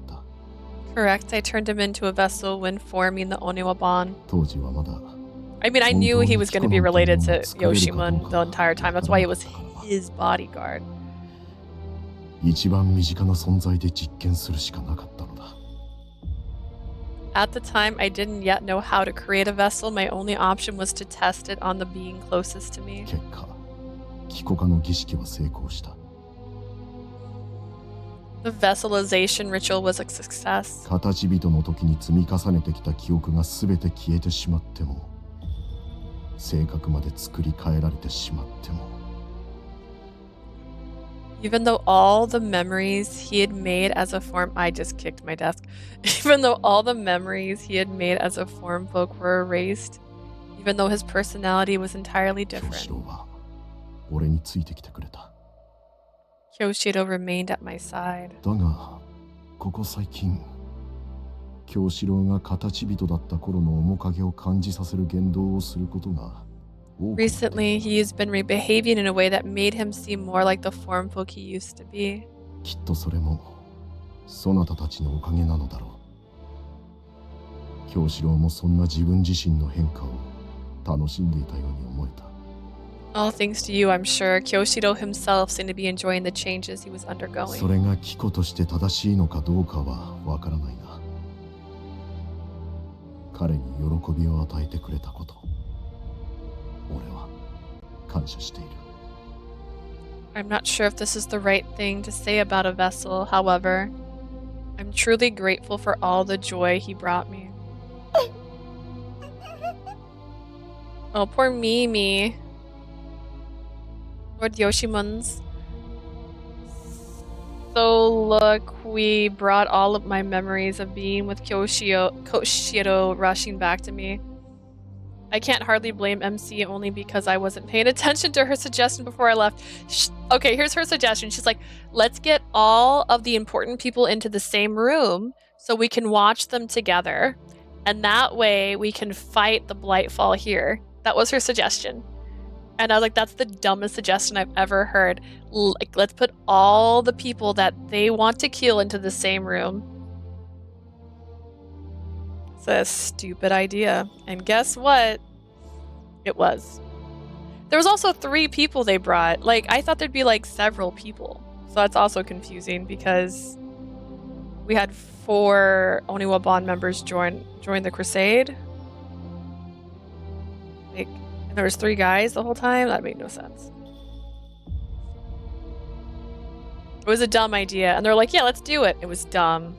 Speaker 7: た。
Speaker 1: Correct. I turned him into a vessel when forming the Oniwaban.
Speaker 7: 当時はまだ
Speaker 1: I mean, I knew he was going to be related to Yoshimon the entire time. That's why he was his bodyguard.
Speaker 7: 一番身近な存在で実験するしかなかったのだ。
Speaker 1: At the time, I didn't yet know how to create a vessel. My only option was to test it on the being closest to me.
Speaker 7: 結果、貴子化の儀式は成功した。
Speaker 1: The vesselization ritual was a success.
Speaker 7: 形人の時に積み重ねてきた記憶が全て消えてしまっても、性格まで作り変えられてしまっても。
Speaker 1: Even though all the memories he had made as a form... I just kicked my desk. Even though all the memories he had made as a form folk were erased, even though his personality was entirely
Speaker 7: 京
Speaker 1: different,
Speaker 7: 四郎は俺についてきてくれた。
Speaker 1: Kyoshiro remained at my side.
Speaker 7: だが、ここ最近、京四郎が形人だった頃の面影を感じさせる言動をすることが多くなって
Speaker 1: Recently, he's been behaving in a way that made him seem more like the form folk he used to be.
Speaker 7: きっとそれもそなたたちのおかげなのだろう。京四郎もそんな自分自身の変化を楽しんでいたように思えた。
Speaker 1: All thanks to you, I'm sure. Kyoshiro himself seemed to be enjoying the changes he was
Speaker 7: そ
Speaker 1: undergoing.
Speaker 7: れが貴子として正しいのかどうかはわからないが、彼に喜びを与えてくれたこと、俺は感謝している。
Speaker 1: I'm not sure if this is the right thing to say about a vessel, however, I'm truly grateful for all the joy he brought me. Oh, poor Mimi. Lord Yoshimon's. So look, we brought all of my memories of being with Koshiro rushing back to me. I can't hardly blame MC only because I wasn't paying attention to her suggestion before I left. Okay, here's her suggestion. She's like, let's get all of the important people into the same room so we can watch them together. And that way we can fight the Blightfall here. That was her suggestion. And I was like, that's the dumbest suggestion I've ever heard. Like, let's put all the people that they want to kill into the same room. It's a stupid idea. And guess what? It was. There was also 3 people they brought. Like, I thought there'd be like several people. So that's also confusing because we had 4 Oniwa Bond members join the crusade. Like, and there was 3 guys the whole time? That made no sense. It was a dumb idea. And they're like, yeah, let's do it. It was dumb.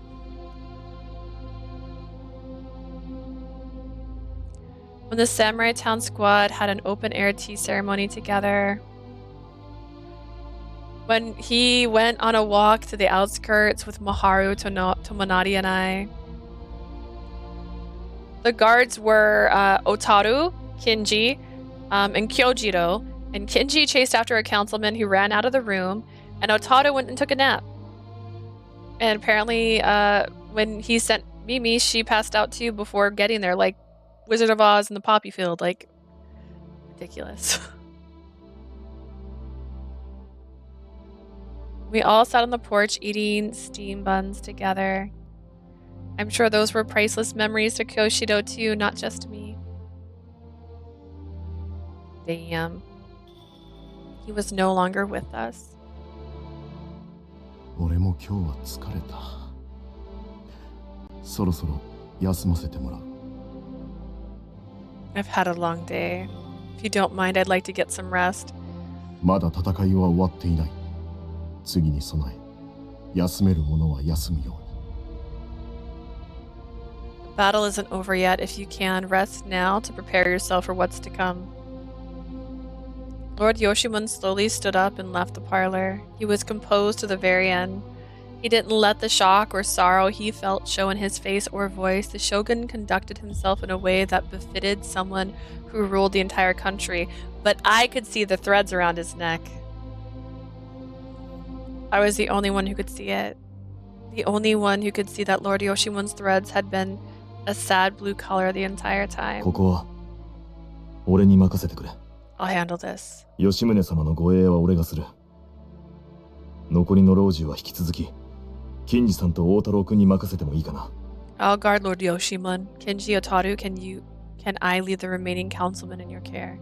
Speaker 1: When the Samurai Town squad had an open-air tea ceremony together. When he went on a walk to the outskirts with Maharu, Tomonari, and I. The guards were Otaru, Kinji, and Kyojiro. And Kinji chased after a councilman who ran out of the room. And Otaru went and took a nap. And apparently, when he sent Mimi, she passed out too before getting there. Like Wizard of Oz in the poppy field. Like, ridiculous. We all sat on the porch eating steam buns together. I'm sure those were priceless memories to Kyoshido too, not just me. Damn. He was no longer with us.
Speaker 7: 俺も今日は疲れた。そろそろ休ませてもらう。
Speaker 1: I've had a long day. If you don't mind, I'd like to get some rest.
Speaker 7: まだ戦いは終わっていない。次に備え、休める者は休むように。
Speaker 1: The battle isn't over yet. If you can, rest now to prepare yourself for what's to come. Lord Yoshimon slowly stood up and left the parlor. He was composed to the very end. He didn't let the shock or sorrow he felt show in his face or voice. The shogun conducted himself in a way that befitted someone who ruled the entire country, but I could see the threads around his neck. I was the only one who could see it. The only one who could see that Lord Yoshimon's threads had been a sad blue color the entire time.
Speaker 8: ここは俺に任せてくれ。
Speaker 1: I'll handle this.
Speaker 8: 吉宗様の護衛は俺がする。残りの老中は引き続き、金次さんと大太郎くんに任せてもいいかな。
Speaker 1: I'll guard Lord Yoshimon. Kinji Otaru, can I leave the remaining councilmen in your care?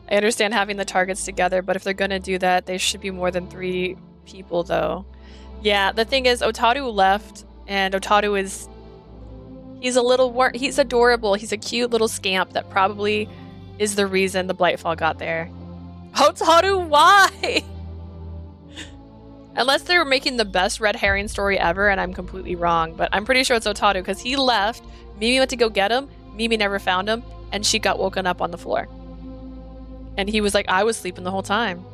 Speaker 1: I understand having the targets together, but if they're gonna do that, they should be more than 3 people, though. Yeah, the thing is, Otaru left, and Otaru is... He's adorable. He's a cute little scamp that probably is the reason the Blightfall got there. Otaru, why? Unless they were making the best red herring story ever, and I'm completely wrong, but I'm pretty sure it's Otaru, because he left, Mimi went to go get him, Mimi never found him, and she got woken up on the floor. And he was like, I was sleeping the whole time.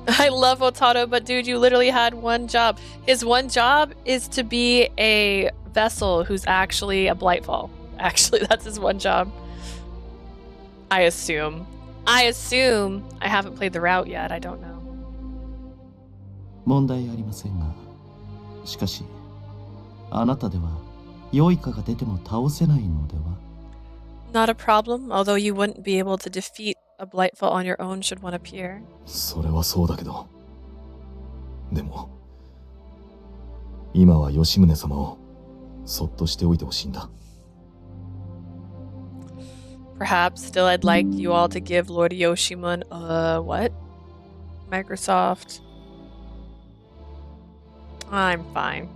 Speaker 1: I love Otaru, but dude, you literally had one job. His one job is to be a vessel who's actually a Blightfall. Actually, that's his one job. I assume. I haven't played the route yet. I don't know.
Speaker 11: 問題ありませんが、しかし、あなたでは良いかが出ても倒せないのでは?
Speaker 1: Not a problem, although you wouldn't be able to defeat a Blightfall on your own should one appear.
Speaker 8: それはそうだけど。でも、今は吉宗様をそっとしておいてほしいんだ。
Speaker 1: Perhaps still I'd like you all to give Lord Yoshimon, what? Microsoft. I'm fine.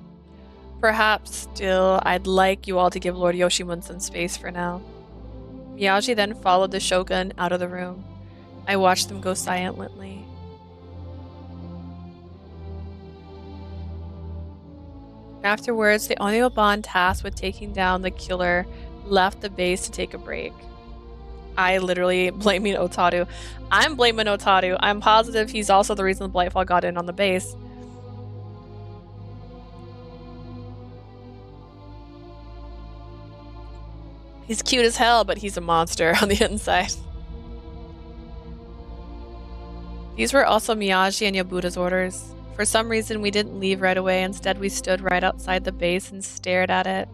Speaker 1: Perhaps still I'd like you all to give Lord Yoshimon some space for now. Miyagi then followed the shogun out of the room. I watched them go silently. Afterwards, the Onyoban tasked with taking down the killer left the base to take a break. I literally blaming Otaru. I'm blaming Otaru. I'm positive he's also the reason the Blightfall got in on the base. He's cute as hell, but he's a monster on the inside. These were also Miyagi and Yobuta's orders. For some reason, we didn't leave right away. Instead, we stood right outside the base and stared at it.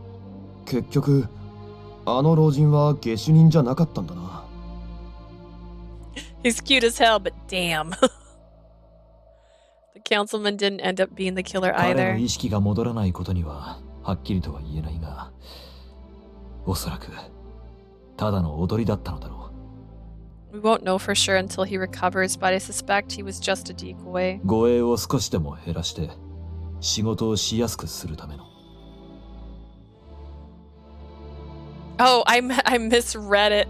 Speaker 10: 結局あの老人は下手人じゃなかったんだな。
Speaker 1: He's cute as hell, but damn. The councilman didn't end up being the killer
Speaker 8: 彼の
Speaker 1: either.
Speaker 8: 意識が戻らないことにははっきりとは言えないが、おそらくただの踊りだったのだろう。
Speaker 1: We won't know for sure until he recovers, but I suspect he was just a decoy.
Speaker 8: 護衛を少しでも減らして仕事をしやすくするための。
Speaker 1: Oh, I misread it.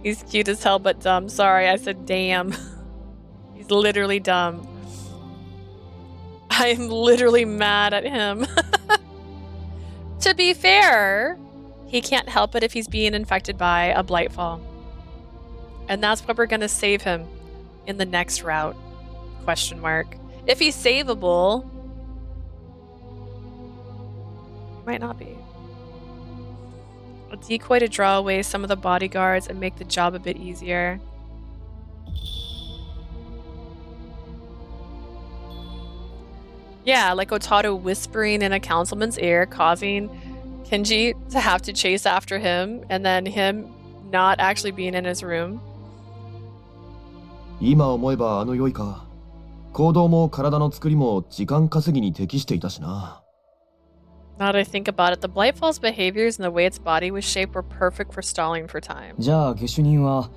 Speaker 1: He's cute as hell, but dumb. Sorry, I said damn. He's literally dumb. I'm literally mad at him. To be fair, he can't help it if he's being infected by a Blightfall. And that's why we're gonna save him in the next route. Question mark. If he's savable, he might not be. A decoy to draw away some of the bodyguards and make the job a bit easier. Yeah, like Otaru whispering in a councilman's ear, causing Kenji to have to chase after him, and then him not actually being in his room.
Speaker 10: 今思えばあの良いか、行動も体の作りも時間稼ぎに適していたしな。
Speaker 1: Now that I think about it, the Blightfall's behaviors and the way its body was shaped were perfect for stalling for time.
Speaker 9: じゃあ下手人は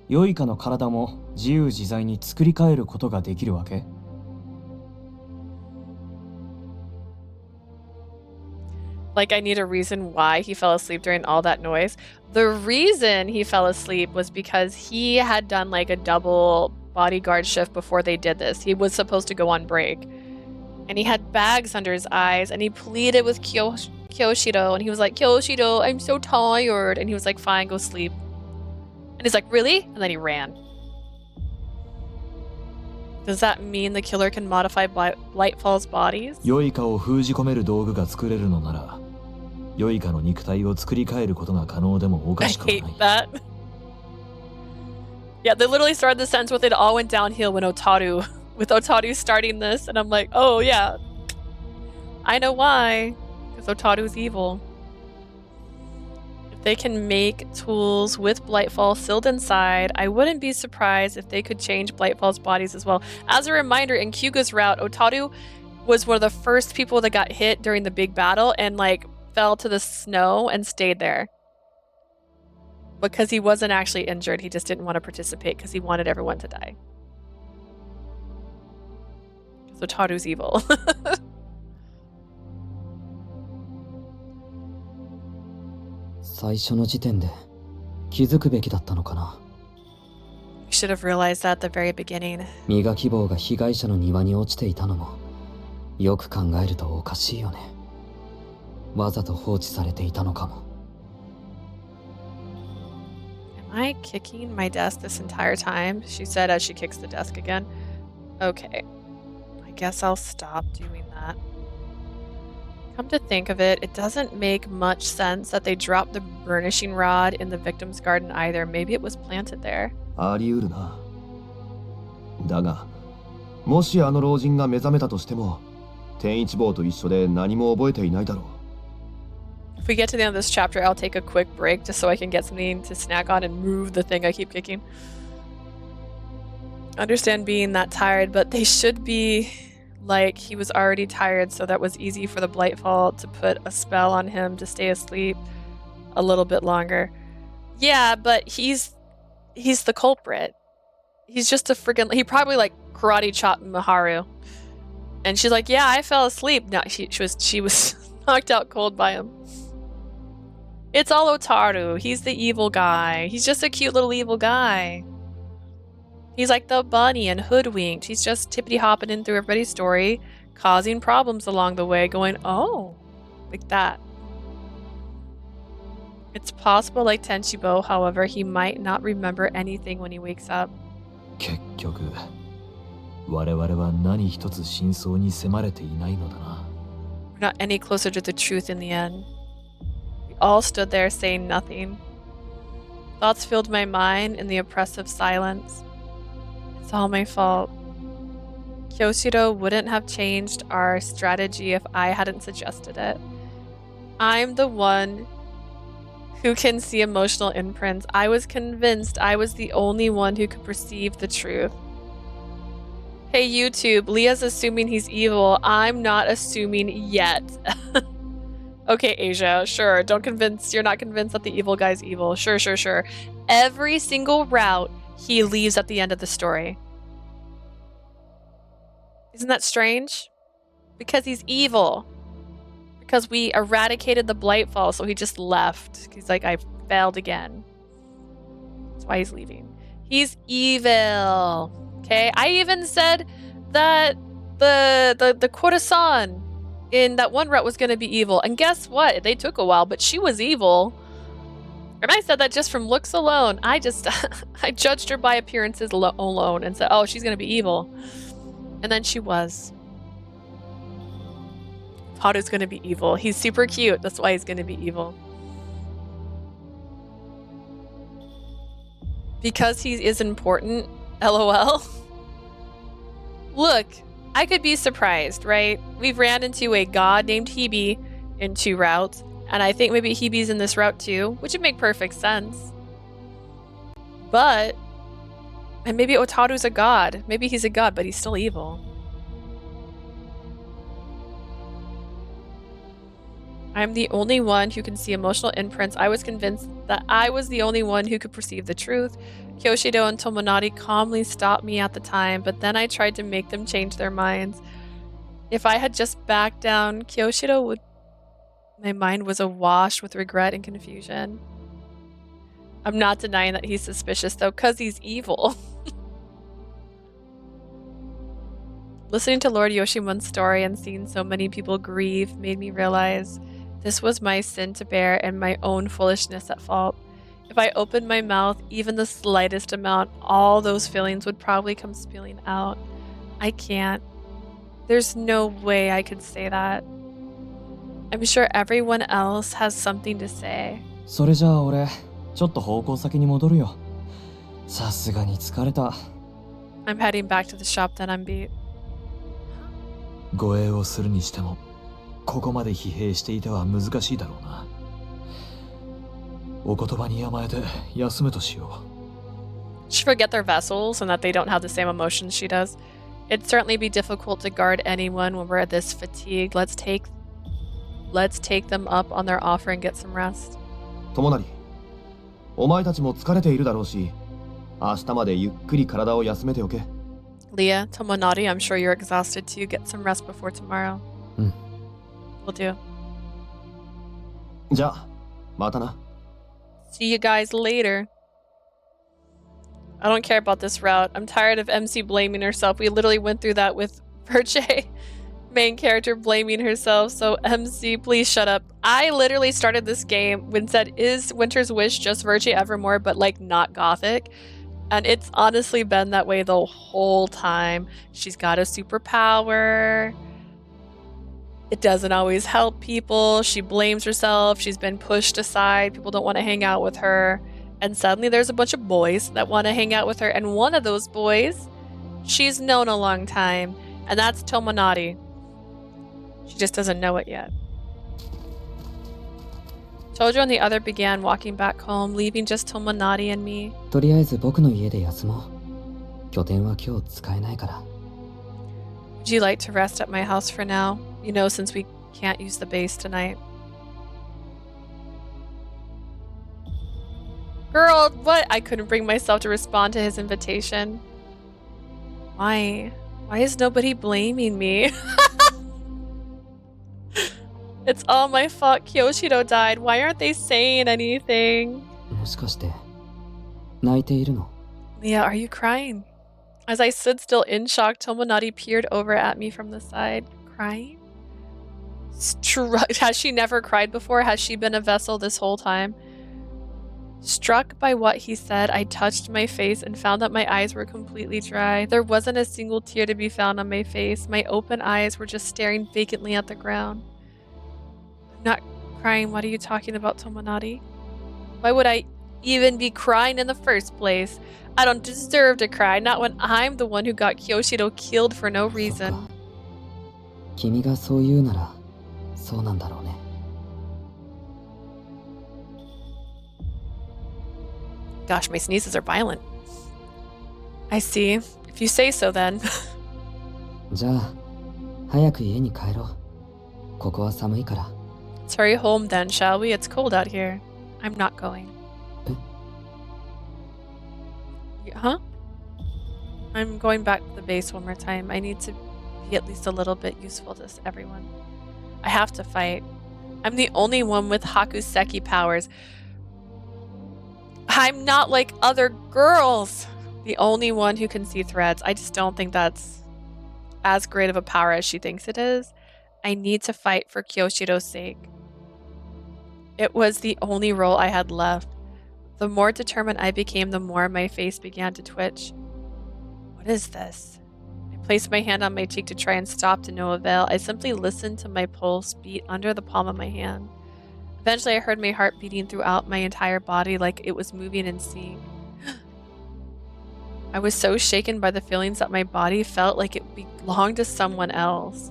Speaker 9: 良いかの体も自由自在に作り変えることができるわけ？
Speaker 1: Like, I need a reason why he fell asleep during all that noise. The reason he fell asleep was because he had done like a double bodyguard shift before they did this. He was supposed to go on break. And he had bags under his eyes, and he pleaded with Kyoshiro, and he was like, Kyoshiro, I'm so tired. And he was like, fine, go sleep. And he's like, really? And then he ran. Does that mean the killer can modify Blightfall's bodies?
Speaker 8: 良いかを封じ込める道具が作れるのなら、良いかの肉体を作り変えることが可能でもおか
Speaker 1: I
Speaker 8: しくはない。
Speaker 1: hate that. Yeah, they literally started the sentence with it all went downhill when with Otaru starting this, and I'm like, oh yeah, I know why, because Otaru's evil. If they can make tools with Blightfall sealed inside, I wouldn't be surprised if they could change Blightfall's bodies as well. As a reminder, in Kyuga's route, Otaru was one of the first people that got hit during the big battle and like fell to the snow and stayed there. Because he wasn't actually injured, he just didn't want to participate because he wanted everyone to die. So Otaru's evil.
Speaker 2: 最初の時点で気づくべきだったのかな。
Speaker 1: You should have realized that at the very beginning.
Speaker 2: 磨き棒が被害者の庭に落ちていたのもよく考えるとおかしいよね。わざと放置されていたのかも。
Speaker 1: Am I kicking my desk this entire time? She said as she kicks the desk again. Okay. I guess I'll stop doing that. Come to think of it, it doesn't make much sense that they dropped the burnishing rod in the victim's garden either. Maybe it was planted there.
Speaker 10: あり得るな。だが、もしあの老人が目覚めたとしても、天一坊と一緒で何も覚えていないだろう。
Speaker 1: If we get to the end of this chapter, I'll take a quick break just so I can get something to snack on and move the thing I keep kicking. I understand being that tired, but they should be like he was already tired, so that was easy for the Blightfall to put a spell on him to stay asleep a little bit longer. Yeah, but he's the culprit. He's just a freaking... He probably like karate chopped Miharu. And she's like, yeah, I fell asleep. No, she was knocked out cold by him. It's all Otaru. He's the evil guy. He's just a cute little evil guy. He's like the bunny and hoodwinked. He's just tippity-hopping in through everybody's story, causing problems along the way, going, oh, like that. It's possible, like Tenshibo, however, he might not remember anything when he wakes up.
Speaker 8: 結局、我々は何一つ真相に迫れていないのだな。
Speaker 1: We're not any closer to the truth in the end. We all stood there saying nothing. Thoughts filled my mind in the oppressive silence. It's all my fault. Kyoshiro wouldn't have changed our strategy if I hadn't suggested it. I'm the one who can see emotional imprints. I was convinced I was the only one who could perceive the truth. Hey YouTube, Leah's assuming he's evil. I'm not assuming yet. Okay, Asia, sure. You're not convinced that the evil guy's evil. Sure. Every single route he leaves at the end of the story. Isn't that strange? Because he's evil. Because we eradicated the Blightfall, so he just left. He's like, I failed again. That's why he's leaving. He's evil. Okay, I even said that the corazon in that one route was going to be evil. And guess what? They took a while, but she was evil. And I said that just from looks alone. I judged her by appearances alone and said, oh, she's going to be evil. And then she was. Haru's going to be evil. He's super cute. That's why he's going to be evil. Because he is important. LOL. Look, I could be surprised, right? We've ran into a god named Hebe in 2 routes, and I think maybe Hebe's in this route too, which would make perfect sense. And maybe Otaru's a god. Maybe he's a god, but he's still evil. I'm the only one who can see emotional imprints. I was convinced that I was the only one who could perceive the truth. Kyoshido and Tomonari calmly stopped me at the time, but then I tried to make them change their minds. If I had just backed down, Kyoshido would... My mind was awash with regret and confusion. I'm not denying that he's suspicious, though, because he's evil. Listening to Lord Yoshimon's story and seeing so many people grieve made me realize this was my sin to bear and my own foolishness at fault. If I opened my mouth even the slightest amount, all those feelings would probably come spilling out. I can't. There's no way I could say that. I'm sure everyone else has something to say.
Speaker 9: それじゃあ俺ちょっと方向先に戻るよ。さすがに疲れた。
Speaker 1: I'm heading back to the shop then. I'm beat.
Speaker 8: 護衛をするにしてもここまで疲弊していては難しいだろうな。お言葉に甘えて休むとしよう。
Speaker 1: Should forget their vessels and that they don't have the same emotions she does. It'd certainly be difficult to guard anyone when we're this fatigued. Let's take them up on their offer and get some rest.
Speaker 10: 友成、お前たちも疲れているだろうし、明日までゆっくり体を休めておけ。
Speaker 1: Leah, Tomonari, I'm sure you're exhausted too. Get some rest before tomorrow. Will do.
Speaker 10: じゃあ、またな。
Speaker 1: See you guys later. I don't care about this route. I'm tired of MC blaming herself. We literally went through that with Virche, main character blaming herself. So MC, please shut up. I literally started this game when said, is Winter's Wish just Virche Evermore, but like not gothic? And it's honestly been that way the whole time. She's got a superpower. It doesn't always help people. She blames herself. She's been pushed aside. People don't want to hang out with her. And suddenly there's a bunch of boys that want to hang out with her. And one of those boys, she's known a long time. And that's Tomonari. She just doesn't know it yet. Chojo and the other began walking back home, leaving just Tomonari and me.
Speaker 2: とりあえず僕の家で休もう。拠点は今日使えないから。
Speaker 1: Would you like to rest at my house for now? You know, since we can't use the base tonight. Girl, what? I couldn't bring myself to respond to his invitation. Why? Why is nobody blaming me? It's all my fault Kyoshido died. Why aren't they saying anything?
Speaker 2: もしかして泣いているの？
Speaker 1: Leah, are you crying? As I stood still in shock, Tomonari peered over at me from the side. Crying? Has she never cried before? Has she been a vessel this whole time? Struck by what he said, I touched my face and found that my eyes were completely dry. There wasn't a single tear to be found on my face. My open eyes were just staring vacantly at the ground. I'm not crying. What are you talking about, Tomonari? Why would I even be crying in the first place? I don't deserve to cry, not when I'm the one who got Kyoshido killed for no reason.
Speaker 2: 君がそう言うならそうなんだろうね。
Speaker 1: Gosh, my sneezes are violent. I see. If you say so then.
Speaker 2: じゃあ早く家に帰ろう。ここは寒いから。
Speaker 1: Let's hurry home then, shall we? It's cold out here. I'm not going. Huh? I'm going back to the base one more time. I need to be at least a little bit useful to everyone. I have to fight. I'm the only one with Hakuseki powers. I'm not like other girls. The only one who can see threads. I just don't think that's as great of a power as she thinks it is. I need to fight for Kyoshiro's sake. It was the only role I had left. The more determined I became, the more my face began to twitch. What is this? I placed my hand on my cheek to try and stop, to no avail. I simply listened to my pulse beat under the palm of my hand. Eventually, I heard my heart beating throughout my entire body like it was moving in sync. I was so shaken by the feelings that my body felt like it belonged to someone else.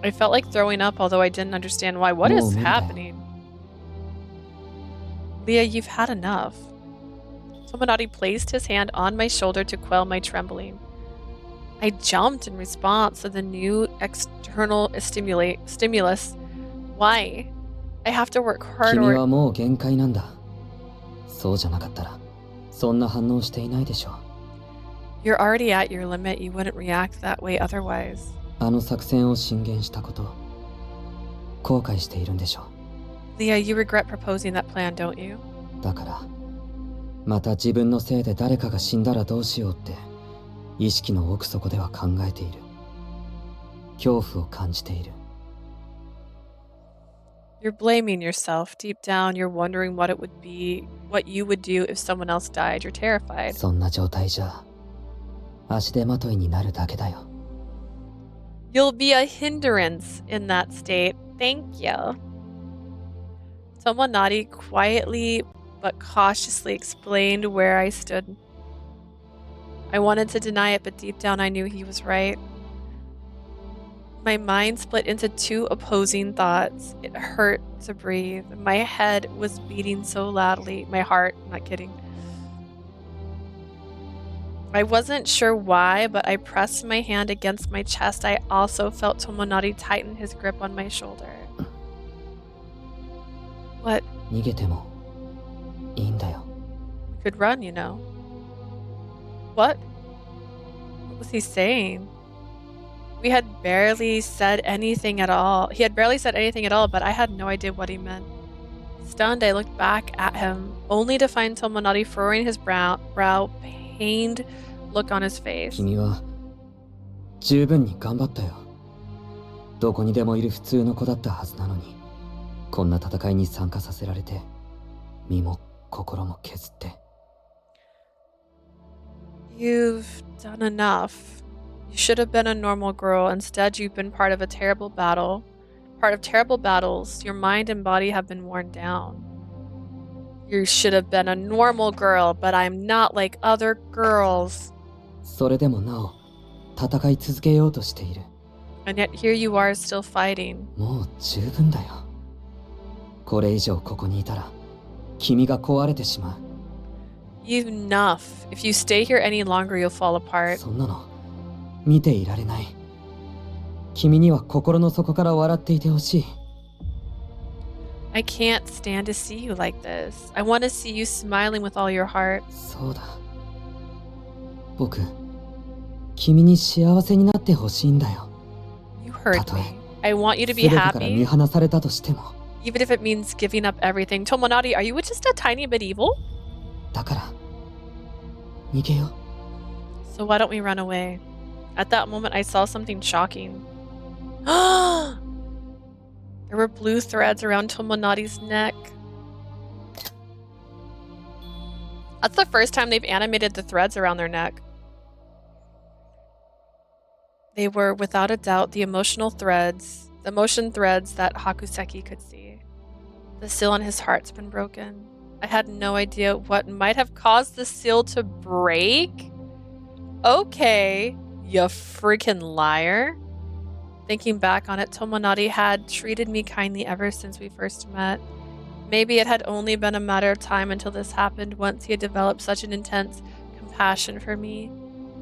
Speaker 1: I felt like throwing up, although I didn't understand why. What is happening? Leah, you've had enough. Tomonari placed his hand on my shoulder to quell my trembling. I jumped in response to the new external stimulus. Why? I have to work hard
Speaker 2: 君
Speaker 1: or...
Speaker 2: はもう限界なんだ。そうじゃなかったらそんな反応していないでしょ。
Speaker 1: You're already at your limit. You wouldn't react that way otherwise.
Speaker 2: あの作戦を進言したこと後悔しているんでしょ。
Speaker 1: Leah, you regret proposing that plan, don't you?
Speaker 2: だからまた自分のせいで誰かが死んだらどうしようって意識の奥底では考えている。恐怖を感じている。
Speaker 1: You're blaming yourself. Deep down, you're wondering what you would do if someone else died. You're terrified.
Speaker 2: そんな状態じゃ足手まといになるだけだよ。
Speaker 1: You'll be a hindrance in that state. Thank you. Tomonari quietly but cautiously explained where I stood. I wanted to deny it, but deep down I knew he was right. My mind split into two opposing thoughts. It hurt to breathe. My head was beating so loudly. My heart, I'm not kidding. I wasn't sure why, but I pressed my hand against my chest. I also felt Tomonari tighten his grip on my shoulder. What?
Speaker 2: 逃げてもいいんだよ。
Speaker 1: We could run, you know. What? What was he saying? We had barely said anything at all. He had barely said anything at all, but I had no idea what he meant. Stunned, I looked back at him, only to find Tomonari furrowing his brow, pained look on his face.
Speaker 2: 君は十分に頑張ったよ。どこにでもいる普通の子だったはずなのに、こんな戦いに参加させられて、身も心も削って。
Speaker 1: You've done enough. You should have been a normal girl. Instead, you've been part of a terrible battle. Part of terrible battles. Your mind and body have been worn down. You should have been a normal girl, but I'm not like other girls.
Speaker 2: それでもなお戦い続けようとしている。
Speaker 1: And yet here you are still fighting.
Speaker 2: もう十分だよ。これ以上ここにいたら君が壊れてしまう。
Speaker 1: Enough. If you stay here any longer, you'll fall apart.
Speaker 2: そんなの見ていられない。君には心の底から笑っていてほしい。
Speaker 1: I can't stand to see you like this. I want to see you smiling with all your heart.
Speaker 2: そうだ。僕、君に幸せになってほしいんだよ。
Speaker 1: You heard
Speaker 2: たとえ
Speaker 1: me. I want you to be
Speaker 2: 全てから見
Speaker 1: happy,
Speaker 2: 放されたとしても。
Speaker 1: even if it means giving up everything. Tomonari, are you just a tiny bit evil?
Speaker 2: だから逃げよう。
Speaker 1: So why don't we run away? At that moment, I saw something shocking. There were blue threads around Tomonari's neck. That's the first time they've animated the threads around their neck. They were, without a doubt, the emotion threads that Hakuseki could see. The seal on his heart's been broken. I had no idea what might have caused the seal to break. Okay, you freaking liar. Thinking back on it, Tomonari had treated me kindly ever since we first met. Maybe it had only been a matter of time until this happened once he had developed such an intense compassion for me.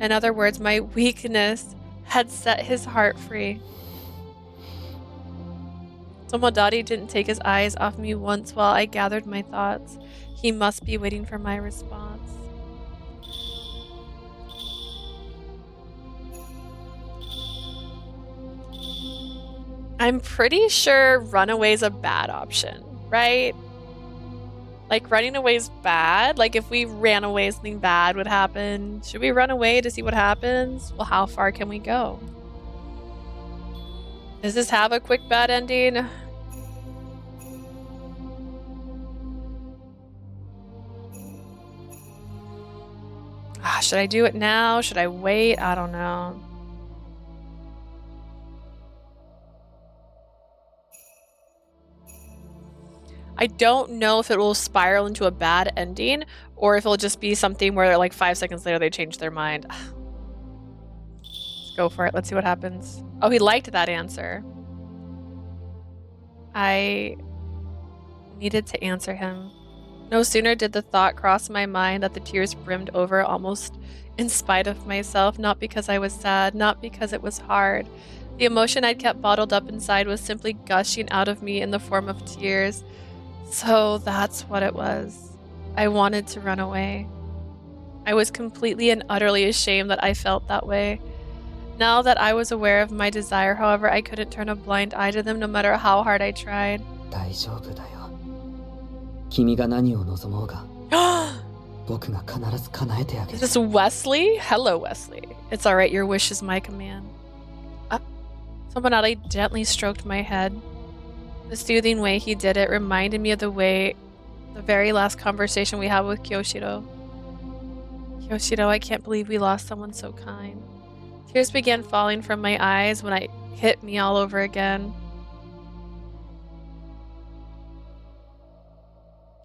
Speaker 1: In other words, my weakness had set his heart free. Tomonari didn't take his eyes off me once while I gathered my thoughts. He must be waiting for my response. I'm pretty sure runaway's a bad option, right? Like, running away's bad? Like, if we ran away, something bad would happen. Should we run away to see what happens? Well, how far can we go? Does this have a quick bad ending? Should I do it now? Should I wait? I don't know. I don't know if it will spiral into a bad ending or if it'll just be something where like 5 seconds later they change their mind. Let's go for it. Let's see what happens. Oh, he liked that answer. I needed to answer him. No sooner did the thought cross my mind that the tears brimmed over almost in spite of myself, not because I was sad, not because it was hard. The emotion I'd kept bottled up inside was simply gushing out of me in the form of tears. So that's what it was. I wanted to run away. I was completely and utterly ashamed that I felt that way. Now that I was aware of my desire, however, I couldn't turn a blind eye to them no matter how hard I tried.
Speaker 2: 大丈夫だよ。君が何を望もうが、僕が必ず叶えてあげる。
Speaker 1: Is this Wesley? Hello, Wesley. It's alright, your wish is my command. Tomonari gently stroked my head. The soothing way he did it reminded me of the very last conversation we had with Kyoshiro. Kyoshiro, I can't believe we lost someone so kind. Tears began falling from my eyes when it hit me all over again.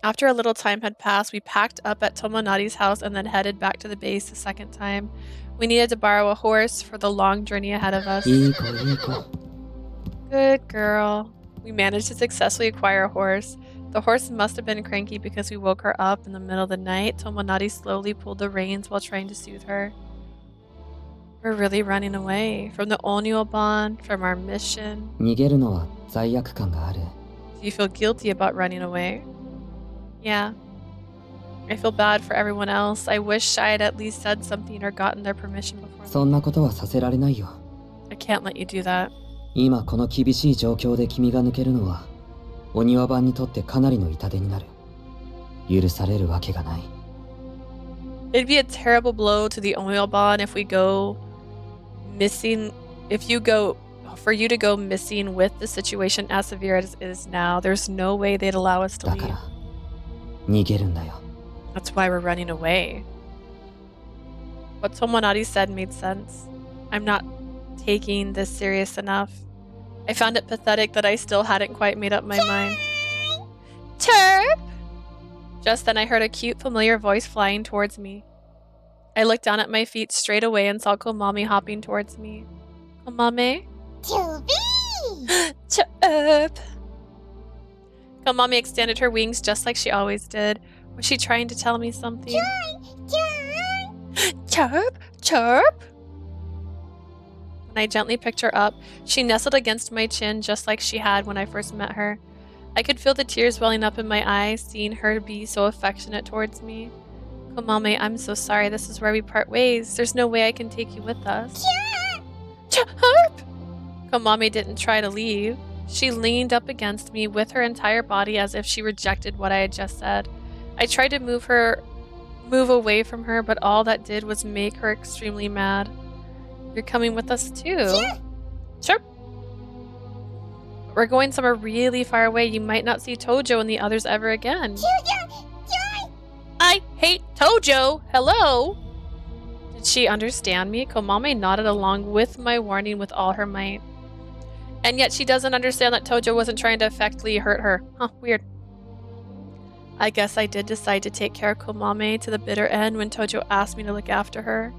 Speaker 1: After a little time had passed, we packed up at Tomonari's house and then headed back to the base the second time. We needed to borrow a horse for the long journey ahead of us. Good girl. We managed to successfully acquire a horse. The horse must have been cranky because we woke her up in the middle of the night. Tomonari slowly pulled the reins while trying to soothe her. We're really running away from the Onyoban, from our mission.
Speaker 2: 逃げるのは罪悪感がある。
Speaker 1: Do you feel guilty about running away? Yeah. I feel bad for everyone else. I wish I had at least said something or gotten their permission before.
Speaker 2: そんなことはさせられないよ。
Speaker 1: I can't let you do that.
Speaker 2: 今この厳しい状況で君が抜けるのは、お庭番にとってかなりの痛手になる。許されるわけがない。
Speaker 1: It'd be a terrible blow to the Onyoban if we go missing. For you to go missing with the situation as severe as it is now, there's no way they'd allow us to
Speaker 2: だ
Speaker 1: leave.
Speaker 2: から逃げるんだよ。
Speaker 1: That's why we're running away. What Tomonari said made sense. I'm not taking this serious enough. I found it pathetic that I still hadn't quite made up my mind. Chirp! Just then I heard a cute, familiar voice flying towards me. I looked down at my feet straight away and saw Komami hopping towards me. Komami? Chirp! Komami extended her wings just like she always did. Was she trying to tell me something? Chirp! Chirp! When I gently picked her up, she nestled against my chin just like she had when I first met her. I could feel the tears welling up in my eyes, seeing her be so affectionate towards me. Komame, I'm so sorry. This is where we part ways. There's no way I can take you with us. Chirp! Komame didn't try to leave. She leaned up against me with her entire body as if she rejected what I had just said. I tried to move away from her, but all that did was make her extremely mad. You're coming with us too. Sure. We're going somewhere really far away. You might not see Tojo and the others ever again. I hate Tojo! Hello! Did she understand me? Komame nodded along with my warning with all her might. And yet she doesn't understand that Tojo wasn't trying to effectively hurt her. Huh, weird. I guess I did decide to take care of Komame to the bitter end when Tojo asked me to look after her.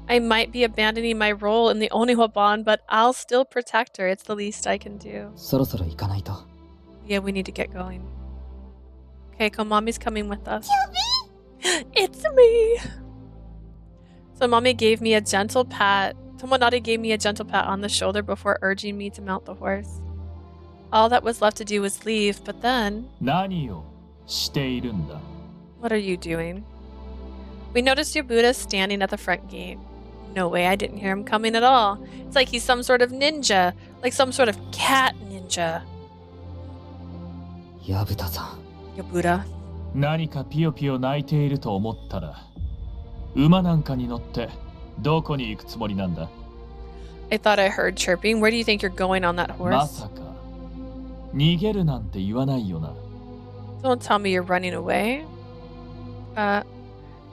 Speaker 1: I might be abandoning my role in the Oniwaban, but I'll still protect her. It's the least I can do.
Speaker 2: そろそろ行かないと。
Speaker 1: Yeah, we need to get going. Okay, Komami's coming with us. It's me! So mommy gave me a gentle pat. Tomonari gave me a gentle pat on the shoulder before urging me to mount the horse. All that was left to do was leave, but then...
Speaker 4: 何をしているんだ?
Speaker 1: What are you doing? We noticed Yabuda standing at the front gate. No way, I didn't hear him coming at all. It's like he's some sort of ninja, like some sort of cat ninja.
Speaker 2: Yabuta-san.
Speaker 1: Yabuda.
Speaker 4: 何かピヨピヨ泣いていると思ったら、馬なんかに乗ってどこに行くつもりなんだ?
Speaker 1: I thought I heard chirping. Where do you think you're going on that horse?
Speaker 4: まさか逃げるなんて言わないよな.
Speaker 1: Don't tell me you're running away.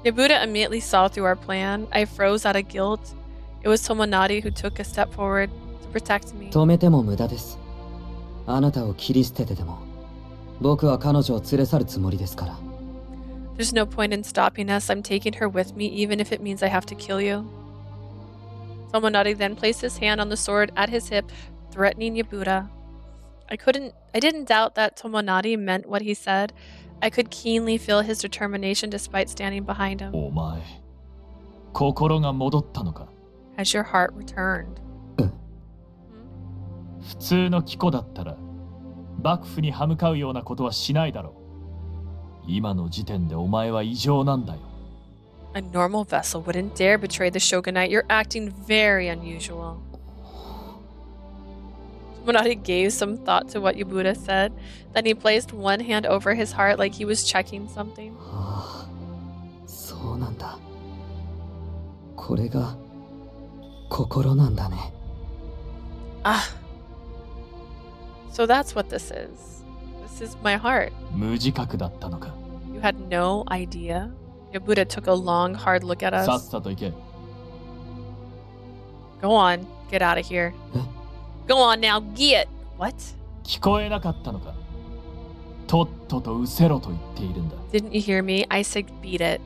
Speaker 1: Yabuda immediately saw through our plan. I froze out of guilt. It was Tomonari who took a step forward to protect me.
Speaker 2: 止めても無駄です。あなたを切り捨ててでも、僕は彼女を連れ去るつもりですから。
Speaker 1: There's no point in stopping us. I'm taking her with me, even if it means I have to kill you. Tomonari then placed his hand on the sword at his hip, threatening Yabuda. I didn't doubt that Tomonari meant what he said. I could keenly feel his determination despite standing behind him.
Speaker 4: お前、心が戻ったのか?
Speaker 1: Has your heart returned?
Speaker 4: 普通の貴子だったら、幕府に歯向かうようなことはしないだろう。今の時点でお前は異常なんだよ。
Speaker 1: A normal vessel wouldn't dare betray the shogunate. You're acting very unusual. Tomonari gave some thought to what Yabuda said. Then he placed one hand over his heart like he was checking something.
Speaker 2: ああ、そうなんだ。これが心なんだね。
Speaker 1: Ah. So that's what this is. This is my heart.
Speaker 4: 無自覚だったのか。
Speaker 1: You had no idea? Yabuda took a long, hard look at us.
Speaker 4: さっさと行け。
Speaker 1: Go on, get out of here. Go on now, get! What?
Speaker 4: 聞こえなかったのか。とっとと失せろと言っているんだ。
Speaker 1: Didn't you hear me? I said beat it.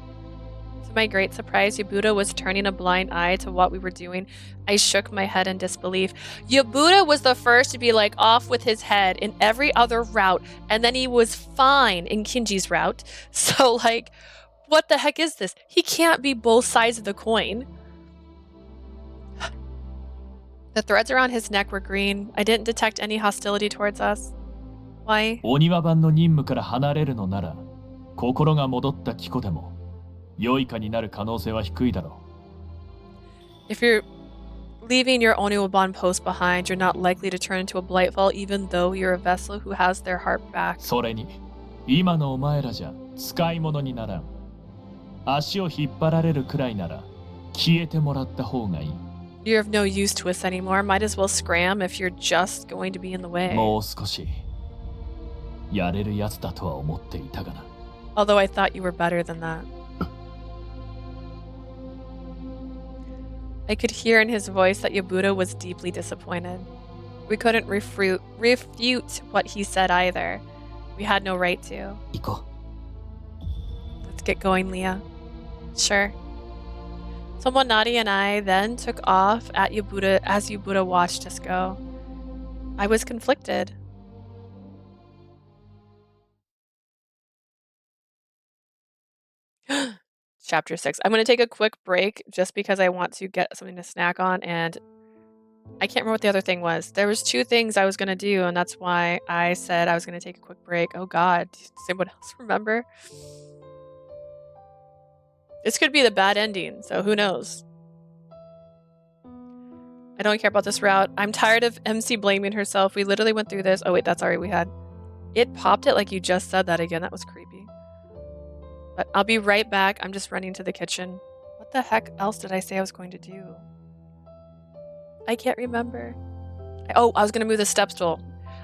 Speaker 1: To my great surprise, Yabuda was turning a blind eye to what we were doing. I shook my head in disbelief. Yabuda was the first to be like off with his head in every other route, and then he was fine in Kinji's route. So like, what the heck is this? He can't be both sides of the coin. The threads around his neck were green. I didn't detect any hostility towards us. Why?
Speaker 4: お庭番の任務から離れるのなら、心が戻った貴子でも、良いかになる可能性は低いだろう。
Speaker 1: If you're leaving your Oniwaban post behind, you're not likely to turn into a Blightfall even though you're a vessel who has their heart back.
Speaker 4: それに、今のお前らじゃ使い物にならん。足を引っ張られるくらいなら、消えてもらった方がいい。
Speaker 1: You're of no use to us anymore. Might as well scram if you're just going to be in the way.
Speaker 4: もう少し、やれるやつだとは思っていたがな。
Speaker 1: Although I thought you were better than that. I could hear in his voice that Yabuda was deeply disappointed. We couldn't refute what he said either. We had no right to.
Speaker 2: 行こう。
Speaker 1: Let's get going, Leah. Sure. Tomonari and I then took off at Yabuda as Yabuda watched us go. I was conflicted. Chapter 6. I'm going to take a quick break just because I want to get something to snack on, and I can't remember what the other thing was. There was 2 things I was going to do, and that's why I said I was going to take a quick break. Oh god, does anyone else remember? This could be the bad ending, so who knows? I don't care about this route. I'm tired of MC blaming herself. We literally went through this. Oh wait, that's already we had. It popped it like you just said that again. That was creepy. But I'll be right back. I'm just running to the kitchen. What the heck else did I say I was going to do? I can't remember. I was going to move the step stool.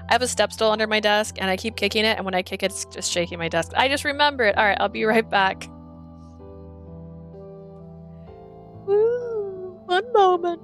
Speaker 1: I have a step stool under my desk, and I keep kicking it, and when I kick it, it's just shaking my desk. I just remembered. All right, I'll be right back. Woo! One moment.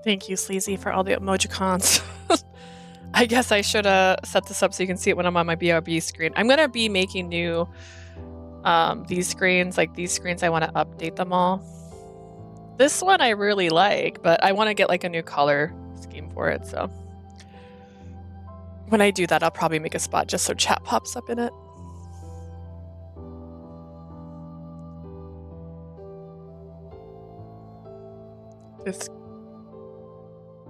Speaker 1: Thank you, Sleazy, for all the emojicons. I guess I should set this up so you can see it when I'm on my BRB screen. I'm gonna be making new these screens, like these screens, I want to update them all. This one I really like, but I want to get like a new color scheme for it, so when I do that, I'll probably make a spot just so chat pops up in it. This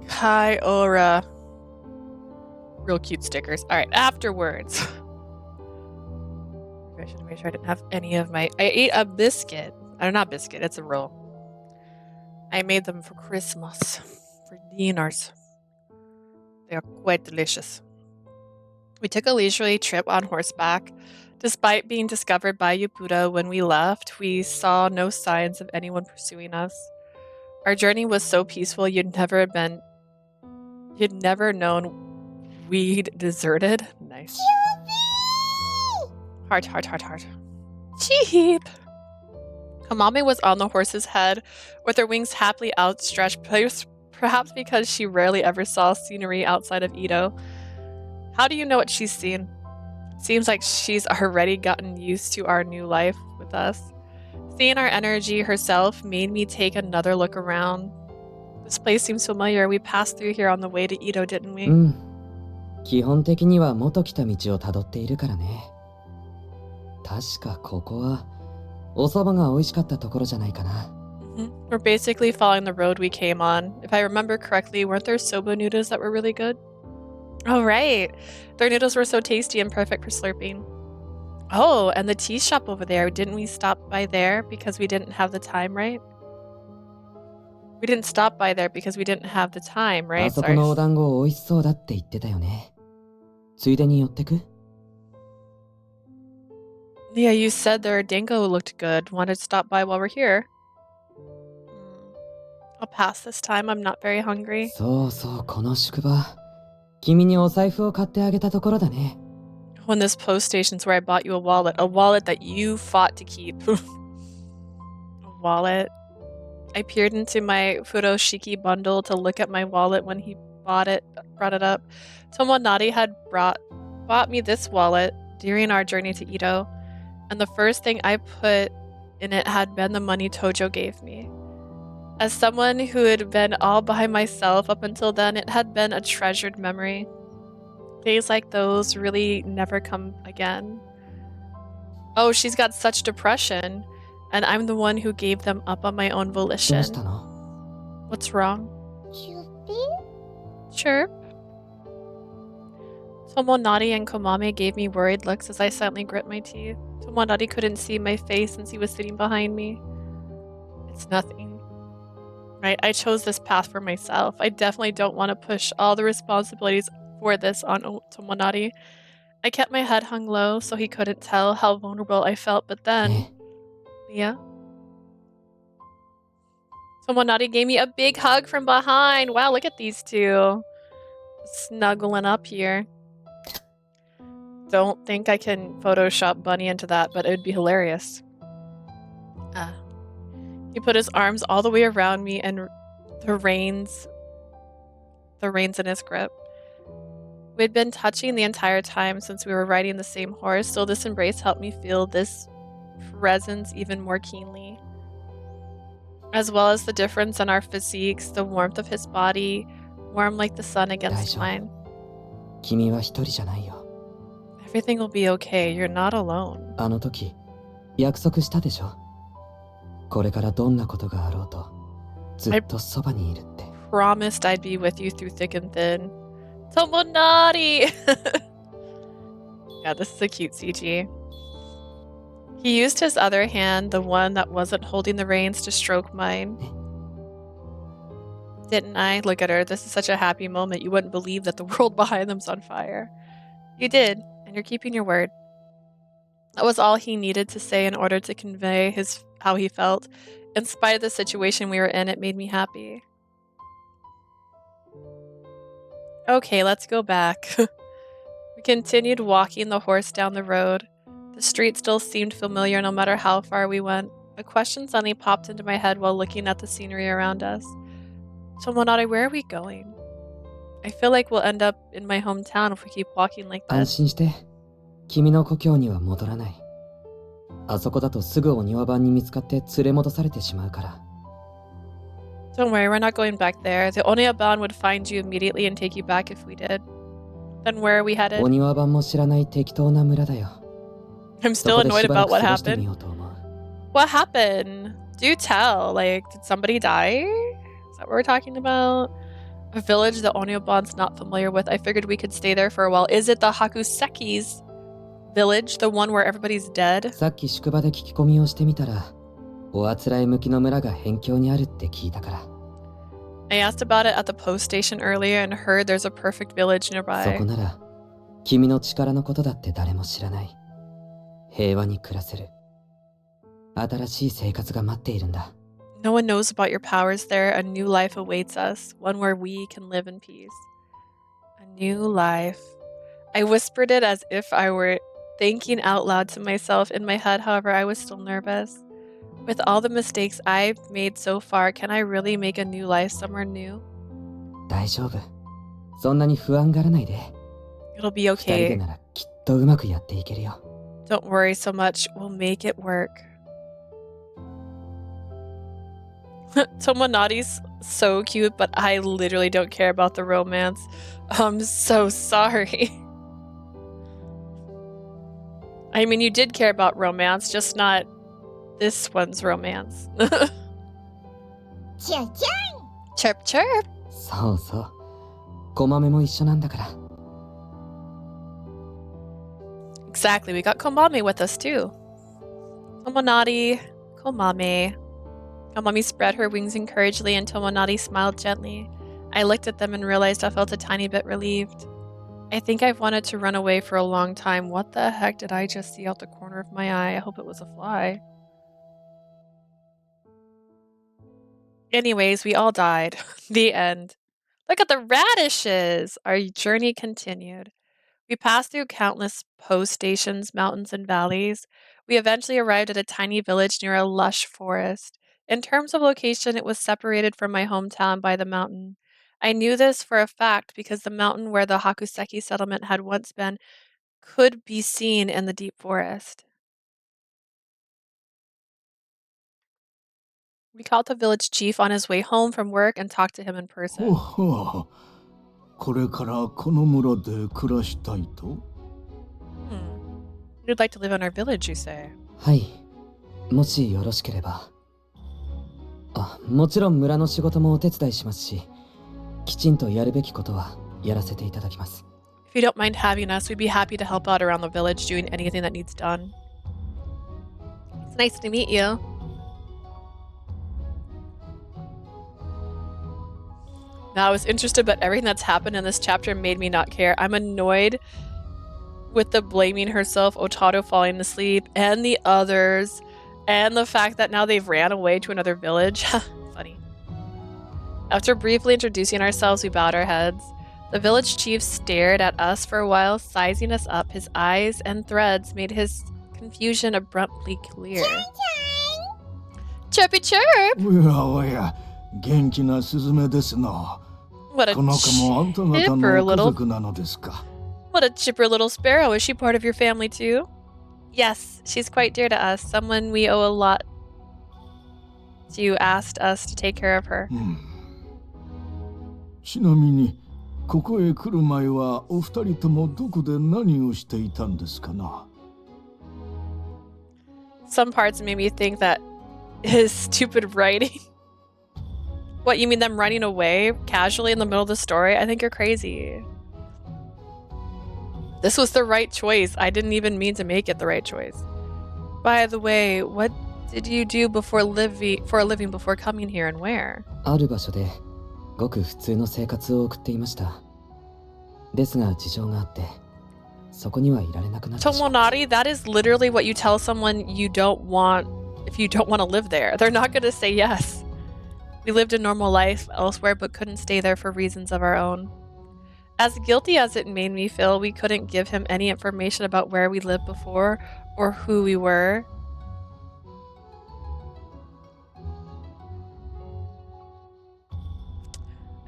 Speaker 1: Kyora. Real cute stickers. Alright, afterwards. I should have made sure I didn't have any of my... I ate a biscuit. Not biscuit, it's a roll. I made them for Christmas. For dinners. They are quite delicious. We took a leisurely trip on horseback. Despite being discovered by Yabuda when we left, we saw no signs of anyone pursuing us. Our journey was so peaceful you'd never known we'd deserted. Nice. Heart. Cheap. Kamame was on the horse's head, with her wings happily outstretched, perhaps because she rarely ever saw scenery outside of Edo. How do you know what she's seen? Seems like she's already gotten used to our new life with us. Seeing our energy herself made me take another look around. This place seems familiar. We passed through here on the way to Edo, didn't we?
Speaker 2: 基本的には元来た道をたどっているからね。確かここはお蕎麦が美味しかったところじゃないかな。
Speaker 1: We're basically following the road we came on. If I remember correctly, weren't there soba noodles that were really good? Oh, right. Their noodles were so tasty and perfect for slurping. Oh, and the tea shop over there. Didn't we stop by there because we didn't have the time, right? We didn't stop by there because we didn't have the time, right?
Speaker 2: あそこのお団子美味しそうだって言ってたよね。ついでに寄ってく?
Speaker 1: Yeah, you said their dango looked good. Wanted to stop by while we're here. I'll pass this time. I'm not very hungry.
Speaker 2: そうそう、この宿場。君にお財布を買ってあげたところだね。
Speaker 1: When this post station's where I bought you a wallet that you fought to keep. A wallet. I peered into my Furoshiki bundle to look at my wallet when he brought it up. Tomonari had bought me this wallet during our journey to Edo, and the first thing I put in it had been the money Tojo gave me. As someone who had been all by myself up until then, it had been a treasured memory. Days like those really never come again. Oh, she's got such depression, and I'm the one who gave them up on my own volition. What's wrong? Chirp. Tomonari and Komame gave me worried looks as I silently grit my teeth. Tomonari couldn't see my face since he was sitting behind me. It's nothing. Right, I chose this path for myself. I definitely don't want to push all the responsibilities for this on Tomonari. I kept my head hung low so he couldn't tell how vulnerable I felt, but then... Yeah? Tomonari gave me a big hug from behind. Wow, look at these two. Snuggling up here. Don't think I can Photoshop Bunny into that, but it would be hilarious. He put his arms all the way around me and the reins in his grip. We had been touching the entire time since we were riding the same horse, so this embrace helped me feel this presence even more keenly. As well as the difference in our physiques, the warmth of his body, warm like the sun against mine.
Speaker 2: 君は一人じゃないよ。
Speaker 1: Everything will be okay. You're not alone.
Speaker 2: あの時、約束したでしょ。これからどんなことがあろうと、ずっとそばにいるって。
Speaker 1: Promised I'd be with you through thick and thin. Tomonari! Yeah, this is a cute CG. He used his other hand, the one that wasn't holding the reins, to stroke mine. Didn't I? Look at her. This is such a happy moment. You wouldn't believe that the world behind them's on fire. You did, and you're keeping your word. That was all he needed to say in order to convey how he felt. In spite of the situation we were in, it made me happy. Okay, let's go back. We continued walking the horse down the road. The street still seemed familiar no matter how far we went. A question suddenly popped into my head while looking at the scenery around us. Tomonari, where are we going? I feel like we'll end up in my hometown if we keep walking like
Speaker 2: 安
Speaker 1: this.
Speaker 2: 心して。君の故郷には戻らない。あそこだとすぐお庭番に見つかって連れ戻されてしまうから。
Speaker 1: Don't worry, we're not going back there. The Onyaban would find you immediately and take you back if we did. Then where are we headed?
Speaker 2: お庭番も知らない適当な村だよ。
Speaker 1: I'm
Speaker 2: そ
Speaker 1: still
Speaker 2: こで
Speaker 1: annoyed
Speaker 2: しばら
Speaker 1: about
Speaker 2: く
Speaker 1: what
Speaker 2: 過ごしてみ
Speaker 1: happened.
Speaker 2: ようと思う。
Speaker 1: What happened? Do tell. Like, did somebody die? Is that what we're talking about? A village that Onyaban's not familiar with. I figured we could stay there for a while. Is it the Hakuseki's village? The one where everybody's dead?
Speaker 2: さっき宿場で聞き込みをしてみたら、おあつらえ向きの村が辺境にあるって聞いたから。
Speaker 1: I asked about it at the post station earlier and heard there's a perfect village
Speaker 2: そ
Speaker 1: nearby.
Speaker 2: こなら、君の力のことだって誰も知らない。平和に暮らせる。新しい生活が待っているんだ。
Speaker 1: No one knows about your powers there. A new life awaits us, one where we can live in peace. A new life. I whispered it as if I were thinking out loud to myself in my head, however, I was still nervous. With all the mistakes I've made so far, can I really make a new life somewhere new?
Speaker 2: 大丈夫。そんなに不安がらないで。
Speaker 1: It'll be
Speaker 2: 二人で
Speaker 1: okay.
Speaker 2: ならきっとうまくやっていけるよ。
Speaker 1: Don't worry so much. We'll make it work. Tomonari's so cute, but I literally don't care about the romance. I'm so sorry. I mean, you did care about romance, just not this one's romance. Chirp, chirp.
Speaker 2: そうそう。こまめも一緒なんだから。
Speaker 1: Exactly, we got Komame with us too. Tomonari, Komame. Komame spread her wings encouragingly and Tomonari smiled gently. I looked at them and realized I felt a tiny bit relieved. I think I've wanted to run away for a long time. What the heck did I just see out the corner of my eye? I hope it was a fly. Anyways, we all died. The end. Look at the radishes! Our journey continued. We passed through countless post stations, mountains, and valleys. We eventually arrived at a tiny village near a lush forest. In terms of location, it was separated from my hometown by the mountain. I knew this for a fact because the mountain where the Hakuseki settlement had once been could be seen in the deep forest. We called the village chief on his way home from work and talked to him in person.
Speaker 7: これからこの村で暮らしたいと
Speaker 1: You'd like to live in our village, you say?
Speaker 2: はい。もしよろしければ。あ、もちろん村の仕事もお手伝いしますし、きちんとやるべきことはやらせていただきます。
Speaker 1: If you don't mind having us, we'd be happy to help out around the village doing anything that needs done. It's nice to meet you. Now, I was interested, but everything that's happened in this chapter made me not care. I'm annoyed with the blaming herself, Otaru falling asleep, and the others, and the fact that now they've ran away to another village. Funny. After briefly introducing ourselves, we bowed our heads. The village chief stared at us for a while, sizing us up. His eyes and threads made his confusion abruptly clear. Chirpy chirp!
Speaker 7: おやおや、元気なスズメですな。
Speaker 1: What a
Speaker 7: この子もあんた方
Speaker 1: chipper
Speaker 7: の家
Speaker 1: little...
Speaker 7: 族なのですか。
Speaker 1: What a chipper little sparrow. Is she part of your family too? Yes, she's quite dear to us. Someone we owe a lot to asked us to take care of her.
Speaker 7: ちなみに、ここへ来る前はお二人ともどこで何をしていたんですかな。
Speaker 1: Some parts made me think that his stupid writing. What, you mean them running away casually in the middle of the story? I think you're crazy. This was the right choice. I didn't even mean to make it the right choice. By the way, what did you do for a living before coming here and where?
Speaker 2: ある場所でごく普通の生活を送っていました。ですが事情があって、そこにはいられなくなってしまった。
Speaker 1: Tomonari, that is literally what you tell someone you don't want if you don't want to live there. They're not going to say yes. We lived a normal life elsewhere but couldn't stay there for reasons of our own. As guilty as it made me feel, we couldn't give him any information about where we lived before or who we were.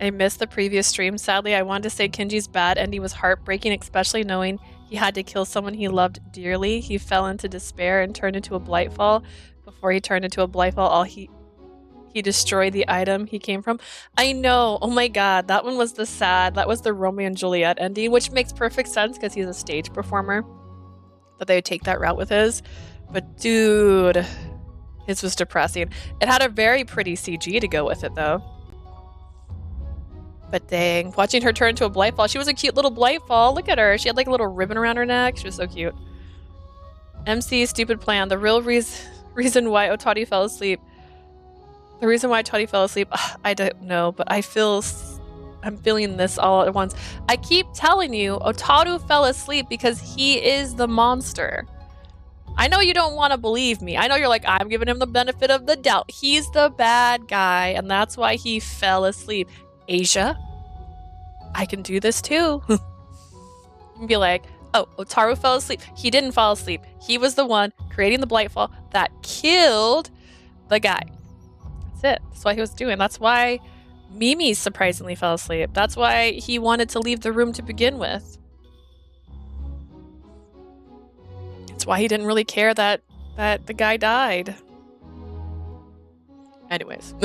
Speaker 1: I missed the previous stream. Sadly, I wanted to say Kinji's bad ending was heartbreaking, especially knowing he had to kill someone he loved dearly. He fell into despair and turned into a Blightfall. Before he turned into a Blightfall, he destroyed the item he came from. I know. Oh my god, that one was that was the Romeo and Juliet ending, which makes perfect sense because he's a stage performer. That they would take that route with his. But dude, his was depressing. It had a very pretty CG to go with it though. But dang, watching her turn into a Blightfall. She was a cute little Blightfall. Look at her. She had like a little ribbon around her neck. She was so cute. MC, stupid plan. The real reason why Otari fell asleep. The reason why Otari fell asleep, I don't know, but I'm feeling this all at once. I keep telling you, Otaru fell asleep because he is the monster. I know you don't want to believe me. I know you're like, I'm giving him the benefit of the doubt. He's the bad guy, and that's why he fell asleep. Asia, I can do this too. You can be like, oh, Otaru fell asleep. He didn't fall asleep. He was the one creating the Blightfall that killed the guy. That's it. That's what he was doing. That's why Mimi surprisingly fell asleep. That's why he wanted to leave the room to begin with. It's why he didn't really care that the guy died. Anyways.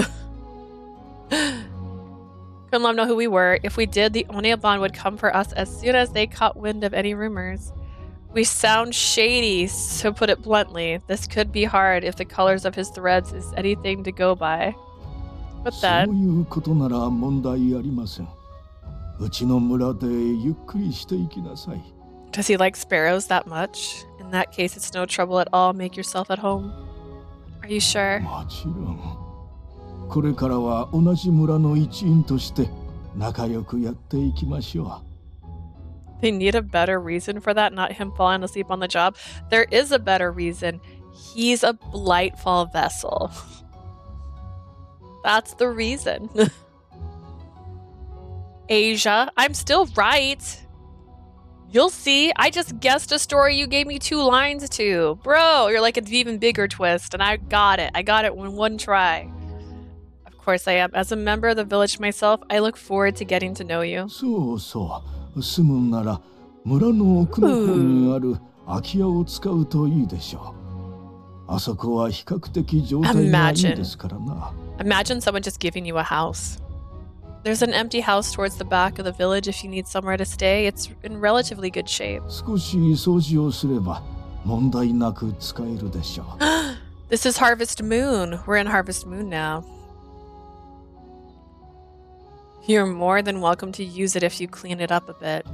Speaker 1: Couldn't let them know who we were. If we did, the Oneabon would come for us as soon as they caught wind of any rumors. We sound shady, so put it bluntly. This could be hard if the colors of his threads is anything to go by. But that... Does he like sparrows that much? In that case, it's no trouble at all. Make yourself at home. Are you sure? They need a better reason for that, not him falling asleep on the job. There is a better reason. He's a Blightfall vessel. That's the reason. Asia, I'm still right. You'll see. I just guessed a story you gave me 2 lines to. Bro, you're like an even bigger twist, and I got it. I got it in one try. Of course I am. As a member of the village myself, I look forward to getting to know you. Imagine someone just giving you a house. There's an empty house towards the back of the village if you need somewhere to stay. It's in relatively good shape. This is Harvest Moon. We're in Harvest Moon now. You're more than welcome to use it if you clean it up a bit.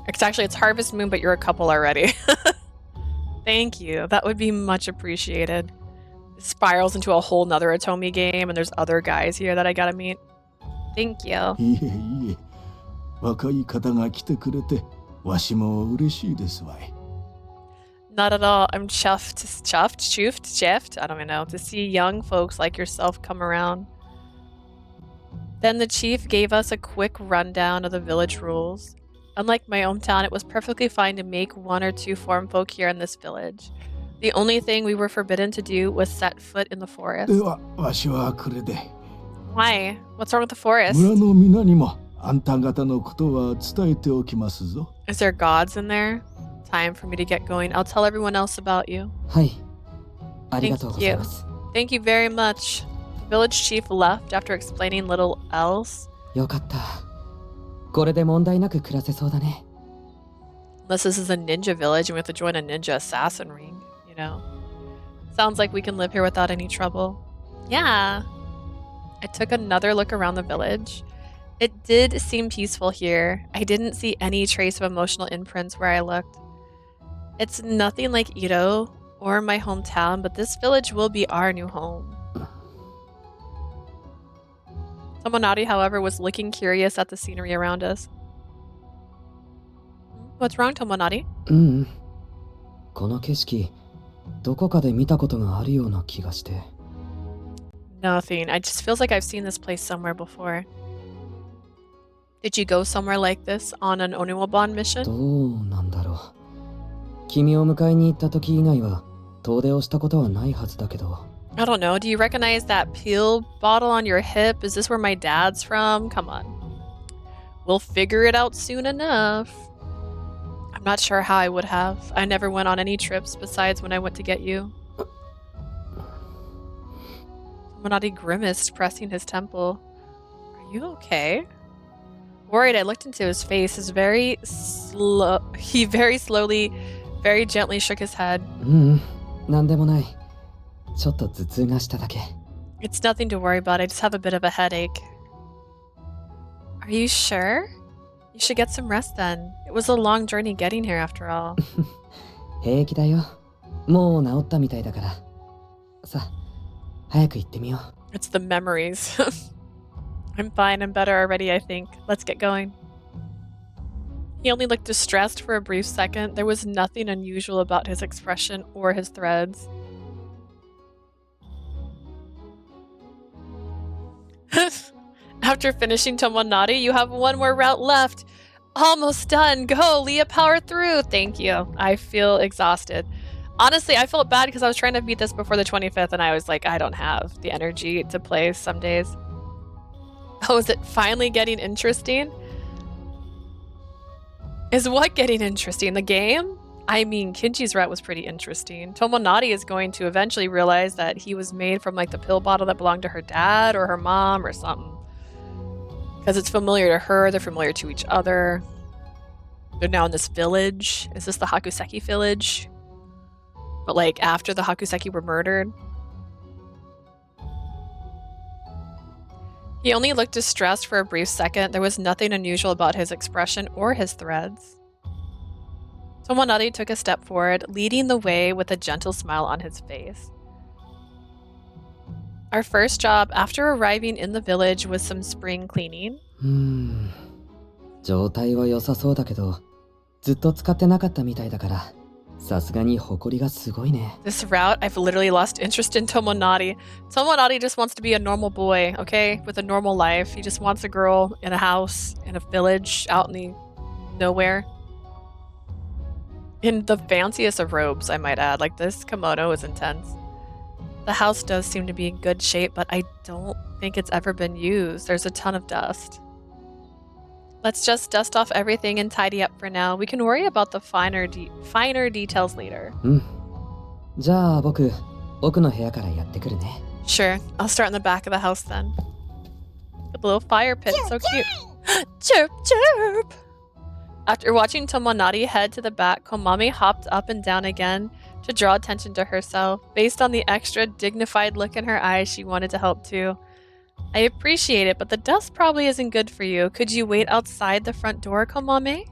Speaker 1: It's Harvest Moon, but you're a couple already. Thank you. That would be much appreciated. It spirals into a whole nother Otomi game, and there's other guys here that I gotta meet. Thank you. Not at all. I'm chuffed, I don't even know, to see young folks like yourself come around. Then the chief gave us a quick rundown of the village rules. Unlike my hometown, it was perfectly fine to make 1 or 2 form folk here in this village. The only thing we were forbidden to do was set foot in the forest. Why? What's wrong with the forest? Is there gods in there? Time for me to get going. I'll tell everyone else about you. Thank you. Thank you very much. The village chief left after explaining little else. Unless this is a ninja village and we have to join a ninja assassin ring, you know. Sounds like we can live here without any trouble. Yeah. I took another look around the village. It did seem peaceful here. I didn't see any trace of emotional imprints where I looked. It's nothing like Ito or my hometown, but this village will be our new home. Tomonari, however, was looking curious at the scenery around us. What's wrong, Tomonari? Nothing. It just feels like I've seen this place somewhere before. Did you go somewhere like this on an Oniwabon mission? I don't know. Do you recognize that pill bottle on your hip? Is this where my dad's from? Come on. We'll figure it out soon enough. I'm not sure how I would have. I never went on any trips besides when I went to get you. Tomonari grimaced, pressing his temple. Are you okay? Worried, I looked into his face. He very slowly, very gently shook his head. It's nothing to worry about. I just have a bit of a headache. Are you sure? You should get some rest then. It was a long journey getting here after all. It's the memories. I'm fine and better already, I think. Let's get going. He only looked distressed for a brief second. There was nothing unusual about his expression or his threads. After finishing Tomonari, you have one more route left. Almost done. Go, Leah, power through. Thank you. I feel exhausted. Honestly, I felt bad because I was trying to beat this before the 25th and I was like, I don't have the energy to play some days. Oh, is it finally getting interesting? Is what getting interesting? The game? I mean, Kinji's route was pretty interesting. Tomonari is going to eventually realize that he was made from like the pill bottle that belonged to her dad or her mom or something. Because it's familiar to her, they're familiar to each other. They're now in this village. Is this the Hakuseki village? But like after the Hakuseki were murdered. He only looked distressed for a brief second. There was nothing unusual about his expression or his threads. Tomonari took a step forward, leading the way with a gentle smile on his face. Our first job after arriving in the village was some spring cleaning. This route, I've literally lost interest in Tomonari. Tomonari just wants to be a normal boy, okay? With a normal life. He just wants a girl in a house, in a village, out in the nowhere. In the fanciest of robes, I might add. Like, this kimono is intense. The house does seem to be in good shape, but I don't think it's ever been used. There's a ton of dust. Let's just dust off everything and tidy up for now. We can worry about the finer details later. Sure, I'll start in the back of the house then. The little fire pit, so cute. Chirp, chirp! After watching Tomonari head to the back, Komami hopped up and down again to draw attention to herself. Based on the extra dignified look in her eyes, she wanted to help too. I appreciate it, but the dust probably isn't good for you. Could you wait outside the front door, Komame?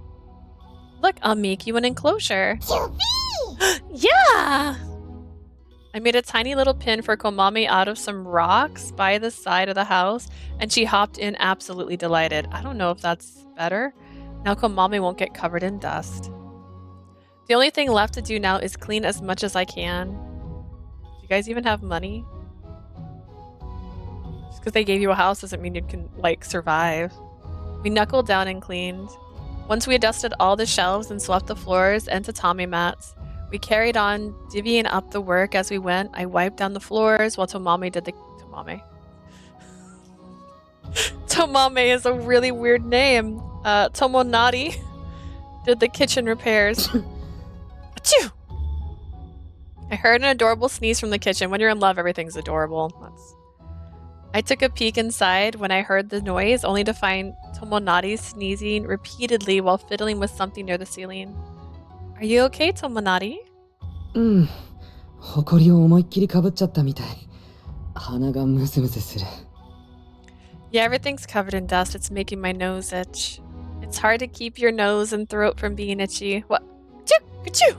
Speaker 1: Look, I'll make you an enclosure. Yeah! I made a tiny little pin for Komame out of some rocks by the side of the house, and she hopped in absolutely delighted. I don't know if that's better. Now Komame won't get covered in dust. The only thing left to do now is clean as much as I can. Do you guys even have money? Just because they gave you a house doesn't mean you can, like, survive. We knuckled down and cleaned. Once we had dusted all the shelves and swept the floors and tatami mats, we carried on, divvying up the work as we went. I wiped down the floors while Tomame did the... Tomame? Tomame is a really weird name. Tomonari did the kitchen repairs. Achoo! I heard an adorable sneeze from the kitchen. When you're in love, everything's adorable. I took a peek inside when I heard the noise, only to find Tomonari sneezing repeatedly while fiddling with something near the ceiling. Are you okay, Tomonari? Yeah, everything's covered in dust. It's making my nose itch. It's hard to keep your nose and throat from being itchy. What? Achoo! Achoo!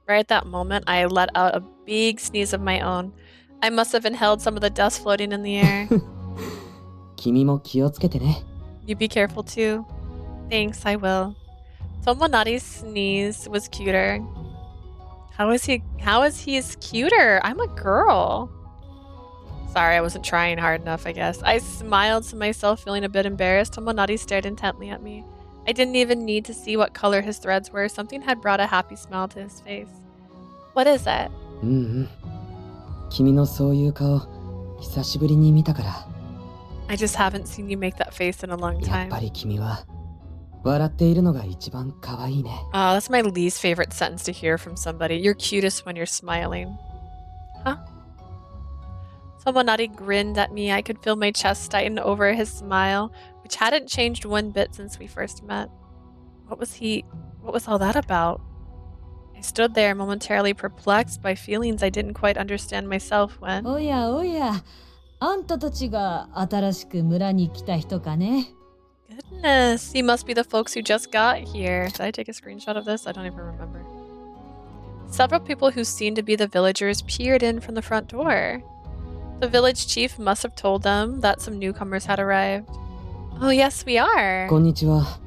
Speaker 1: Right at that moment, I let out a big sneeze of my own. I must have inhaled some of the dust floating in the air. You be careful too. Thanks, I will. Tomonari's sneeze was cuter. How is he cuter? I'm a girl. Sorry, I wasn't trying hard enough, I guess. I smiled to myself, feeling a bit embarrassed. Tomonari stared intently at me. I didn't even need to see what color his threads were. Something had brought a happy smile to his face. What is it?
Speaker 2: 君のそういう顔久しぶりに見たから。
Speaker 1: I just haven't seen you make that face in a long
Speaker 2: やっ
Speaker 1: time.
Speaker 2: ぱり君は笑っているのが一番可愛いね。
Speaker 1: That's my least favorite sentence to hear from somebody. You're cutest when you're smiling. Huh? Tomonari grinned at me. I could feel my chest tighten over his smile, which hadn't changed one bit since we first met. What was all that about? I stood there momentarily perplexed by feelings I didn't quite understand myself when...
Speaker 6: おやおや、あんたたちが新しく村に来た人かね。
Speaker 1: Goodness, you must be the folks who just got here. Did I take a screenshot of this? I don't even remember. Several people who seemed to be the villagers peered in from the front door. The village chief must have told them that some newcomers had arrived. Oh, yes, we are.
Speaker 2: こんにちは。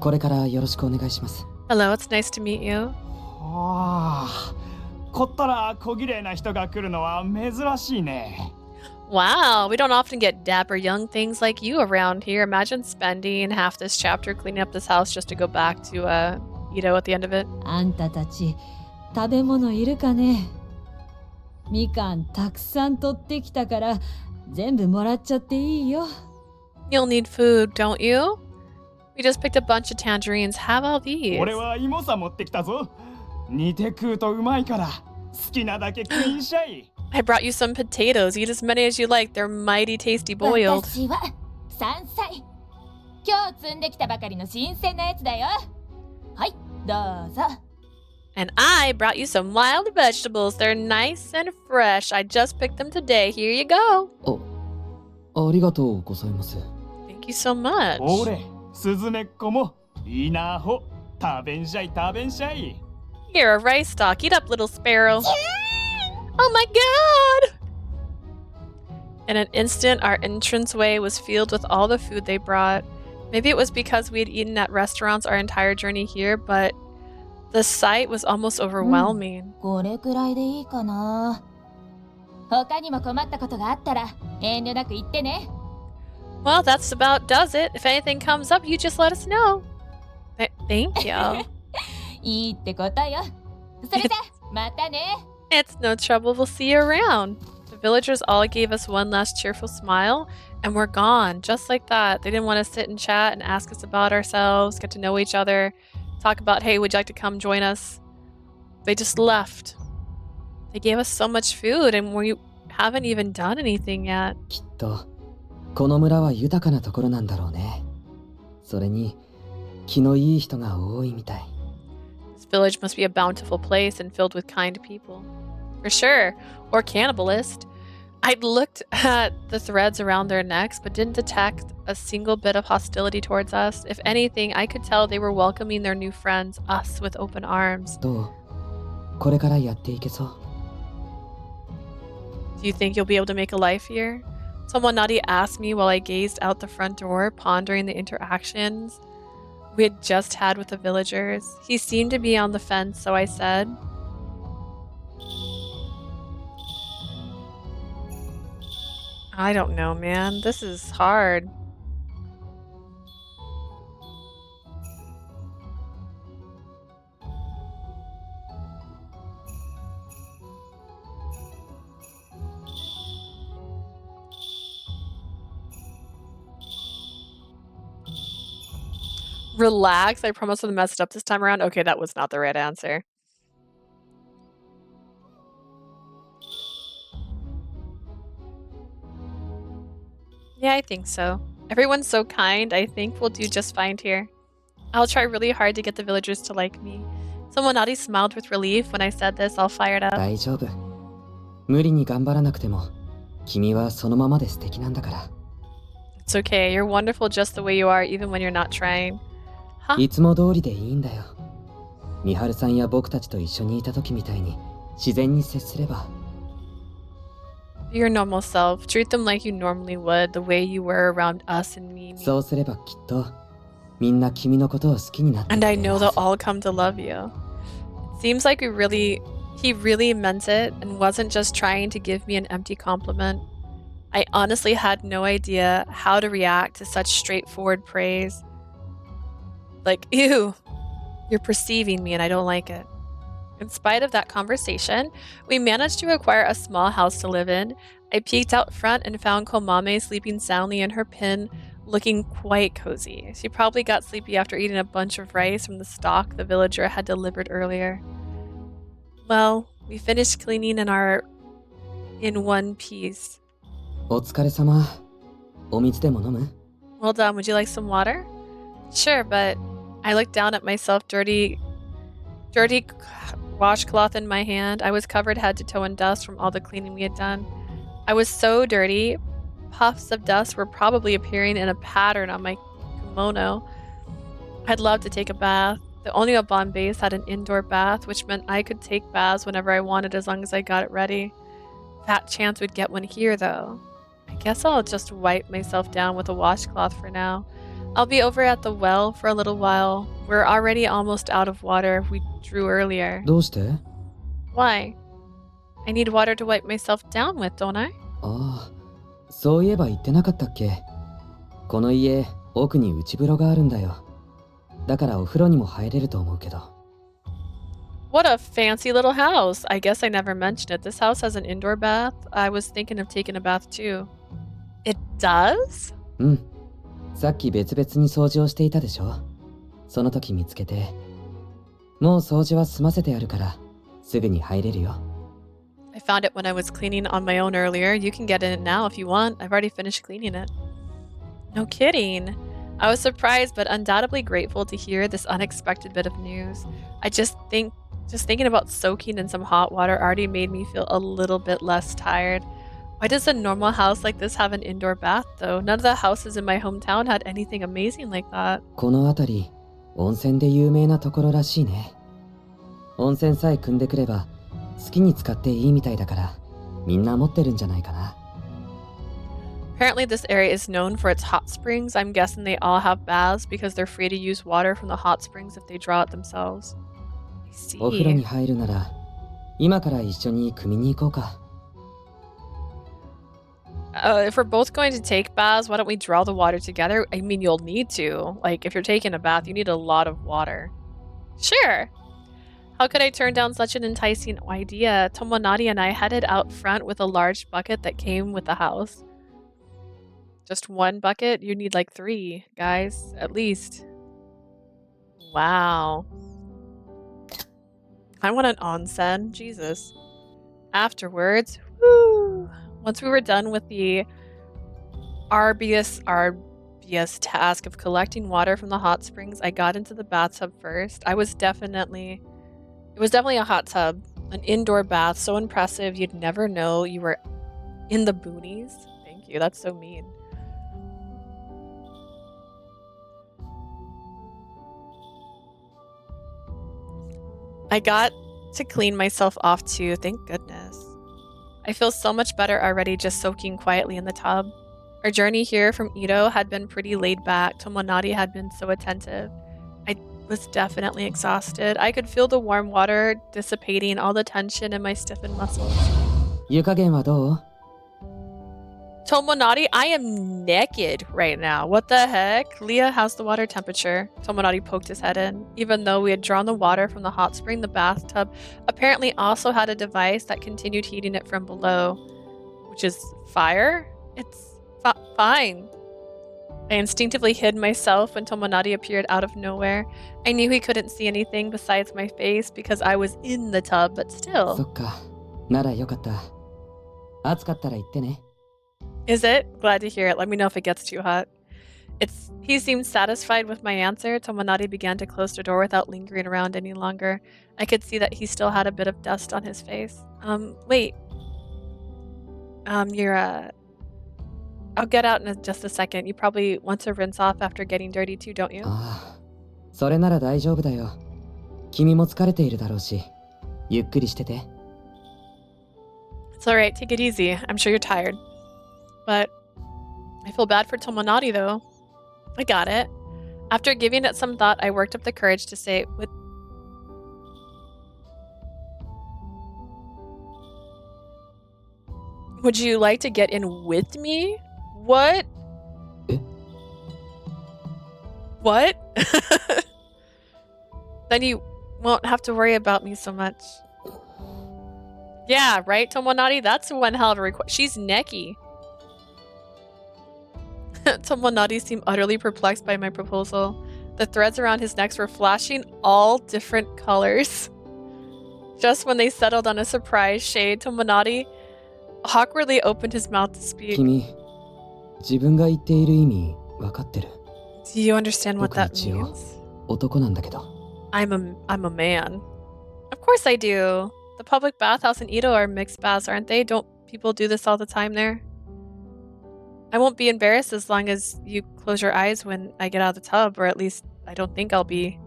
Speaker 2: これからよろしくお願いします。
Speaker 1: Hello, it's nice to meet you.
Speaker 4: ああ、こったら小綺麗な人が来るのは珍しいね。
Speaker 1: Wow, we don't often get dapper young things like you around here. Imagine spending half this chapter cleaning up this house just to go back to Ito at the end of it.
Speaker 6: あんたたち食べ物いるかね。みかんたくさん取ってきたから全部もらっちゃっていいよ。
Speaker 1: You'll need food, don't you? We just picked a bunch of tangerines. Have all these.
Speaker 4: 俺は芋さ持ってきたぞ。煮て食うとうまいから好きなだけ食いんしゃい。
Speaker 1: I brought you some potatoes. Eat as many as you like. They're mighty tasty boiled.
Speaker 5: 私は山菜。今日摘んできたばかりの新鮮なやつだよ。はい、どうぞ。
Speaker 1: And I brought you some wild vegetables. They're nice and fresh. I just picked them today. Here you go.
Speaker 2: ありがとうございます。
Speaker 1: Thank you so much.
Speaker 4: 俺、スズメっ子もいいなほ。食べんしゃい食べんしゃい。
Speaker 1: You're a rice stalk. Eat up, little sparrow. Oh my god! In an instant, our entranceway was filled with all the food they brought. Maybe it was because we had eaten at restaurants our entire journey here, but the sight was almost overwhelming.
Speaker 5: これくらいでいいかな。他にも困ったことがあったら遠慮なく言ってね。
Speaker 1: Well, that's about does it. If anything comes up, you just let us know. Thank you.
Speaker 5: いいってことよ。それじゃ、またね。
Speaker 1: It's no trouble. We'll see you around. The villagers all gave us one last cheerful smile, and we're gone, just like that. They didn't want to sit and chat and ask us about ourselves, get to know each other, talk about, hey, would you like to come join us? They just left. They gave us so much food, and we haven't even done anything yet.
Speaker 2: きっとこの村は豊かなところなんだろうね。それに気のいい人が多いみたい。
Speaker 1: This village must be a bountiful place and filled with kind people. For sure. Or cannibalist. I'd looked at the threads around their necks, but didn't detect a single bit of hostility towards us. If anything, I could tell they were welcoming their new friends, us, with open arms.
Speaker 2: どう？これからやっていけそう？
Speaker 1: Do you think you'll be able to make a life here? Tomonari asked me while I gazed out the front door, pondering the interactions we had just had with the villagers. He seemed to be on the fence, so I said, I don't know, man. This is hard. Relax. I promise I messed it up this time around. Okay, that was not the right answer. Yeah, I think so. Everyone's so kind. I think we'll do just fine here. I'll try really hard to get the villagers to like me. Tomonari smiled with relief when I said this, all fired up.
Speaker 2: 大丈夫。無理に頑張らなくても、君はそのままで素敵なんだから。
Speaker 1: It's okay. You're wonderful just the way you are, even when you're not trying. Huh?
Speaker 2: いつも通りでいいんだよ。美晴さんや僕たちと一緒にいた時みたいに自然に接すれば。
Speaker 1: Be your normal self. Treat them like you normally would, the way you were around us and me.
Speaker 2: そうすればきっとみんな君のことを好きになってく
Speaker 1: And
Speaker 2: れ
Speaker 1: I
Speaker 2: る
Speaker 1: know
Speaker 2: は
Speaker 1: they'll
Speaker 2: ず。
Speaker 1: all come to love you. It seems like he really meant it and wasn't just trying to give me an empty compliment. I honestly had no idea how to react to such straightforward praise. Like, ew, you're perceiving me and I don't like it. In spite of that conversation, we managed to acquire a small house to live in. I peeked out front and found Komame sleeping soundly in her pen, looking quite cozy. She probably got sleepy after eating a bunch of rice from the stock the villager had delivered earlier. Well, we finished cleaning in one piece.
Speaker 2: お疲れ様。お水でも飲む？
Speaker 1: Well done. Would you like some water? Sure, but I looked down at myself, dirty washcloth in my hand. I was covered head to toe in dust from all the cleaning we had done. I was so dirty. Puffs of dust were probably appearing in a pattern on my kimono. I'd love to take a bath. The Onryoban base had an indoor bath, which meant I could take baths whenever I wanted as long as I got it ready. Fat chance we'd get one here, though. I guess I'll just wipe myself down with a washcloth for now. I'll be over at the well for a little while. We're already almost out of water we drew earlier.
Speaker 2: どうして？
Speaker 1: Why? I need water to wipe myself down with, don't I?
Speaker 2: ああ、そういえば言ってなかったっけ？この家、奥に内風呂があるんだよ。だからお風呂にも入れると思うけど。
Speaker 1: What a fancy little house. I guess I never mentioned it. This house has an indoor bath. I was thinking of taking a bath too. It does?
Speaker 2: うん。さっき別々に掃除をしていたでしょ。その時見つけて。もう掃除は済ませてあるから、すぐに入れるよ。
Speaker 1: I found it when I was cleaning on my own earlier. You can get in it now if you want. I've already finished cleaning it. No kidding. I was surprised but undoubtedly grateful to hear this unexpected bit of news. Just thinking about soaking in some hot water already made me feel a little bit less tired. Why does a normal house like this have an indoor bath, though? None of the houses in my hometown had anything amazing like that.
Speaker 2: この辺り、温泉で有名なところらしいね。温泉さえ汲んでくれば、好きに使っていいみたいだから、みんな持ってるんじゃないかな。
Speaker 1: Apparently this area is known for its hot springs. I'm guessing they all have baths because they're free to use water from the hot springs if they draw it themselves. I see.
Speaker 2: お風呂に入るなら、今から一緒に汲みに行こうか。
Speaker 1: If we're both going to take baths, why don't we draw the water together? I mean, you'll need to. Like, if you're taking a bath, you need a lot of water. Sure. How could I turn down such an enticing idea? Tomonari and I headed out front with a large bucket that came with the house. Just one bucket? You need like 3, guys, at least. Wow. I want an onsen. Jesus. Afterwards, woo! Once we were done with the arduous task of collecting water from the hot springs, I got into the bathtub first. It was definitely a hot tub, an indoor bath, so impressive you'd never know you were in the boonies. Thank you, that's so mean. I got to clean myself off too, thank goodness. I feel so much better already just soaking quietly in the tub. Our journey here from Ito had been pretty laid back. Tomonari had been so attentive. I was definitely exhausted. I could feel the warm water dissipating all the tension in my stiffened muscles.
Speaker 2: 湯加減はどう？
Speaker 1: Tomonari, I am naked right now. What the heck? Leah, how's the water temperature? Tomonari poked his head in. Even though we had drawn the water from the hot spring, the bathtub apparently also had a device that continued heating it from below. Which is fire? It's fine. I instinctively hid myself when Tomonari appeared out of nowhere. I knew he couldn't see anything besides my face because I was in the tub, but still.
Speaker 2: そっか。ならよかった。暑かったら言ってね。
Speaker 1: Is it? Glad to hear it. Let me know if it gets too hot. He seemed satisfied with my answer. Tomonari began to close the door without lingering around any longer. I could see that he still had a bit of dust on his face. Wait. I'll get out in just a second. You probably want to rinse off after getting dirty too, don't you?
Speaker 2: ああ、それなら大丈夫だよ。君も疲れているだろうし、ゆっくりしてて。
Speaker 1: It's alright. Take it easy. I'm sure you're tired. But I feel bad for Tomonari, though. I got it. After giving it some thought, I worked up the courage to say, Would you like to get in with me? What?
Speaker 2: Eh?
Speaker 1: What? Then he Won't have to worry about me so much. Yeah, right, Tomonari? That's one hell of a request. She's necky. Tomonari seemed utterly perplexed by my proposal. The threads around his neck were flashing all different colors. Just when they settled on a surprise shade, Tomonari awkwardly opened his mouth to speak.
Speaker 2: 君、自分が言っている意味分かってる。
Speaker 1: Do you understand what
Speaker 2: 僕
Speaker 1: that
Speaker 2: 一応
Speaker 1: means?
Speaker 2: 男なんだけど。
Speaker 1: I'm a man. Of course I do. The public bathhouse in Edo are mixed baths, aren't they? Don't people do this all the time there? I won't be embarrassed as long as you close your eyes when I get out of the tub, or at least I don't think I'll be.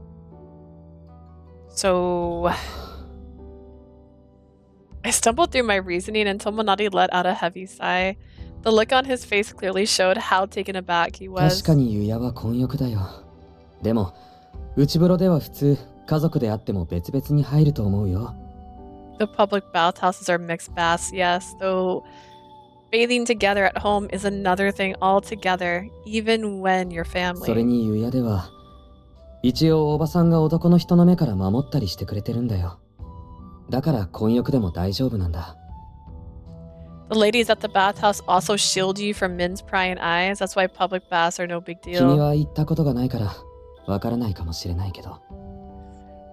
Speaker 1: So... I stumbled through my reasoning and Tomonari let out a heavy sigh. The look on his face clearly showed how taken aback he was.
Speaker 2: 確かに湯屋は混浴だよ。でも、内風呂では普通、家族であっても別々に入ると思うよ。
Speaker 1: The public bathhouses are mixed baths, yes, though bathing together at home is another thing altogether, even when you're
Speaker 2: それ
Speaker 1: family.
Speaker 2: に湯屋では、一応おばさんが男の人の目から守ったりしてくれてるんだよ。だから混浴でも大丈夫なんだ。
Speaker 1: The ladies at the bathhouse also shield you from men's prying eyes. That's why public baths are no big
Speaker 2: 君
Speaker 1: deal.
Speaker 2: は行ったことがないから、わからないかもしれないけど。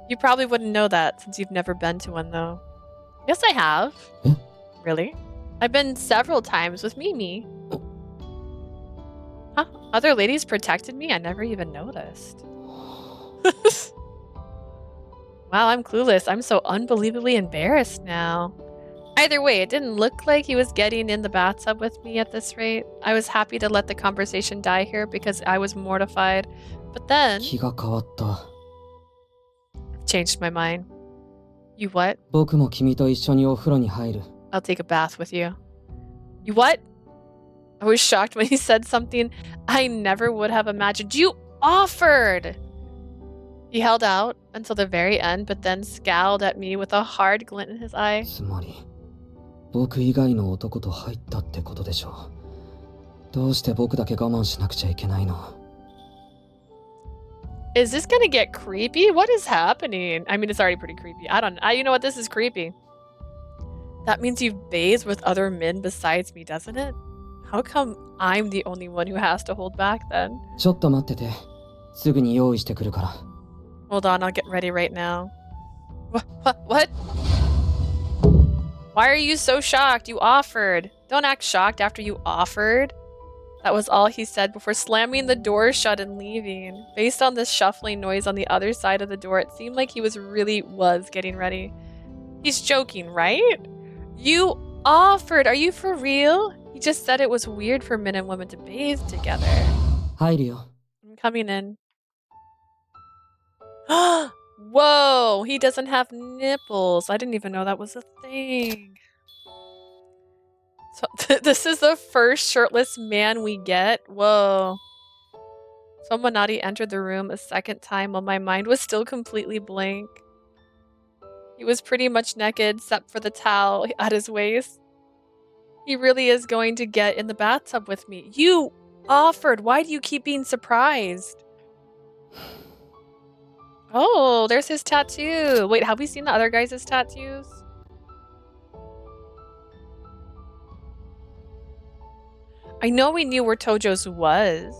Speaker 1: You probably wouldn't know that since you've never been to one, though. Yes, I have.
Speaker 2: Eh?
Speaker 1: Really? I've been several times with Mimi. Huh? Other ladies protected me? I never even noticed. Wow, I'm clueless. I'm so unbelievably embarrassed now. Either way, it didn't look like he was getting in the bathtub with me at this rate. I was happy to let the conversation die here because I was mortified. But then...
Speaker 2: 気が変わった。
Speaker 1: changed my mind. You what?
Speaker 2: 僕も君と一緒にお風呂に入る。
Speaker 1: I'll take a bath with you. You what? I was shocked when he said something I never would have imagined. You offered! He held out until the very end, but then scowled at me with a hard glint in his eye.
Speaker 2: つまり、僕以外の男と入ったってことでしょう。どうして僕だけ我慢しなくちゃいけないの？
Speaker 1: Is this gonna get creepy? What is happening? I mean, it's already pretty creepy. You know what? This is creepy. That means you've bathed with other men besides me, doesn't it? How come I'm the only one who has to hold back then?
Speaker 2: ちょっと待ってて。すぐに用意してくるから。
Speaker 1: Hold on, I'll get ready right now. What? Why are you so shocked? You offered. Don't act shocked after you offered. That was all he said before slamming the door shut and leaving. Based on this shuffling noise on the other side of the door, it seemed like he really was getting ready. He's joking, right? You offered. Are you for real? He just said it was weird for men and women to bathe together.
Speaker 2: 入るよ。
Speaker 1: I'm coming in. Whoa, he doesn't have nipples. I didn't even know that was a thing. So this is the first shirtless man we get. Whoa. Tomonari entered the room a second time while my mind was still completely blank. He was pretty much naked except for the towel at his waist. He really is going to get in the bathtub with me. You offered. Why do you keep being surprised? Oh, there's his tattoo. Wait, have we seen the other guys' tattoos? I know we knew where Tojo's was.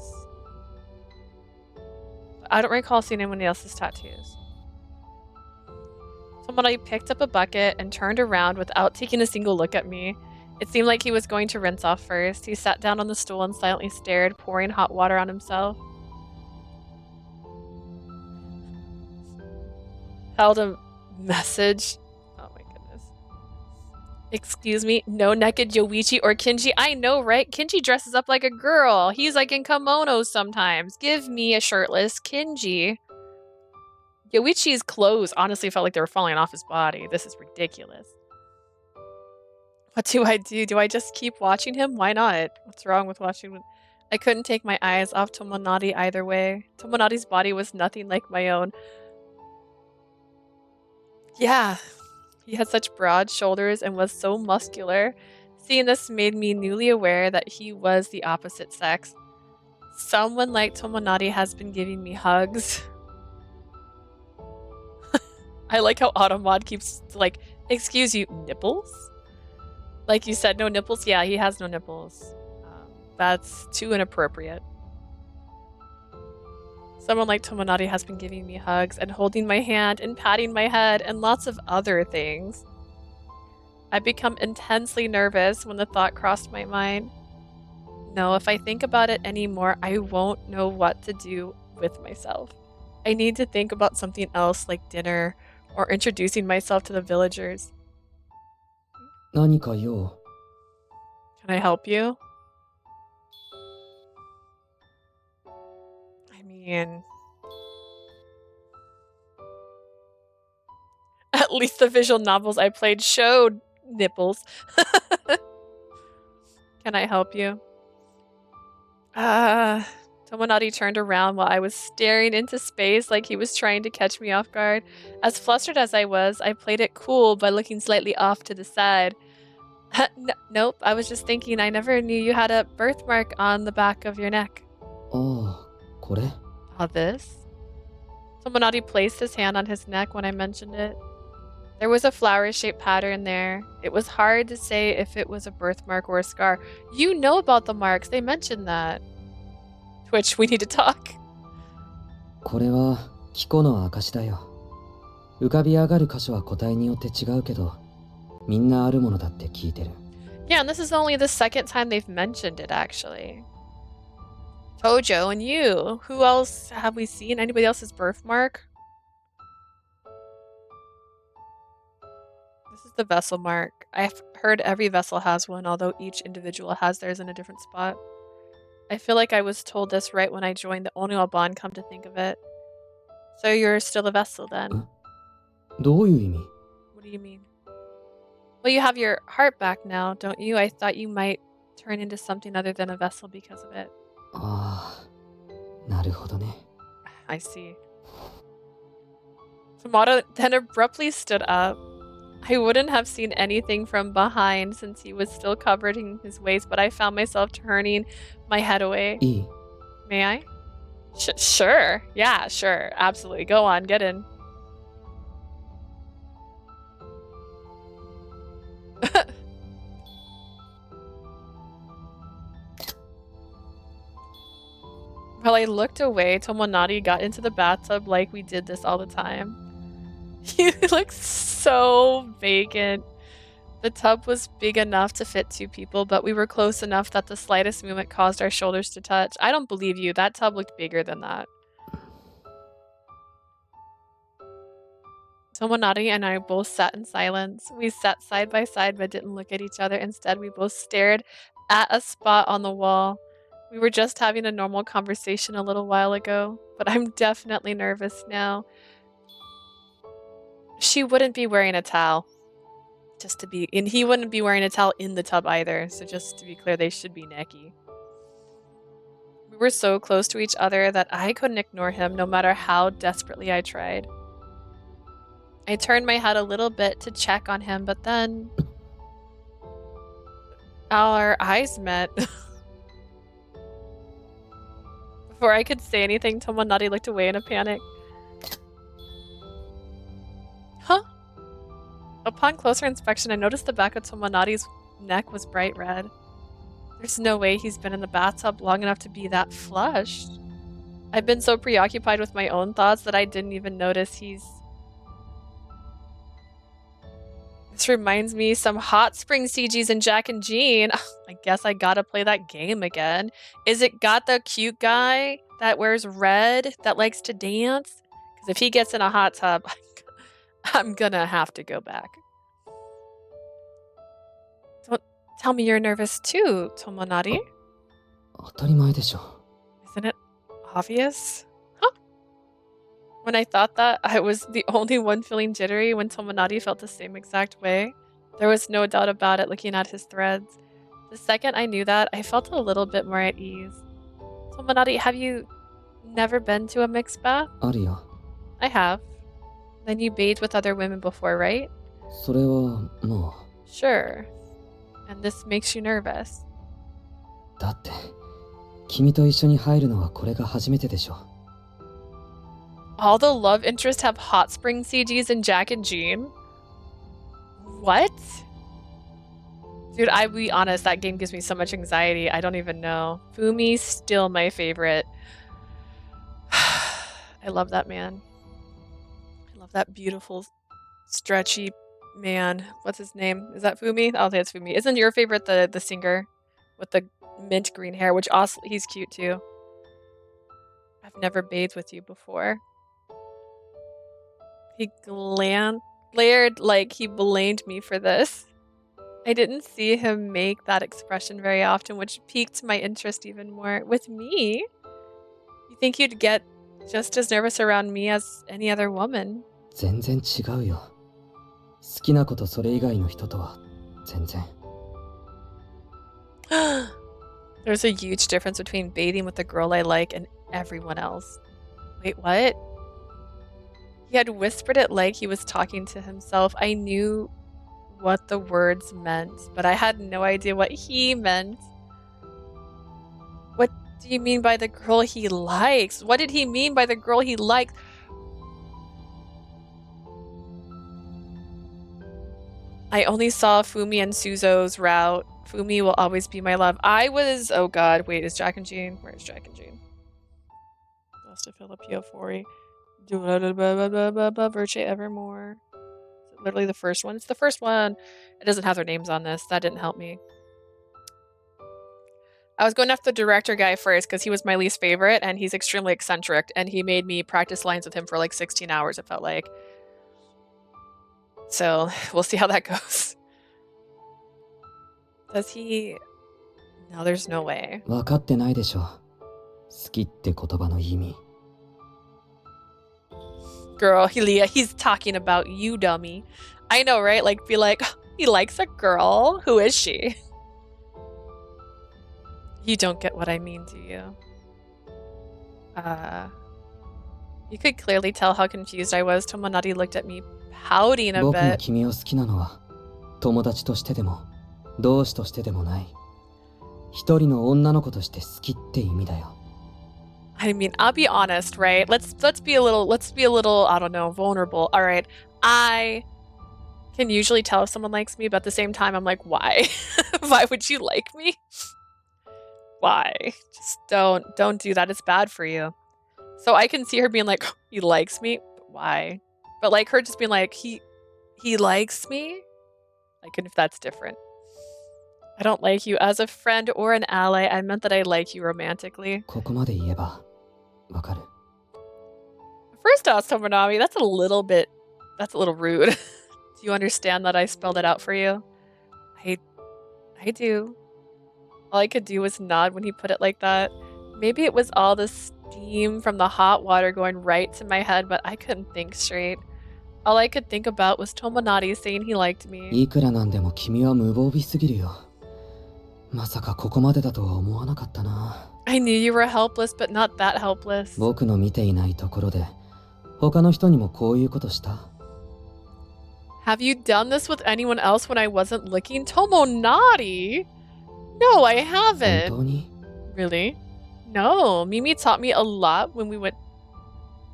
Speaker 1: I don't recall seeing anyone else's tattoos. Somebody picked up a bucket and turned around without taking a single look at me. It seemed like he was going to rinse off first. He sat down on the stool and silently stared, pouring hot water on himself. Held a message. Oh my goodness. Excuse me, no naked Yoichi or Kinji. I know, right? Kinji dresses up like a girl. He's like in kimonos sometimes. Give me a shirtless Kinji. Yoichi's clothes honestly felt like they were falling off his body. This is ridiculous. What do I do? Do I just keep watching him? Why not? What's wrong with watching? I couldn't take my eyes off Tomonari either way. Tomonari's body was nothing like my own. Yeah, he had such broad shoulders and was so muscular. Seeing this made me newly aware that he was the opposite sex. Someone like Tomonari has been giving me hugs. I like how Automod keeps like, excuse you, nipples? Like you said, no nipples? Yeah, he has no nipples. That's too inappropriate. Someone like Tomonari has been giving me hugs and holding my hand and patting my head and lots of other things. I become intensely nervous when the thought crossed my mind. No, if I think about it anymore, I won't know what to do with myself. I need to think about something else like dinner or introducing myself to the villagers.
Speaker 2: 何か用？
Speaker 1: Can I help you? I mean, at least the visual novels I played showed nipples. Can I help you? Tomonari turned around while I was staring into space like he was trying to catch me off guard. As flustered as I was, I played it cool by looking slightly off to the side. Nope, I was just thinking I never knew you had a birthmark on the back of your neck.
Speaker 2: ああ、これ？
Speaker 1: This? Tomonari placed his hand on his neck when I mentioned it. There was a flower-shaped pattern there. It was hard to say if it was a birthmark or a scar. You know about the marks, they mentioned that. Twitch, we need to talk.
Speaker 2: これは気候の証だよ。浮かび上がる箇所は個体によって違うけど、みんなあるものだって聞いてる。
Speaker 1: Yeah, and this is only the second time they've mentioned it, actually. Tojo and you. Who else have we seen? Anybody else's birthmark? This is the vessel mark. I've heard every vessel has one, although each individual has theirs in a different spot. I feel like I was told this right when I joined the Oniwa bond, come to think of it. So you're still a vessel then?
Speaker 2: どういう意味？
Speaker 1: What do you mean? Well, you have your heart back now, don't you? I thought you might turn into something other than a vessel because of it.
Speaker 2: ああ、なるほどね。
Speaker 1: I see. Tomoto then abruptly stood up. I wouldn't have seen anything from behind since he was still covering his waist, but I found myself turning my head away.
Speaker 2: いい？
Speaker 1: May I? Sure. Yeah, sure. Absolutely. Go on. Get in. While I looked away, Tomonari got into the bathtub like we did this all the time. He looks so vacant. The tub was big enough to fit 2 people, but we were close enough that the slightest movement caused our shoulders to touch. I don't believe you. That tub looked bigger than that. Tomonari and I both sat in silence. We sat side by side but didn't look at each other. Instead, we both stared at a spot on the wall. We were just having a normal conversation a little while ago, but I'm definitely nervous now. She wouldn't be wearing a towel. And he wouldn't be wearing a towel in the tub either, so just to be clear, they should be necky. We were so close to each other that I couldn't ignore him no matter how desperately I tried. I turned my head a little bit to check on him, but then our eyes met. Before I could say anything, Tomonari looked away in a panic. Huh? Upon closer inspection, I noticed the back of Tomonari's neck was bright red. There's no way he's been in the bathtub long enough to be that flushed. I've been so preoccupied with my own thoughts that I didn't even notice he's... This reminds me some hot spring CGs in Jack and Jean. I guess I gotta play that game again. Is it got the cute guy that wears red that likes to dance? Because if he gets in a hot tub, I'm gonna have to go back. Don't tell me you're nervous too, Tomonari.
Speaker 2: 当たり前でしょ。
Speaker 1: Isn't it obvious? Huh? When I thought that, I was the only one feeling jittery when Tomonari felt the same exact way. There was no doubt about it looking at his threads. The second I knew that, I felt a little bit more at ease. Tomonari, have you never been to a mixed bath?
Speaker 2: あるよ。
Speaker 1: I have. Then you bathed with other women before, right?
Speaker 2: それはも
Speaker 1: Sure. And this makes you nervous.
Speaker 2: う。だって、君と一緒に入るのはこれが初めてでしょ。
Speaker 1: All the love interests have hot spring CGs in Jack and Jean? What? Dude, I'll be honest, that game gives me so much anxiety. I don't even know. Fumi's still my favorite. I love that man. I love that beautiful, stretchy man. What's his name? Is that Fumi? I'll say it's Fumi. Isn't your favorite the singer with the mint green hair, which also he's cute too. I've never bathed with you before. He glared like he blamed me for this. I didn't see him make that expression very often, which piqued my interest even more. With me? You think you'd get just as nervous around me as any other woman?
Speaker 2: 全然違うよ。好きな子とそれ以外の人とは全然。
Speaker 1: There's a huge difference between bathing with the girl I like and everyone else. Wait, what? He had whispered it like he was talking to himself. I knew what the words meant, but I had no idea what he meant. What do you mean by the girl he likes? What did he mean by the girl he likes? I only saw Fumi and Suzo's route. Fumi will always be my love. Oh god, wait, is Jack and Jean? Where is Jack and Jean? Lost a Philippia Fori. Virtue Evermore. Is it literally the first one? It's the first one. It doesn't have their names on this. That didn't help me. I was going after the director guy first because he was my least favorite and he's extremely eccentric and he made me practice lines with him for like 16 hours, it felt like. So we'll see how that goes. Does he... No, there's no way.
Speaker 2: 分かってないでしょ。好きって言葉の意味。
Speaker 1: Girl, he's talking about you, dummy. I know, right? Like, be like, he likes a girl? Who is she? You don't get what I mean, do you? You could clearly tell how confused I was. Tomonari looked at me, pouting a
Speaker 2: 僕が
Speaker 1: bit.
Speaker 2: 君を好きなのは友達としてでも同志としてでもない。一人の女の子として好きって意味だよ。
Speaker 1: I mean, I'll be honest, right? Let's be a little, I don't know, vulnerable. All right. I can usually tell if someone likes me, but at the same time, I'm like, why? Why would you like me? Why? Just don't do that. It's bad for you. So I can see her being like, he likes me. But why? But like her just being like, he likes me. Like, and if that's different. I don't like you as a friend or an ally. I meant that I like you romantically.
Speaker 2: ここまで言えばわかる。
Speaker 1: First off, Tomonari, that's a little rude. Do you understand that I spelled it out for you? I do. All I could do was nod when he put it like that. Maybe it was all the steam from the hot water going right to my head, but I couldn't think straight. All I could think about was Tomonari saying he liked me.
Speaker 2: いくらなんでも君は無防備すぎるよ。まさかここまでだとは思わなかったな。
Speaker 1: I knew you were helpless, but not that helpless.
Speaker 2: 僕の見ていないところで他の人にもこういうことした。
Speaker 1: Have you done this with anyone else when I wasn't looking? Tomonari? No, I
Speaker 2: 本
Speaker 1: haven't.
Speaker 2: 当に
Speaker 1: Really? No, Mimi taught me a lot when we went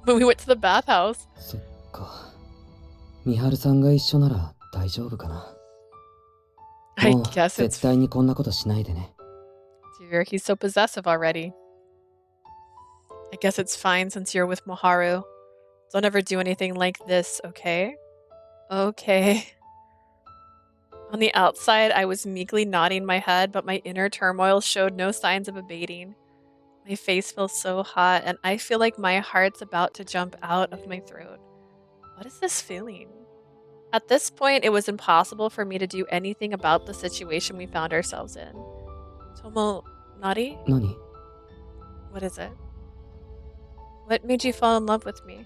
Speaker 1: to the bathhouse.
Speaker 2: そっか。みはるさんが一緒なら大丈夫かな。
Speaker 1: I
Speaker 2: もう
Speaker 1: guess
Speaker 2: 絶
Speaker 1: it's...
Speaker 2: 対にこんなことしないでね。
Speaker 1: Dear, he's so possessive already. I guess it's fine since you're with Moharu. Don't ever do anything like this, okay? Okay. On the outside, I was meekly nodding my head, but my inner turmoil showed no signs of abating. My face feels so hot, and I feel like my heart's about to jump out of my throat. What is this feeling? At this point, it was impossible for me to do anything about the situation we found ourselves in. Tomonari?
Speaker 2: 何
Speaker 1: What is it? What made you fall in love with me?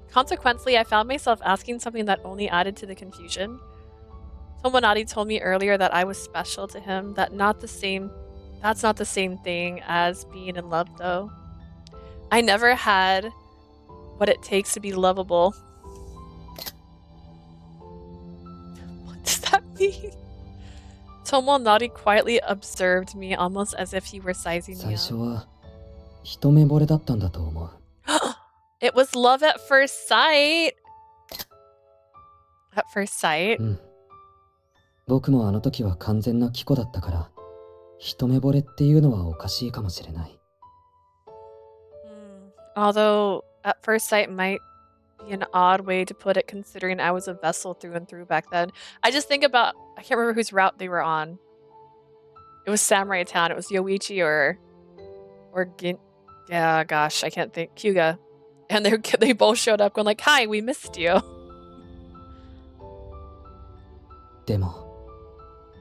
Speaker 1: Consequently, I found myself asking something that only added to the confusion. Tomonari told me earlier that I was special to him, that's not the same thing as being in love, though. I never had what it takes to be lovable. What does that mean? Tomonari quietly observed me, almost as if he were sizing
Speaker 2: 最
Speaker 1: me
Speaker 2: 初
Speaker 1: up.
Speaker 2: は一目惚れだったんだと思う。
Speaker 1: It was love at first sight. At first sight?
Speaker 2: 僕もあの時は完全な既婚だったから、一目惚れっていうのはおかしいかもしれない。
Speaker 1: Although, at first sight might be an odd way to put it considering I was a vessel through and through back then. I just think about, I can't remember whose route they were on. It was Samurai Town. It was Yoichi or yeah, gosh, I can't think. Hyuga. And they both showed up going like, hi, we missed you.
Speaker 2: でも、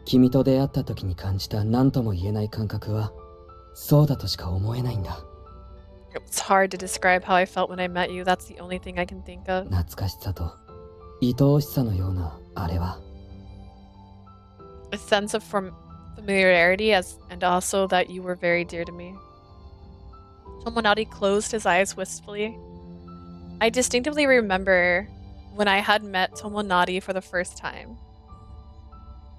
Speaker 2: 君と出会った時に感じた何とも言えない感覚は、そうだとしか思えないんだ。
Speaker 1: It's hard to describe how I felt when I met you. That's the only thing I can think of.
Speaker 2: 懐かしさと、愛おしさのようなあれは。
Speaker 1: A sense of familiarity and also that you were very dear to me. Tomonari closed his eyes wistfully. I distinctively remember when I had met Tomonari for the first time.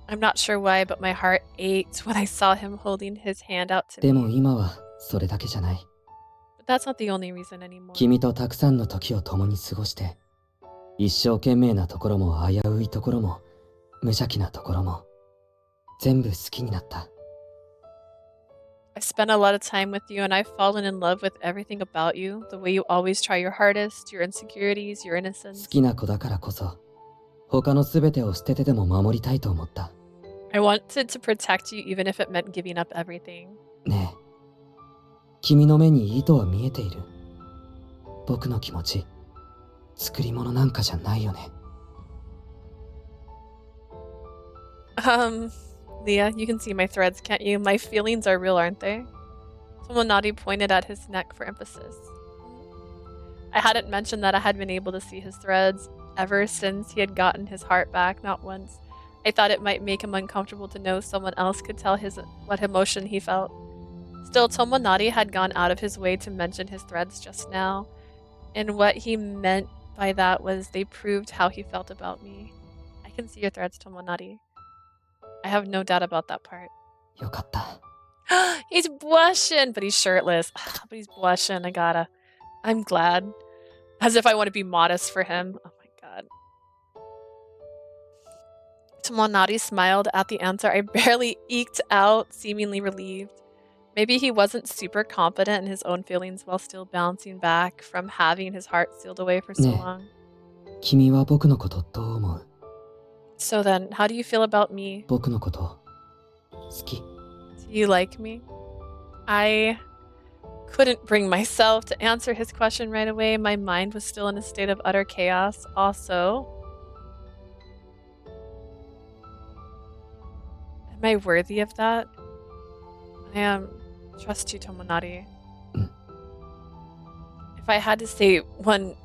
Speaker 1: I'm not sure why, but my heart ached when I saw him holding his hand out to
Speaker 2: でも
Speaker 1: me.
Speaker 2: 今はそれだけじゃない。
Speaker 1: But that's not the only reason anymore.
Speaker 2: 君とたくさんの時を共に過ごして、一生懸命なところも危ういところも、無邪気なところも、全部好きになった。
Speaker 1: I spent a lot of time with you and I've fallen in love with everything about you. The way you always try your hardest, your insecurities, your
Speaker 2: 好
Speaker 1: innocence.
Speaker 2: きな子だからこそ、他の全てを捨ててでも守りたいと思った。
Speaker 1: I wanted to protect you even if it meant giving up everything.
Speaker 2: ねえ、君の目に意図は見えている。僕の気持ち、作り物なんかじゃないよね。
Speaker 1: Leah, you can see my threads, can't you? My feelings are real, aren't they? Tomonari pointed at his neck for emphasis. I hadn't mentioned that I had been able to see his threads ever since he had gotten his heart back, not once. I thought it might make him uncomfortable to know someone else could tell what emotion he felt. Still, Tomonari had gone out of his way to mention his threads just now, and what he meant by that was they proved how he felt about me. I can see your threads, Tomonari. I have no doubt about that part.
Speaker 2: よかった。
Speaker 1: He's blushing, but he's shirtless. But he's blushing. I'm glad. As if I want to be modest for him. Oh my god. Tomonari smiled at the answer I barely eked out, seemingly relieved. Maybe he wasn't super confident in his own feelings while still bouncing back from having his heart sealed away for so long.
Speaker 2: 君は僕のことどう思う？
Speaker 1: So then, how do you feel about me?
Speaker 2: 僕のこと好き？
Speaker 1: Do you like me? I couldn't bring myself to answer his question right away. My mind was still in a state of utter chaos. Also, am I worthy of that? I trust you, Tomonari. If I had to say one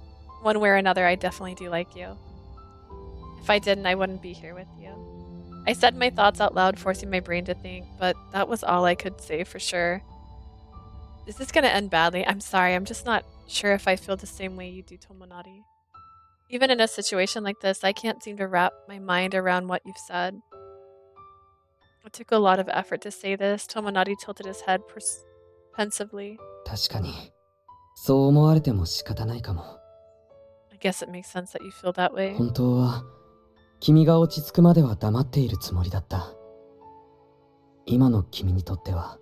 Speaker 1: way or another, I definitely do like you. If I didn't, I wouldn't be here with you. I said my thoughts out loud, forcing my brain to think, but that was all I could say for sure. Is this gonna end badly? I'm sorry, I'm just not sure if I feel the same way you do, Tomonari. Even in a situation like this, I can't seem to wrap my mind around what you've said. It took a lot of effort to say this. Tomonari tilted his head pensively.
Speaker 2: 確かに、そう思われても仕方ないかも。
Speaker 1: I guess it makes sense that you feel that way.
Speaker 2: 本当は、君が落ち着くまでは黙っているつもりだった。今の君にとっては、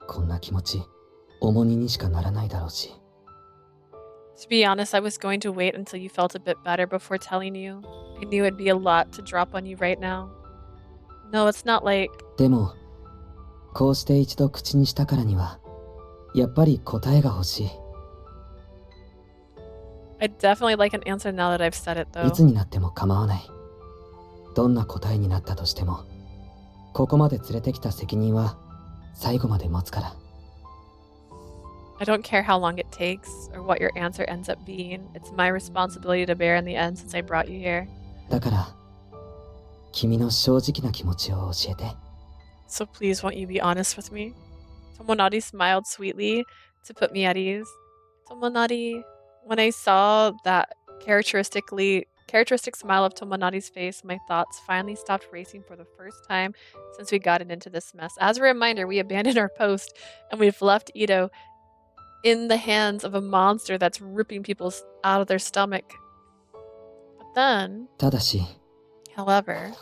Speaker 2: こんな気持ち、重荷にしかならないだろうし。
Speaker 1: To be honest, I was going to wait until you felt a bit better before telling you. I knew it'd be a lot to drop on you right now. No, it's not like...
Speaker 2: でも、こうして一度口にしたからには、やっぱり答えが欲しい。
Speaker 1: I'd definitely like an answer now that I've said it, though.
Speaker 2: いつになっても構わない。どんな答えになったとしても、ここまで連れてきた責任は最後まで持つから。
Speaker 1: I don't care how long it takes or what your answer ends up being. It's my responsibility to bear in the end since I brought you here.
Speaker 2: だから、君の正直な気持ちを教えて。
Speaker 1: So please, won't you be honest with me? Tomonari smiled sweetly to put me at ease. Tomonari, when I saw that characteristic smile of Tomonari's face, my thoughts finally stopped racing for the first time since we gotten into this mess. As a reminder, we abandoned our post and we've left Ito in the hands of a monster that's ripping people out of their stomach. But then,
Speaker 2: ただし
Speaker 1: however,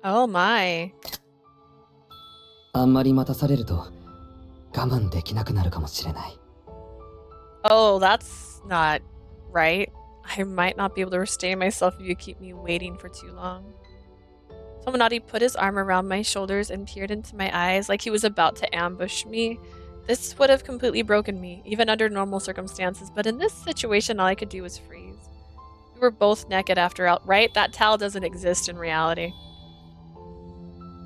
Speaker 1: oh my.
Speaker 2: あんまり待たされると我慢できなくなるかもしれない。
Speaker 1: Oh, that's not right. I might not be able to restrain myself if you keep me waiting for too long. Tomonari put his arm around my shoulders and peered into my eyes like he was about to ambush me. This would have completely broken me, even under normal circumstances, but in this situation all I could do was freeze. We were both naked after all, right? That towel doesn't exist in reality.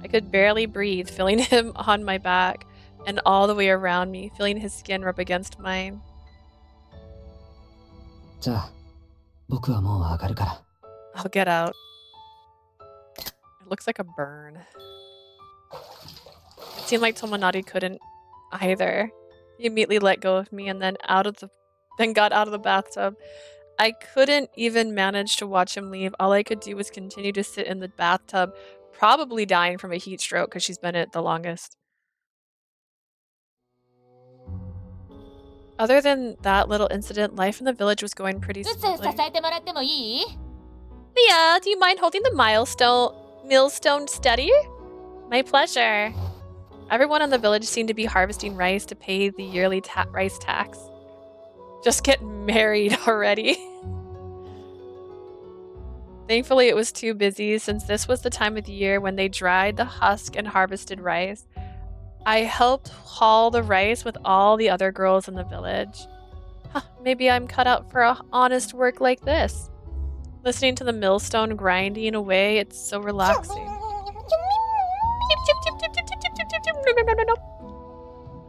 Speaker 1: I could barely breathe, feeling him on my back and all the way around me, feeling his skin rub against mine.
Speaker 2: じゃあ僕はもう上がるから。
Speaker 1: I'll get out. It looks like a burn. It seemed like Tomonari couldn't either. He immediately let go of me and then got out of the bathtub. I couldn't even manage to watch him leave. All I could do was continue to sit in the bathtub, probably dying from a heat stroke because she's been in it the longest. Other than that little incident, life in the village was going pretty
Speaker 5: うつ
Speaker 1: smoothly.
Speaker 5: 支えてもらってもいい？
Speaker 1: Leah, do you mind holding the millstone steady? My pleasure. Everyone in the village seemed to be harvesting rice to pay the yearly rice tax. Just get married already. Thankfully, it was too busy since this was the time of the year when they dried the husk and harvested rice. I helped haul the rice with all the other girls in the village. Huh, maybe I'm cut out for honest work like this. Listening to the millstone grinding away, it's so relaxing.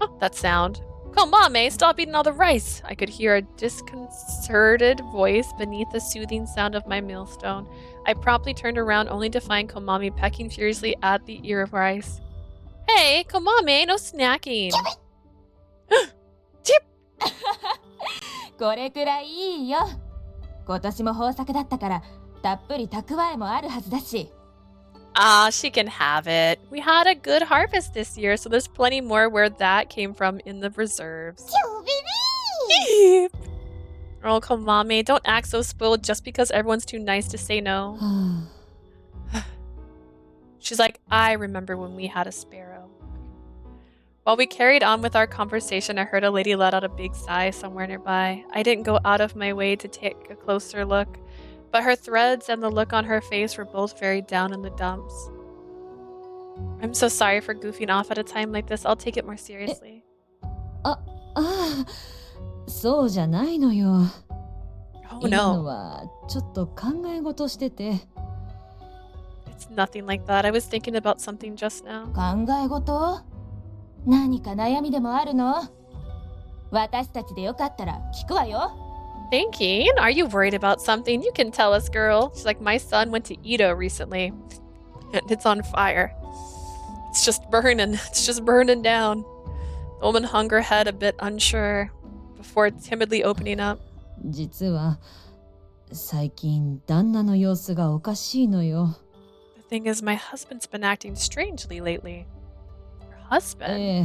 Speaker 1: Oh, that sound. Come on, May, stop eating all the rice. I could hear a disconcerted voice beneath the soothing sound of my millstone. I promptly turned around only to find Komami pecking furiously at the ear of rice. Hey, Komami, no snacking.
Speaker 5: これくらいいいよ。今年も豊作だったからたっぷり蓄えもあるはずだし。
Speaker 1: Ah, she can have it. We had a good harvest this year, so there's plenty more where that came from in the reserves. Oh, Komami, don't act so spoiled just because everyone's too nice to say no. She's like, I remember when we had a sparrow. While we carried on with our conversation, I heard a lady let out a big sigh somewhere nearby. I didn't go out of my way to take a closer look, but her threads and the look on her face were both very down in the dumps. I'm so sorry for goofing off at a time like this. I'll take it more seriously.
Speaker 6: そうじゃないのよ。
Speaker 1: Oh
Speaker 6: 今の
Speaker 1: no.
Speaker 6: はちょっと考え事してて。
Speaker 1: It's nothing like that. I was thinking about something just now.
Speaker 5: 考え事？何か悩みでもあるの？私たちでよかったら聞くわよ。
Speaker 1: Thinking? Are you worried about something? You can tell us, girl. She's like, my son went to Edo recently, and it's on fire. It's just burning. It's just burning down. The woman hung her head a bit unsure before timidly opening up.
Speaker 6: 実は最近旦那の様子がおかしいのよ。
Speaker 1: The thing is, my husband's been acting strangely lately. Your husband?
Speaker 6: ええ。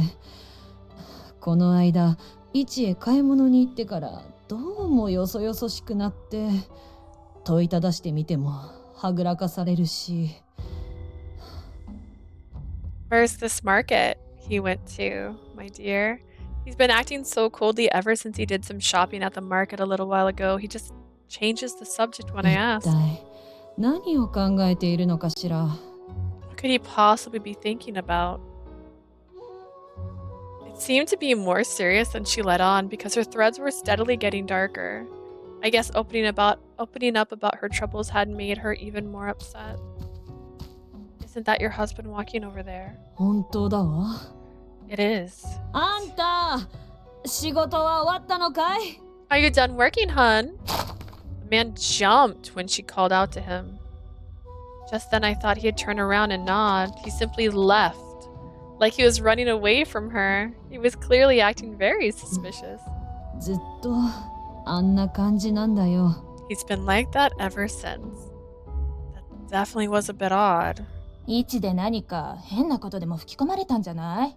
Speaker 6: この間、市へ買い物に行ってからどうもよそよそしくなって問いただしてみてもはぐらかされるし。
Speaker 1: Where's this market he went to, my dear? He's been acting so coldly ever since he did some shopping at the market a little while ago. He just changes the subject when I
Speaker 6: 一
Speaker 1: ask.
Speaker 6: 体何を考えているのかしら。
Speaker 1: What could he possibly be thinking about? It seemed to be more serious than she let on because her threads were steadily getting darker. I guess opening up about her troubles had made her even more upset. Isn't that your husband walking over there?
Speaker 6: 本当だわ。
Speaker 1: It is.
Speaker 6: あんた、仕事は終わったのかい？
Speaker 1: Are you done working, hun? The man jumped when she called out to him. Just then I thought he'd turn around and nod. He simply left, like he was running away from her. He was clearly acting very suspicious.
Speaker 6: ずっとあんな感じなんだよ。
Speaker 1: He's been like that ever since. That definitely was a bit odd.
Speaker 5: 位置で何か変なことでも吹き込まれたんじゃない？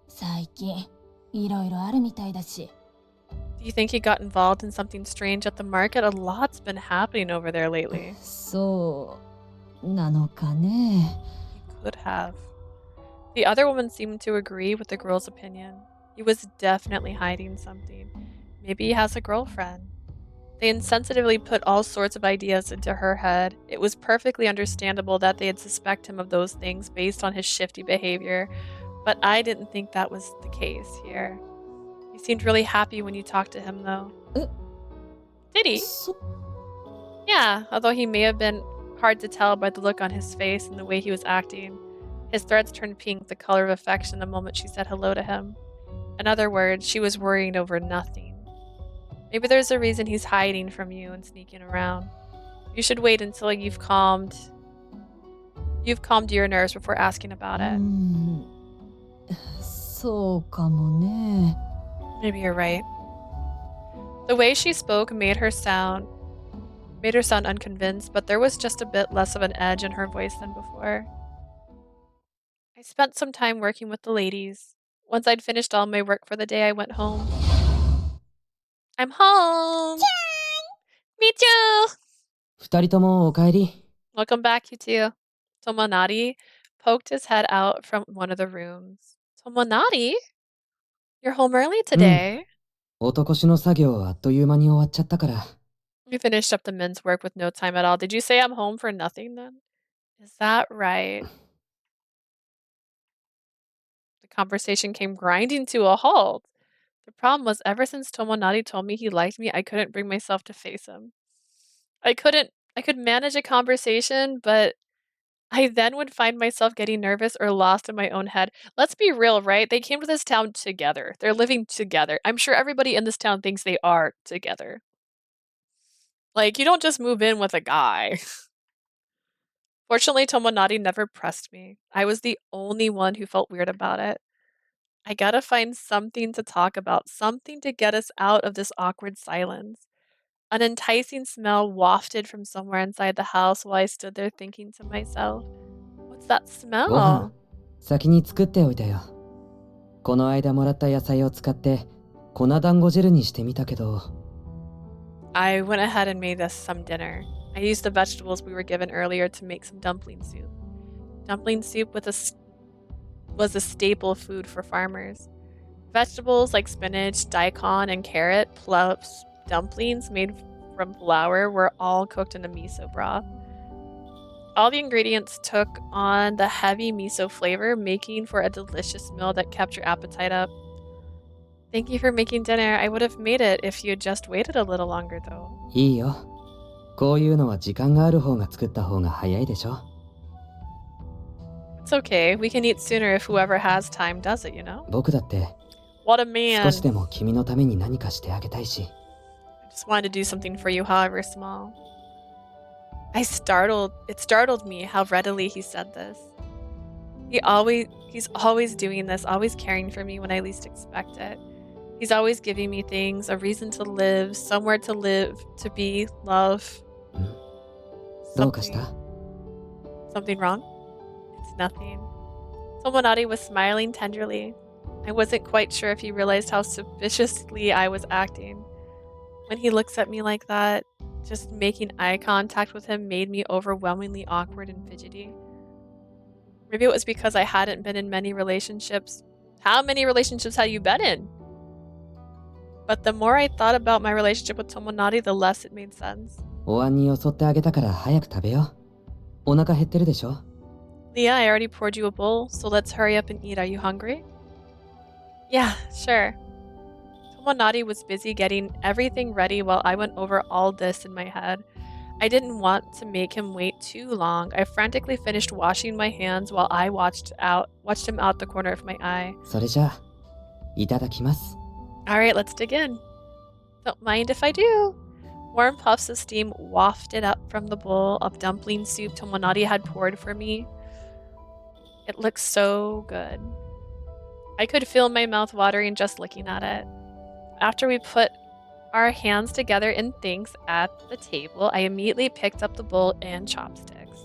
Speaker 5: 最近いろいろあるみたいだし。
Speaker 1: Do you think he got involved in something strange at the market? A lot's been happening over there lately.
Speaker 6: そうなのかね。
Speaker 1: He could have. The other woman seemed to agree with the girl's opinion. He was definitely hiding something. Maybe he has a girlfriend. They insensitively put all sorts of ideas into her head. It was perfectly understandable that they'd suspect him of those things based on his shifty behavior, but I didn't think that was the case here. He seemed really happy when you talked to him, though. Did he? Yeah, although he may have been hard to tell by the look on his face and the way he was acting. His threads turned pink, the color of affection, the moment she said hello to him. In other words, she was worrying over nothing. Maybe there's a reason he's hiding from you and sneaking around. You should wait until you've calmed your nerves before asking about it.
Speaker 6: そうかもね。
Speaker 1: Maybe you're right. The way she spoke made her sound unconvinced, but there was just a bit less of an edge in her voice than before. I spent some time working with the ladies. Once I'd finished all my work for the day, I went home. I'm home! Me too!
Speaker 2: 二人ともお帰り。
Speaker 1: Welcome back, you two. Tomonari poked his head out from one of the rooms. Tomonari? You're home early today.
Speaker 2: 男衆の作業あっという間に終わっちゃったから。
Speaker 1: We finished up the men's work with no time at all. Did you say I'm home for nothing then? Is that right? The conversation came grinding to a halt. The problem was, ever since Tomonari told me he liked me, I couldn't bring myself to face him. I could manage a conversation, but I then would find myself getting nervous or lost in my own head. Let's be real, right? They came to this town together. They're living together. I'm sure everybody in this town thinks they are together. Like, you don't just move in with a guy. Fortunately, Tomonari never pressed me. I was the only one who felt weird about it. I gotta find something to talk about, something to get us out of this awkward silence. An enticing smell wafted from somewhere inside the house while I stood there thinking to myself, what's that
Speaker 2: ご飯
Speaker 1: smell?
Speaker 2: 先に作っておいたよ。この間もらった野菜を使って粉団子汁にしてみたけど。
Speaker 1: I went ahead and made us some dinner. I used the vegetables we were given earlier to make some dumpling soup. Dumpling soup was a staple food for farmers. Vegetables like spinach, daikon, and carrot, plus dumplings made from flour were all cooked in a miso broth. All the ingredients took on the heavy miso flavor, making for a delicious meal that kept your appetite up. Thank you for making dinner. I would have made it if you had just waited a little longer, though.
Speaker 2: いいよ。こういうのは時間がある方が作った方が早いでしょ。
Speaker 1: It's okay. We can eat sooner if whoever has time does it, you know?
Speaker 2: 僕だって
Speaker 1: What a man.
Speaker 2: 少しでも君のために何かしてあげたいし。
Speaker 1: I just wanted to do something for you, however small. It startled me how readily he said this. He's always doing this, always caring for me when I least expect it. He's always giving me things, a reason to live, somewhere to live, to be, love.
Speaker 2: どうかした？
Speaker 1: Something wrong? It's nothing. Tomonari was smiling tenderly. I wasn't quite sure if he realized how suspiciously I was acting. When he looks at me like that, just making eye contact with him made me overwhelmingly awkward and fidgety. Maybe it was because I hadn't been in many relationships. How many relationships had you been in? But the more I thought about my relationship with Tomonari, the less it made sense.
Speaker 2: お椀によそってあげたから早く食べよう。お腹減ってるでしょ？
Speaker 1: Leah, I already poured you a bowl, so let's hurry up and eat. Are you hungry? Yeah, sure. Tomonari was busy getting everything ready while I went over all this in my head. I didn't want to make him wait too long. I frantically finished washing my hands while I watched him out the corner of my eye.
Speaker 2: それじゃあ、いただきます。
Speaker 1: Alright, let's dig in. Don't mind if I do. Warm puffs of steam wafted up from the bowl of dumpling soup Tomonari had poured for me. It looked so good. I could feel my mouth watering just looking at it. After we put our hands together in thanks at the table, I immediately picked up the bowl and chopsticks.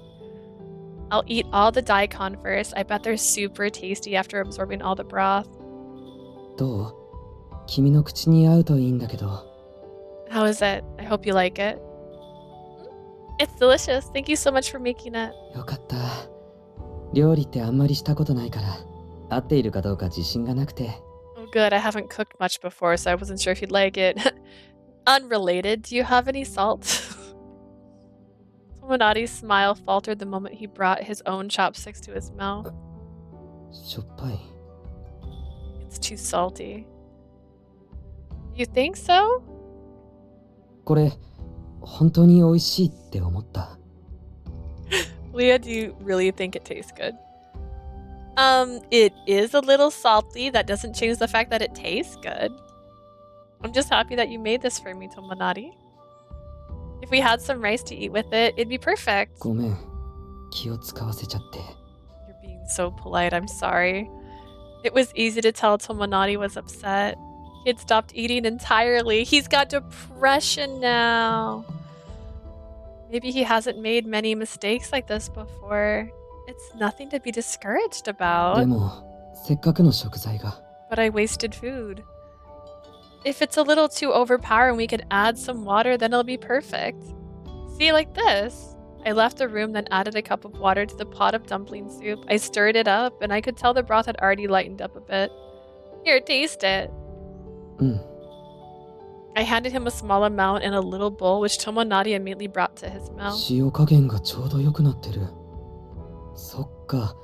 Speaker 1: I'll eat all the daikon first. I bet they're super tasty after absorbing all the broth.
Speaker 2: どう？君の口に合うといいんだけど。
Speaker 1: How is it? I hope you like it. It's delicious. Thank you so much for making it.
Speaker 2: よかった。料理ってあんまりしたことないから、合っているかどうか自信がなくて。
Speaker 1: Oh, good. I haven't cooked much before, so I wasn't sure if you'd like it. Unrelated, do you have any salt? Tomonari's smile faltered the moment he brought his own chopsticks to his mouth.
Speaker 2: しょっぱい。
Speaker 1: It's too salty. You think so?
Speaker 2: これ、本当に美味しいって思った。
Speaker 1: Leah, do you really think it tastes good? It is a little salty. That doesn't change the fact that it tastes good. I'm just happy that you made this for me, Tomonari. If we had some rice to eat with it, it'd be perfect.
Speaker 2: ごめん。気を使わせちゃって。
Speaker 1: You're being so polite. I'm sorry. It was easy to tell Tomonari was upset. He had stopped eating entirely. He's got depression now. Maybe he hasn't made many mistakes like this before. It's nothing to be discouraged
Speaker 2: で
Speaker 1: about.
Speaker 2: も、せっかくの食材が。
Speaker 1: But I wasted food. If it's a little too overpowering, we could add some water, then it'll be perfect. See, like this. I left the room, then added a cup of water to the pot of dumpling soup. I stirred it up, and I could tell the broth had already lightened up a bit. Here, taste it.
Speaker 2: うん。
Speaker 1: I handed him a small amount in a little bowl, which Tomonari immediately brought to his mouth.
Speaker 2: 塩加減がちょうど良くなってる。そっか。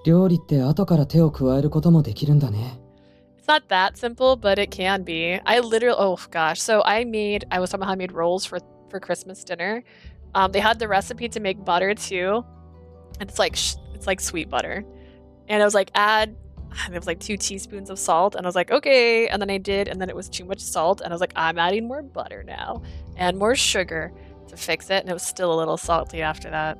Speaker 2: 料理って後から手を加えることもできるんだね。
Speaker 1: It's not that simple, but it can be. I literally, oh gosh. So I was talking about how I made rolls for Christmas dinner. They had the recipe to make butter too. And it's like sweet butter. And I was like, and it was like 2 teaspoons of salt. And I was like, okay. And then I did. And then it was too much salt. And I was like, I'm adding more butter now and more sugar to fix it. And it was still a little salty after that.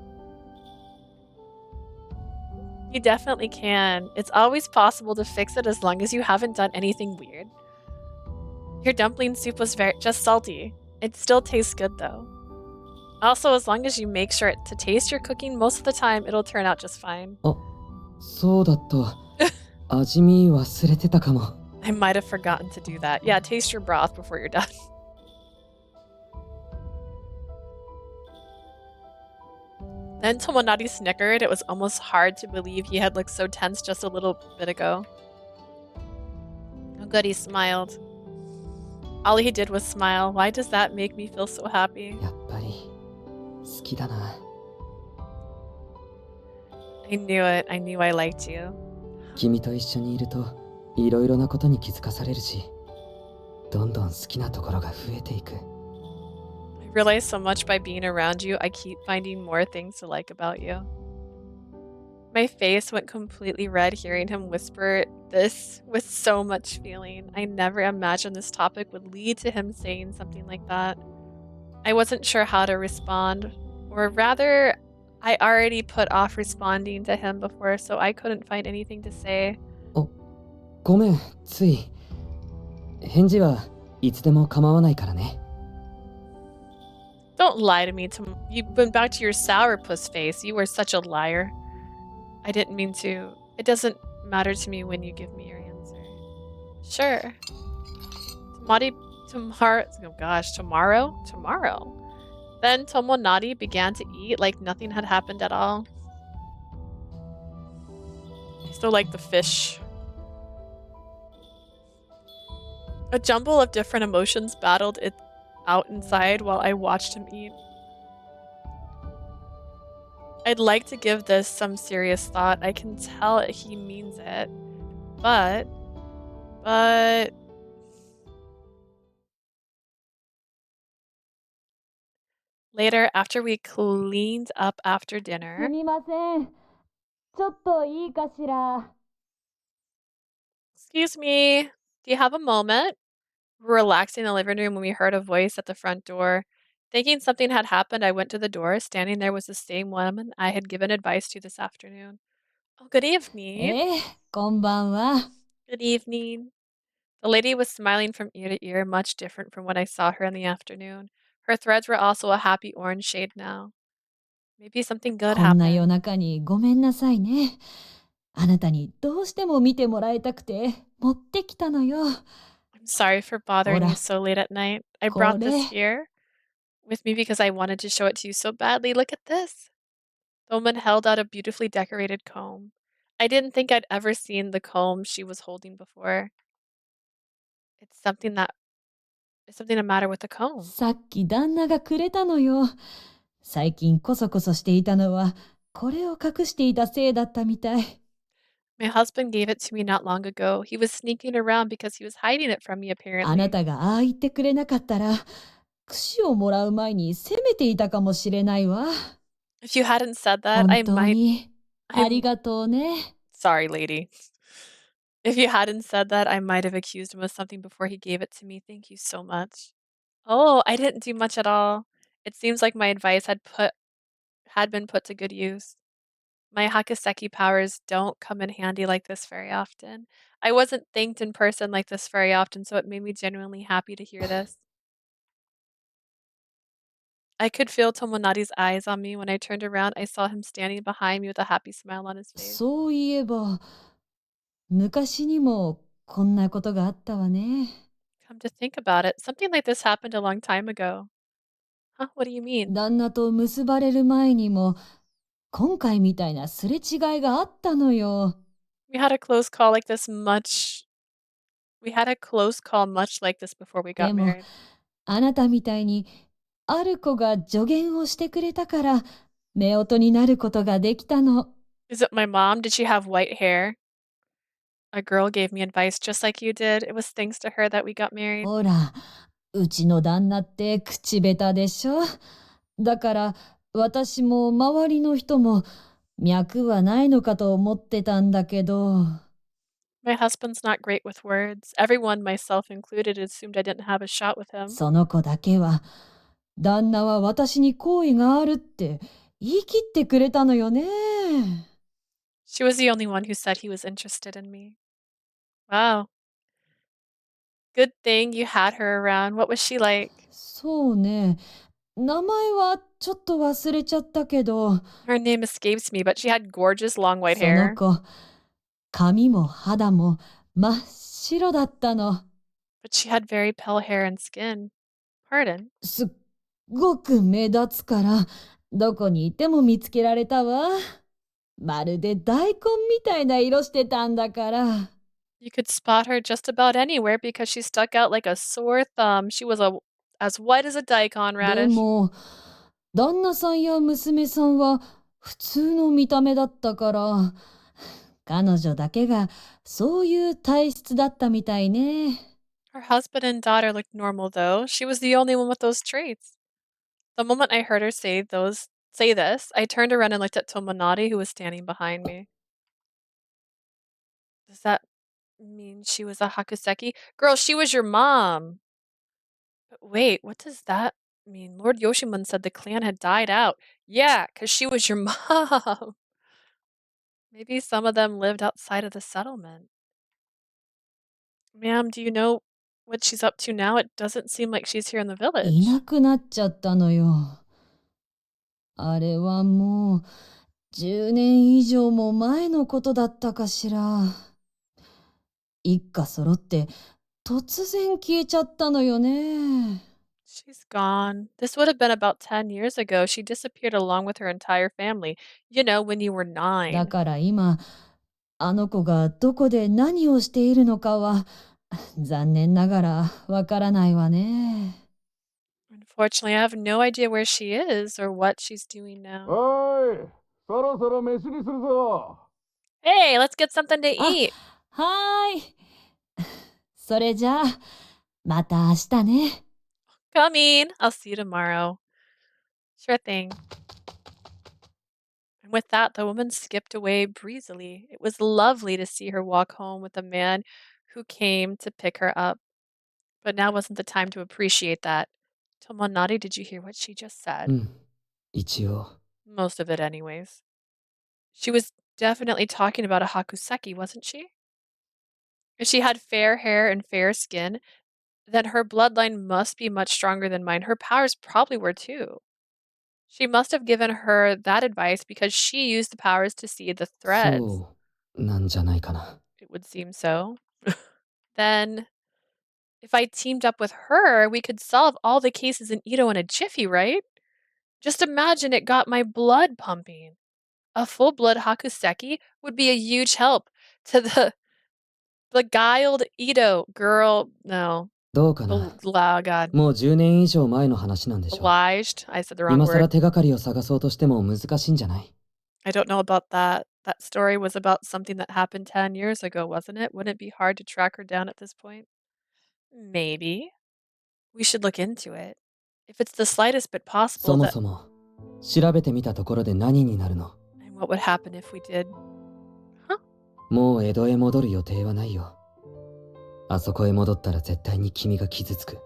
Speaker 1: You definitely can. It's always possible to fix it as long as you haven't done anything weird. Your dumpling soup was just salty. It still tastes good though. Also, as long as you make sure to taste your cooking most of the time, it'll turn out just fine.
Speaker 2: そうだった。味見忘れてたかも。
Speaker 1: I might have forgotten to do that. Yeah, taste your broth before you're done. Then Tomonari snickered. It was almost hard to believe he had looked so tense just a little bit ago. Oh good, he smiled. All he did was smile. Why does that make me feel so happy?
Speaker 2: やっぱり好きだな。
Speaker 1: I knew it. I knew I liked you.
Speaker 2: 君と一緒にいるといろいろなことに気づかされるし、どんどん好きなところが増えていく。
Speaker 1: I realized so much by being around you. I keep finding more things to like about you. My face went completely red hearing him whisper this with so much feeling. I never imagined this topic would lead to him saying something like that. I wasn't sure how to respond, or rather, I already put off responding to him before, so I couldn't find anything to say.
Speaker 2: ごめん、つい。返事はいつでも構わないからね。
Speaker 1: Don't lie to me. You went back to your sourpuss face. You were such a liar. I didn't mean to. It doesn't matter to me when you give me your answer. Sure. Tomorrow. Then Tomonari began to eat like nothing had happened at all. I still like the fish. A jumble of different emotions battled it out inside while I watched him eat. I'd like to give this some serious thought. I can tell he means it. But... Later, after we cleaned up after dinner...
Speaker 5: すみません。ちょっといいかしら。
Speaker 1: Excuse me. Do you have a moment? We were relaxing in the living room when we heard a voice at the front door. Thinking something had happened, I went to the door. Standing there was the same woman I had given advice to this afternoon. Oh, good evening.
Speaker 5: こんばんは。
Speaker 1: Good evening. The lady was smiling from ear to ear, much different from when I saw her in the afternoon. Her threads were also a happy orange shade now. Maybe something good
Speaker 6: こんな夜
Speaker 1: happened.
Speaker 6: 中にごめんなさいね。あなたにどうしても見てもらいたくて持ってきたのよ。
Speaker 1: I'm sorry for bothering you
Speaker 6: ほら、
Speaker 1: so late at night. I
Speaker 6: こ
Speaker 1: brought
Speaker 6: れ。
Speaker 1: this here with me because I wanted to show it to you so badly. Look at this. The woman held out a beautifully decorated comb. I didn't think I'd ever seen the comb she was holding before. It's something the matter with the comb.
Speaker 6: さっき旦那がくれたのよ。最近こそこそしていたのはこれを隠していたせいだったみたい。
Speaker 1: My husband gave it to me not long ago. He was sneaking around because he was hiding it from me,
Speaker 6: あな
Speaker 1: apparently.
Speaker 6: たがああ言ってくれなかったら櫛をもらう前に責めていたかもしれないわ。
Speaker 1: If you hadn't said that,
Speaker 6: 本当にあり
Speaker 1: I'm
Speaker 6: がとうね。
Speaker 1: sorry, lady. If you hadn't said that, I might have accused him of something before he gave it to me. Thank you so much. Oh, I didn't do much at all. It seems like my advice had been put to good use. My Hakaseki powers don't come in handy like this very often. I wasn't thanked in person like this very often, so it made me genuinely happy to hear this. I could feel Tomonari's eyes on me. When I turned around, I saw him standing behind me with a happy smile on his face.
Speaker 6: そういえば昔にもこんなことがあったわね。
Speaker 1: Come to think about it, something like this happened a long time ago. Huh? What do you mean?
Speaker 6: 旦那と結ばれる前にも今回みたいなすれ違いがあったのよ。
Speaker 1: We had a close call like this we had a close call much like this before we
Speaker 6: で
Speaker 1: got
Speaker 6: も
Speaker 1: married.
Speaker 6: あなたみたいにある子が助言をしてくれたから夫婦になることができたの。
Speaker 1: Is it my mom? Did she have white hair? A girl gave me advice just like you did. It was thanks to her that we got married.
Speaker 6: ほら、うちの旦那って口下手でしょ。だから私も周りの人も脈はないのかと思ってたんだけど。
Speaker 1: My husband's not great with words. Everyone, myself included, assumed I didn't have a shot with him.
Speaker 6: その子だけは旦那は私に好意があるって言い切ってくれたのよね。
Speaker 1: She was the only one who said he was interested in me. Wow. Good thing you had her around. What was she like?
Speaker 6: そうね。名前はちょっと忘れちゃったけど、
Speaker 1: Her name escapes me, but she had gorgeous long white
Speaker 6: その
Speaker 1: hair.
Speaker 6: 子、髪も肌も真っ白だったの。
Speaker 1: But she had very pale hair and skin. Pardon?
Speaker 6: すっごく目立つから、どこにいても見つけられたわ。まるで大根みたいな色してたんだから。
Speaker 1: You could spot her just about anywhere because she stuck out like a sore thumb. She was as white as a daikon
Speaker 6: で
Speaker 1: radish.
Speaker 6: も、旦那さんや娘さんは普通の見た目だったから、彼女だけがそういう体質だったみたいね。
Speaker 1: Her husband and daughter looked normal, though. She was the only one with those traits. The moment I heard her say this, I turned around and looked at Tomonari, who was standing behind me. Does that mean she was a Hakuseki? Girl, she was your mom. But wait, what does that mean? Lord Yoshimon said the clan had died out. Yeah, because she was your mom. Maybe some of them lived outside of the settlement. Ma'am, do you know what she's up to now? It doesn't seem like she's here in the
Speaker 6: い
Speaker 1: village.
Speaker 6: なくなっちゃったのよ。あれはもう10年以上も前のことだったかしら。一家揃って突然消えちゃったのよね。
Speaker 1: She's gone. This would have been about 10 years ago. She disappeared along with her entire family. You know, when you were
Speaker 6: だ
Speaker 1: 9.
Speaker 6: から今、あの子がどこで何をしているのかは残念ながらわからないわね。
Speaker 1: Unfortunately, I have no idea where she is or what she's doing now.
Speaker 7: おい、そろそろ飯にするぞ。
Speaker 1: Hey, let's get something to
Speaker 6: あ、
Speaker 1: eat.
Speaker 6: はーい。それじゃあ、また明日ね。
Speaker 1: Coming. I'll see you tomorrow. Sure thing. And with that, the woman skipped away breezily. It was lovely to see her walk home with a man who came to pick her up. But now wasn't the time to appreciate that. Tomonari, did you hear what she just
Speaker 2: う
Speaker 1: said?
Speaker 2: ん、一応。
Speaker 1: Most of it, anyways. She was definitely talking about a Hakuseki, wasn't she? If she had fair hair and fair skin, then her bloodline must be much stronger than mine. Her powers probably were too. She must have given her that advice because she used the powers to see the threads.
Speaker 2: そうなんじゃないかな。
Speaker 1: It would seem so. Then, if I teamed up with her, we could solve all the cases in Ito in a jiffy, right? Just imagine it got my blood pumping. A full-blood Hakuseki would be a huge help to the beguiled Ito girl. No.
Speaker 2: どうかな。
Speaker 1: God.
Speaker 2: もう10年以上前の話なんでしょう。
Speaker 1: Obliged. I said the wrong
Speaker 2: 今更
Speaker 1: word.
Speaker 2: 手がかりを探そうとしても難しいんじゃない？
Speaker 1: I don't know about that. That story was about something that happened 10 years ago, wasn't it? Wouldn't it be hard to track her down at this point? Maybe. We should look into it. If it's the slightest bit
Speaker 2: そ
Speaker 1: possible
Speaker 2: も
Speaker 1: that...
Speaker 2: そも調べてみたところで何になるの？
Speaker 1: And what would happen if we did? Huh?
Speaker 2: もう江戸へ戻る予定はないよ。あそこへ戻ったら絶対に君が傷つく。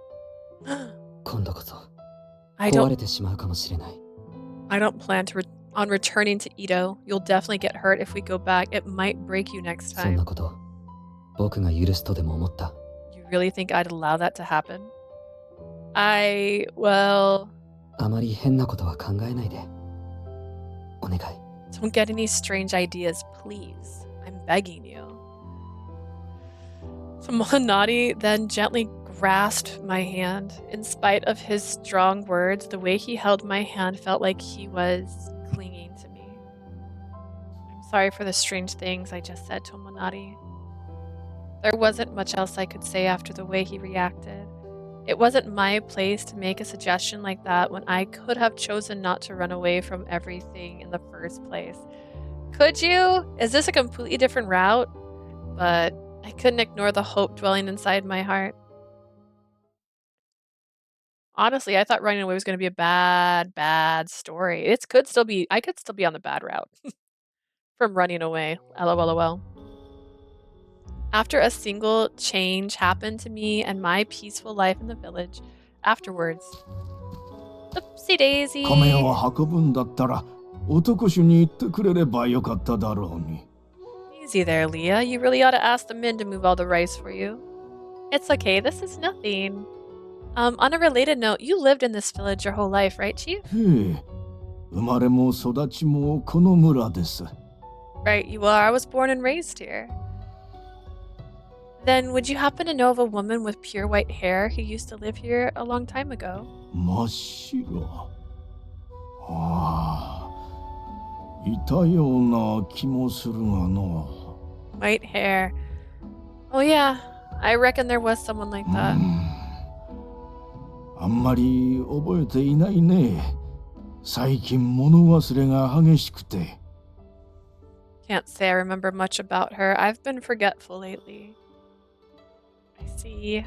Speaker 2: 今度こそ
Speaker 1: I
Speaker 2: 壊
Speaker 1: don't
Speaker 2: れてしまうかもしれない。
Speaker 1: I don't plan on returning to Ito. You'll definitely get hurt if we go back. It might break you next
Speaker 2: そんな
Speaker 1: time.
Speaker 2: こと僕が許すとでも思った。
Speaker 1: You really think I'd allow that to happen? Well...
Speaker 2: あまり変なことは考えないで。お願い。
Speaker 1: Don't get any strange ideas, please. I'm begging you. Tomonari then gently grasped my hand. In spite of his strong words, the way he held my hand felt like he was clinging to me. I'm sorry for the strange things I just said, Tomonari. There wasn't much else I could say after the way he reacted. It wasn't my place to make a suggestion like that when I could have chosen not to run away from everything in the first place. Could you? Is this a completely different route? But I couldn't ignore the hope dwelling inside my heart. Honestly, I thought running away was going to be a bad story. I could still be on the bad route from running away. LOLOL. After a single change happened to me and my peaceful life in the village, afterwards. Oopsie daisy.
Speaker 7: 亀を運ぶんだったら男衆に言ってくれればよかっただろうに。
Speaker 1: Easy there, Leah. You really ought to ask the men to move all the rice for you. It's okay, this is nothing. On a related note, you lived in this village your whole life, right, Chief?
Speaker 7: へえ、生まれも育ちもこの村です。
Speaker 1: Right, you are. I was born and raised here. Then, would you happen to know of a woman with pure white hair who used to live here a long time ago?
Speaker 7: 真っ白。ああ、いたような気もするがの。
Speaker 1: White hair. Oh yeah, I reckon there was someone like that.
Speaker 7: あんまり覚えていないね。最近物忘れが激しくて。
Speaker 1: Can't say I remember much about her. I've been forgetful lately. I see.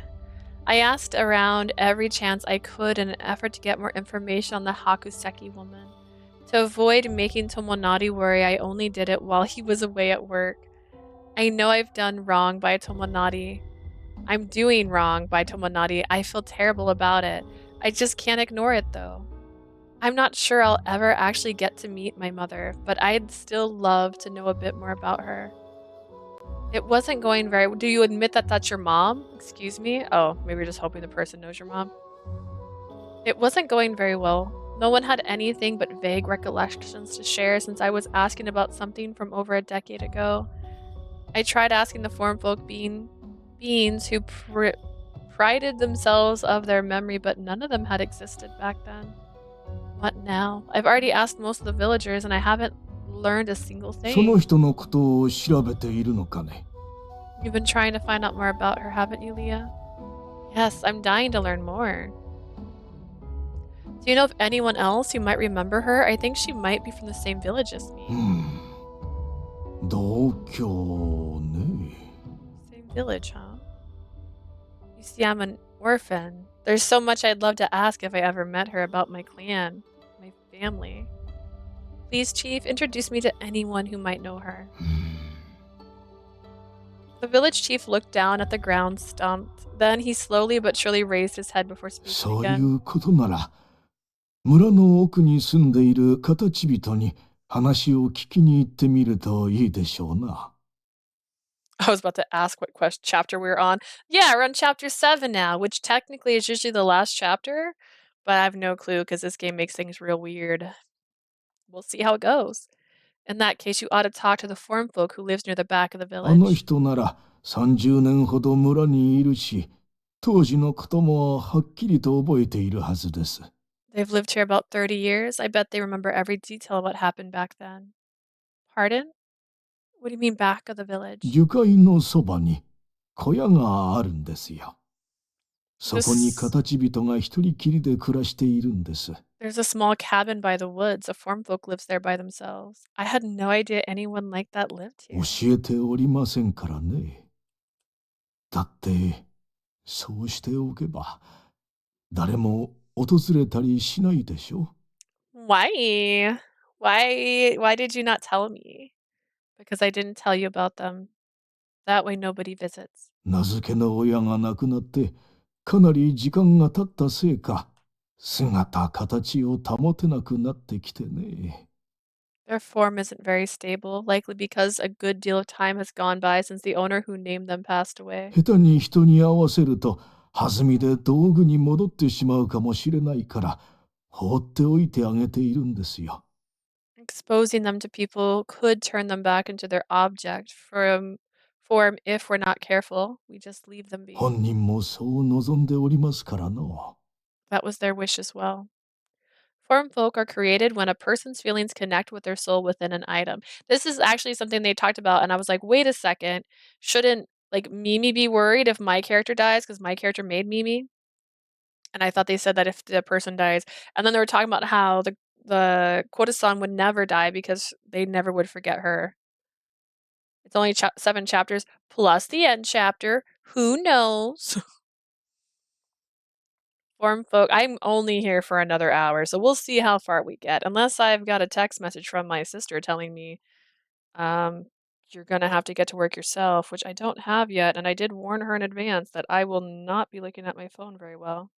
Speaker 1: I asked around every chance I could in an effort to get more information on the Hakuseki woman. To avoid making Tomonari worry, I only did it while he was away at work. I know I've done wrong by Tomonari. I'm doing wrong by Tomonari. I feel terrible about it. I just can't ignore it though. I'm not sure I'll ever actually get to meet my mother, but I'd still love to know a bit more about her. It wasn't going very... Do you admit that that's your mom? Excuse me? Oh, maybe you're just hoping the person knows your mom. It wasn't going very well. No one had anything but vague recollections to share since I was asking about something from over a decade ago. I tried asking the form folk beings who prided themselves of their memory, but none of them had existed back then. What now? I've already asked most of the villagers and I haven't learned a single
Speaker 7: そ
Speaker 1: thing.
Speaker 7: の人のことを調べているのかね。
Speaker 1: You've been trying to find out more about her, haven't you, Leah? Yes, I'm dying to learn more. Do you know of anyone else who might remember her? I think she might be from the same village as me.
Speaker 7: 同居ね。
Speaker 1: Same village, huh? You see, I'm an orphan. There's so much I'd love to ask if I ever met her about my clan, my family. Please, Chief, introduce me to anyone who might know her. The village chief looked down at the ground, stumped. Then he slowly but surely raised his head before speaking
Speaker 7: そうい
Speaker 1: again.
Speaker 7: うことなら、村の奥に住んでいる形人に話を聞きに行ってみるといいでしょうな。
Speaker 1: I was about to ask what chapter we were on. Yeah, we're on chapter 7 now, which technically is usually the last chapter. But I have no clue because this game makes things real weird. We'll see how it goes. In that case, you ought to talk to the form folk who lives near the back of the
Speaker 7: あの
Speaker 1: village.
Speaker 7: 人なら30年ほど村にいるし、当時のこともはっきりと覚えているはずです。
Speaker 1: They've lived here about 30 years. I bet they remember every detail of what happened back then. Pardon? What do you mean back of the village?
Speaker 7: 樹海のそばに小屋があるんですよ。そこに
Speaker 1: This-
Speaker 7: 形人が一人きりで暮らしているんです。
Speaker 1: There's a small cabin by the woods. A form folk lives there by themselves. I had no idea anyone like that lived here.
Speaker 7: 教えておりませんからね。だってそうしておけば誰も訪れたりしないでしょ。
Speaker 1: Why? Why did you not tell me? Because I didn't tell you about them. That way nobody visits.
Speaker 7: 名付けの親が亡くなってかなり時間が経ったせいか、姿形を保てなくなってきてね。
Speaker 1: Their form isn't very stable, likely because a good deal of time has gone by since the owner who named them passed away.
Speaker 7: 下手に人に合わせると弾みで道具に戻ってしまうかもしれないから放っておいてあげているんですよ。
Speaker 1: Exposing them to people could turn them back into their object form if we're not careful. We just leave them be.
Speaker 7: 本人もそう望んでおりますからの。
Speaker 1: That was their wish as well. Form folk are created when a person's feelings connect with their soul within an item. This is actually something they talked about, and I was like, wait a second. Shouldn't like Mimi be worried if my character dies because my character made Mimi? And I thought they said that if the person dies, and then they were talking about how the Koda-san would never die because they never would forget her. It's only 7 chapters plus the end chapter. Who knows? Form folk. I'm only here for another hour, so we'll see how far we get. Unless I've got a text message from my sister telling me, you're gonna have to get to work yourself, which I don't have yet, and I did warn her in advance that I will not be looking at my phone very well.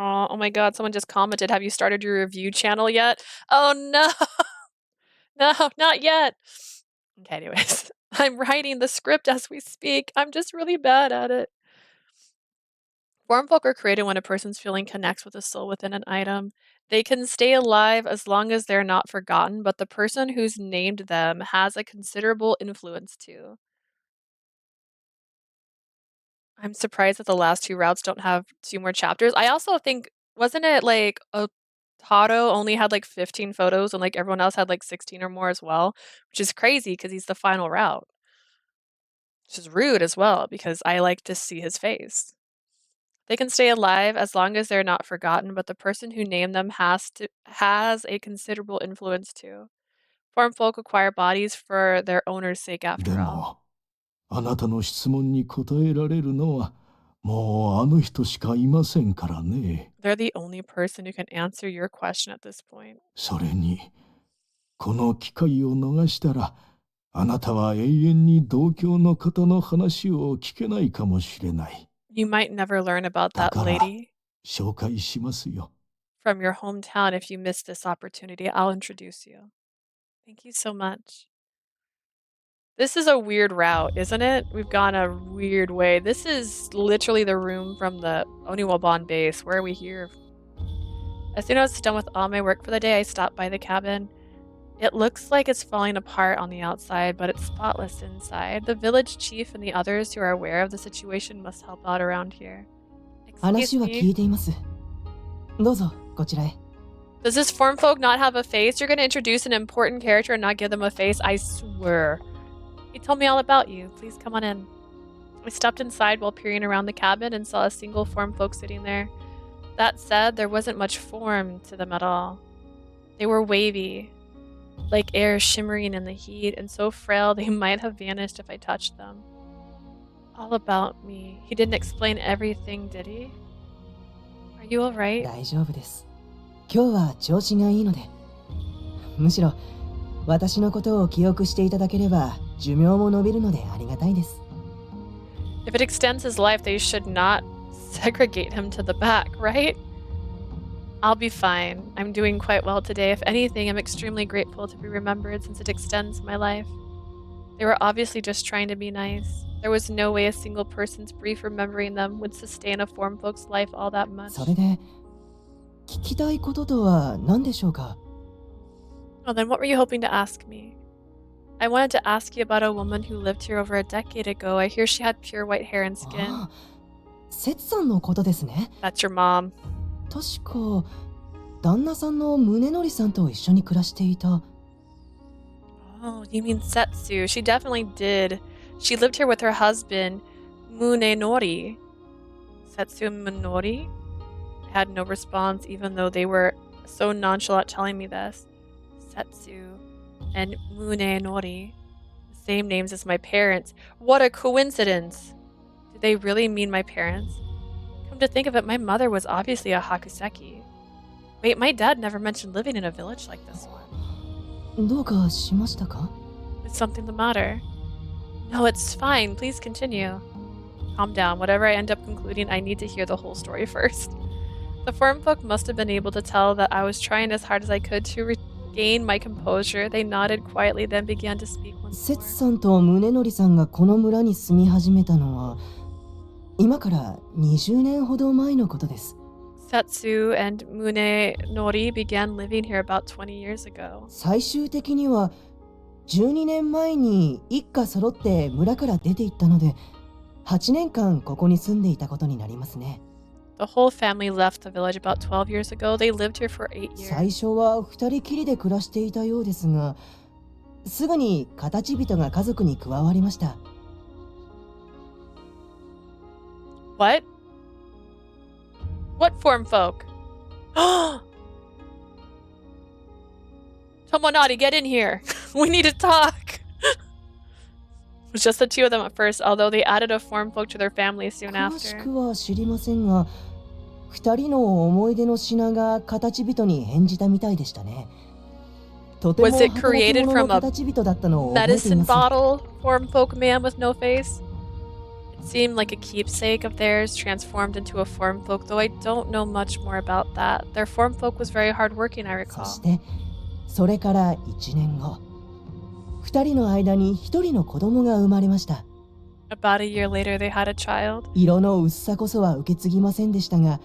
Speaker 1: Oh my god, someone just commented, have you started your review channel yet? Oh no! No, not yet! Okay, anyways. I'm writing the script as we speak. I'm just really bad at it. Form folk are created when a person's feeling connects with a soul within an item. They can stay alive as long as they're not forgotten, but the person who's named them has a considerable influence too. I'm surprised that the last 2 routes don't have 2 more chapters. I also think, wasn't it like Otaro only had like 15 photos and like everyone else had like 16 or more as well, which is crazy because he's the final route. Which is rude as well because I like to see his face. They can stay alive as long as they're not forgotten, but the person who named them has a considerable influence too. Form folk acquire bodies for their owner's sake
Speaker 7: で
Speaker 1: after all.
Speaker 7: もあなたの質問に答えられるのはもうあの人しかいませんからね。
Speaker 1: They're the only person who can answer your question at this point.
Speaker 7: それにこの機会を逃したらあなたは永遠に同郷の方の話を聞けないかもしれない。
Speaker 1: You might never learn about that
Speaker 7: だから
Speaker 1: lady
Speaker 7: 紹介しますよ。
Speaker 1: from your hometown if you miss this opportunity. I'll introduce you. Thank you so much. This is a weird route, isn't it? We've gone a weird way. This is literally the room from the Oniwaban base. Where are we here? As soon as I was done with all my work for the day, I stopped by the cabin. It looks like it's falling apart on the outside, but it's spotless inside. The village chief and the others who are aware of the situation must help out around here. Excuse
Speaker 12: 話は聞
Speaker 1: me.
Speaker 12: いています。どうぞこちらへ。
Speaker 1: Does this form folk not have a face? You're going to introduce an important character and not give them a face? I swear. He told me all about you. Please come on in. I stepped inside while peering around the cabin and saw a single form folk sitting there. That said, there wasn't much form to them at all. They were wavy, like air shimmering in the heat, and so frail they might have vanished if I touched them. All about me. He didn't explain everything, did he? Are you alright?
Speaker 12: 大丈夫です。今日は調子がいいので。むしろ私のことを記憶していただければ寿命も伸びるのでありがたいです。
Speaker 1: If it extends his life, they should not segregate him to the back, right? I'll be fine. I'm doing quite well today. If anything, I'm extremely grateful to be remembered since it extends my life. They were obviously just trying to be nice. There was no way a single person's brief remembering them would sustain a form folk's life all that much.
Speaker 12: それで、聞きたいこととは何でしょうか？
Speaker 1: Well, then what were you hoping to ask me? I wanted to ask you about a woman who lived here over a decade ago. I hear she had pure white hair and skin.
Speaker 12: ああ、節さんのことですね。
Speaker 1: That's your mom.
Speaker 12: 確か、旦那さんの宗則さんと一緒に暮らしていた。
Speaker 1: Oh, you mean Setsu. She definitely did. She lived here with her husband, Munenori. Setsu Munori? I had no response even though they were so nonchalant telling me this. Setsu and Munenori. The same names as my parents. What a coincidence! Did they really mean my parents? Come to think of it, my mother was obviously a Hakuseki. Wait, my dad never mentioned living in a village like this one.
Speaker 12: どうかしましたか？
Speaker 1: Is something the matter? No, it's fine. Please continue. Calm down. Whatever I end up concluding, I need to hear the whole story first. The form folk must have been able to tell that I was trying as hard as I could to regain my composure. They nodded quietly, then began to speak once
Speaker 12: 節
Speaker 1: more.
Speaker 12: さんと宗則さんがこの村に住み始めたのは、今から20年ほど前のことです。
Speaker 1: Setsu and Munenori began living here about 20 years ago.
Speaker 12: 最終的には12年前に一家揃って村から出て行ったので、8年間ここに住んでいたことになりますね。
Speaker 1: The whole family left the village about 12 years ago. They lived here for 8 years.
Speaker 12: 最初は2人きりで暮らしていたようですが、すぐに形人が家族に加わりました。
Speaker 1: What? What form folk? Tomonari, get in here. We need to talk. It was just the two of them at first, although they added a form folk to their family soon
Speaker 12: 詳し
Speaker 1: after.
Speaker 12: くは知りませんが、2人の思い出の品が形人に返じたみたいでしたね。とても
Speaker 1: Was it
Speaker 12: 働き
Speaker 1: created
Speaker 12: 者
Speaker 1: from
Speaker 12: の
Speaker 1: a
Speaker 12: 形人だったのを覚えてい
Speaker 1: medicine
Speaker 12: ます。
Speaker 1: bottle form folk man with no face? It seemed like a keepsake of theirs transformed into a form folk, though I don't know much more about that. Their form folk was very hardworking, I
Speaker 12: そ
Speaker 1: recall.
Speaker 12: して、それから1年後、2人の間に1人の子供が生まれました。
Speaker 1: About a year later, they had a child.
Speaker 12: 色の薄さこそは受け継ぎませんでしたが、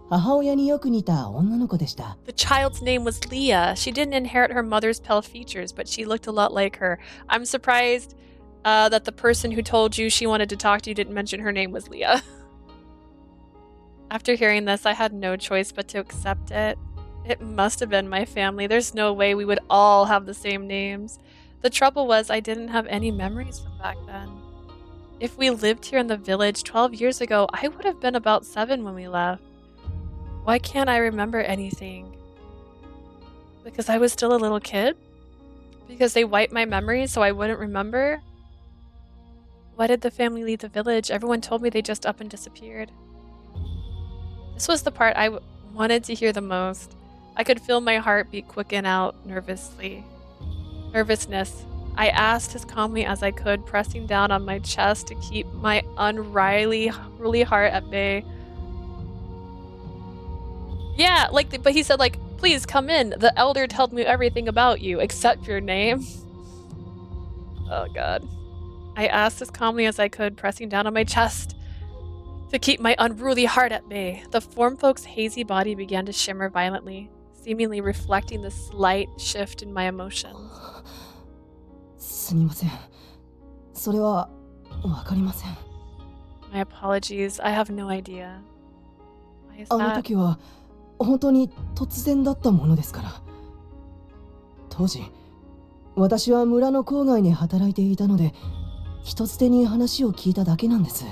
Speaker 12: 母親によく似た女の子でした。
Speaker 1: The child's name was Leah. She didn't inherit her mother's pale features, but she looked a lot like her. I'm surprised that the person who told you she wanted to talk to you didn't mention her name was Leah. After hearing this, I had no choice but to accept it. It must have been my family. There's no way we would all have the same names. The trouble was I didn't have any memories from back then. If we lived here in the village 12 years ago, I would have been about 7 when we left. Why can't I remember anything? Because I was still a little kid? Because they wiped my memories so I wouldn't remember? Why did the family leave the village? Everyone told me they just up and disappeared. This was the part I wanted to hear the most. I could feel my heartbeat quicken out nervousness. I asked as calmly as I could, pressing down on my chest to keep my unruly heart at bay. Yeah, but he said, please come in. The elder told me everything about you, except your name. Oh, God. I asked as calmly as I could, pressing down on my chest to keep my unruly heart at bay. The form folk's hazy body began to shimmer violently, seemingly reflecting the slight shift in my emotions.
Speaker 12: すみません。それはわかりません。
Speaker 1: My apologies. I have no idea. Why is
Speaker 12: あの
Speaker 1: that?
Speaker 12: 時は本当に突然だったものですから。当時、私は村の郊外に働いていたので、人づてに話を聞いただけなんです。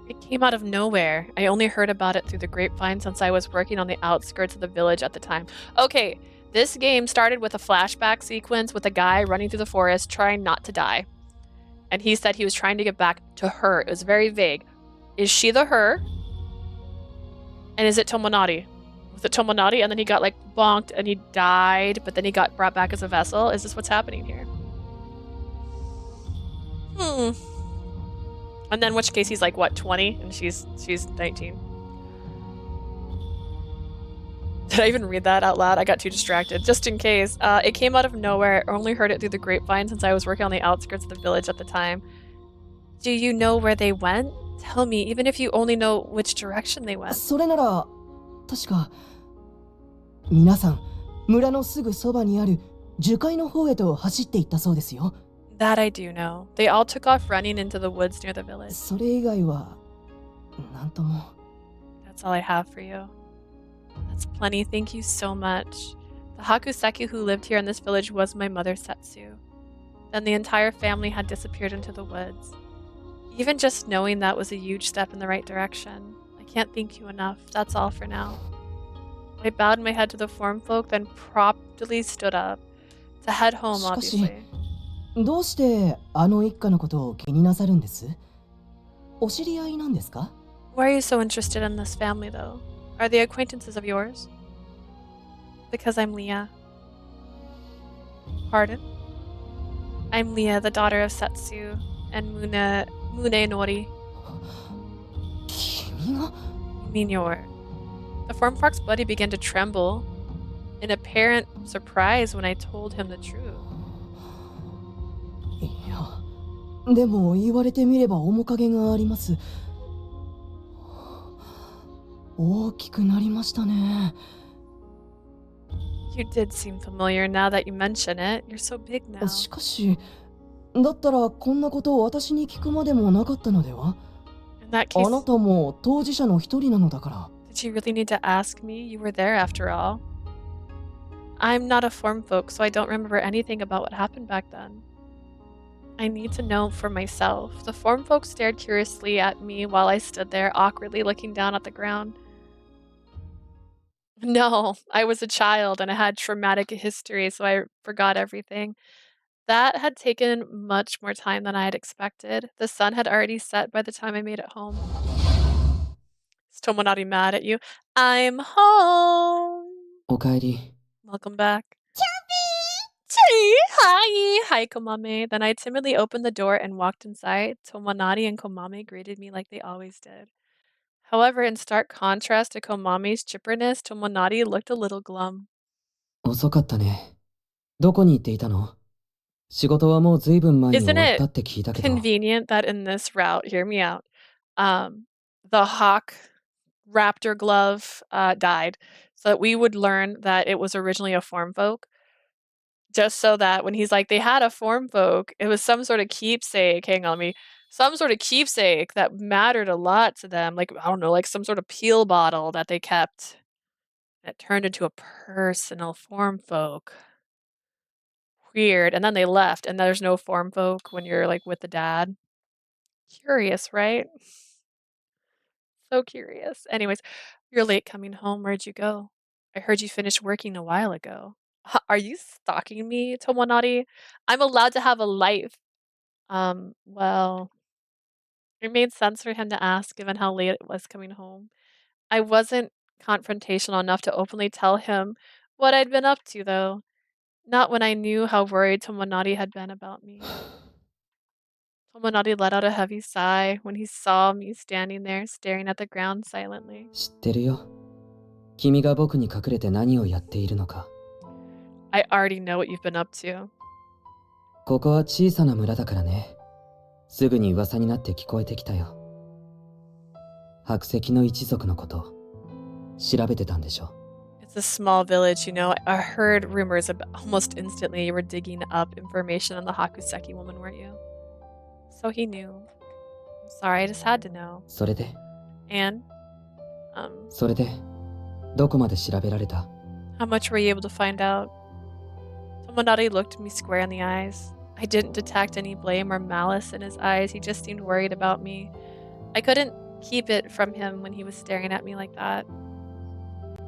Speaker 1: It came out of nowhere. I only heard about it through the grapevine since I was working on the outskirts of the village at the time. Okay, this game started with a flashback sequence with a guy running through the forest trying not to die. And he said he was trying to get back to her. It was very vague. Is she the her? And is it Tomonari? Was it Tomonari? And then he got bonked and he died, but then he got brought back as a vessel? Is this what's happening here? And then in which case he's 20 and she's 19. Did I even read that out loud? I got too distracted. Just in case. It came out of nowhere. I only heard it through the grapevine since I was working on the outskirts of the village at the time. Do you know where they went? Tell me, even if you only know which direction they went.
Speaker 12: それなら確か皆さん村のすぐそばにある樹海の方へと走っていったそうですよ。
Speaker 1: That I do know. They all took off running into the woods near the village.
Speaker 12: それ以外はなんとも。
Speaker 1: That's all I have for you. That's plenty. Thank you so much. The Hakuseki who lived here in this village was my mother Setsu. Then the entire family had disappeared into the woods. Even just knowing that was a huge step in the right direction. I can't thank you enough. That's all for now. I bowed my head to the form folk, then promptly stood up to head home,
Speaker 12: しかし
Speaker 1: obviously.
Speaker 12: どうしてあの一家のことを気になさるんです？お知り合いなんですか？
Speaker 1: Why are you so interested in this family, though? Are they acquaintances of yours? Because I'm Leah. Pardon? I'm Leah, the daughter of Setsu and Munenori.
Speaker 12: 君が？
Speaker 1: You mean your... The form folk's body began to tremble in apparent surprise when I told him the truth.
Speaker 12: いや、でも言われてみれば面影があります。大きくなりましたね。
Speaker 1: You did seem familiar now that you mention it. You're so big now.
Speaker 12: しかし、だったらこんなことを私に聞くまでもなかったのでは？
Speaker 1: In that
Speaker 12: あ
Speaker 1: case,
Speaker 12: なたも当事者の一人なのだから。
Speaker 1: did you really need to ask me? You were there after all. I'm not a form folk, so I don't remember anything about what happened back then. I need to know for myself. The form folk stared curiously at me while I stood there, awkwardly looking down at the ground. No, I was a child and I had traumatic history, so I forgot everything. That had taken much more time than I had expected. The sun had already set by the time I made it home. Is Tomonari mad at you? I'm home!
Speaker 2: おかえり。
Speaker 1: Welcome back. Chubby! Hi! Hi, Komame. Then I timidly opened the door and walked inside. Tomonari and Komame greeted me like they always did. However, in stark contrast to Komame's chipperness, Tomonari looked a little glum.
Speaker 2: 遅かったね。どこに行っていたの？仕事はもうずいぶん前に終
Speaker 1: Isn't
Speaker 2: わっ
Speaker 1: it
Speaker 2: たって聞いたけど。
Speaker 1: convenient that in this route, hear me out, the hawk raptor glove died, so that we would learn that it was originally a form folk. Just so that when he's like, they had a form folk, it was some sort of keepsake, hang on me, some sort of keepsake that mattered a lot to them. Like, I don't know, like some sort of peel bottle that they kept. That turned into a personal form folk. Weird. And then they left, and there's no form folk when you're like with the dad. Curious, right? So curious. Anyways, you're late coming home. Where'd you go? I heard you finished working a while ago. Are you stalking me, Tomonari? I'm allowed to have a life. Well, it made sense for him to ask given how late it was coming home. I wasn't confrontational enough to openly tell him what I'd been up to, though. Not when I knew how worried Tomonari had been about me. Tomonari let out a heavy sigh when he saw me standing there staring at the ground silently.
Speaker 2: 知ってるよ。君が僕に隠れて何をやっているのか。
Speaker 1: I already know what you've been up to.
Speaker 2: ここは小さな村だからね。すぐに噂になって聞こえてきたよ。白石の一族のこと調べてたんでしょ。
Speaker 1: It's a small village, you know. I heard rumors almost instantly. You were digging up information on the Hakuseki woman, weren't you? So he knew. I'm sorry, I just had to know.
Speaker 2: それで
Speaker 1: And,
Speaker 2: それでどこまで調べられた？
Speaker 1: how much were you able to find out? Tomonari looked me square in the eyes. I didn't detect any blame or malice in his eyes. He just seemed worried about me. I couldn't keep it from him when he was staring at me like that.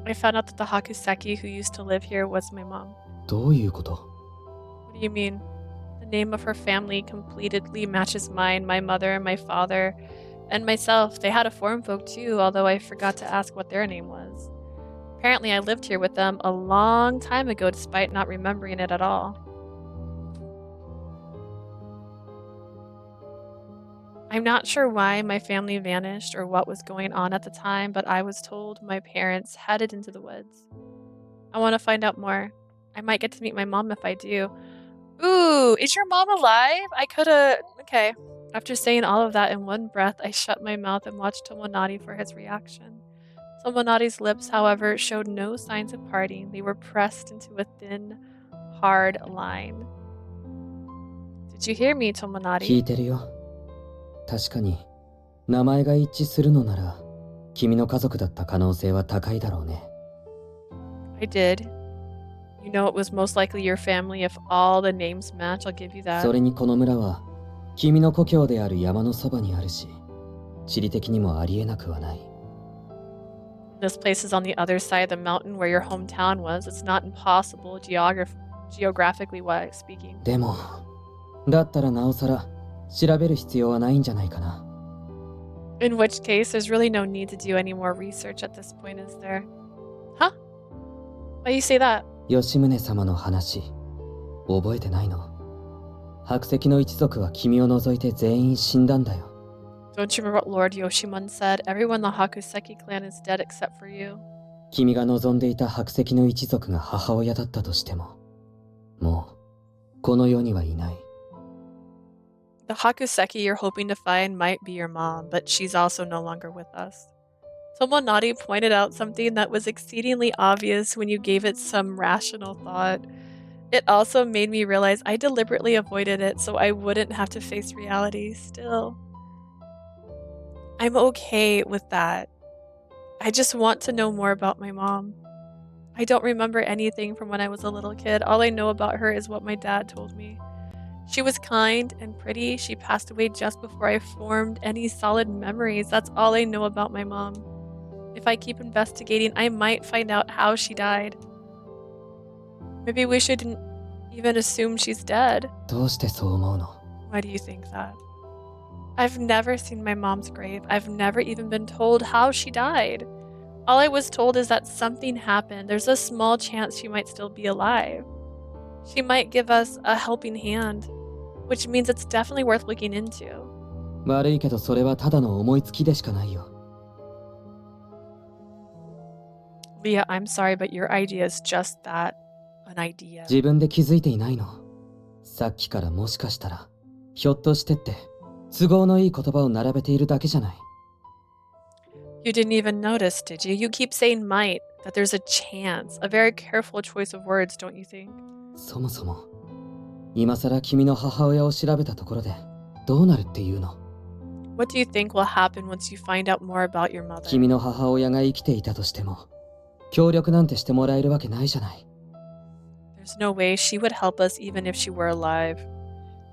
Speaker 1: I found out that the Hakuseki who used to live here was my mom.
Speaker 2: どういうこと？
Speaker 1: What do you mean? The name of her family completely matches mine, my mother, my father, and myself. They had a form folk too, although I forgot to ask what their name was. Apparently I lived here with them a long time ago despite not remembering it at all. I'm not sure why my family vanished or what was going on at the time, but I was told my parents headed into the woods. I want to find out more. I might get to meet my mom if I do. Ooh, is your mom alive? I coulda... Okay. After saying all of that in one breath, I shut my mouth and watched Tomonari for his reaction. Tomonari's lips, however, showed no signs of parting. They were pressed into a thin, hard line. Did you hear me,
Speaker 2: 聞
Speaker 1: Tomonari?
Speaker 2: いてるよ。確かに、名前が一致するのなら、君の家族だった可能性は高いだろうね。
Speaker 1: I did. You know it was most likely your family if all the names match. I'll give you that.
Speaker 2: それにこの村は、君の故郷である山のそばにあるし、地理的にもありえなくはない。
Speaker 1: This place is on the other side of the mountain where your hometown was. It's not impossible, geographically speaking.
Speaker 2: でも、だったらなおさら、調べる必要はないんじゃないかな。
Speaker 1: In which case, there's really no need to do any more research at this point, is there? Huh? Why do you say that?
Speaker 2: 吉宗様の話、覚えてないの？白石の一族は君を除いて全員死んだんだよ。
Speaker 1: Don't you remember what Lord Yoshimon said? Everyone in the Hakuseki clan is dead except for you.
Speaker 2: 君が望んでいた白石の一族が母親だったとしても、もう、この世にはいない。
Speaker 1: The Hakuseki you're hoping to find might be your mom, but she's also no longer with us. Tomonari pointed out something that was exceedingly obvious when you gave it some rational thought. It also made me realize I deliberately avoided it so I wouldn't have to face reality still. I'm okay with that. I just want to know more about my mom. I don't remember anything from when I was a little kid. All I know about her is what my dad told me. She was kind and pretty. She passed away just before I formed any solid memories. That's all I know about my mom. If I keep investigating, I might find out how she died. Maybe we shouldn't even assume she's dead.
Speaker 2: どうしてそう思うの？
Speaker 1: Why do you think that? I've never seen my mom's grave. I've never even been told how she died. All I was told is that something happened. There's a small chance she might still be alive. She might give us a helping hand, which means it's definitely worth looking into.
Speaker 2: 悪いけどそれはただの思いつきでしかないよ。
Speaker 1: Leah, I'm sorry, but your idea is just that, an idea.
Speaker 2: 自分で気づいていないの。さっきからもしかしたら、ひょっとしてって、都合のいい言葉を並べているだけじゃない。
Speaker 1: You didn't even notice, did you? You keep saying might, that there's a chance. A very careful choice of words, don't you think?
Speaker 2: そもそも、今さら君の母親を調べたところで、どうなるっていうの？
Speaker 1: What do you think will happen once you find out more about your mother?
Speaker 2: 君の母親が生きていたとしても、協力なんてしてもらえるわけないじゃない。
Speaker 1: There's no way she would help us even if she were alive.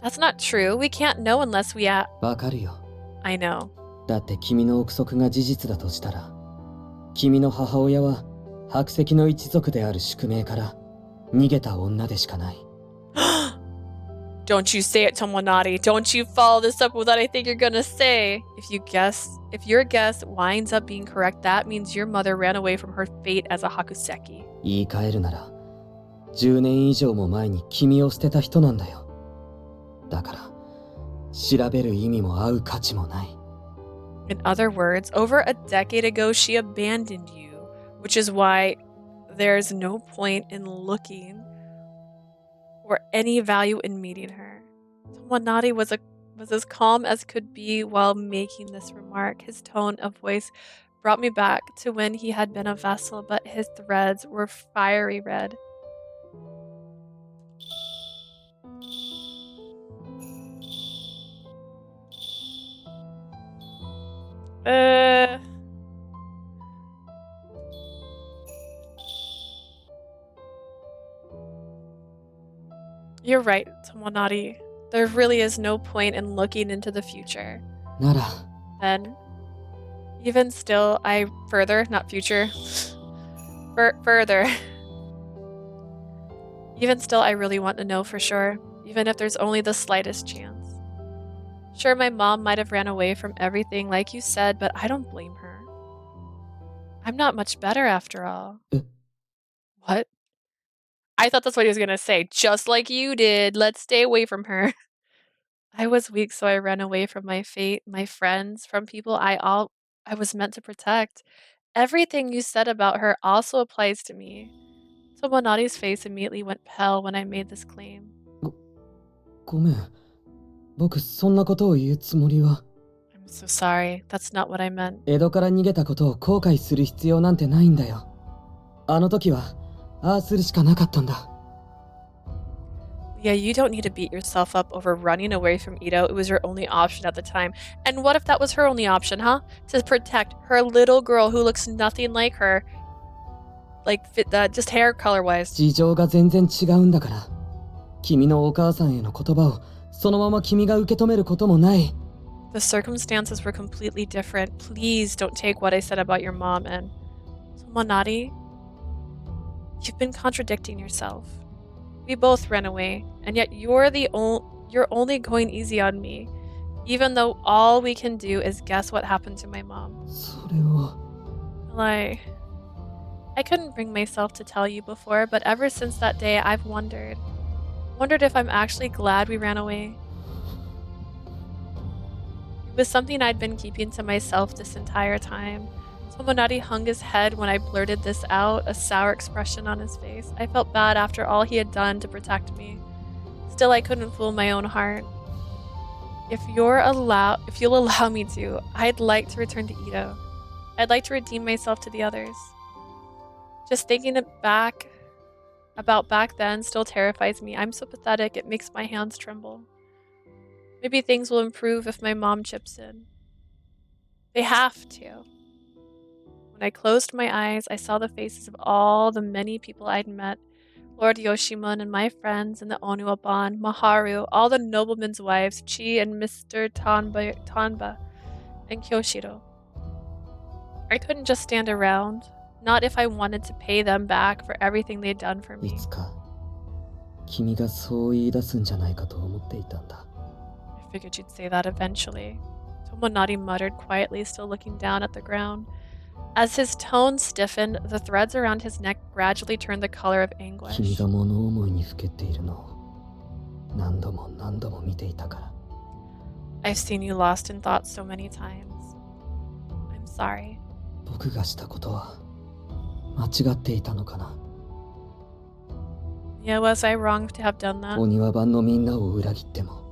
Speaker 1: That's not true. We can't know unless we ask.
Speaker 2: わかるよ。
Speaker 1: I know.
Speaker 2: だって君の憶測が事実だとしたら、君の母親は白石の一族である宿命から逃げた女でしかない。
Speaker 1: Don't you say it, Tomonari. Don't you follow this up with what I think you're gonna say. If your guess winds up being correct, that means your mother ran away from her fate as a Hakuseki.
Speaker 2: 言い換えるなら、10年以上も前に君を捨てた人なんだよ。だから、調べる意味も合う価値もない。
Speaker 1: In other words, over a decade ago, she abandoned you, which is why there's no point in looking or any value in meeting her. Tomonari was as calm as could be while making this remark. His tone of voice brought me back to when he had been a vessel, but his threads were fiery red. You're right, Tomonari. There really is no point in looking into the future.
Speaker 2: なら、
Speaker 1: Then, even still, not future, further. Even still, I really want to know for sure, even if there's only the slightest chance. Sure, my mom might have ran away from everything like you said, but I don't blame her. I'm not much better after all. What? I thought that's what he was gonna say. Just like you did. Let's stay away from her. I was weak, so I ran away from my fate, my friends, from people I was meant to protect. Everything you said about her also applies to me. Tomonari's face immediately went pale when I made this claim.
Speaker 2: ごめん。僕そんなことを言うつもりは。
Speaker 1: I'm so sorry. That's not what I meant.
Speaker 2: 江戸から逃げたことを後悔する必要なんてないんだよ。あの時はああするしかなかったんだ。
Speaker 1: Yeah, you don't need to beat yourself up over running away from Ito. It was your only option at the time. And what if that was her only option, huh? To protect her little girl who looks nothing like her. Like, just hair color-wise.
Speaker 2: 事情が全然違うんだから。君のお母さんへの言葉をそのまま君が受け止めることもない。
Speaker 1: The circumstances were completely different. Please don't take what I said about your mom and... Tomonari, you've been contradicting yourself. We both ran away, and yet you're only going easy on me, even though all we can do is guess what happened to my mom.
Speaker 2: それは。
Speaker 1: Well, I couldn't bring myself to tell you before, but ever since that day, I've wondered if I'm actually glad we ran away. It was something I'd been keeping to myself this entire time. Tomonari hung his head when I blurted this out, a sour expression on his face. I felt bad after all he had done to protect me. Still, I couldn't fool my own heart. If you'll allow me to, I'd like to return to Ito. I'd like to redeem myself to the others. Just thinking about back then still terrifies me. I'm so pathetic, it makes my hands tremble. Maybe things will improve if my mom chips in. They have to. When I closed my eyes, I saw the faces of all the many people I'd met. Lord Yoshimon and my friends in the Onuaban, Maharu, all the noblemen's wives, Chi and Mr. Tanba, and Kyoshiro. I couldn't just stand around, not if I wanted to pay them back for everything they'd done for me.
Speaker 2: いつか君がそう言い出すんじゃないかと思っていたんだ。
Speaker 1: I figured you'd say that eventually. Tomonari muttered quietly, still looking down at the ground. As his tone stiffened, the threads around his neck gradually turned the color of anguish.
Speaker 2: 君が物思いにふけっているのを何度も何度も見ていたから。
Speaker 1: I've seen you lost in thought so many times. I'm sorry.
Speaker 2: 僕がしたことは間違っていたのかな。
Speaker 1: Yeah, was I wrong to have done that?
Speaker 2: お庭番のみんなを裏切っても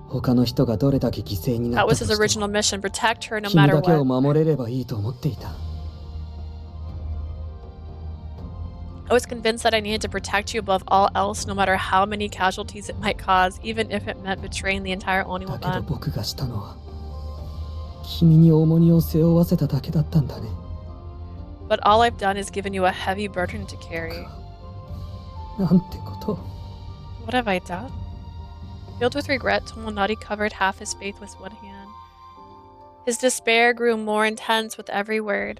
Speaker 2: 他の人がどれだけ犠牲にな
Speaker 1: That
Speaker 2: ったと
Speaker 1: was
Speaker 2: し
Speaker 1: his
Speaker 2: て
Speaker 1: original
Speaker 2: も
Speaker 1: mission, protect her no
Speaker 2: 君
Speaker 1: matter
Speaker 2: だけを
Speaker 1: what.
Speaker 2: 守れればいいと思っていた。
Speaker 1: I was convinced that I needed to protect you above all else, no matter how many casualties it might cause, even if it meant betraying the entire
Speaker 2: だけど
Speaker 1: Oniwaban.
Speaker 2: 僕がしたのは君に重荷を背負わせただけだったんだね。
Speaker 1: But all I've done is given you a heavy burden to carry.
Speaker 2: なんてこと。
Speaker 1: What have I done? Filled with regret, Tomonari covered half his face with one hand. His despair grew more intense with every word.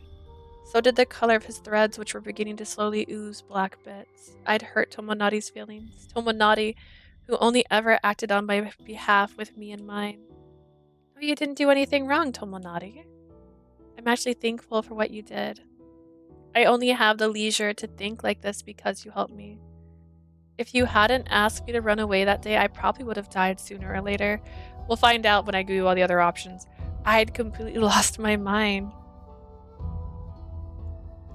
Speaker 1: So did the color of his threads, which were beginning to slowly ooze black bits. I'd hurt Tomonari's feelings. Tomonari, who only ever acted on my behalf with me in mind. No, you didn't do anything wrong, Tomonari. I'm actually thankful for what you did. I only have the leisure to think like this because you helped me. If you hadn't asked me to run away that day, I probably would have died sooner or later. We'll find out when I give you all the other options. I'd completely lost my mind.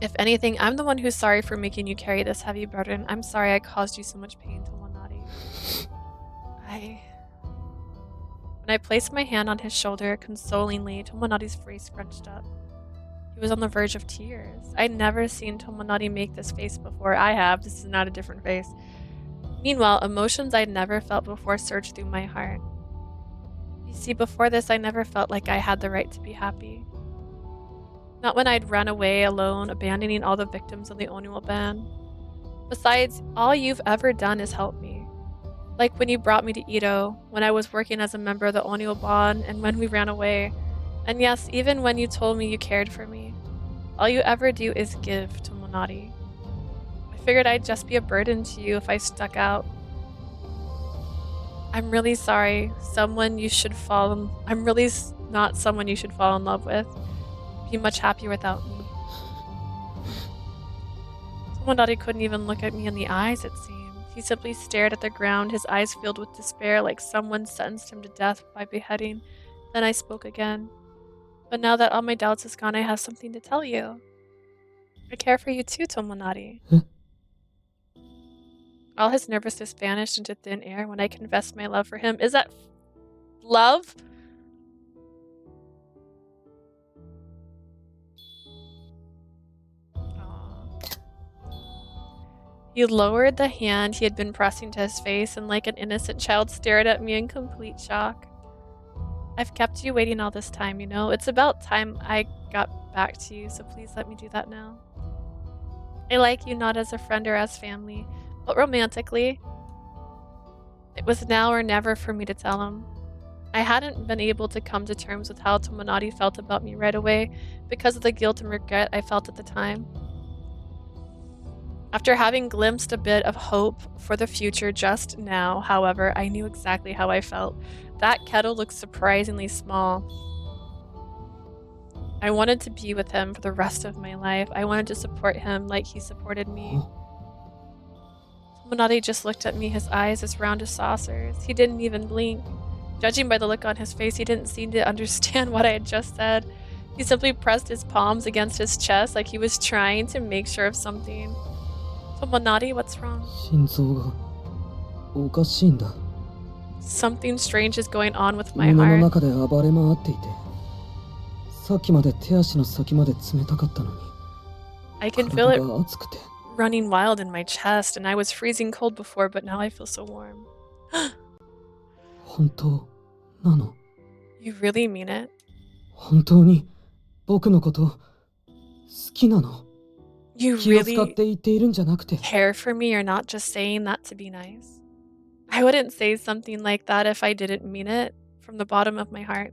Speaker 1: If anything, I'm the one who's sorry for making you carry this heavy burden. I'm sorry I caused you so much pain, Tomonari. When I placed my hand on his shoulder consolingly, Tomonari's face scrunched up. He was on the verge of tears. I'd never seen Tomonari make this face before. I have. This is not a different face. Meanwhile, emotions I'd never felt before surged through my heart. You see, before this, I never felt like I had the right to be happy. Not when I'd run away alone, abandoning all the victims of the Oniwaban. Besides, all you've ever done is help me. Like when you brought me to Ito, when I was working as a member of the Oniwaban, and when we ran away. And yes, even when you told me you cared for me. All you ever do is give, Tomonari. I figured I'd just be a burden to you if I stuck out. I'm really sorry. I'm really not someone you should fall in love with. Be much happier without me. Tomonari couldn't even look at me in the eyes, it seemed. He simply stared at the ground, his eyes filled with despair like someone sentenced him to death by beheading. Then I spoke again. But now that all my doubts is gone, I have something to tell you. I care for you too, Tomonari. All his nervousness vanished into thin air when I confessed my love for him. Is that love? He lowered the hand he had been pressing to his face and like an innocent child stared at me in complete shock. I've kept you waiting all this time, you know? It's about time I got back to you, so please let me do that now. I like you not as a friend or as family, but romantically. It was now or never for me to tell him. I hadn't been able to come to terms with how Tomonari felt about me right away because of the guilt and regret I felt at the time. After having glimpsed a bit of hope for the future just now, however, I knew exactly how I felt. That kettle looked surprisingly small. I wanted to be with him for the rest of my life. I wanted to support him like he supported me. Tomonari just looked at me, his eyes as round as saucers. He didn't even blink. Judging by the look on his face, he didn't seem to understand what I had just said. He simply pressed his palms against his chest like he was trying to make sure of something. Tomonari, what's wrong? Something strange is going on with my heart. I can feel it running wild in my chest, and I was freezing cold before, but now I feel so warm. You really mean it? You really care for me? You're not just saying that to be nice. I wouldn't say something like that if I didn't mean it from the bottom of my heart.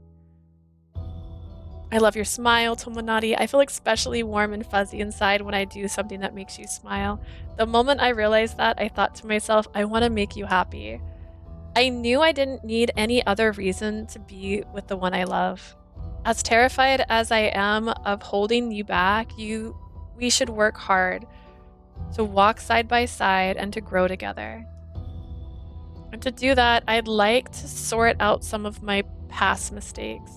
Speaker 1: I love your smile, Tomonari. I feel especially warm and fuzzy inside when I do something that makes you smile. The moment I realized that, I thought to myself, I want to make you happy. I knew I didn't need any other reason to be with the one I love. As terrified as I am of holding you back, we should work hard to walk side by side and to grow together. And to do that, I'd like to sort out some of my past mistakes.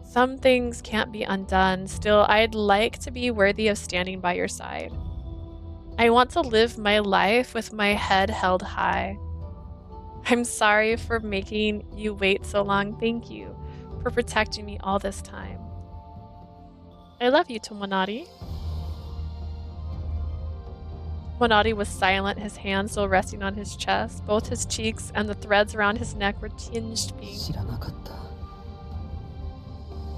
Speaker 1: Some things can't be undone. Still, I'd like to be worthy of standing by your side. I want to live my life with my head held high. I'm sorry for making you wait so long. Thank you for protecting me all this time. I love you, Tomonari. Tomonari was silent, his hand still resting on his chest. Both his cheeks and the threads around his neck were tinged pink.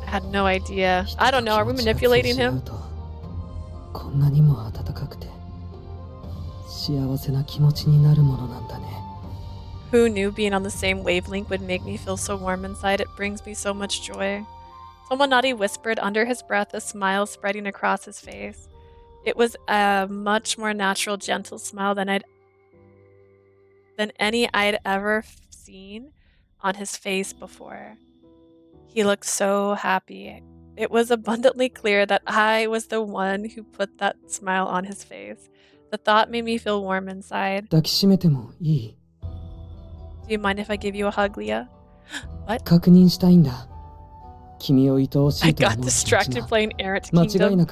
Speaker 1: I had no idea. I don't know, are we manipulating him? Who knew being on the same wavelength would make me feel so warm inside? It brings me so much joy. Tomonari whispered under his breath, a smile spreading across his face. It was a much more natural, gentle smile than any I'd ever seen on his face before. He looked so happy. It was abundantly clear that I was the one who put that smile on his face. The thought made me feel warm inside. Do you mind if I give you a hug, Leah? What? I got distracted playing Errant Kingdom.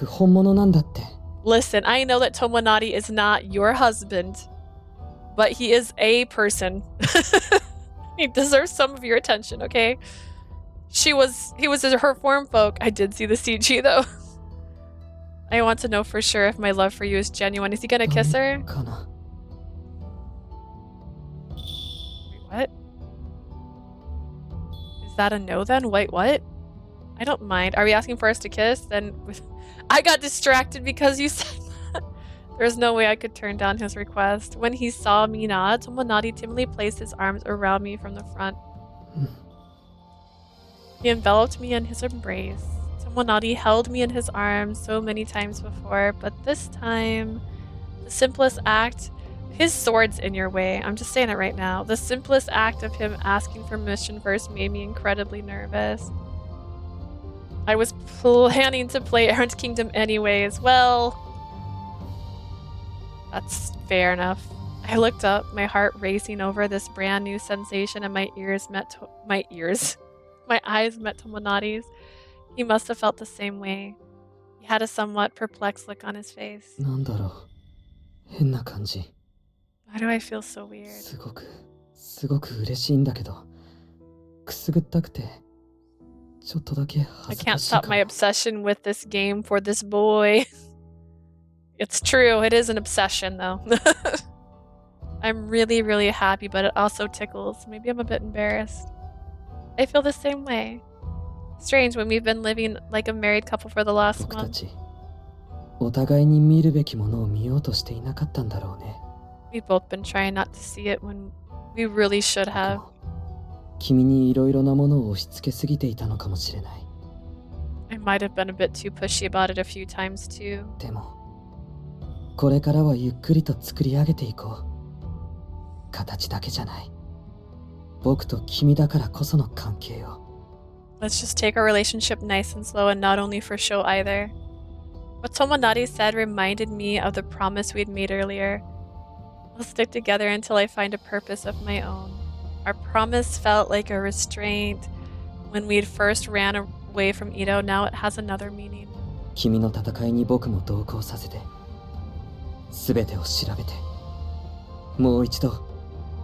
Speaker 1: Listen, I know that Tomonari is not your husband, but he is a person. He deserves some of your attention, okay? He was her form folk. I did see the CG though. I want to know for sure if my love for you is genuine. Is he gonna kiss her? Wait, what? Is that a no then? Wait, what? I don't mind. Are we asking for us to kiss? Then I got distracted because you said that. There's no way I could turn down his request. When he saw me nod, Tomonari timidly placed his arms around me from the front. He enveloped me in his embrace. Tomonari held me in his arms so many times before, but this time, the simplest act, his sword's in your way. I'm just saying it right now. The simplest act of him asking permission first made me incredibly nervous. I was planning to play Errant Kingdom anyways. Well, That's fair enough. I looked up, my heart racing over this brand new sensation, and my eyes met Tomonari's. He must have felt the same way. He had a somewhat perplexed look on his face.
Speaker 2: なんだろう。変な感じ。
Speaker 1: Why do I feel so weird?
Speaker 2: すごく嬉しいんだけど、くすぐったくて、ちょっとだけ
Speaker 1: I
Speaker 2: 恥ず
Speaker 1: can't
Speaker 2: かしいか
Speaker 1: stop
Speaker 2: も。
Speaker 1: my obsession with this game for this boy. It's true, it is an obsession though. I'm really, really happy, but it also tickles. Maybe I'm a bit embarrassed. I feel the same way. Strange when we've been living like a married couple for the last
Speaker 2: 僕た
Speaker 1: month.
Speaker 2: ち、お互いに見るべきものを見ようとしていなかったんだろうね。
Speaker 1: We've both been trying not to see it when we really should
Speaker 2: 僕
Speaker 1: have.
Speaker 2: も君にいろいろなものを押し付けすぎていたのかもしれない。
Speaker 1: I might have been a bit too pushy about it a few times too.
Speaker 2: でも、これからはゆっくりと作り上げていこう。形だけじゃない。僕と君だからこその関係を。
Speaker 1: Let's just take our relationship nice and slow and not only for show either. What Tomonari said reminded me of the promise we'd made earlier. We'll stick together until I find a purpose of my own. Our promise felt like a restraint when we'd first ran away from Ito. Now it has another meaning.
Speaker 2: 君の戦いに僕も同行させて、すべてを調べて、もう一度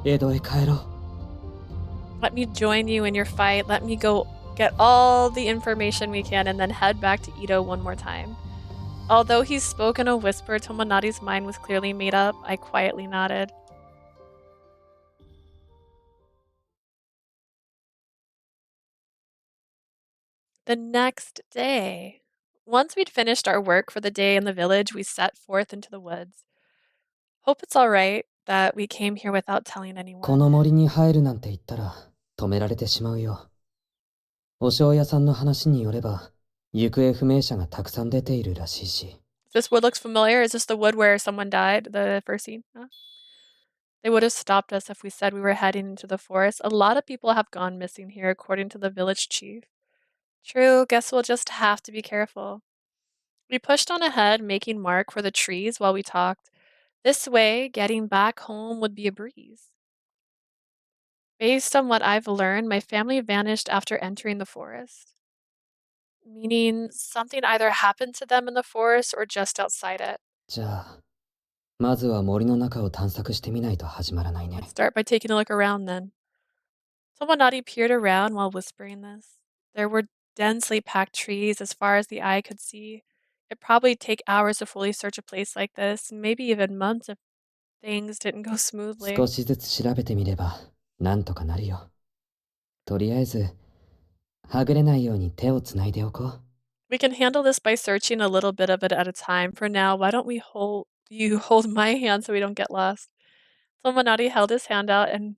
Speaker 2: 江戸へ帰ろう。
Speaker 1: Let me join you in your fight. Let me go get all the information we can and then head back to Ito one more time. Although he spoke in a whisper, Tomonari's mind was clearly made up. I quietly nodded. The next day. Once we'd finished our work for the day in the village, we set forth into the woods. Hope it's alright that we came here without telling
Speaker 2: この
Speaker 1: anyone.
Speaker 2: 森に入るなんて言ったら止められてしまうよ。お醤屋さんの話によれば、行方不明者がたくさん出ているらしいし。
Speaker 1: This wood looks familiar. Is this the wood where someone died? The first scene? Huh? They would have stopped us if we said we were heading into the forest. A lot of people have gone missing here, according to the village chief. True, guess we'll just have to be careful. We pushed on ahead, making mark for the trees while we talked. This way, getting back home would be a breeze. Based on what I've learned, my family vanished after entering the forest. Meaning something either happened to them in the forest or just outside it.
Speaker 2: じゃあ、まずは森の中を探索してみないと始まらないね。
Speaker 1: Let's start by taking a look around then. Tomonari peered around while whispering this. There were densely packed trees as far as the eye could see. It'd probably take hours to fully search a place like this, and maybe even months if things didn't go smoothly.
Speaker 2: 少しずつ調べてみれば、なんとかなるよ。とりあえず、はぐれないように手をつないでおこう。
Speaker 1: We can handle this by searching a little bit of it at a time. For now, why don't you hold my hand so we don't get lost? Tomonari held his hand out and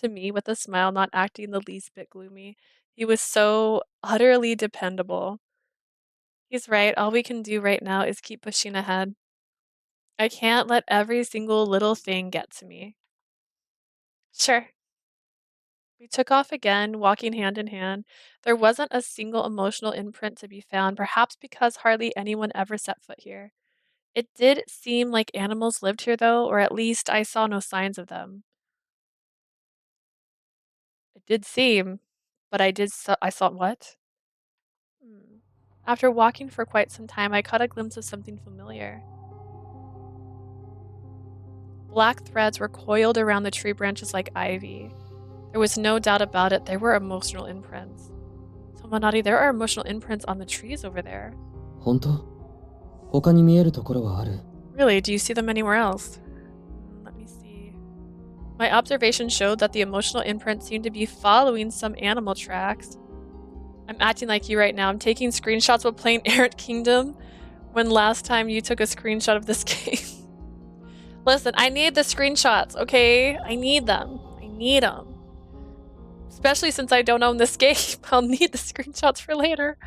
Speaker 1: to me with a smile, not acting the least bit gloomy. He was so utterly dependable. He's right. All we can do right now is keep pushing ahead. I can't let every single little thing get to me. Sure. We took off again, walking hand in hand. There wasn't a single emotional imprint to be found, perhaps because hardly anyone ever set foot here. It did seem like animals lived here, though, or at least I saw no signs of them. It did seem, but I saw what? After walking for quite some time, I caught a glimpse of something familiar. Black threads were coiled around the tree branches like ivy. There was no doubt about it, there were emotional imprints. Tomonari, there are emotional imprints on the trees over there.
Speaker 2: 本当？他に見えるところはある？
Speaker 1: Really? Do you see them anywhere else? Let me see. My observation showed that the emotional imprints seemed to be following some animal tracks. I'm acting like you right now. I'm taking screenshots while playing Errant Kingdom. When last time you took a screenshot of this game? Listen, I need the screenshots, okay? I need them. I need them. Especially since I don't own this game. I'll need the screenshots for later.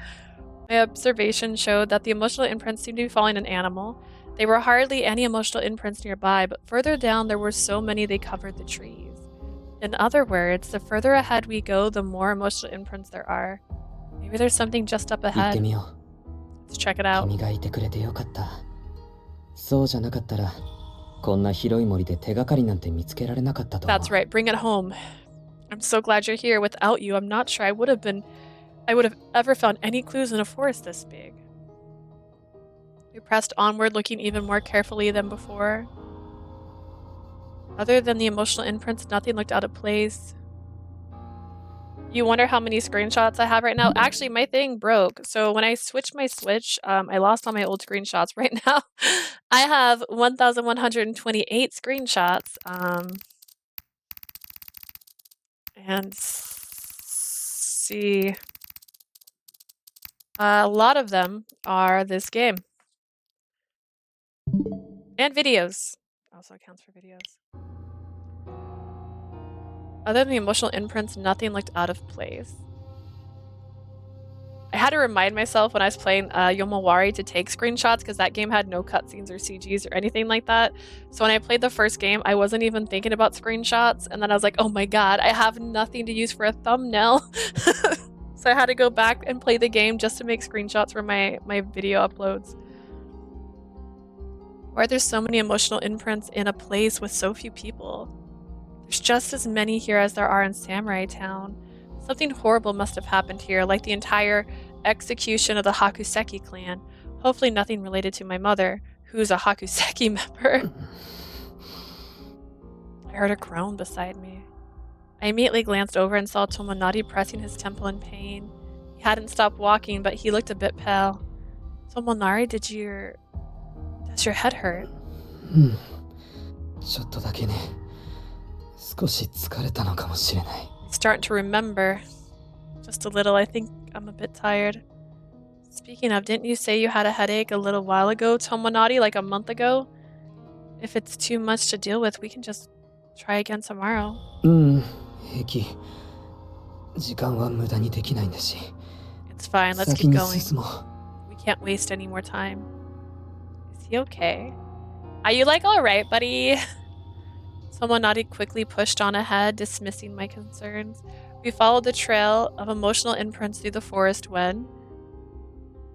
Speaker 1: My observation showed that the emotional imprints seemed to be following an animal. There were hardly any emotional imprints nearby, but further down there were so many they covered the trees. In other words, the further ahead we go, the more emotional imprints there are. Maybe there's something just up
Speaker 2: 行って
Speaker 1: ahead.
Speaker 2: みよ
Speaker 1: Let's check it
Speaker 2: う。
Speaker 1: out.
Speaker 2: 君がいてくれてよかった。そうじゃなかったら、こんな広い森で手がかりなんて見つけられなかったと思う。
Speaker 1: That's right, bring it home. I'm so glad you're here. Without you, I'm not sure I would have ever found any clues in a forest this big. We pressed onward, looking even more carefully than before. Other than the emotional imprints, nothing looked out of place. You wonder how many screenshots I have right now? Actually, my thing broke. So when I switched my Switch, I lost all my old screenshots. Right now, I have 1,128 screenshots. And see, a lot of them are this game. And videos. Also counts for videos. Other than the emotional imprints, nothing looked out of place. I had to remind myself when I was playing Yomawari to take screenshots because that game had no cutscenes or CGs or anything like that. So when I played the first game, I wasn't even thinking about screenshots. And then I was like, oh my god, I have nothing to use for a thumbnail. So I had to go back and play the game just to make screenshots for my video uploads. Why are there so many emotional imprints in a place with so few people? There's just as many here as there are in Samurai Town. Something horrible must have happened here, like the entire execution of the Hakuseki clan. Hopefully nothing related to my mother, who's a Hakuseki member. I heard a groan beside me. I immediately glanced over and saw Tomonari pressing his temple in pain. He hadn't stopped walking, but he looked a bit pale. Tomonari, does your head hurt?
Speaker 2: ちょっとだけね。少し疲れたのかもしれない。
Speaker 1: Starting to remember. Just a little. I think I'm a bit tired. Speaking of, didn't you say you had a headache a little while ago, Tomonari, like a month ago? If it's too much to deal with, we can just try again tomorrow.
Speaker 2: 平気。時間は無駄にできないんだし。
Speaker 1: It's fine, let's
Speaker 2: 先
Speaker 1: keep
Speaker 2: に
Speaker 1: going.
Speaker 2: 進もう。
Speaker 1: We can't waste any more time. Is he okay? Are you like alright, buddy? Tomonari quickly pushed on ahead, dismissing my concerns. We followed the trail of emotional imprints through the forest when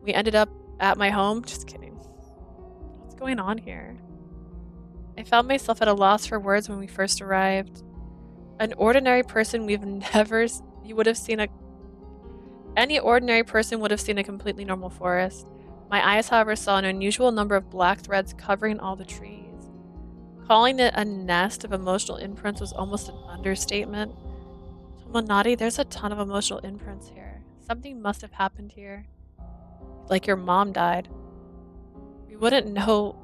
Speaker 1: we ended up at my home. Just kidding. What's going on here? I found myself at a loss for words when we first arrived. An ordinary person any ordinary person would have seen a completely normal forest. My eyes, however, saw an unusual number of black threads covering all the trees. Calling it a nest of emotional imprints was almost an understatement. Tomonari, there's a ton of emotional imprints here. Something must have happened here. Like your mom died. We wouldn't know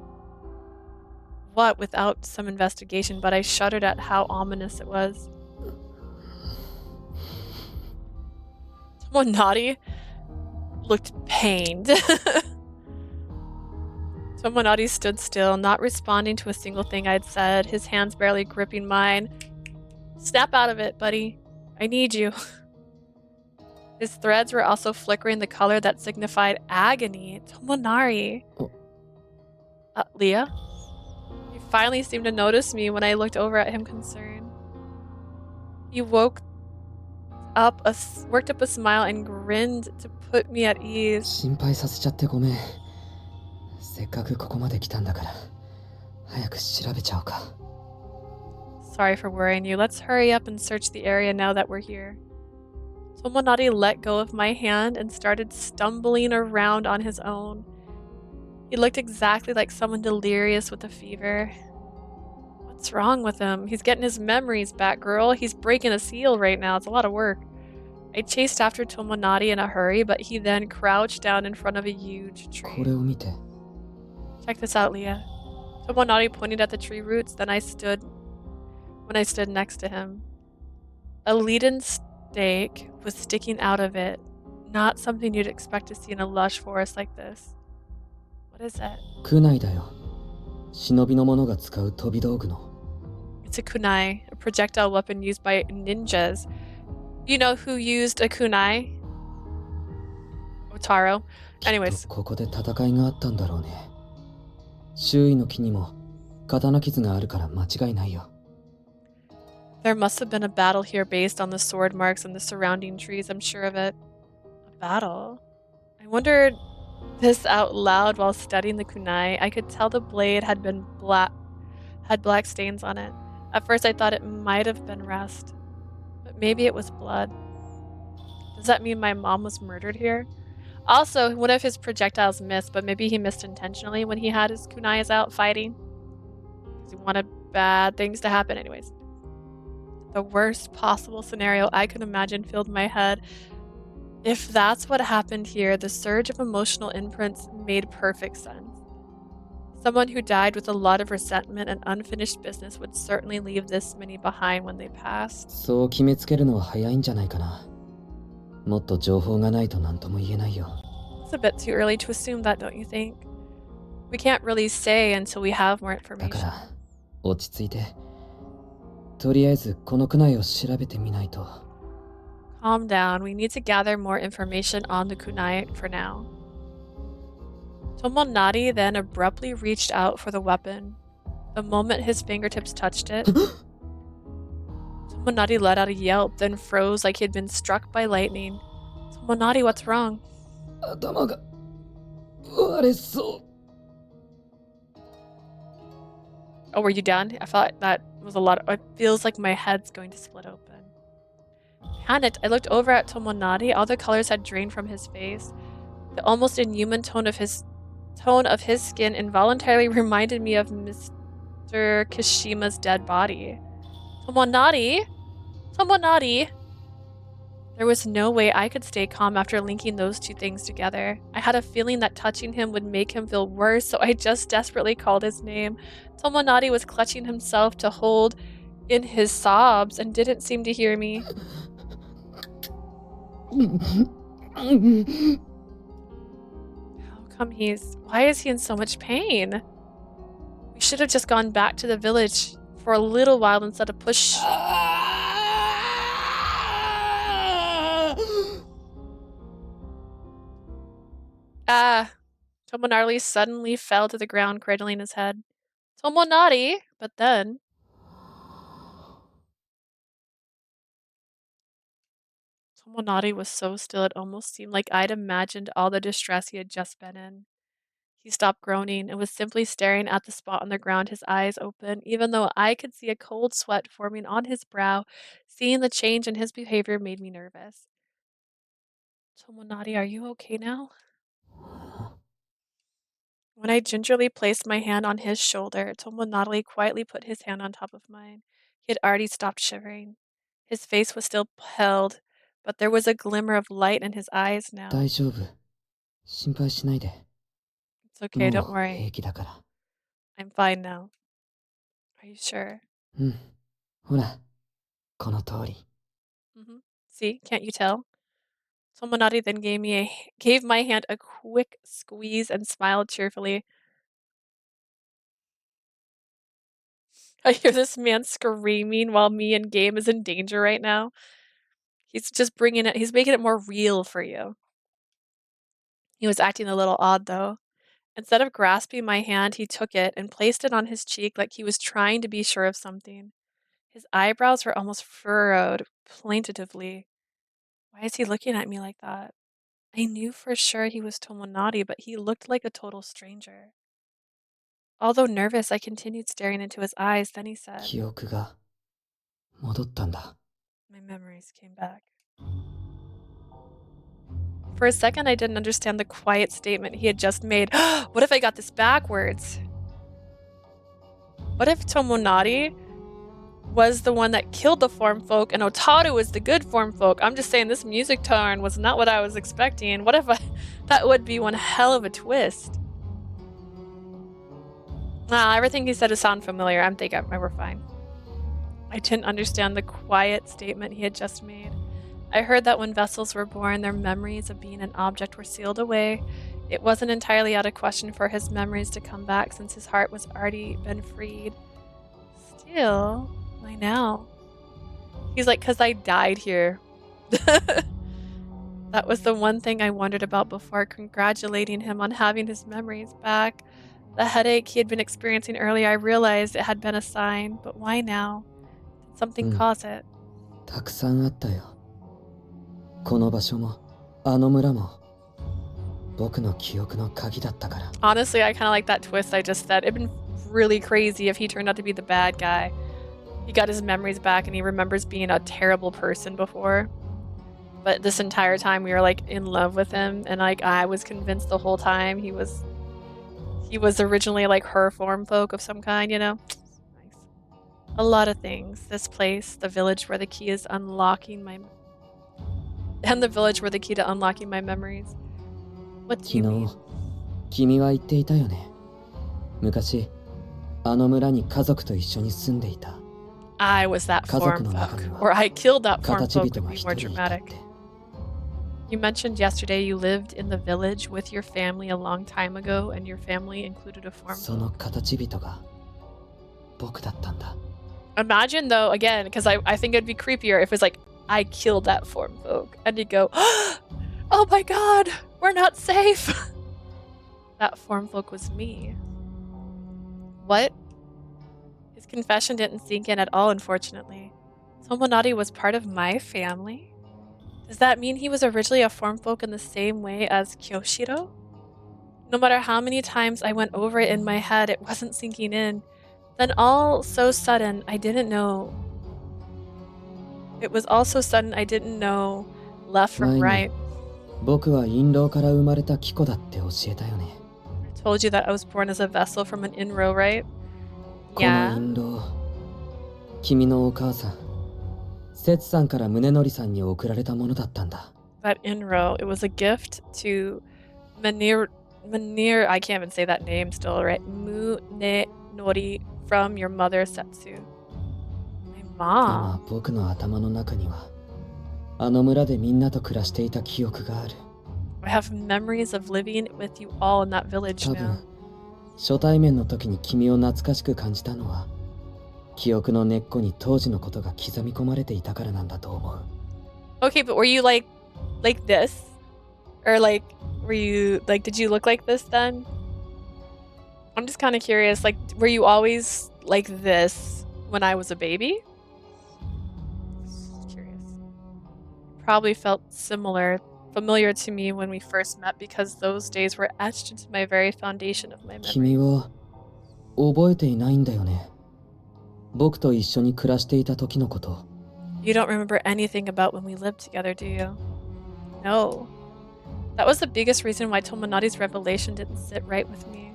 Speaker 1: what without some investigation, but I shuddered at how ominous it was. Tomonari looked pained. Tomonari stood still, not responding to a single thing I'd said, his hands barely gripping mine. Snap out of it, buddy. I need you. His threads were also flickering the color that signified agony. Tomonari. Leah? He finally seemed to notice me when I looked over at him concerned. He worked up a smile and grinned to put me at ease.
Speaker 2: 心配させちゃってごめん。せっかくここまで来たんだから、早く調べちゃおうか。
Speaker 1: Sorry for worrying you. Let's hurry up and search the area now that we're here. Tomonari let go of my hand and started stumbling around on his own. He looked exactly like someone delirious with a fever. What's wrong with him? He's getting his memories back, girl. He's breaking a seal right now. It's a lot of work. I chased after Tomonari in a hurry, but he then crouched down in front of a huge tree.
Speaker 2: これを見て。
Speaker 1: Check this out, Leah. Tomonari pointed at the tree roots, then I stood next to him. A leaden stake was sticking out of it. Not something you'd expect to see in a lush forest like this. What is that?
Speaker 2: クナイだよ。忍びの者が使う飛び道具の。
Speaker 1: It's a kunai, a projectile weapon used by ninjas. You know who used a kunai? Otaro. Anyways.
Speaker 2: ここで戦いがあったんだろうね。周囲の木にも刀傷があるから間違いないよ。
Speaker 1: There must have been a battle here based on the sword marks and the surrounding trees, I'm sure of it. A battle? I wondered this out loud while studying the kunai. I could tell the blade had been had black stains on it. At first I thought it might have been rust, but maybe it was blood. Does that mean my mom was murdered here? Also, one of his projectiles missed, but maybe he missed intentionally when he had his kunais out fighting. Because he wanted bad things to happen anyways. The worst possible scenario I could imagine filled my head. If that's what happened here, the surge of emotional imprints made perfect sense. Someone who died with a lot of resentment and unfinished business would certainly leave this many behind when they passed.
Speaker 2: そう決めつけるのは早いんじゃないかな。もっと情報がないと何とも言えないよ。
Speaker 1: It's a bit too early to assume that, don't you think? We can't really say until we have more
Speaker 2: だか
Speaker 1: information.
Speaker 2: ら落ち着いて。とりあえずこの区内を調べてみないと。
Speaker 1: Calm down. We need to gather more information on the kunai for now. Tomonari then abruptly reached out for the weapon. The moment his fingertips touched it, Tomonari let out a yelp, then froze like he had been struck by lightning. Tomonari, what's wrong?
Speaker 2: 頭が割れそう。
Speaker 1: Oh, were you done? I thought that was a lot. It feels like my head's going to split open. Panicked, I looked over at Tomonari. All the colors had drained from his face. The almost inhuman tone of his skin involuntarily reminded me of Mr. Kishima's dead body. Tomonari? Tomonari? There was no way I could stay calm after linking those two things together. I had a feeling that touching him would make him feel worse, so I just desperately called his name. Tomonari was clutching himself to hold in his sobs and didn't seem to hear me. Why is he in so much pain? We should have just gone back to the village for a little while instead of push. Tomonari suddenly fell to the ground, cradling his head. Tomonari! But then... Tomonari was so still it almost seemed like I'd imagined all the distress he had just been in. He stopped groaning and was simply staring at the spot on the ground, his eyes open, even though I could see a cold sweat forming on his brow. Seeing the change in his behavior made me nervous. Tomonari, are you okay now? When I gingerly placed my hand on his shoulder, Tomonari quietly put his hand on top of mine. He had already stopped shivering. His face was still pallid, but there was a glimmer of light in his eyes now.
Speaker 2: 大丈夫。心配しないで。
Speaker 1: It's okay, don't
Speaker 2: もう
Speaker 1: worry.
Speaker 2: 平気だから。
Speaker 1: I'm fine now. Are you sure?
Speaker 2: うん。ほら、この通り。
Speaker 1: See, can't you tell? Tomonari then gave my hand a quick squeeze and smiled cheerfully. I hear this man screaming while me and Game is in danger right now. He's just he's making it more real for you. He was acting a little odd though. Instead of grasping my hand, he took it and placed it on his cheek like he was trying to be sure of something. His eyebrows were almost furrowed plaintively. Why is he looking at me like that? I knew for sure he was Tomonari, but he looked like a total stranger. Although nervous, I continued staring into his eyes. Then he said,
Speaker 2: 記憶が戻ったんだ。
Speaker 1: My memories came back. For a second, I didn't understand the quiet statement he had just made. What if I got this backwards? What if Tomonari was the one that killed the form folk and Otaru was the good form folk? I'm just saying this music tone was not what I was expecting. What if that would be one hell of a twist? Everything he said to sound familiar. I'm thinking we're fine. I didn't understand the quiet statement he had just made. I heard that when vessels were born, their memories of being an object were sealed away. It wasn't entirely out of question for his memories to come back since his heart was already been freed. Still, why now? He's like, 'cause I died here. That was the one thing I wondered about before congratulating him on having his memories back. The headache he had been experiencing earlier, I realized it had been a sign, but why now? Did something cause it?
Speaker 2: たくさんあったよ。この場所も、あの村も、僕の記憶の鍵だったから。
Speaker 1: Honestly, I kind of like that twist I just said. It'd been really crazy if he turned out to be the bad guy. He got his memories back and he remembers being a terrible person before. But this entire time we were like in love with him, and like I was convinced the whole time he was originally like her form folk of some kind, you know? Nice. A lot of things. This place, the village where the key is unlocking my and the village where the key to unlocking my memories. What do you mean?
Speaker 2: 君は言っていたよね。昔、あの村に家族と一緒に住んでいた。
Speaker 1: I was that
Speaker 2: 家族
Speaker 1: form
Speaker 2: の中
Speaker 1: folk.
Speaker 2: には
Speaker 1: Or I killed that form
Speaker 2: 形
Speaker 1: folk
Speaker 2: 人
Speaker 1: to
Speaker 2: が
Speaker 1: be
Speaker 2: 一
Speaker 1: more
Speaker 2: 人いたっ
Speaker 1: dramatic.
Speaker 2: て。
Speaker 1: You mentioned yesterday you lived in the village with your family a long time ago, and your family included a form
Speaker 2: その
Speaker 1: folk.
Speaker 2: 形人が僕だったんだ。
Speaker 1: Imagine though, again, because I think it'd be creepier if it's like, I killed that form folk. And you'd go, oh my god, we're not safe. That form folk was me. What? His confession didn't sink in at all, unfortunately. Tomonari was part of my family? Does that mean he was originally a form folk in the same way as Kyoshiro? No matter how many times I went over it in my head, it wasn't sinking in. Then all so sudden, I didn't know. It was all so sudden I didn't know left from
Speaker 2: 前に
Speaker 1: right.
Speaker 2: 僕は印籠から生まれたキコだって教えたよね。
Speaker 1: I told you that I was born as a vessel from an in-row, right?
Speaker 2: この
Speaker 1: Yeah.
Speaker 2: 印籠、君のお母さん、節さんから宗則さんに贈られたものだったんだ。
Speaker 1: That in-row, it was a gift to Manir, I can't even say that name still, right? Munenori from your mother, Setsu. My
Speaker 2: 今
Speaker 1: mom.
Speaker 2: 僕の頭の中にはあの村でみんなと暮らしていた記憶がある。
Speaker 1: I have memories of living with you all in that village
Speaker 2: 多
Speaker 1: now.
Speaker 2: 分初対面の時に君を懐かしく感じたのは記憶の根っこに当時のことが刻み込まれていたからなんだと思う。
Speaker 1: Okay, but were you like this? Or like, were you, like, did you look like this then? I'm just kind of curious, like, were you always like this when I was a baby? Just curious. Probably felt familiar to me when we first met because those days were etched into my very foundation of my
Speaker 2: 君
Speaker 1: memory.
Speaker 2: は覚えていないんだよね。僕と一緒に暮らしていた時のこと。
Speaker 1: You don't remember anything about when we lived together, do you? No. That was the biggest reason why Tomonari's revelation didn't sit right with me.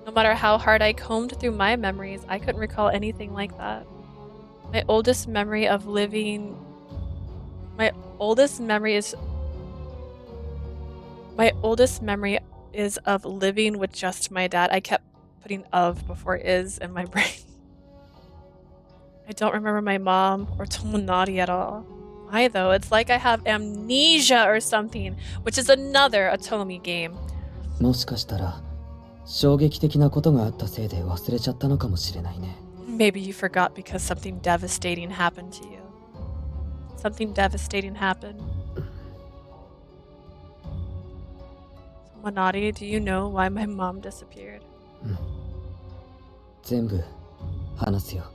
Speaker 1: No matter how hard I combed through my memories, I couldn't recall anything like that. My oldest memory of living... My oldest memory is of living with just my dad. I kept putting of before is in my brain. I don't remember my mom or Tomonari at all. Why though? It's like I have amnesia or something, which is another Atomi game.
Speaker 2: もしかしたら衝撃的なことがあったせいで忘れちゃったのかもしれないね。
Speaker 1: Maybe you forgot because something devastating happened to you. Something devastating happened. Tomonari, do you know why my mom disappeared?
Speaker 2: 全部話すよ。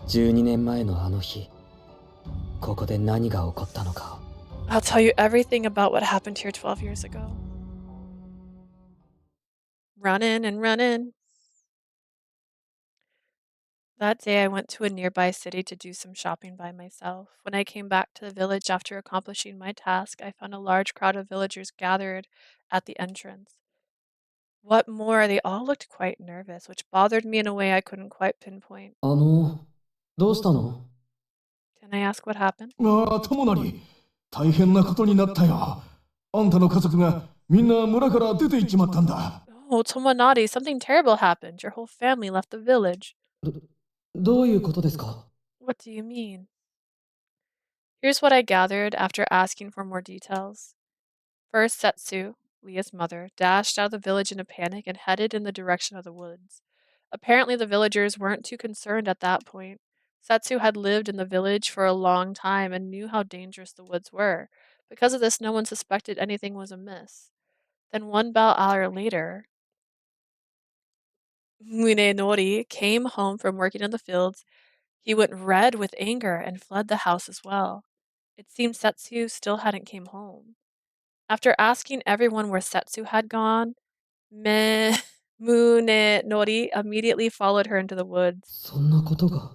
Speaker 2: 12年前のあの日、ここで何が起こったのかを。
Speaker 1: I'll tell you everything about what happened here 12 years ago. Run in and run in. That day I went to a nearby city to do some shopping by myself. When I came back to the village after accomplishing my task, I found a large crowd of villagers gathered at the entrance. What more, they all looked quite nervous, which bothered me in a way I couldn't quite pinpoint.
Speaker 2: どうしたの？
Speaker 1: Can I ask what happened?
Speaker 7: ああ、友成、大変なことになったよ。あんたの家族がみんな村から出て行っちまったんだ。
Speaker 1: Oh, Tomonari, something terrible happened. Your whole family left the village.
Speaker 2: どういうことですか？
Speaker 1: What do you mean? Here's what I gathered after asking for more details. First, Setsu, Leah's mother, dashed out of the village in a panic and headed in the direction of the woods. Apparently, the villagers weren't too concerned at that point. Setsu had lived in the village for a long time and knew how dangerous the woods were. Because of this, no one suspected anything was amiss. Then 1 hour later, Munenori came home from working in the fields. He went red with anger and fled the house as well. It seemed Setsu still hadn't came home. After asking everyone where Setsu had gone, meh, Munenori immediately followed her into the woods.
Speaker 2: そんなことが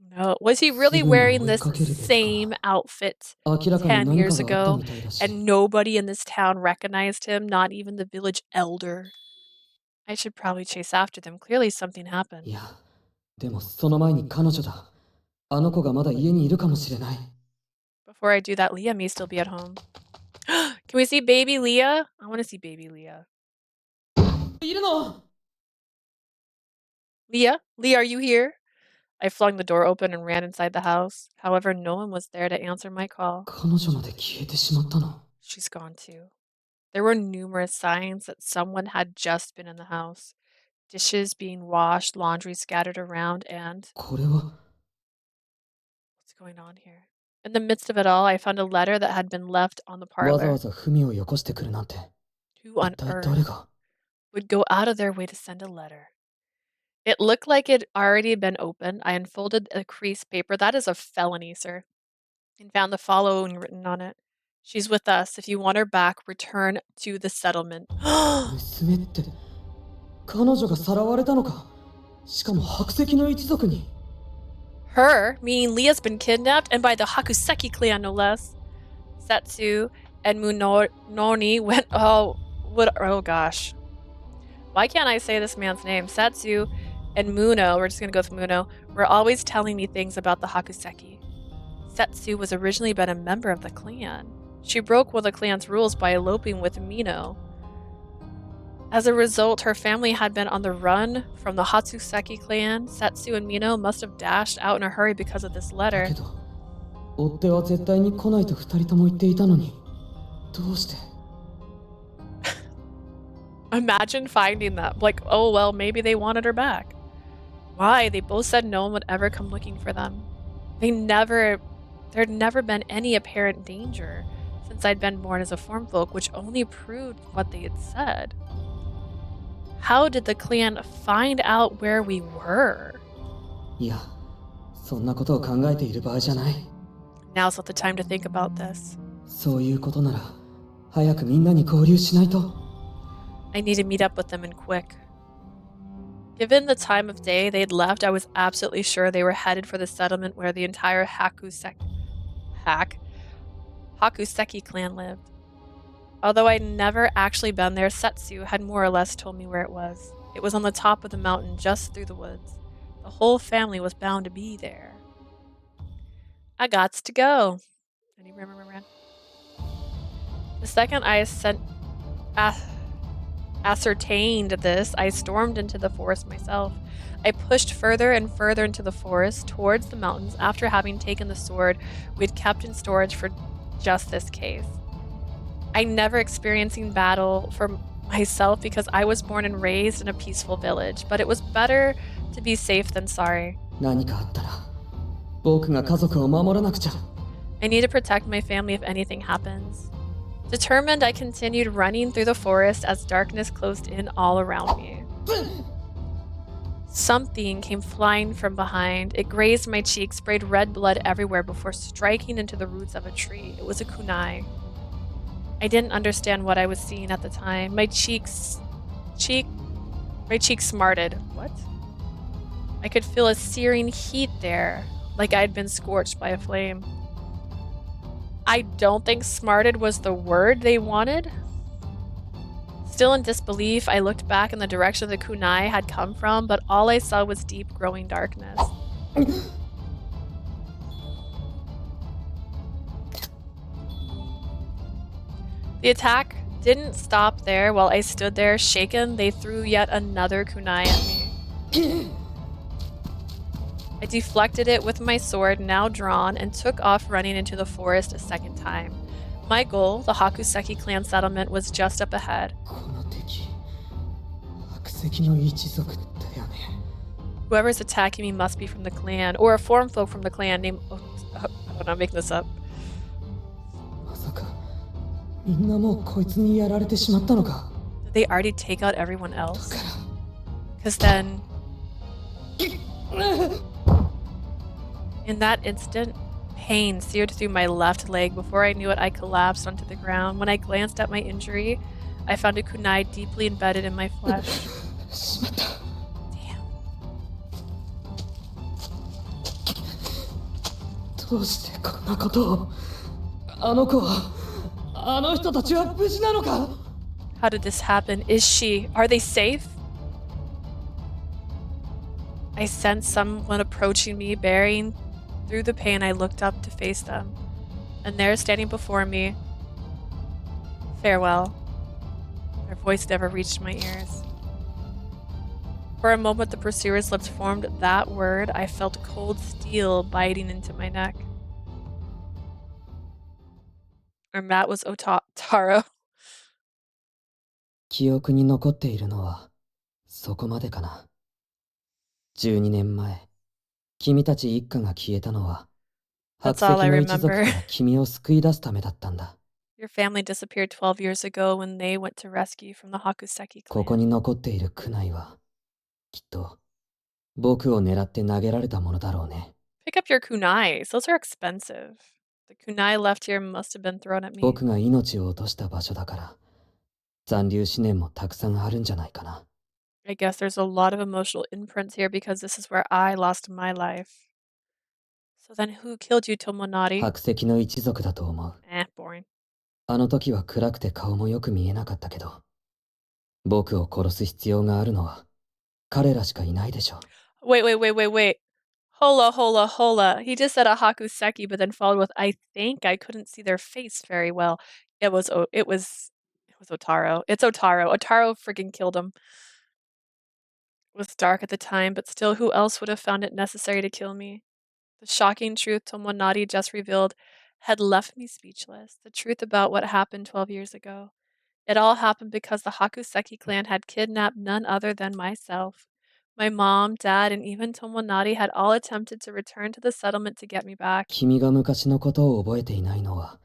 Speaker 1: No. Was he really
Speaker 2: すぐに
Speaker 1: wearing
Speaker 2: 追い
Speaker 1: this
Speaker 2: かけるべきか
Speaker 1: same outfit
Speaker 2: 明らかに
Speaker 1: 10
Speaker 2: 何か
Speaker 1: years
Speaker 2: があった
Speaker 1: ago
Speaker 2: みたいだし
Speaker 1: and nobody in this town recognized him, not even the village elder? I should probably chase after them. Clearly something
Speaker 2: い
Speaker 1: happened.
Speaker 2: やでもその前に彼女だあの子がまだ家にいるかもしれない
Speaker 1: Before I do that, Leah may still be at home. Can we see baby Leah? I want to see baby Leah.
Speaker 2: いるの
Speaker 1: Leah? Leah, are you here? I flung the door open and ran inside the house. However, no one was there to answer my call.
Speaker 2: 彼女まで消えてしまったの
Speaker 1: She's gone too. There were numerous signs that someone had just been in the house. Dishes being washed, laundry scattered around, and
Speaker 2: これは
Speaker 1: what's going on here? In the midst of it all, I found a letter that had been left on the
Speaker 2: わざ
Speaker 1: parlor.
Speaker 2: わざ文をよこしてくるなんて
Speaker 1: Who
Speaker 2: 一
Speaker 1: on
Speaker 2: 体誰
Speaker 1: earth
Speaker 2: が
Speaker 1: would go out of their way to send a letter? It looked like it had already been opened. I unfolded a creased paper. That is a felony, sir. And found the following written on it. She's with us. If you want her back, return to the settlement.
Speaker 2: 娘って彼女がさらわれたのかしかも白石の一族に
Speaker 1: Her, meaning Leah's been kidnapped, and by the Hakuseki clan, no less. Setsu and Munoni went. Oh gosh. Why can't I say this man's name? Setsu and Muno, we're just gonna go with Muno, were always telling me things about the Hakuseki. Setsu was originally been a member of the clan. She broke one of the clan's rules by eloping with Mino. As a result, her family had been on the run from the Hakuseki clan. Setsu and Mino must have dashed out in a hurry because of this
Speaker 2: だ
Speaker 1: letter.
Speaker 2: けど追っ手は絶対に来ないと二人とも言っていたのにどうして
Speaker 1: Imagine finding that. Like, oh well, maybe they wanted her back. Why? They both said no one would ever come looking for them. There'd never been any apparent danger since I'd been born as a formfolk, which only proved what they had said. How did the clan find out where we were?
Speaker 2: いやそんなことを考えている場合じゃない
Speaker 1: Now's not the time to think about this.
Speaker 2: そういうことなら早くみんなに合流しないと
Speaker 1: I need to meet up with them and quick. Given the time of day they'd left, I was absolutely sure they were headed for the settlement where the entire Hakuseki clan lived. Although I'd never actually been there, Setsu had more or less told me where it was. It was on the top of the mountain, just through the woods. The whole family was bound to be there. I gots to go. The second I ascertained this, I stormed into the forest myself. I pushed further and further into the forest, towards the mountains, after having taken the sword we'd kept in storage for just this case. I never experiencing battle for myself because I was born and raised in a peaceful village, but it was better to be safe than sorry.
Speaker 2: 何かあったら僕が家族を守らなくちゃ
Speaker 1: I need to protect my family if anything happens. Determined, I continued running through the forest as darkness closed in all around me. Something came flying from behind. It grazed my cheek, sprayed red blood everywhere before striking into the roots of a tree. It was a kunai. I didn't understand what I was seeing at the time. My cheeks smarted. What? I could feel a searing heat there, like I'd been scorched by a flame. I don't think smarted was the word they wanted. Still in disbelief, I looked back in the direction the kunai had come from, but all I saw was deep growing darkness. The attack didn't stop there. While I stood there shaken, they threw yet another kunai at me. I deflected it with my sword, now drawn, and took off running into the forest a second time. My goal, the Hakuseki clan settlement, was just up ahead.
Speaker 2: この敵白石の一族だよね
Speaker 1: Whoever's attacking me must be from the clan, or a form folk from the clan named... I'm not making this up.
Speaker 2: まさかみんなもうこいつにやられてしまったのか
Speaker 1: Did they already take out everyone
Speaker 2: だ
Speaker 1: else?
Speaker 2: から
Speaker 1: Because then... In that instant, pain seared through my left leg. Before I knew it, I collapsed onto the ground. When I glanced at my injury, I found a kunai deeply embedded in my flesh.
Speaker 12: しまった。どうしてこんなことを。あの子は、あの人たちは無事なのか。
Speaker 1: How did this happen? Is she? Are they safe? I sensed someone approaching me, bearing through the pain. I looked up to face them. And there, standing before me, farewell. Their voice never reached my ears. For a moment, the pursuer's lips formed that word. I felt cold steel biting into my neck. And that was Otaro.
Speaker 2: 記憶に残っているのはそこまでかな。12年前、君たち一家が消えたのは、白
Speaker 1: That's all
Speaker 2: 石
Speaker 1: I
Speaker 2: の一族
Speaker 1: remember.
Speaker 2: から君を救い出すためだったんだ。
Speaker 1: Your family disappeared 12 years ago when they went to rescue from the Hakuseki
Speaker 2: ここ
Speaker 1: clan.
Speaker 2: に残っている苦内は、きっと僕を狙って投げられたものだろうね。
Speaker 1: Pick up your kunais. Those are expensive. The kunai left here must have been thrown at me.
Speaker 2: 僕が命を落とした場所だから、残留思念もたくさんあるんじゃないかな。
Speaker 1: I guess there's a lot of emotional imprints here because this is where I lost my life. So then who killed you, Tomonari?
Speaker 2: 白石の一族だと思う。
Speaker 1: Boring.
Speaker 2: あの時は暗くて顔もよく見えなかったけど、僕を殺す必要があるのは彼らしかいないでしょ。
Speaker 1: Wait. Hola. He just said a hakuseki, but then followed with I think. I couldn't see their face very well. It was Otaro. It's Otaro. Otaro freaking killed him. It was dark at the time, but still, who else would have found it necessary to kill me? The shocking truth Tomonari just revealed had left me speechless. The truth about what happened 12 years ago. It all happened because the Hakuseki clan had kidnapped none other than myself. My mom, dad, and even Tomonari had all attempted to return to the settlement to get me back.
Speaker 2: 君が昔のことを覚えていないのは、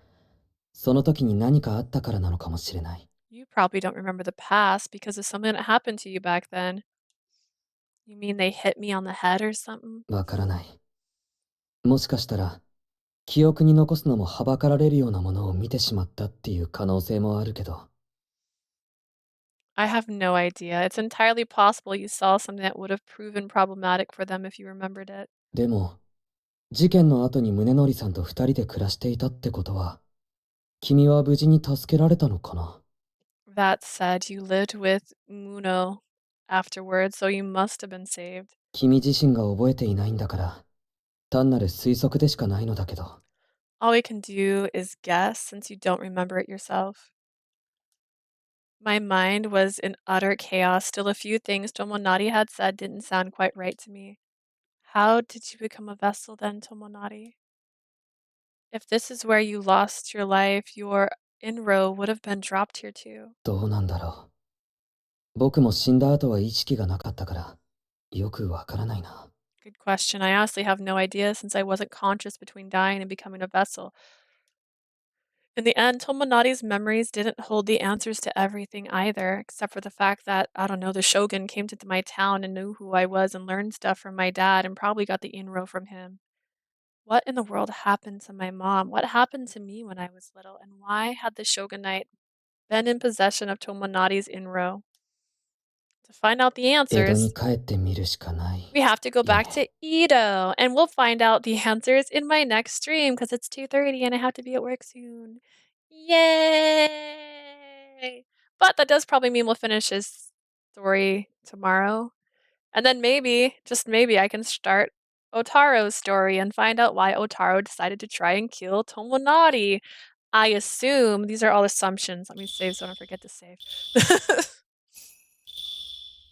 Speaker 2: その時に何かあったからなのかもしれない。
Speaker 1: You probably don't remember the past because of something that happened to you back then. You mean they hit me on the head or something?
Speaker 2: わからない。もしかしたら、記憶に残すのもはばかられるようなものを見てしまったっていう可能性もあるけど。
Speaker 1: I have no idea. It's entirely possible you saw something that would have proven problematic for them if you remembered it.
Speaker 2: でも、事件の後に宗則さんと二人で暮らしていたってことは、君は無事に助けられたのかな？
Speaker 1: That said, you lived with Muno afterwards, so you must have been saved.
Speaker 2: 君自身が覚えていないんだから、単なる推測でしかないのだけど。
Speaker 1: All we can do is guess since you don't remember it yourself. My mind was in utter chaos. Still, a few things Tomonari had said didn't sound quite right to me. How did you become a vessel then, Tomonari? If this is where you lost your life, your inro would have been dropped here too.
Speaker 2: どうなんだろう。僕も死んだ後は意識がなかったから、よくわからないな。
Speaker 1: Good question. I honestly have no idea since I wasn't conscious between dying and becoming a vessel. In the end, Tomonari's memories didn't hold the answers to everything either, except for the fact that, I don't know, the shogun came to my town and knew who I was and learned stuff from my dad and probably got the inro from him. What in the world happened to my mom? What happened to me when I was little? And why had the shogunate been in possession of Tomonari's inro? To find out the
Speaker 2: 江戸
Speaker 1: answers,
Speaker 2: に帰ってみるしかない。
Speaker 1: we have to go back to Edo, and we'll find out the answers in my next stream because it's 2:30 and I have to be at work soon. Yay! But that does probably mean we'll finish his story tomorrow. And then maybe, just maybe, I can start Otaro's story and find out why Otaro decided to try and kill Tomonari. I assume these are all assumptions. Let me save so I don't forget to save.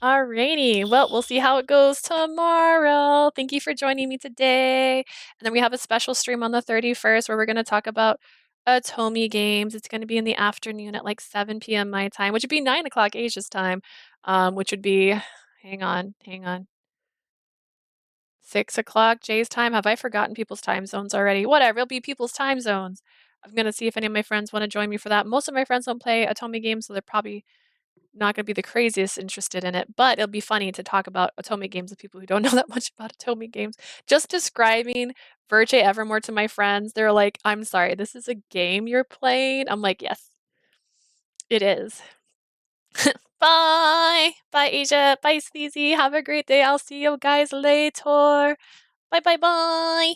Speaker 1: Alrighty, well, we'll see how it goes tomorrow. Thank you for joining me today. And then we have a special stream on the 31st where we're going to talk about Atomi games. It's going to be in the afternoon at like 7 p.m. my time, which would be 9 o'clock Asia's time, which would be, hang on, 6 o'clock Jay's time. Have I forgotten people's time zones already? Whatever, it'll be people's time zones. I'm going to see if any of my friends want to join me for that. Most of my friends don't play Atomi games, so they're probably not going to be the craziest interested in it, but it'll be funny to talk about Atomi games with people who don't know that much about Atomi games. Just describing Virtue Evermore to my friends, they're like, I'm sorry, this is a game you're playing? I'm like, yes, it is. Bye! Bye, Asia. Bye, Sneezy. Have a great day. I'll see you guys later. Bye, bye, bye.